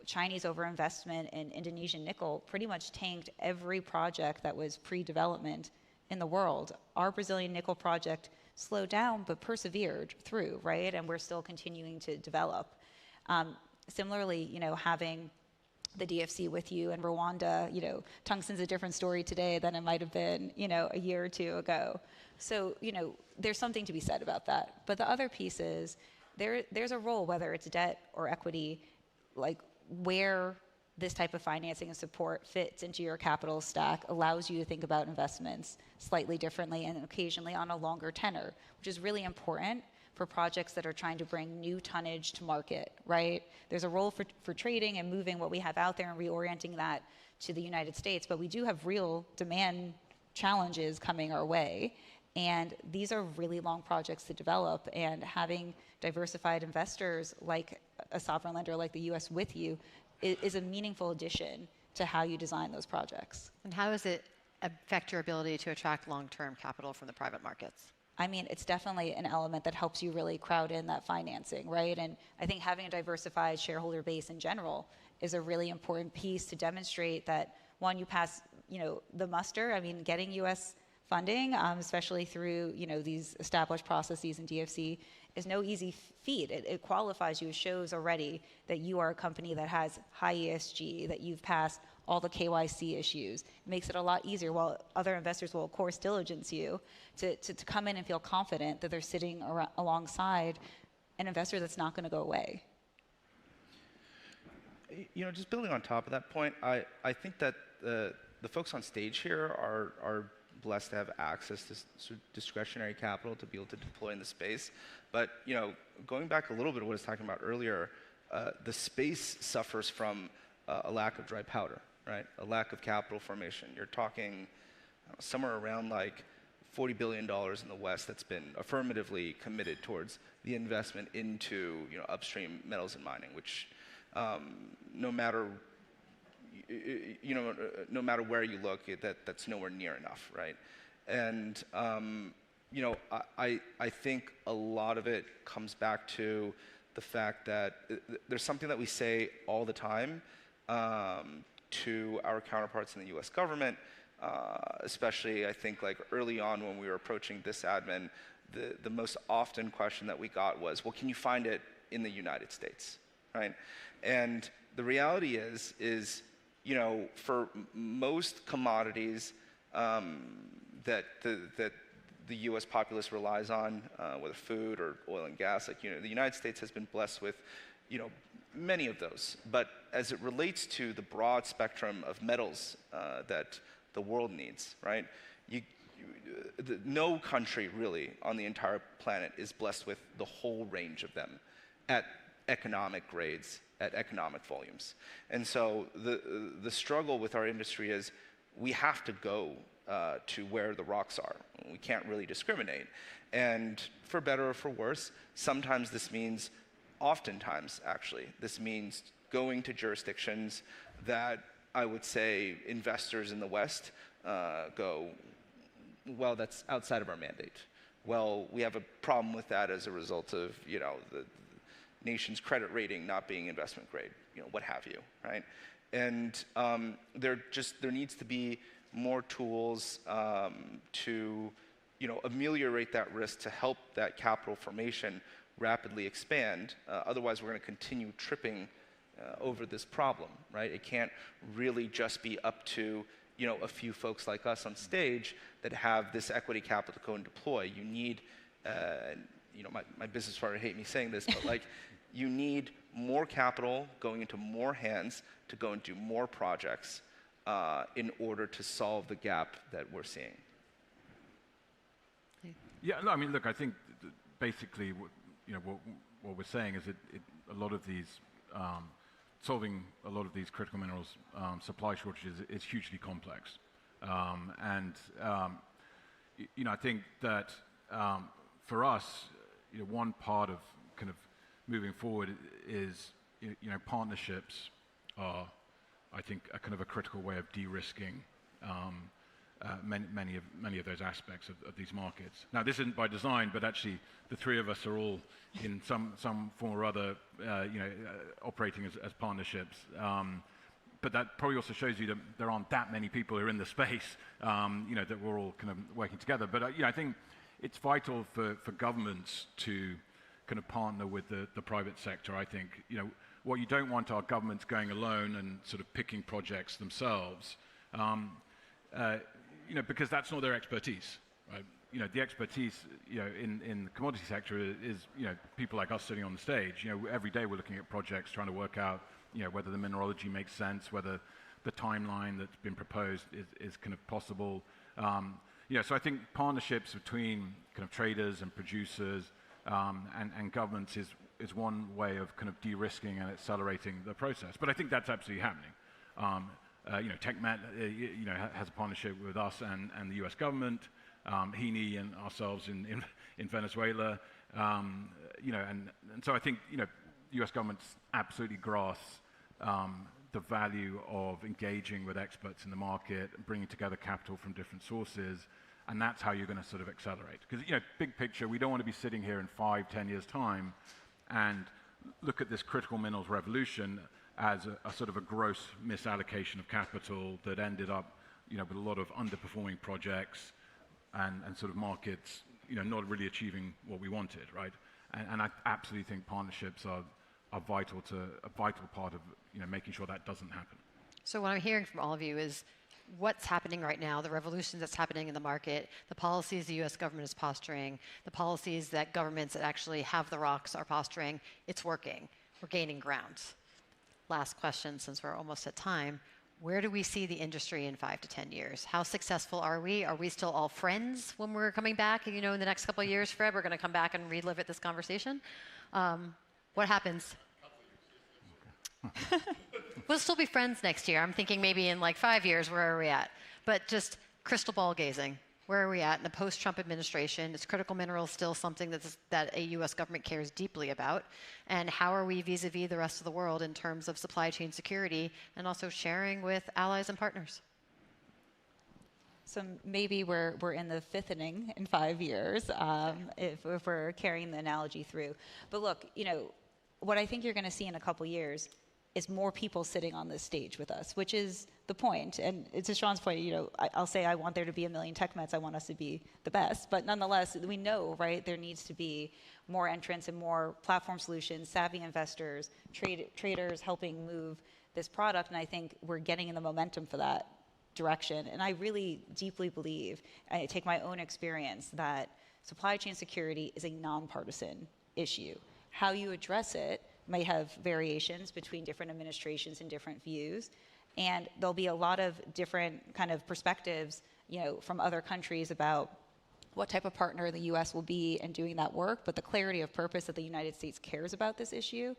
Chinese overinvestment in Indonesian nickel pretty much tanked every project that was pre-development in the world, our Brazilian nickel project slowed down but persevered through, right? And we're still continuing to develop. Similarly, having the DFC with you and Rwanda, tungsten's a different story today than it might have been, a year or two ago. So, there's something to be said about that. But the other piece is there's a role, whether it's debt or equity, like where this type of financing and support fits into your capital stack allows you to think about investments slightly differently and occasionally on a longer tenor, which is really important for projects that are trying to bring new tonnage to market, right? There's a role for trading and moving what we have out there and reorienting that to the United States, but we do have real demand challenges coming our way. And these are really long projects to develop, and having diversified investors like a sovereign lender like the US with you is a meaningful addition to how you design those projects. And how does it affect your ability to attract long-term capital from the private markets? I mean, it's definitely an element that helps you really crowd in that financing, right? And I think having a diversified shareholder base in general is a really important piece to demonstrate that, one, you pass, the muster. I mean, getting U.S. funding, especially through, these established processes in DFC, is no easy feat. It qualifies you. It shows already that you are a company that has high ESG, that you've passed all the KYC issues. It makes it a lot easier, while other investors will, of course, diligence you to come in and feel confident that they're sitting alongside an investor that's not going to go away. Just building on top of that point, I think that the folks on stage here are blessed to have access to discretionary capital to be able to deploy in the space. But going back a little bit to what I was talking about earlier, the space suffers from a lack of dry powder, right? A lack of capital formation. You're talking somewhere around like $40 billion in the West that's been affirmatively committed towards the investment into upstream metals and mining, which no matter where you look, that's nowhere near enough, right? And I think a lot of it comes back to the fact that there's something that we say all the time to our counterparts in the U.S. government, especially I think like early on when we were approaching this admin, the most often question that we got was, well, can you find it in the United States, right? And the reality is for most commodities that the U.S. populace relies on, whether food or oil and gas, the United States has been blessed with, many of those. But as it relates to the broad spectrum of metals that the world needs, right? No country really on the entire planet is blessed with the whole range of them at economic grades, at economic volumes. And so the struggle with our industry is we have to go to where the rocks are. We can't really discriminate. And for better or for worse, sometimes this means, oftentimes actually, this means going to jurisdictions that I would say investors in the West go, well, that's outside of our mandate. Well, we have a problem with that as a result of, the nation's credit rating not being investment grade, what have you, right? And there needs to be more tools to, ameliorate that risk to help that capital formation rapidly expand. Otherwise, we're going to continue tripping over this problem, right? It can't really just be up to, a few folks like us on stage that have this equity capital to go and deploy. You need, my business partner hate me saying this, but you need more capital going into more hands to go and do more projects in order to solve the gap that we're seeing. Yeah, no, I mean, look, I think basically, what we're saying is that a lot of these, solving a lot of these critical minerals supply shortages is hugely complex. I think that for us, one part of kind of moving forward is, partnerships are, I think, a kind of a critical way of de-risking many of those aspects of these markets. Now, this isn't by design, but actually the three of us are all in some form or other, operating as partnerships. But that probably also shows you that there aren't that many people who are in the space, that we're all kind of working together. But I think it's vital for governments to kind of partner with the private sector. I think, what you don't want are governments going alone and sort of picking projects themselves, because that's not their expertise, right? The expertise, in the commodity sector is, people like us sitting on the stage. Every day we're looking at projects, trying to work out whether the mineralogy makes sense, whether the timeline that's been proposed is kind of possible. So I think partnerships between kind of traders and producers and governments is one way of kind of de-risking and accelerating the process. But I think that's absolutely happening. TechMet, has a partnership with us and the U.S. government, HENI and ourselves in Venezuela, and so I think U.S. governments absolutely grasp the value of engaging with experts in the market, bringing together capital from different sources, and that's how you're going to sort of accelerate. Because big picture, we don't want to be sitting here in 5-10 years' time and look at this critical minerals revolution as a sort of a gross misallocation of capital that ended up, with a lot of underperforming projects and sort of markets, not really achieving what we wanted, right? And I absolutely think partnerships are a vital part of, making sure that doesn't happen. So what I'm hearing from all of you is what's happening right now, the revolution that's happening in the market, the policies the U.S. government is posturing, the policies that governments that actually have the rocks are posturing, it's working. We're gaining ground. Last question, since we're almost at time. Where do we see the industry in 5 to 10 years? How successful are we? Are we still all friends when we're coming back? In the next couple of years, Fred, we're going to come back and relive this conversation. What happens? We'll still be friends next year. I'm thinking maybe in like 5 years, where are we at? But just crystal ball gazing. Where are we at in the post-Trump administration? Is critical minerals still something that a U.S. government cares deeply about? And how are we vis-a-vis the rest of the world in terms of supply chain security and also sharing with allies and partners? So maybe we're in the 5th inning in 5 years, if we're carrying the analogy through. But look, what I think you're going to see in a couple years is more people sitting on this stage with us, which is the point. And to Sean's point, I'll say I want there to be 1 million TechMets. I want us to be the best. But nonetheless, we know, right, there needs to be more entrants and more platform solutions, savvy investors, traders helping move this product. And I think we're getting in the momentum for that direction. And I really deeply believe, I take my own experience, that supply chain security is a nonpartisan issue. How you address it may have variations between different administrations and different views. And there'll be a lot of different kind of perspectives, from other countries about what type of partner the U.S. will be in doing that work. But the clarity of purpose that the United States cares about this issue,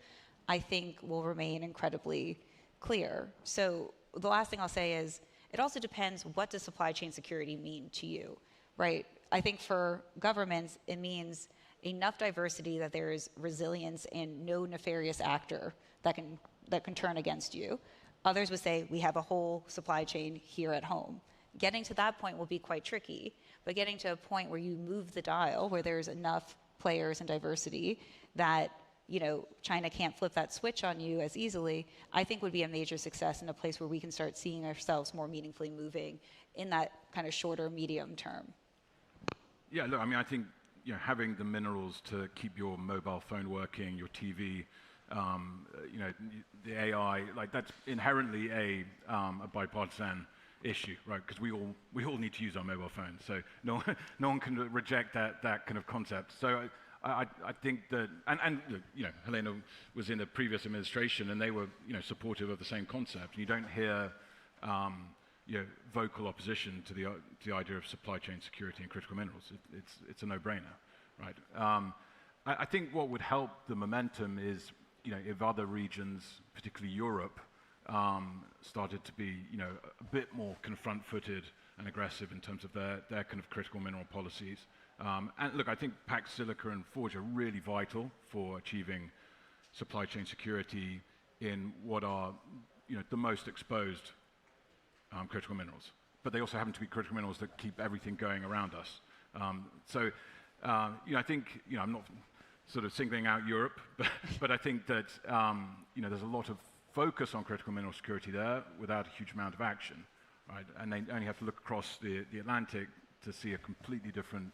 I think will remain incredibly clear. So the last thing I'll say is, it also depends, what does supply chain security mean to you, right? I think for governments, it means enough diversity that there is resilience and no nefarious actor that can turn against you. Others would say we have a whole supply chain here at home. Getting to that point will be quite tricky, but getting to a point where you move the dial, where there's enough players and diversity that China can't flip that switch on you as easily, I think would be a major success, in a place where we can start seeing ourselves more meaningfully moving in that kind of shorter, medium term. Yeah, look, I mean, I think having the minerals to keep your mobile phone working, your TV, the AI, like that's inherently a bipartisan issue, right? Because we all need to use our mobile phones, so no one can reject that kind of concept. So I think that, and Helena was in the previous administration, and they were supportive of the same concept. And you don't hear vocal opposition to the idea of supply chain security and critical minerals. It's a no-brainer, right? I think what would help the momentum is if other regions, particularly Europe, started to be a bit more kind of front-footed and aggressive in terms of their kind of critical mineral policies. And look, I think Pax Silica and Forge are really vital for achieving supply chain security in what are the most exposed critical minerals. But they also happen to be critical minerals that keep everything going around us. I think I'm not sort of singling out Europe, but I think that there's a lot of focus on critical mineral security there without a huge amount of action, right? And they only have to look across the Atlantic to see a completely different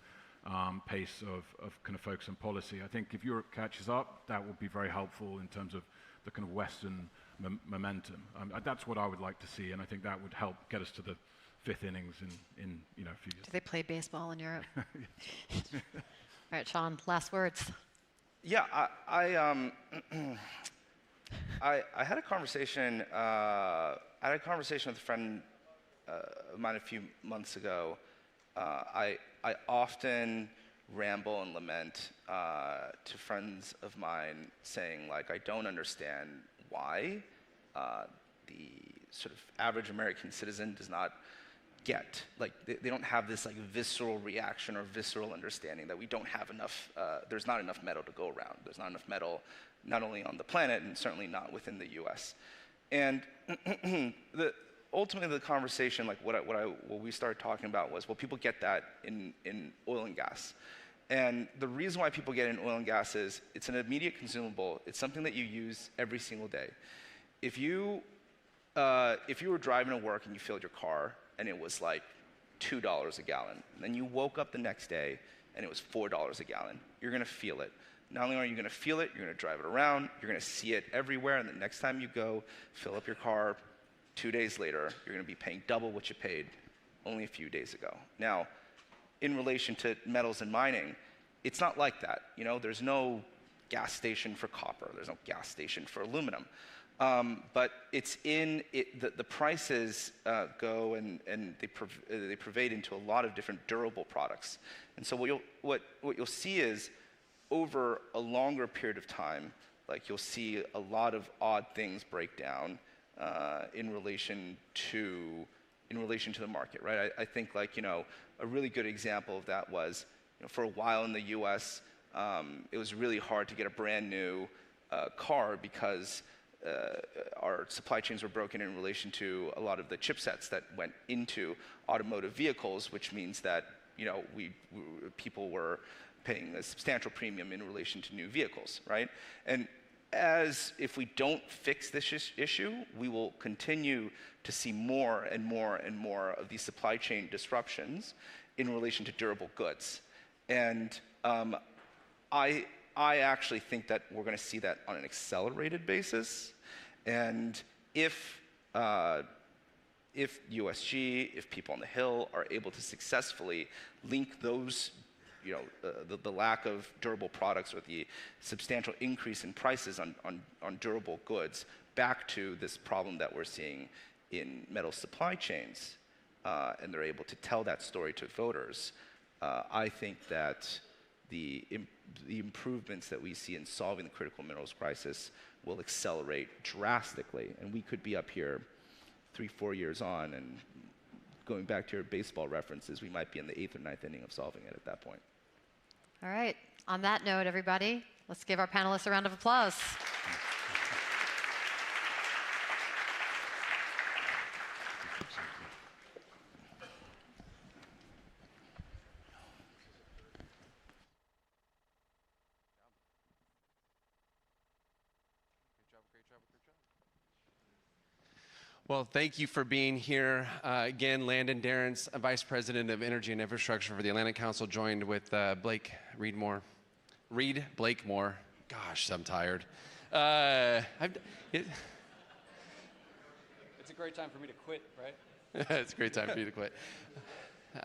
pace of kind of focus and policy. I think if Europe catches up, that will be very helpful in terms of the kind of Western momentum. That's what I would like to see, and I think that would help get us to the 5th innings in a few years. Do they play baseball in Europe? All right, Sean, last words. Yeah, I had a conversation. I had a conversation with a friend of mine a few months ago. I often ramble and lament to friends of mine, saying like, I don't understand why the sort of average American citizen does not get, like, they don't have this like visceral reaction or visceral understanding that we don't have enough, there's not enough metal to go around. There's not enough metal, not only on the planet and certainly not within the US. And ultimately the conversation, like what we started talking about was, well, people get that in oil and gas. And the reason why people get it in oil and gas is it's an immediate consumable. It's something that you use every single day. If you were driving to work and you filled your car and it was like $2 a gallon, and then you woke up the next day and it was $4 a gallon, you're gonna feel it. Not only are you gonna feel it, you're gonna drive it around, you're gonna see it everywhere, and the next time you go fill up your car, 2 days later, you're gonna be paying double what you paid only a few days ago. Now, in relation to metals and mining, it's not like that. You know, there's no gas station for copper, there's no gas station for aluminum. But it's in it, the prices go and they pervade into a lot of different durable products. And so what you'll see is over a longer period of time, like you'll see a lot of odd things break down in relation to the market, right? I think, like, you know, a really good example of that was, you know, for a while in the U.S., it was really hard to get a brand new car because our supply chains were broken in relation to a lot of the chipsets that went into automotive vehicles, which means that, you know, people were paying a substantial premium in relation to new vehicles, right? And if we don't fix this issue, we will continue to see more and more and more of these supply chain disruptions in relation to durable goods. And I actually think that we're going to see that on an accelerated basis. And if USG, if people on the Hill are able to successfully link those, you know, the lack of durable products or the substantial increase in prices on durable goods back to this problem that we're seeing in metal supply chains, and they're able to tell that story to voters, I think that the improvements that we see in solving the critical minerals crisis will accelerate drastically. And we could be up here 3-4 years on, and going back to your baseball references, we might be in the 8th or 9th inning of solving it at that point. All right. On that note, everybody, let's give our panelists a round of applause. Well, thank you for being here. Again, Landon Darrens, Vice President of Energy and Infrastructure for the Atlantic Council, joined with Reed Blakemore. Gosh, I'm tired. It's a great time for me to quit, right? It's a great time for you to quit.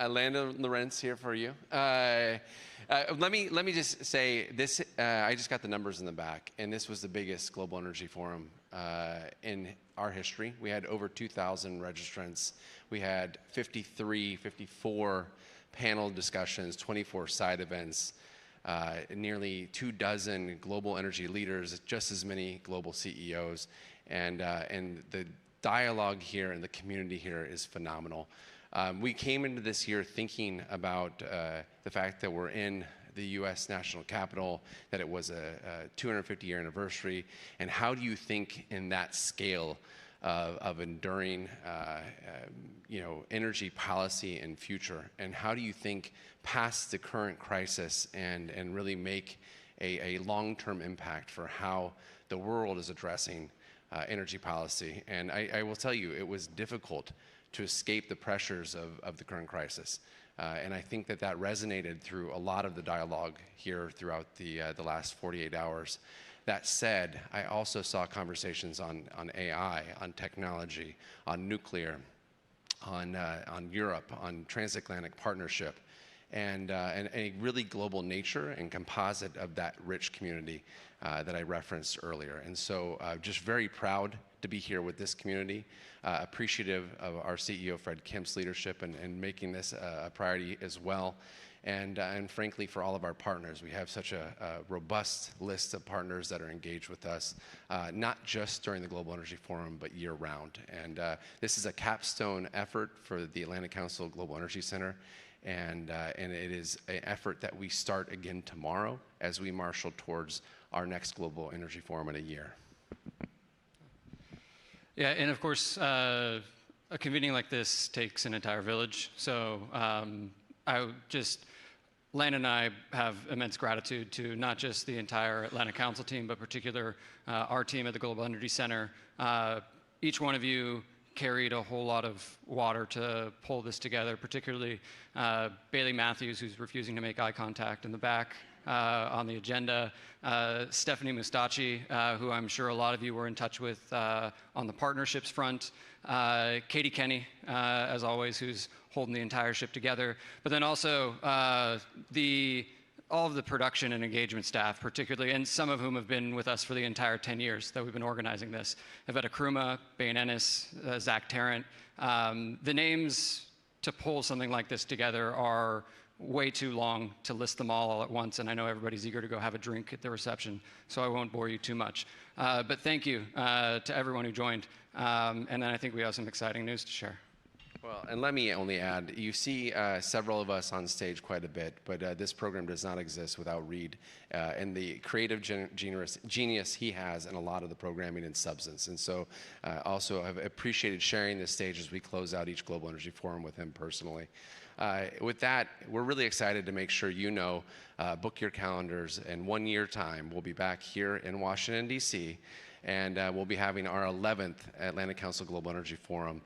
Landon Lorenz here for you. Let me just say this. I just got the numbers in the back, and this was the biggest global energy forum in our history. We had over 2,000 registrants. We had 54 panel discussions, 24 side events, nearly 24 global energy leaders, just as many global CEOs, and the dialogue here and the community here is phenomenal. We came into this year thinking about the fact that we're in the U.S. National Capitol, that it was a 250-year anniversary, and how do you think in that scale of enduring, energy policy and future, and how do you think past the current crisis and really make a long-term impact for how the world is addressing energy policy? And I will tell you, it was difficult to escape the pressures of the current crisis. And I think that resonated through a lot of the dialogue here throughout the last 48 hours. That said, I also saw conversations on AI, on technology, on nuclear, on Europe, on transatlantic partnership. and a really global nature and composite of that rich community that I referenced earlier. And so just very proud to be here with this community, appreciative of our CEO, Fred Kemp's leadership and making this a priority as well. And frankly, for all of our partners, we have such a robust list of partners that are engaged with us, not just during the Global Energy Forum, but year round. And this is a capstone effort for the Atlantic Council Global Energy Center. And it is an effort that we start again tomorrow as we marshal towards our next Global Energy Forum in a year. Yeah, and of course, a convening like this takes an entire village. So Lan and I have immense gratitude to not just the entire Atlantic Council team, but particular our team at the Global Energy Center. Each one of you carried a whole lot of water to pull this together, particularly Bailey Matthews, who's refusing to make eye contact in the back on the agenda, Stephanie Mustachi, who I'm sure a lot of you were in touch with on the partnerships front, Katie Kenny, as always, who's holding the entire ship together, but then also all of the production and engagement staff, particularly, and some of whom have been with us for the entire 10 years that we've been organizing this. Iveta Kruma, Bain Ennis, Zach Tarrant. The names to pull something like this together are way too long to list them all at once, and I know everybody's eager to go have a drink at the reception, so I won't bore you too much. But thank you to everyone who joined, and then I think we have some exciting news to share. Well, and let me only add, you see several of us on stage quite a bit, but this program does not exist without Reed and the creative genius he has in a lot of the programming and substance. And so also I've appreciated sharing this stage as we close out each Global Energy Forum with him personally. With that, we're really excited to make sure you know, book your calendars. In 1 year time, we'll be back here in Washington, D.C., and we'll be having our 11th Atlantic Council Global Energy Forum,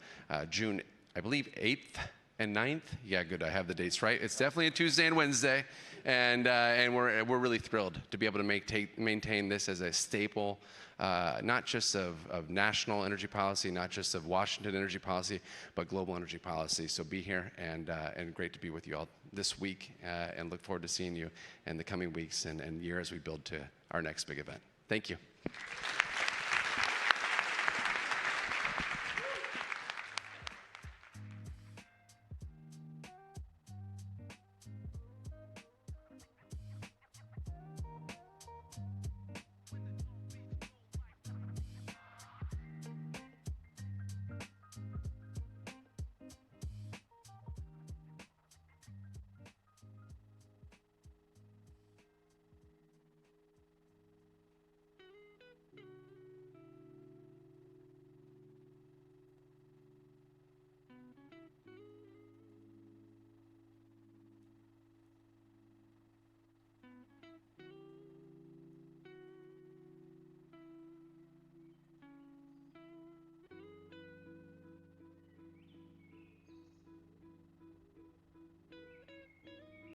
June, I believe, 8th and 9th. Yeah, good, I have the dates right. It's definitely a Tuesday and Wednesday, and we're really thrilled to be able to maintain this as a staple, not just of national energy policy, not just of Washington energy policy, but global energy policy. So be here, and great to be with you all this week, and look forward to seeing you in the coming weeks and year as we build to our next big event. Thank you.